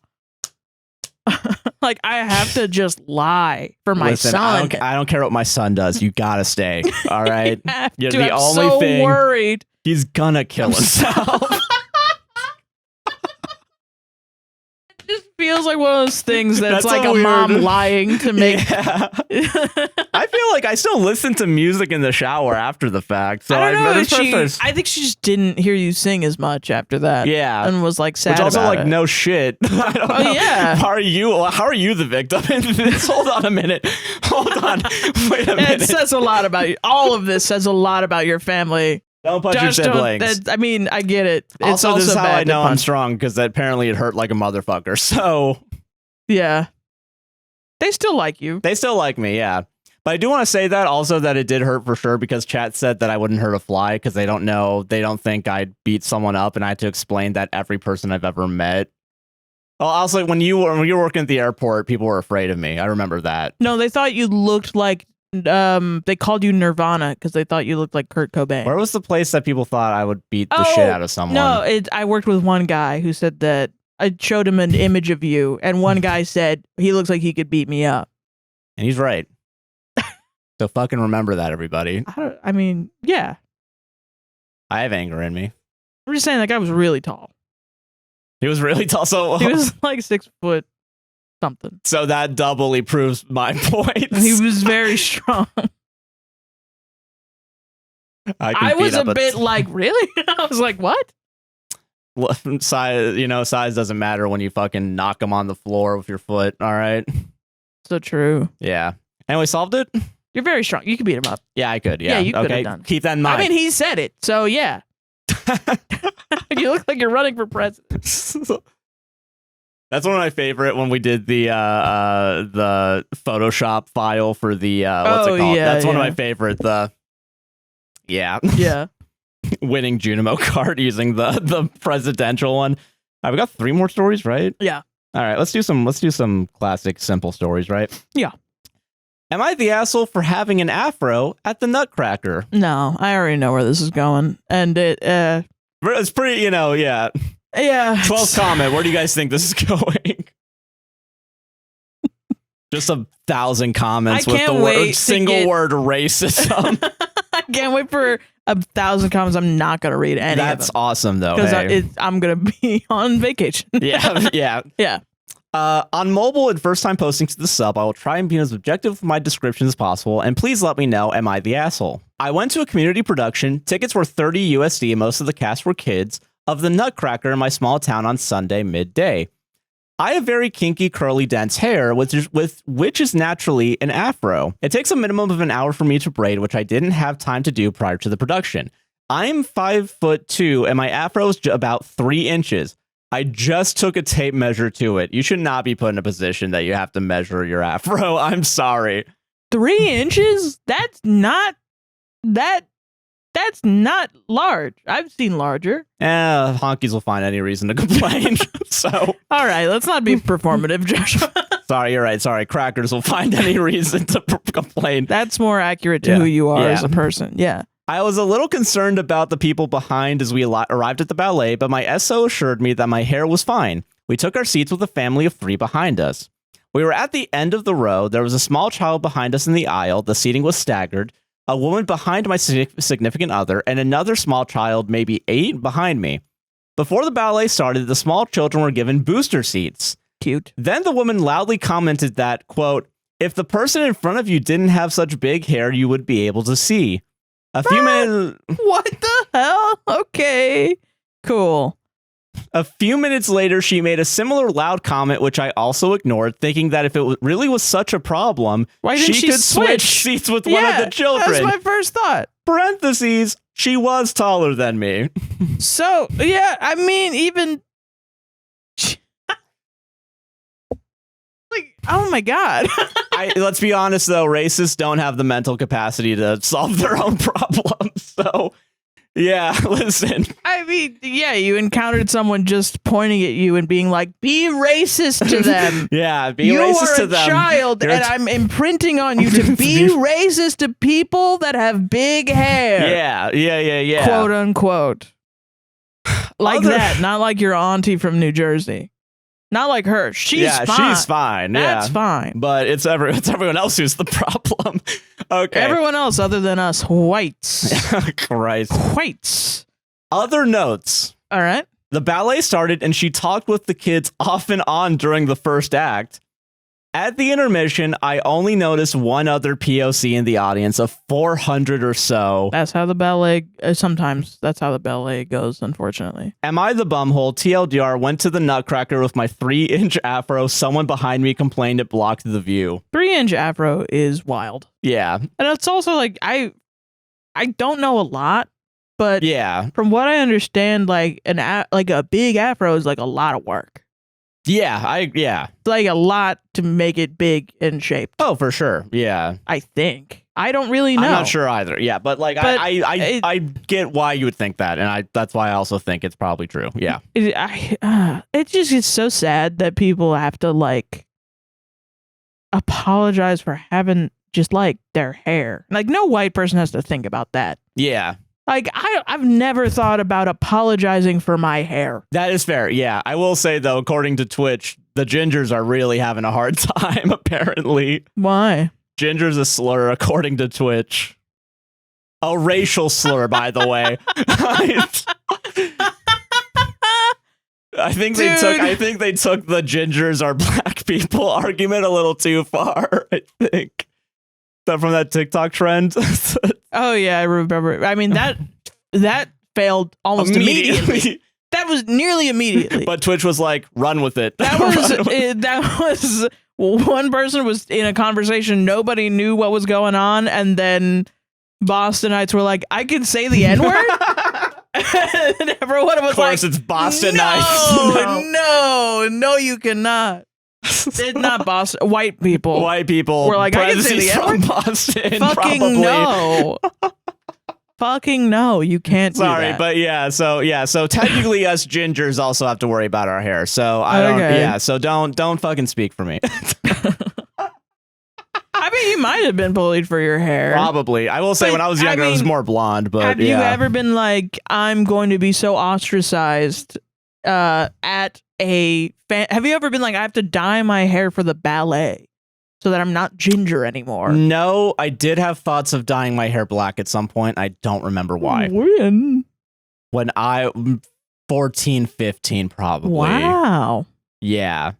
Like I have to just lie for my son. I don't care what my son does. You gotta stay. All right. You're the I'm only so thing. Worried. He's gonna kill himself. It just feels like one of those things that's like so a mom lying to make. Yeah. I feel like I still listen to music in the shower after the fact. So I don't know. I think she just didn't hear you sing as much after that. Yeah, and was like sad. Which also about like it. No shit. I don't know. Yeah. How are you the victim in this? Hold on a minute. Hold on. Wait a minute. It says a lot about you. All of this says a lot about your family. Don't punch your siblings. I mean, I get it. It's also, this is how bad I know I'm strong, because apparently it hurt like a motherfucker. So yeah, they still like you. They still like me. Yeah. But I do want to say that also that it did hurt for sure, because chat said that I wouldn't hurt a fly because they don't think I'd beat someone up, and I had to explain that every person I've ever met. Well, also when you were working at the airport, people were afraid of me. I remember that. No, they thought you looked like they called you Nirvana because they thought you looked like Kurt Cobain. Where was the place that people thought I would beat the shit out of someone? No, I worked with one guy who said that I showed him an image of you, and one guy said he looks like he could beat me up. And he's right. So fucking remember that, everybody. I mean, yeah. I have anger in me. I'm just saying that guy was really tall. He was really tall. So he was like 6 foot something. So that doubly proves my point. He was very strong. I was a bit like, really? I was like, what? Size doesn't matter when you fucking knock him on the floor with your foot. All right. So true. Yeah. Anyway, solved it. You're very strong. You could beat him up. Yeah, I could. Yeah, you could okay. have done. Keep that in mind. I mean, he said it, so yeah. You look like you're running for president. That's one of my favorite when we did the Photoshop file for the what's it called? That's one of my favorite. Yeah. Winning Junimo card using the presidential one. All right, we got 3 more stories, right? Yeah. All right, let's do some classic simple stories, right? Yeah. Am I the asshole for having an afro at the Nutcracker? No, I already know where this is going, and it's pretty, yeah. Yeah. 12th comment. Where do you guys think this is going? Just 1,000 comments with the single word racism. I can't wait for 1,000 comments. I'm not gonna read any. That's awesome though, because I'm gonna be on vacation. Yeah. On mobile and first time posting to the sub, I will try and be as objective with my description as possible, and please let me know, am I the asshole? I went to a community production, tickets were $30 USD, and most of the cast were kids. of the Nutcracker in my small town on Sunday midday. I have very kinky, curly, dense hair, which is naturally an afro. It takes a minimum of an hour for me to braid, which I didn't have time to do prior to the production. I'm 5'2", and my afro is about 3 inches. I just took a tape measure to it. You should not be put in a position that you have to measure your afro. I'm sorry. 3 inches? That's not large. I've seen larger. Honkies will find any reason to complain. So, all right, let's not be performative, Joshua. Sorry, you're right. Sorry, crackers will find any reason to complain. That's more accurate to who you are as a person. Yeah. I was a little concerned about the people behind as we arrived at the ballet, but my SO assured me that my hair was fine. We took our seats with a family of 3 behind us. We were at the end of the row. There was a small child behind us in the aisle. The seating was staggered. A woman behind my significant other, and another small child, maybe 8, behind me. Before the ballet started, the small children were given booster seats. Cute. Then the woman loudly commented that, quote, if the person in front of you didn't have such big hair, you would be able to see. A few minutes... What the hell? Okay. Cool. A few minutes later, she made a similar loud comment, which I also ignored, thinking that if it really was such a problem, why didn't she could switch seats with one of the children. That's my first thought. Parentheses, she was taller than me. So, yeah, I mean, even... like, oh my God. Let's be honest, though, racists don't have the mental capacity to solve their own problems, so... Yeah, listen. I mean, yeah, you encountered someone just pointing at you and being like, be racist to them. Yeah, be racist to them. You are a child, and I'm imprinting on you to be racist to people that have big hair. Yeah. Quote unquote. Like that, not like your auntie from New Jersey. Not like her. She's fine. She's fine. That's fine. But it's everyone else who's the problem. Okay. Everyone else other than us whites. Christ. Whites. Other notes. All right. The ballet started and she talked with the kids off and on during the first act. At the intermission, I only noticed one other POC in the audience of 400 or so. That's how the ballet, sometimes that's how the ballet goes, unfortunately. Am I the bumhole? TLDR, went to the Nutcracker with my 3-inch afro. Someone behind me complained it blocked the view. 3-inch afro is wild. Yeah. And it's also like, I don't know a lot, but yeah, from what I understand, like a big afro is like a lot of work. Yeah, It's like a lot to make it big and shaped. Oh, for sure. Yeah. I think. I don't really know. I'm not sure either. Yeah, but like I get why you would think that, and that's why I also think it's probably true. Yeah. It just gets so sad that people have to like apologize for having just like their hair. Like no white person has to think about that. Yeah. Like, I've never thought about apologizing for my hair. That is fair. Yeah. I will say, though, according to Twitch, the gingers are really having a hard time, apparently. Why? Ginger's a slur, according to Twitch. A racial slur, by the way. I think they took the gingers are black people argument a little too far, I think. That from that TikTok trend. Oh yeah, I remember. I mean that failed almost immediately. That was nearly immediately. But Twitch was like, "Run with it." That was one person was in a conversation. Nobody knew what was going on, and then Bostonites were like, "I can say the N-word." And everyone was like, "Of course, it's Bostonites." No, you cannot. It's not Boston. White people. White people. We're like, I can say the from Boston. Fucking probably. No. Fucking no. You can't. Sorry, do that. but yeah. So technically, us gingers also have to worry about our hair. So I don't. Okay. Yeah. So don't fucking speak for me. I mean, you might have been bullied for your hair. Probably. I will say, when I was younger, I was more blonde. But have you ever been like, I'm going to be so ostracized at a fan? Have you ever been like, I have to dye my hair for the ballet so that I'm not ginger anymore? No, I did have thoughts of dyeing my hair black at some point. I don't remember why. When I 14, 15, probably. Wow. Yeah.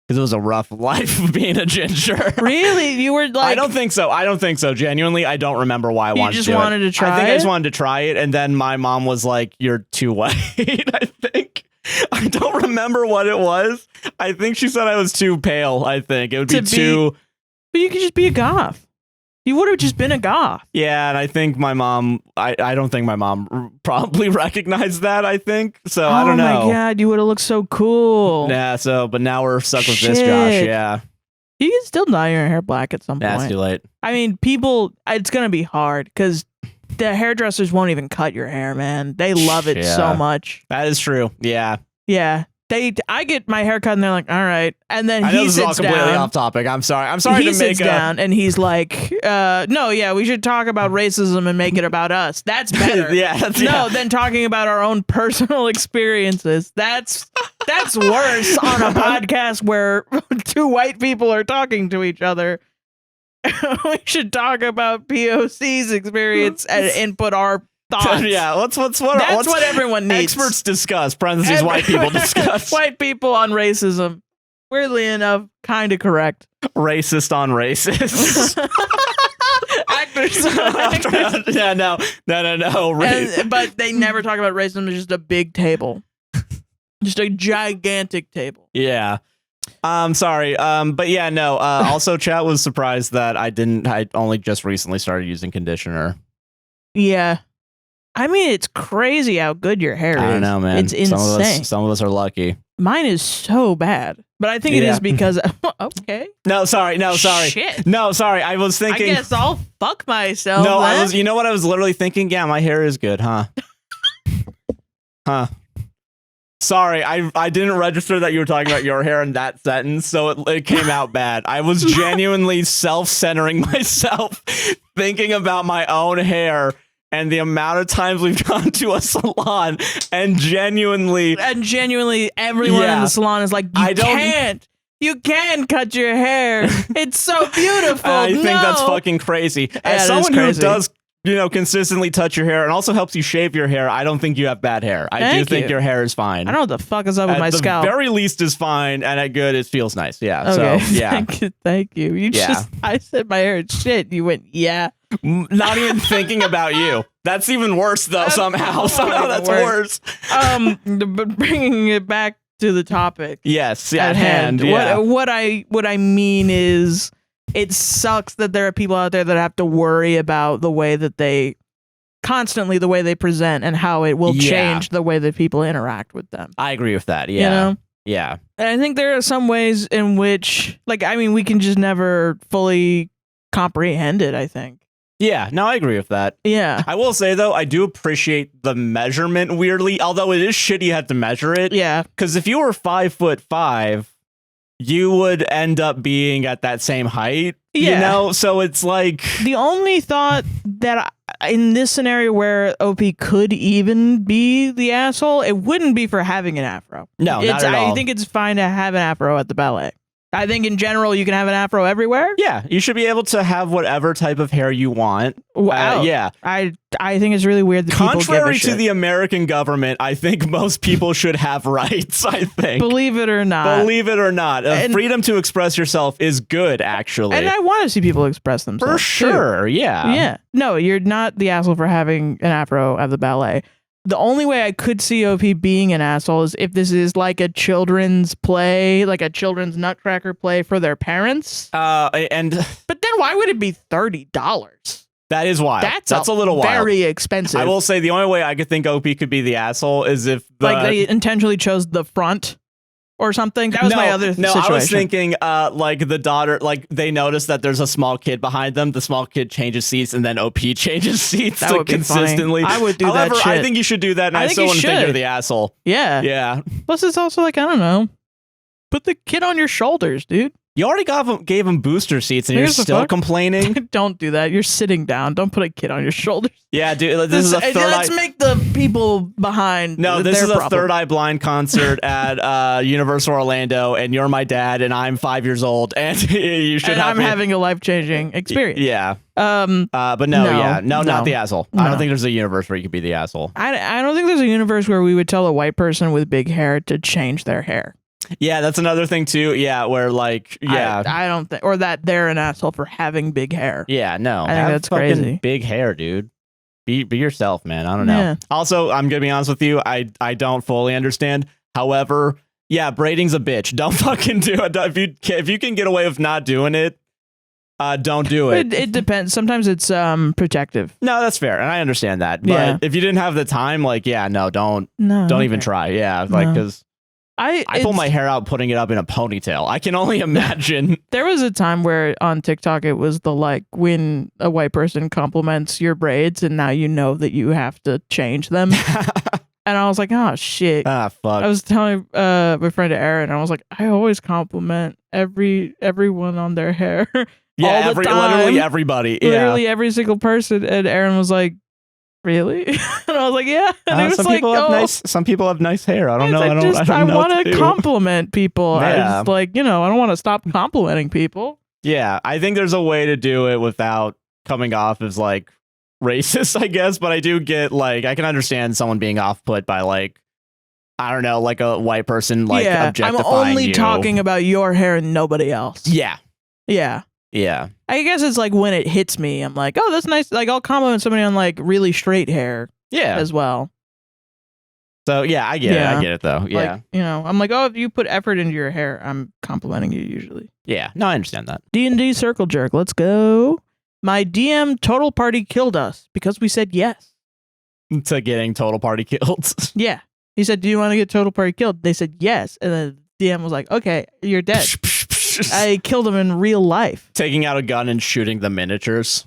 Because it was a rough life being a ginger. Really? You were like... I don't think so. Genuinely, I don't remember why I wanted to do it. You just wanted to try it? I think I just wanted to try it, and then my mom was like, "You're too white," I think. I don't remember what it was. I think she said I was too pale, I think. It would be too... But you could just be a goth. You would have just been a goth. Yeah, and I think my mom... I don't think my mom probably recognized that, I think. So, I don't know. Oh my God, you would have looked so cool. Yeah, but now we're stuck with this, Josh, yeah. You can still dye your hair black at some point. That's too late. I mean, people... It's going to be hard, because the hairdressers won't even cut your hair, man. They love it so much. That is true, yeah. Yeah. I get my hair cut and they're like, all right. And then he sits down. This is all completely off topic. I'm sorry. He sits down and he's like, no, yeah, we should talk about racism and make it about us. That's better. Than talking about our own personal experiences. That's worse on a podcast where two white people are talking to each other. We should talk about POC's experience and input our thoughts. Yeah, that's what everyone needs. Experts discuss. Parentheses, white people discuss. White people on racism. Weirdly enough, kind of correct. Racist on racist. Actors. Yeah, no. But they never talk about racism. It's just a big table. Just a gigantic table. Yeah. Sorry. But yeah, no. Also, chat was surprised that I only just recently started using conditioner. Yeah. I mean, it's crazy how good your hair is. I don't know, man. It's insane. Some of us are lucky. Mine is so bad. But I think it is because... Okay. No, sorry. Shit. No, sorry. I was thinking... I guess I'll fuck myself. No, then. you know what I was literally thinking? Yeah, my hair is good, huh? Huh. Sorry, I didn't register that you were talking about your hair in that sentence, so it came out bad. I was genuinely self-centering myself, thinking about my own hair and the amount of times we've gone to a salon, and genuinely everyone in the salon is like, you can't cut your hair. It's so beautiful. I think that's fucking crazy. As someone who does, consistently touch your hair and also helps you shave your hair, I don't think you have bad hair. I do think your hair is fine. I don't know what the fuck is up with my scalp. At the very least is fine, and at good, it feels nice. Yeah. Okay. So, yeah. Thank you. I said my hair is shit. You went, yeah. Not even thinking about you. That's even worse, though, somehow. Somehow that's worse. But bringing it back to the topic. Yes, at hand. Yeah. What I mean is, it sucks that there are people out there that have to worry about the way that they present and how it will change the way that people interact with them. I agree with that. Yeah. Yeah. And I think there are some ways in which, we can just never fully comprehend it, I think. Yeah, no, I agree with that. Yeah. I will say, though, I do appreciate the measurement weirdly, although it is shitty you had to measure it. Yeah. Because if you were 5'5", you would end up being at that same height. Yeah. So it's like... The only thought that in this scenario where OP could even be the asshole, it wouldn't be for having an afro. No, not at all. I think it's fine to have an afro at the ballet. I think in general, you can have an afro everywhere. Yeah, you should be able to have whatever type of hair you want. Wow. Yeah. I think it's really weird that contrary to the American government, I think most people should have rights, I think. Believe it or not. Freedom to express yourself is good, actually. And I want to see people express themselves. For sure, yeah. Yeah. No, you're not the asshole for having an afro at the ballet. The only way I could see OP being an asshole is if this is like a children's play, like a children's Nutcracker play for their parents. But then why would it be $30? That is wild. That's a little wild. Very expensive. I will say the only way I could think OP could be the asshole is if they intentionally chose the front or something. That was my other situation. I was thinking the daughter, they notice that there's a small kid behind them. The small kid changes seats and then OP changes seats consistently. I would do that shit. I think you should do that, and I still wouldn't think you're the asshole. Yeah. Yeah. Plus, it's also I don't know. Put the kid on your shoulders, dude. You already gave him booster seats and you're still complaining? Don't do that. You're sitting down. Don't put a kid on your shoulders. Yeah, dude. This is a third Let's make the people behind. No, this is a Third Eye Blind concert at Universal Orlando, and you're my dad, and I'm 5 years old, and you should. And I'm having a life-changing experience. Yeah. But not the asshole. No. I don't think there's a universe where you could be the asshole. I don't think there's a universe where we would tell a white person with big hair to change their hair. Yeah, that's another thing too. Yeah, where like, yeah, I don't think, or that they're an asshole for having big hair. yeah, no, I think have that's fucking crazy. big hair, dude. Be yourself, man. I don't know. Yeah. Also, I'm gonna be honest with you. I don't fully understand. However, yeah, braiding's a bitch. Don't fucking do it. If you can get away with not doing it, don't do it. It depends. Sometimes it's protective. No, that's fair, and I understand that. But Yeah. if you didn't have the time, like, yeah, no, don't even try. Yeah, like, No. because I pull my hair out, putting it up in a ponytail. I can only imagine. There was a time where on TikTok it was the like when a white person compliments your braids and now you know that you have to change them. And I was like, oh shit. Ah, fuck. I was telling my friend Aaron, I was like, I always compliment everyone on their hair. Yeah, all the time. literally everybody. Literally every single person. And Aaron was like, really? And I was like, yeah. And he was some like, people have some people have nice hair. I don't know. I want to compliment people. Yeah. I just like, I don't want to stop complimenting people. Yeah, I think there's a way to do it without coming off as like racist, I guess. But I do get like, I can understand someone being off put by like, I don't know, like a white person like objectifying I'm only you. talking about your hair and nobody else. Yeah. Yeah. Yeah. I guess it's like when it hits me, I'm like, oh, that's nice. Like I'll compliment somebody on like really straight hair as well. So yeah, I get it. I get it though. Yeah. Like, I'm like, oh, if you put effort into your hair, I'm complimenting you usually. Yeah. No, I understand that. D&D circle jerk. Let's go. My DM total party killed us because we said yes. To getting total party killed. Yeah. He said, do you want to get total party killed? They said yes. And then DM was like, okay, you're dead. I killed him in real life. Taking out a gun and shooting the miniatures.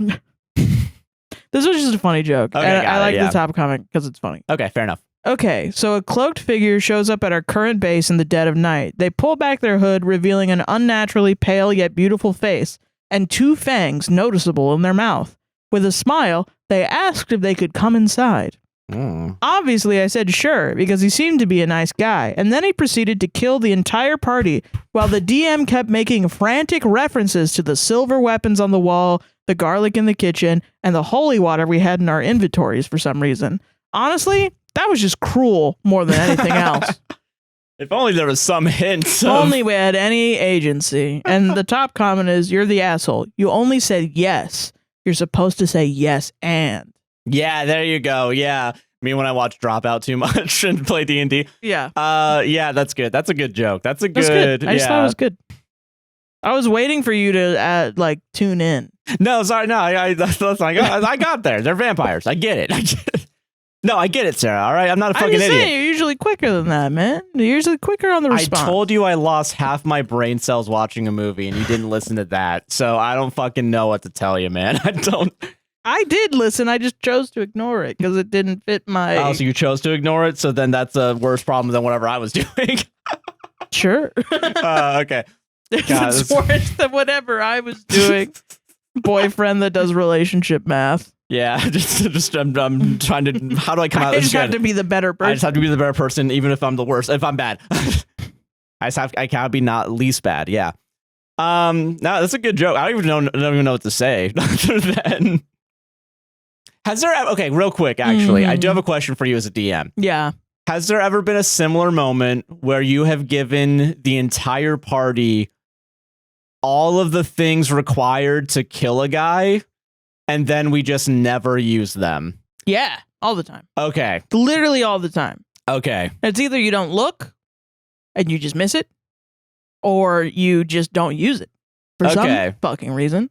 This was just a funny joke. Okay, I like the top comment because it's funny. Okay, fair enough. Okay, so a cloaked figure shows up at our current base in the dead of night. They pull back their hood, revealing an unnaturally pale yet beautiful face and 2 fangs noticeable in their mouth. With a smile, they asked if they could come inside. Obviously, I said sure, because he seemed to be a nice guy, and then he proceeded to kill the entire party, while the DM kept making frantic references to the silver weapons on the wall, the garlic in the kitchen, and the holy water we had in our inventories for some reason. Honestly, that was just cruel more than anything else. If only there was some hint. If only we had any agency. And the top comment is, you're the asshole. You only said yes. You're supposed to say yes and. Yeah, there you go. Yeah. Me when I watch Dropout too much and play D&D. Yeah. Yeah, that's good. That's a good joke. That's good. I just thought it was good. I was waiting for you to tune in. No, sorry. No, I got there. They're vampires. I get it. No, I get it, Sarah. All right. I'm not a fucking idiot. Saying, you're usually quicker than that, man. You're usually quicker on the response. I told you I lost half my brain cells watching a movie and you didn't listen to that. So I don't fucking know what to tell you, man. I did listen. I just chose to ignore it because it didn't fit my... Oh, so you chose to ignore it? So then that's a worse problem than whatever I was doing. Sure. Okay. It's worse than whatever I was doing. Boyfriend that does relationship math. Yeah, I'm trying to... How do I come out of this? I just have to be the better person. I just have to be the better person even if I'm the worst. If I'm bad. I can't be not least bad. Yeah. No, that's a good joke. I don't even know what to say other than... Has there okay, real quick, actually, I do have a question for you as a DM. Yeah. Has there ever been a similar moment where you have given the entire party all of the things required to kill a guy, and then we just never use them? Yeah, all the time. Okay. Literally all the time. Okay. It's either you don't look, and you just miss it, or you just don't use it for some fucking reason.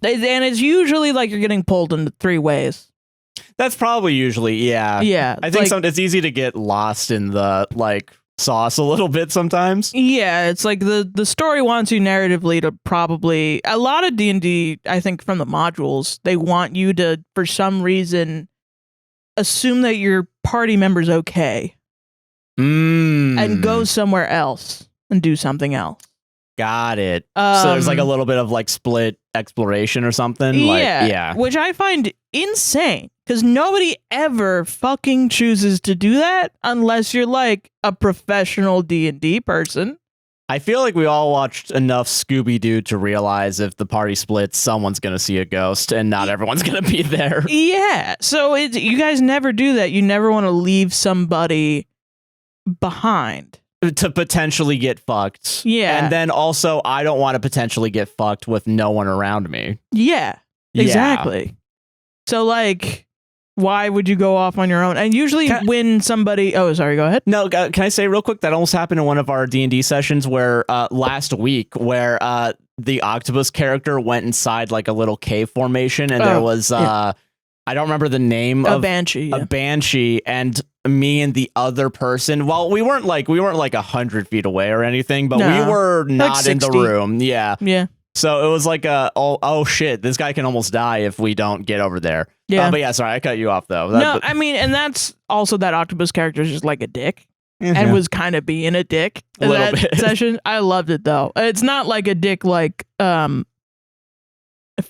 And it's usually like you're getting pulled into 3 ways. That's probably usually, yeah. Yeah. I think it's easy to get lost in the sauce a little bit sometimes. Yeah, it's like the story wants you narratively to probably... A lot of D&D, I think from the modules, they want you to, for some reason, assume that your party member's okay. And go somewhere else and do something else. Got it. So there's like a little bit of split exploration or something. Yeah. Which I find insane because nobody ever fucking chooses to do that unless you're like a professional D&D person. I feel like we all watched enough Scooby-Doo to realize if the party splits, someone's going to see a ghost and not everyone's going to be there. Yeah. So you guys never do that. You never want to leave somebody behind. to potentially get fucked. Yeah. And then also, I don't want to potentially get fucked with no one around me. Yeah, exactly. So, like, why would you go off on your own? And usually when somebody... Oh, sorry, go ahead. No, can I say real quick, that almost happened in one of our D&D sessions where last week, where the octopus character went inside like a little cave formation, and there was... I don't remember the name of Banshee. A Banshee, and me and the other person. Well, we weren't like 100 feet away or anything, but we were not like in the room. Yeah. So it was like oh shit, this guy can almost die if we don't get over there. Yeah. But yeah, sorry, I cut you off though. I mean, and that's also that octopus character is just like a dick. And was kind of being a dick in that session. I loved it though. It's not like a dick like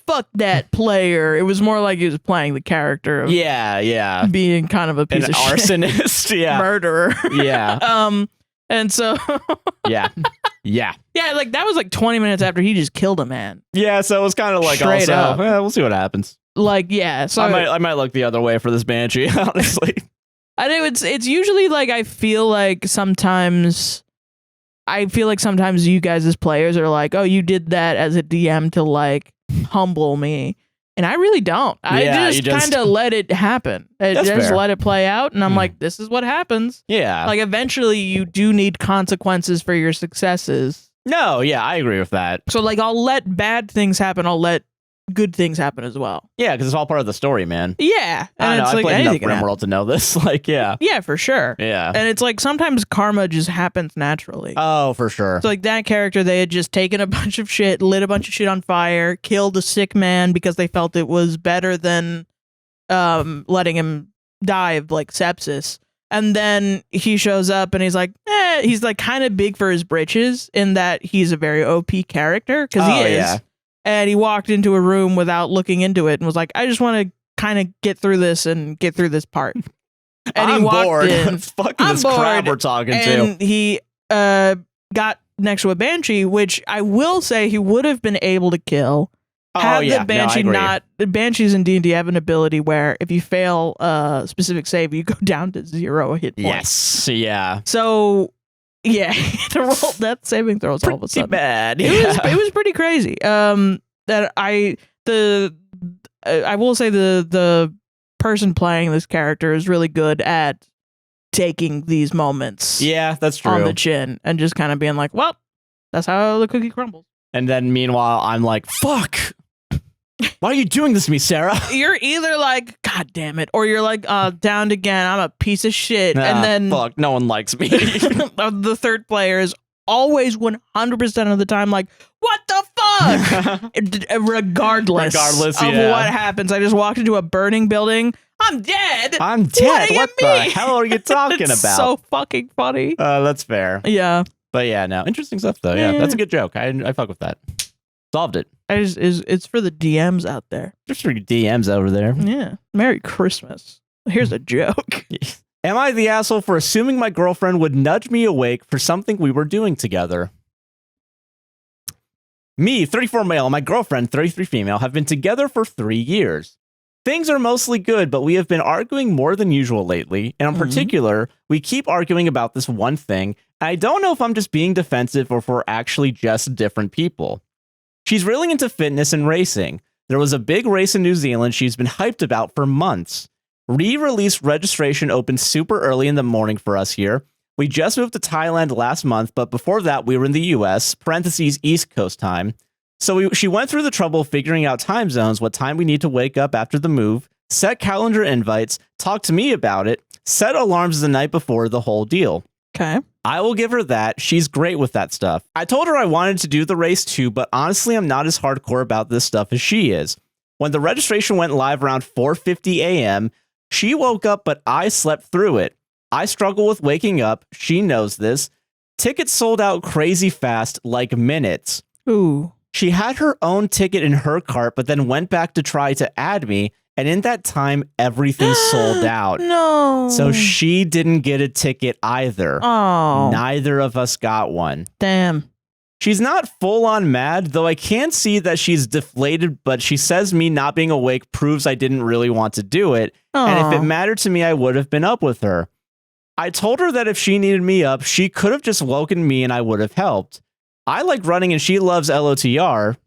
fuck that player. It was more like he was playing the character of being kind of a piece of arsonist, shit. Murderer. And so yeah, like that was like 20 minutes after he just killed a man. Yeah, so it was kind of like straight up. We'll see what happens. Like, yeah, so I might look the other way for this Banshee, honestly. I know it's usually like I feel like sometimes you guys as players are like, oh, you did that as a DM to like humble me, and I really don't. I just kind of let it happen. I just let it play out, and I'm like, this is what happens. Yeah, like eventually you do need consequences for your successes. No, yeah, I agree with that. So like I'll let bad things happen, I'll let good things happen as well. Yeah, because it's all part of the story, man. Yeah, and I don't know. I've played enough RimWorld to know this. Like, yeah, for sure. Yeah, and it's like sometimes karma just happens naturally. Oh, for sure. So like that character, they had just taken a bunch of shit, lit a bunch of shit on fire, killed a sick man because they felt it was better than letting him die of like sepsis. And then he shows up and he's like kind of big for his britches in that he's a very OP character because he is. Yeah. And he walked into a room without looking into it and was like, I just want to kind of get through this and get through this part. And he walked bored. in. Fuck this crap we're talking to. And he got next to a Banshee, which I will say he would have been able to kill. The Banshee the Banshees in D&D have an ability where if you fail a specific save, you go down to 0 hit points. Yes, yeah. So... yeah, to roll death saving throws all of a sudden. Bad. It was pretty crazy. That I will say the person playing this character is really good at taking these moments. Yeah, that's true. On the chin and just kind of being like, well, that's how the cookie crumbles. And then meanwhile, I'm like, fuck. Why are you doing this to me, Sarah? You're either like, God damn it, or you're like, downed again, I'm a piece of shit. And then fuck, no one likes me. The third player is always 100% of the time like, what the fuck? Regardless of what happens. I just walked into a burning building. I'm dead. What the hell are you talking about? So fucking funny. That's fair. Yeah. But yeah, no, interesting stuff though. Yeah, that's a good joke. I fuck with that. Solved it. It's for the DMs out there. Just for DMs over there. Yeah. Merry Christmas. Here's a joke. Am I the asshole for assuming my girlfriend would nudge me awake for something we were doing together? Me, 34 male, and my girlfriend, 33 female, have been together for 3 years. Things are mostly good, but we have been arguing more than usual lately, and in particular, we keep arguing about this one thing. I don't know if I'm just being defensive or if we're actually just different people. She's really into fitness and racing. There was a big race in New Zealand she's been hyped about for months. Re-release registration opened super early in the morning for us here. We just moved to Thailand last month, but before that we were in the US, parentheses East Coast time. So she went through the trouble of figuring out time zones, what time we need to wake up after the move, set calendar invites, talk to me about it, set alarms the night before, the whole deal. Okay. I will give her that. She's great with that stuff. I told her I wanted to do the race too, but honestly, I'm not as hardcore about this stuff as she is. When the registration went live around 4:50 a.m., she woke up, but I slept through it. I struggle with waking up. She knows this. Tickets sold out crazy fast, like minutes. Ooh. She had her own ticket in her cart, but then went back to try to add me. And in that time, everything sold out. No. So she didn't get a ticket either. Oh. Neither of us got one. Damn. She's not full on mad, though I can see that she's deflated, but she says me not being awake proves I didn't really want to do it. And if it mattered to me, I would have been up with her. I told her that if she needed me up, she could have just woken me and I would have helped. I like running and she loves LOTR.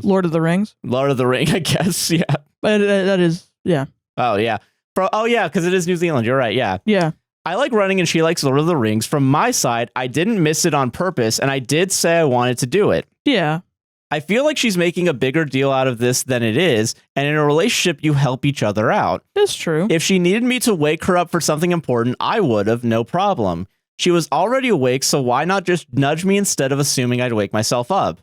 Lord of the Rings? Lord of the Ring, I guess, yeah. But that is, yeah. Oh, yeah. Because it is New Zealand. You're right, yeah. Yeah. I like running and she likes Lord of the Rings. From my side, I didn't miss it on purpose, and I did say I wanted to do it. Yeah. I feel like she's making a bigger deal out of this than it is, and in a relationship, you help each other out. That's true. If she needed me to wake her up for something important, I would have, no problem. She was already awake, so why not just nudge me instead of assuming I'd wake myself up?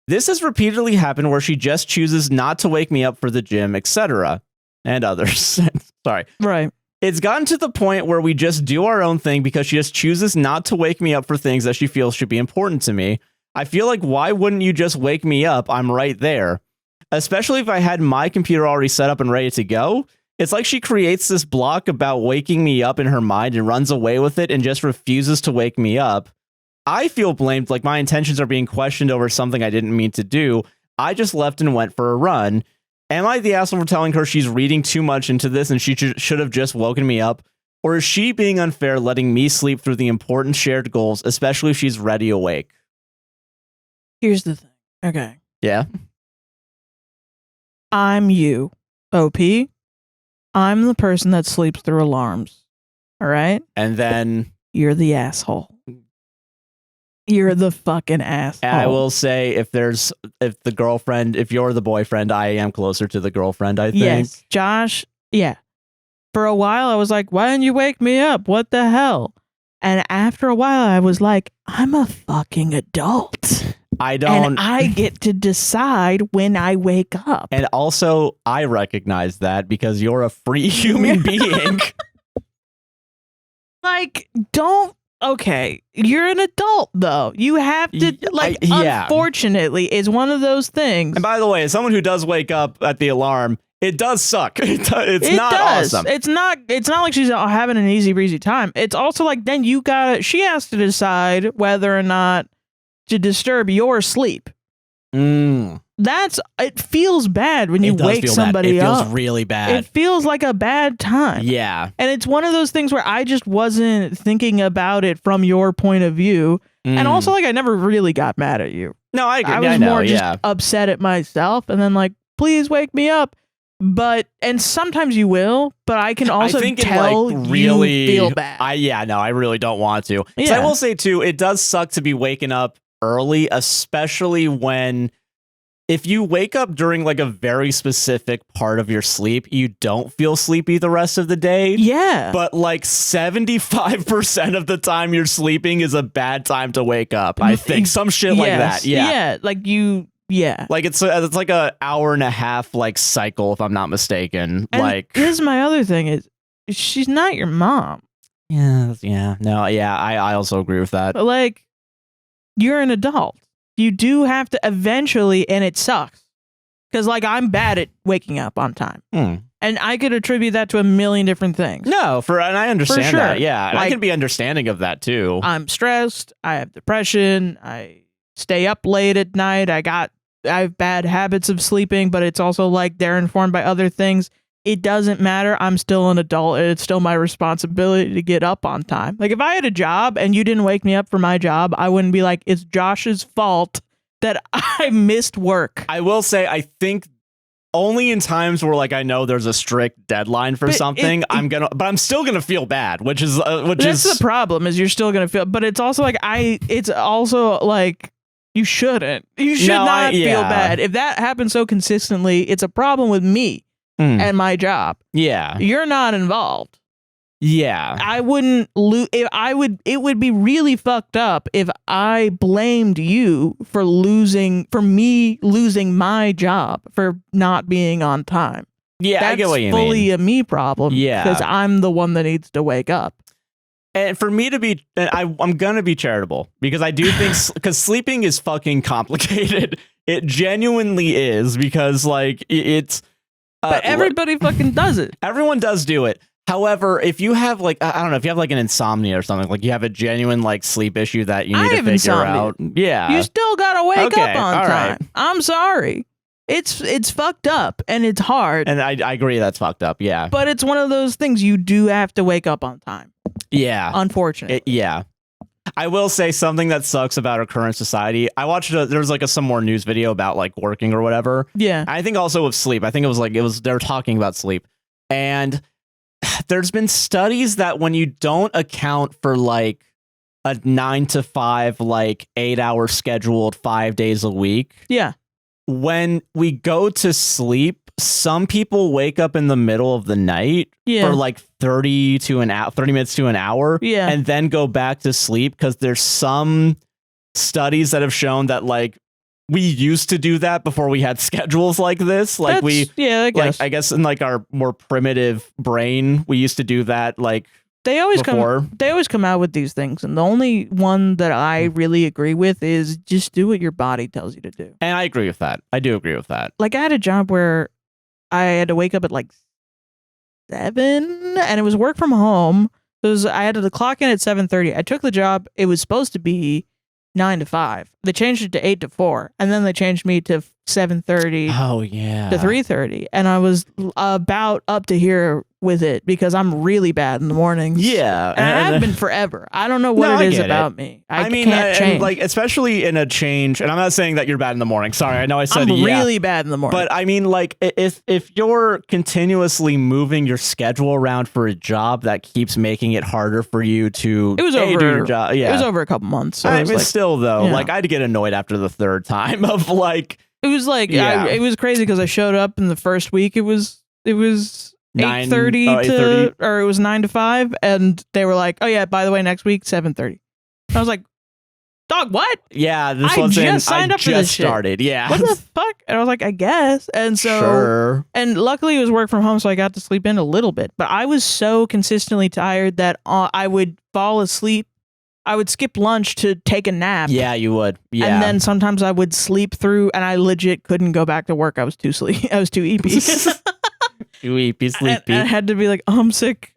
This has repeatedly happened where she just chooses not to wake me up for the gym, etc. And others. Sorry. Right. It's gotten to the point where we just do our own thing because she just chooses not to wake me up for things that she feels should be important to me. I feel like, why wouldn't you just wake me up? I'm right there. Especially if I had my computer already set up and ready to go. It's like she creates this block about waking me up in her mind and runs away with it and just refuses to wake me up. I feel blamed, like my intentions are being questioned over something I didn't mean to do. I just left and went for a run. Am I the asshole for telling her she's reading too much into this and she should have just woken me up? Or is she being unfair letting me sleep through the important shared goals, especially if she's ready awake? Here's the thing. Okay. Yeah? I'm you, OP. I'm the person that sleeps through alarms. All right? And then... You're the asshole. You're the fucking asshole. I will say, if you're the boyfriend, I am closer to the girlfriend, I think. Yes, Josh, yeah. For a while, I was like, why didn't you wake me up? What the hell? And after a while, I was like, I'm a fucking adult. And I get to decide when I wake up. And also, I recognize that because you're a free human being. Like, okay, you're an adult, though. You have to, unfortunately, it's one of those things. And by the way, as someone who does wake up at the alarm, it does suck. It's not awesome. It's not like she's having an easy breezy time. It's also like, then she has to decide whether or not to disturb your sleep. It feels bad when you wake somebody up. It feels really bad. It feels like a bad time. Yeah. And it's one of those things where I just wasn't thinking about it from your point of view. And also, like, I never really got mad at you. No, I agree. I was more just upset at myself and then like, please wake me up. And sometimes you will, but I can also tell you feel bad. I really don't want to. Yeah. I will say too, it does suck to be waking up early, especially if you wake up during like a very specific part of your sleep, you don't feel sleepy the rest of the day. Yeah. But like 75% of the time you're sleeping is a bad time to wake up. I think some shit like that. Yeah. Yeah. Like you. Yeah. Like it's like an hour and a half like cycle, if I'm not mistaken. And like here's my other thing is she's not your mom. Yeah. No, yeah, I also agree with that. But like, you're an adult. You do have to eventually, and it sucks. Because like I'm bad at waking up on time. And I could attribute that to a million different things. No, and I understand that. Yeah. And like, I can be understanding of that too. I'm stressed. I have depression. I stay up late at night. I have bad habits of sleeping, but it's also like they're informed by other things. It doesn't matter. I'm still an adult. And it's still my responsibility to get up on time. Like if I had a job and you didn't wake me up for my job, I wouldn't be like, it's Josh's fault that I missed work. I will say, I think only in times where like I know there's a strict deadline for something, but I'm still gonna feel bad, which is that's the problem, is you're still gonna feel. But it's also like it's also like you shouldn't. You should not feel bad if that happens so consistently. It's a problem with me and my job. Yeah, you're not involved. Yeah, I wouldn't lose. It would be really fucked up if I blamed you for me losing my job for not being on time. Yeah, that's I get what you mean. Fully a me problem. Yeah, because I'm the one that needs to wake up. And for me to be, I'm gonna be charitable because I do think because sleeping is fucking complicated. It genuinely is, because like it's. But everybody fucking does it. Everyone does do it. However, if you have like, I don't know, if you have like an insomnia or something, like you have a genuine like sleep issue that you need to figure out. Yeah. You still gotta wake up on time. Right. I'm sorry. It's fucked up and it's hard. And I agree that's fucked up. Yeah. But it's one of those things, you do have to wake up on time Yeah. Unfortunately. Yeah. I will say something that sucks about our current society. I watched there was like some more news video about like working or whatever. Yeah. I think also with sleep. I think it was they were talking about sleep. And there's been studies that when you don't account for like a 9 to 5, like 8-hour scheduled 5 days a week. Yeah. When we go to sleep, some people wake up in the middle of the night for like 30 minutes to an hour and then go back to sleep because there's some studies that have shown that like we used to do that before we had schedules like this. Like I guess in like our more primitive brain, we used to do that like They always come out with these things, and the only one that I really agree with is just do what your body tells you to do. And I agree with that. I do agree with that. Like I had a job where I had to wake up at like 7, and it was work from home. I had to clock in at 7:30. I took the job. It was supposed to be 9 to 5. They changed it to 8 to 4, and then they changed me to 7:30. Oh yeah, to 3:30, and I was about up to here with it because I'm really bad in the mornings. Yeah, and I've been forever. I don't know what it is about me. I mean, can't change. Like especially in a change. And I'm not saying that you're bad in the morning. Sorry, I know I said I'm really bad in the morning. But I mean, like if you're continuously moving your schedule around for a job that keeps making it harder for you to do your job. Yeah, it was over a couple months. So still though, like I'd get annoyed after the third time of like. It was like it was crazy because I showed up in the first week. It was 8:30 or it was 9 to 5, and they were like, "Oh yeah, by the way, next week 7:30." I was like, "Dog, what?" Yeah, this I just signed up for this shit. Started. Yeah, what the fuck? And I was like, "I guess." And so, and luckily it was work from home, so I got to sleep in a little bit. But I was so consistently tired that I would fall asleep. I would skip lunch to take a nap. Yeah, you would. Yeah. And then sometimes I would sleep through, and I legit couldn't go back to work. I was too sleepy. Too sleepy. And I had to be like, oh, I'm sick.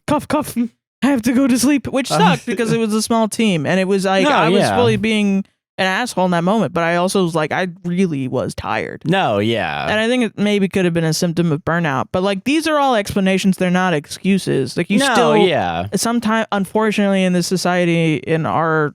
Cough, cough. I have to go to sleep, which sucked because it was a small team. And it was like, I was fully being an asshole in that moment. But I also was like, I really was tired. No, yeah. And I think it maybe could have been a symptom of burnout. But like, these are all explanations. They're not excuses. Like sometimes, unfortunately, in this society, in our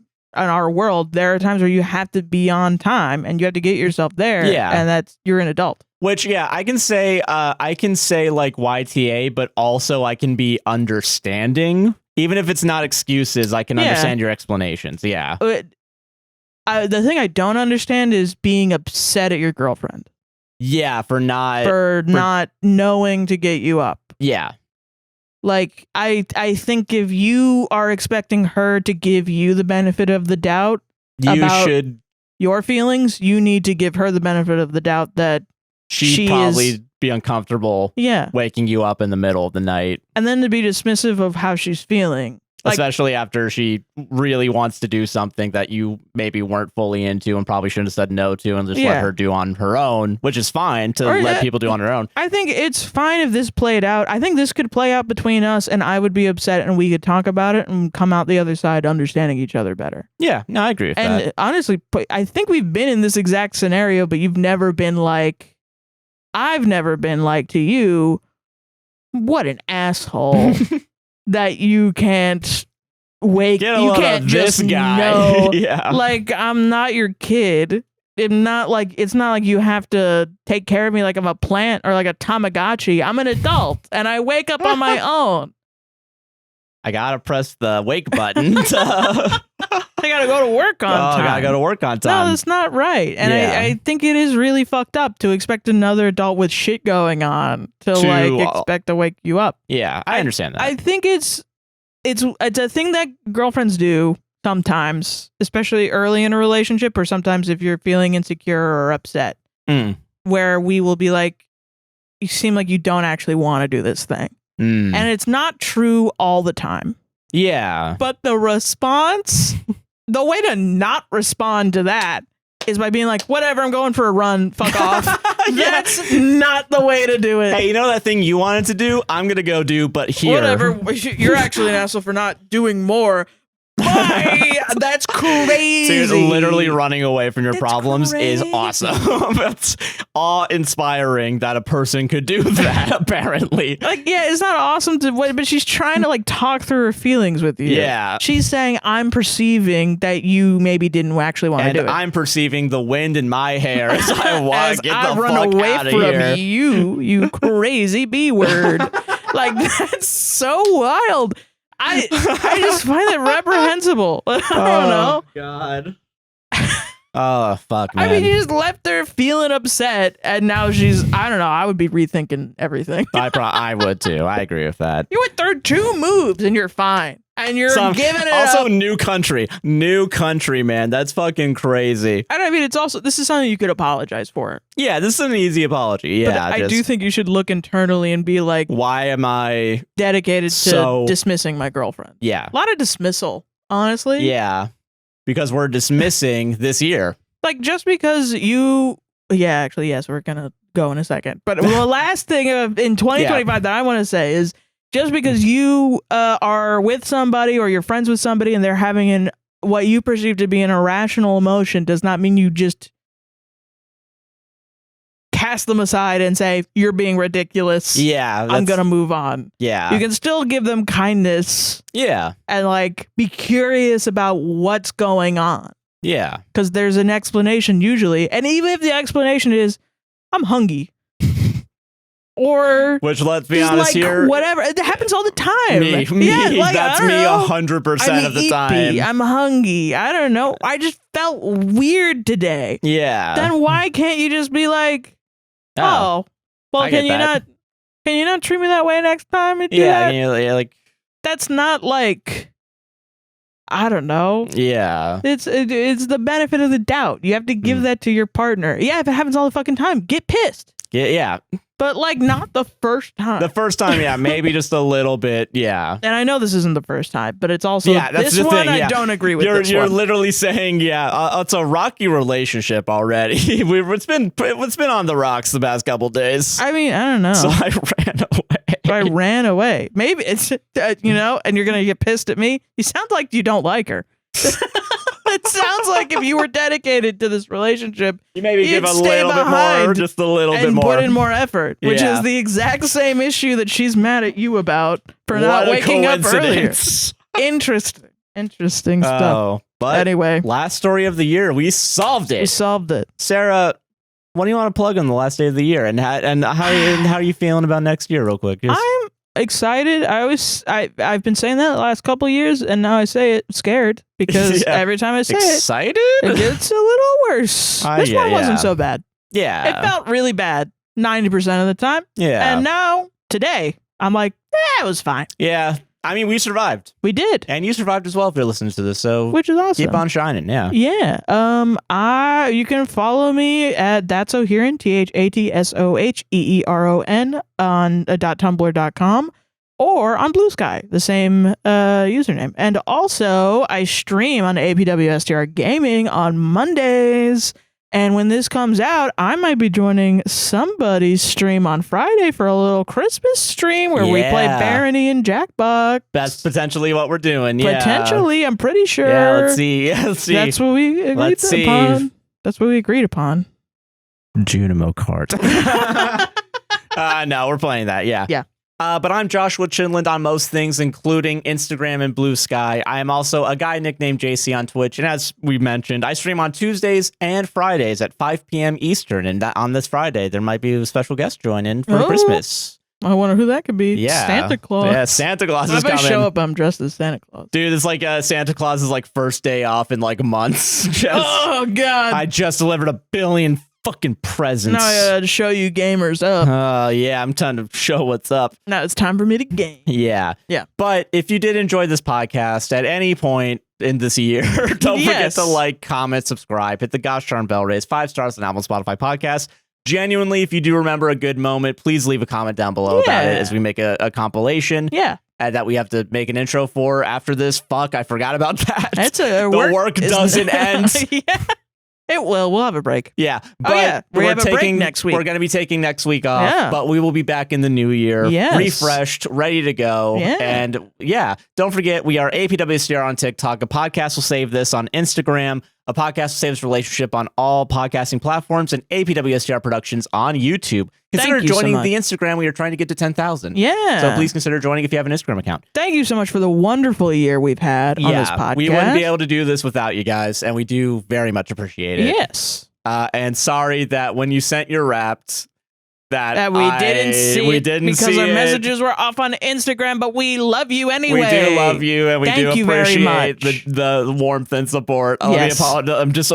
world, there are times where you have to be on time and you have to get yourself there. Yeah. And you're an adult. Which, I can say like YTA, but also I can be understanding. Even if it's not excuses, I can understand your explanations. Yeah. The thing I don't understand is being upset at your girlfriend. Yeah, for not knowing to get you up. Yeah. Like, I think if you are expecting her to give you the benefit of the doubt about your feelings, you need to give her the benefit of the doubt that she'd probably be uncomfortable waking you up in the middle of the night. And then to be dismissive of how she's feeling. Especially after she really wants to do something that you maybe weren't fully into and probably shouldn't have said no to and just let her do on her own, which is fine to let people do on their own. I think it's fine if this played out. I think this could play out between us and I would be upset and we could talk about it and come out the other side understanding each other better. Yeah, no, I agree with that. And honestly, I think we've been in this exact scenario, but you've never been like, I've never been like to you, what an asshole. That you can't you can't just know. Like, I'm not your kid. It's not like you have to take care of me like I'm a plant or like a Tamagotchi. I'm an adult and I wake up on my own. I gotta press the wake button. I gotta go to work on time. I gotta go to work on time. No, that's not right. And I think it is really fucked up to expect another adult with shit going on to expect to wake you up. Yeah, I understand that. I think it's a thing that girlfriends do sometimes, especially early in a relationship, or sometimes if you're feeling insecure or upset, where we will be like, you seem like you don't actually want to do this thing. And it's not true all the time. Yeah. But the response, the way to not respond to that is by being like, whatever, I'm going for a run, fuck off. That's not the way to do it. Hey, you know that thing you wanted to do? I'm going to go do, but here. Whatever, you're actually an asshole for not doing more. Why? That's crazy. Dude, literally running away from your problems is crazy. awesome. That's awe-inspiring that a person could do that, apparently. Like, yeah, it's not awesome to wait, but she's trying to like talk through her feelings with you. Yeah. She's saying, I'm perceiving that you maybe didn't actually want to do it. And I'm perceiving the wind in my hair as I want to get the run fuck away out of from here. you crazy B word. Like, that's so wild. I just find it reprehensible. I don't know. God. Oh, fuck, man. I mean, you just left her feeling upset, and now she's, I don't know, I would be rethinking everything. I would too. I agree with that. You went through 2 moves, and you're fine. And you're giving it also up. new country, man. That's fucking crazy. And I mean, it's also, this is something you could apologize for. Yeah, this is an easy apology. Yeah, But I do think you should look internally and be like, why am I dedicated so to dismissing my girlfriend? Yeah. A lot of dismissal, honestly. Yeah. Because we're dismissing this year. Like, just because you, yeah, actually, yes, we're going to go in a second. But the last thing in 2025 that I want to say is, just because you are with somebody or you're friends with somebody and they're having what you perceive to be an irrational emotion does not mean you just cast them aside and say, you're being ridiculous. Yeah. I'm going to move on. Yeah. You can still give them kindness. Yeah. And like be curious about what's going on. Yeah. Because there's an explanation usually. And even if the explanation is, I'm hungry. Or which, let's be just honest like, here, whatever. It happens all the time. Me. Yeah, like, That's I don't me know. 100% of the time. I'm hungry. I don't know. I just felt weird today. Yeah. Then why can't you just be like, well, I can get you that. not treat me that way next time? And do that? Yeah, like That's not like, I don't know. yeah. It's the benefit of the doubt. You have to give that to your partner. Yeah, if it happens all the fucking time, get pissed. Yeah. But like not the first time. The first time, yeah, maybe just a little bit, yeah. And I know this isn't the first time, but it's also Yeah, that's this the one thing, yeah. I don't agree with. You're one. literally saying, yeah, it's a rocky relationship already. It's been on the rocks the past couple days. I mean, I don't know. So I ran away. I ran away. Maybe it's and you're gonna get pissed at me. You sound like you don't like her. It sounds like if you were dedicated to this relationship, you maybe you'd give a stay little bit more, just a little bit more, put in more effort, which Yeah. is the exact same issue that she's mad at you about for not What a waking up earlier. coincidence. Interesting stuff. Oh, but Anyway, last story of the year, we solved we it. solved it. Sarah, what do you want to plug on the last day of the year, and how are you feeling about next year, real quick? Just- I'm excited. I've been saying that the last couple of years, and now I say it scared because Yeah. every time I say excited. it gets a little worse. This yeah, one wasn't yeah. so bad. Yeah, It felt really bad 90% of the time. yeah, And now, today, I'm like, it was fine. yeah. I mean, we survived, We did, and you survived as well if you're listening to this. So which is awesome. keep on shining. Yeah. Yeah. You can follow me at That's O'Hearon, THATSOHEERON on .tumblr.com or on Blue Sky, the same username. And also, I stream on APWSTR Gaming on Mondays. And when this comes out, I might be joining somebody's stream on Friday for a little Christmas stream where we play Yeah. Barony and Jackbox. That's potentially what we're doing. Yeah. Potentially, I'm pretty sure. Yeah. Let's see. Let's see. That's what we agreed Let's see. upon. That's what we agreed upon. Junimo Kart. No, we're playing that. Yeah. Yeah. But I'm Joshua Chinland on most things, including Instagram and Blue Sky. I am also a guy nicknamed JC on Twitch. And as we mentioned, I stream on Tuesdays and Fridays at 5 p.m. Eastern. And on this Friday, there might be a special guest joining for Christmas. I wonder who that could be. Yeah. Santa Claus. Yeah, Santa Claus is If I coming. show up, I'm dressed as Santa Claus. Dude, it's like Santa Claus's like first day off in like months. Oh, God. I just delivered 1 billion fucking presents. Now I gotta show you gamers up. Yeah, I'm trying to show what's up. Now it's time for me to game. Yeah. Yeah. But if you did enjoy this podcast at any point in this year, don't forget Yes. to like, comment, subscribe, hit the gosh darn bell, raise 5 stars on Apple Spotify podcast. Genuinely, if you do remember a good moment, please leave a comment down below about it as we make a compilation Yeah. that we have to make an intro for after this. Fuck, I forgot about that. That's the work doesn't end. Yeah. It will. We'll have a break. Yeah. But yeah. We have a break next week. We're going to be taking next week off, Yeah. but we will be back in the new year, refreshed, ready to go. Yeah. And yeah, don't forget, we are APWSTR on TikTok. A podcast will save this on Instagram. A podcast will save this relationship on all podcasting platforms, and APWSTR Productions on YouTube. Consider joining the Instagram. We are trying to get to 10,000. Yeah. So please consider joining if you have an Instagram account. Thank you so much for the wonderful year we've had on this podcast. We wouldn't be able to do this without you guys, and we do very much appreciate it. Yes. And sorry that when you sent your raps, that we didn't see because our it. messages were off on Instagram, but we love you anyway. We do love you, and we Thank do you very appreciate much. the warmth and support. Yes. I'm just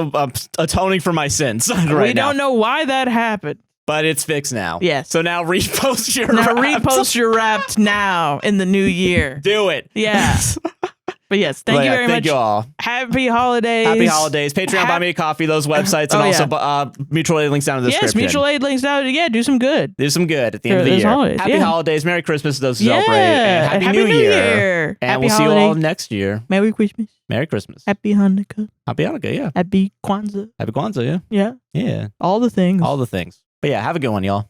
atoning for my sins we don't know why that happened. But it's fixed now. Yes. So now repost your Now raps. repost your raps now in the new year. Do it. Yeah. But yes, thank you very much. Thank you all. Happy holidays. Happy holidays. Patreon, Buy Me a Coffee, those websites, and also mutual aid links down in the description. Yes, mutual aid links down. Yeah, do some good. Do some good at the end of the year. Holidays, happy holidays. Merry Christmas to those who celebrate. And Happy New Year. And happy we'll holiday. see you all next year. Merry Christmas. Merry Christmas. Happy Hanukkah. Happy Hanukkah, yeah. Happy Kwanzaa. Happy Kwanzaa, yeah. Yeah. Yeah. All the things. All the things. But yeah, have a good one, y'all.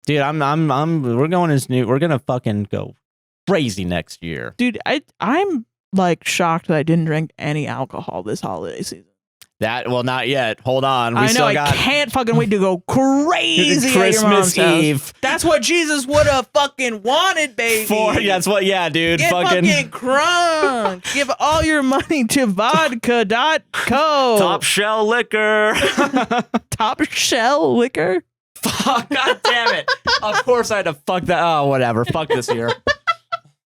Dude, we're gonna fucking go crazy next year. Dude, I'm like shocked that I didn't drink any alcohol this holiday season. Not yet. Hold on. I can't fucking wait to go crazy Christmas Eve. That's what Jesus would have fucking wanted, baby. That's what, yeah, dude. Get fucking crunk. Give all your money to vodka.co. Top Shell Liquor. Top Shell Liquor? Fuck, god damn it. Of course I had to fuck that. Oh, whatever. Fuck this year.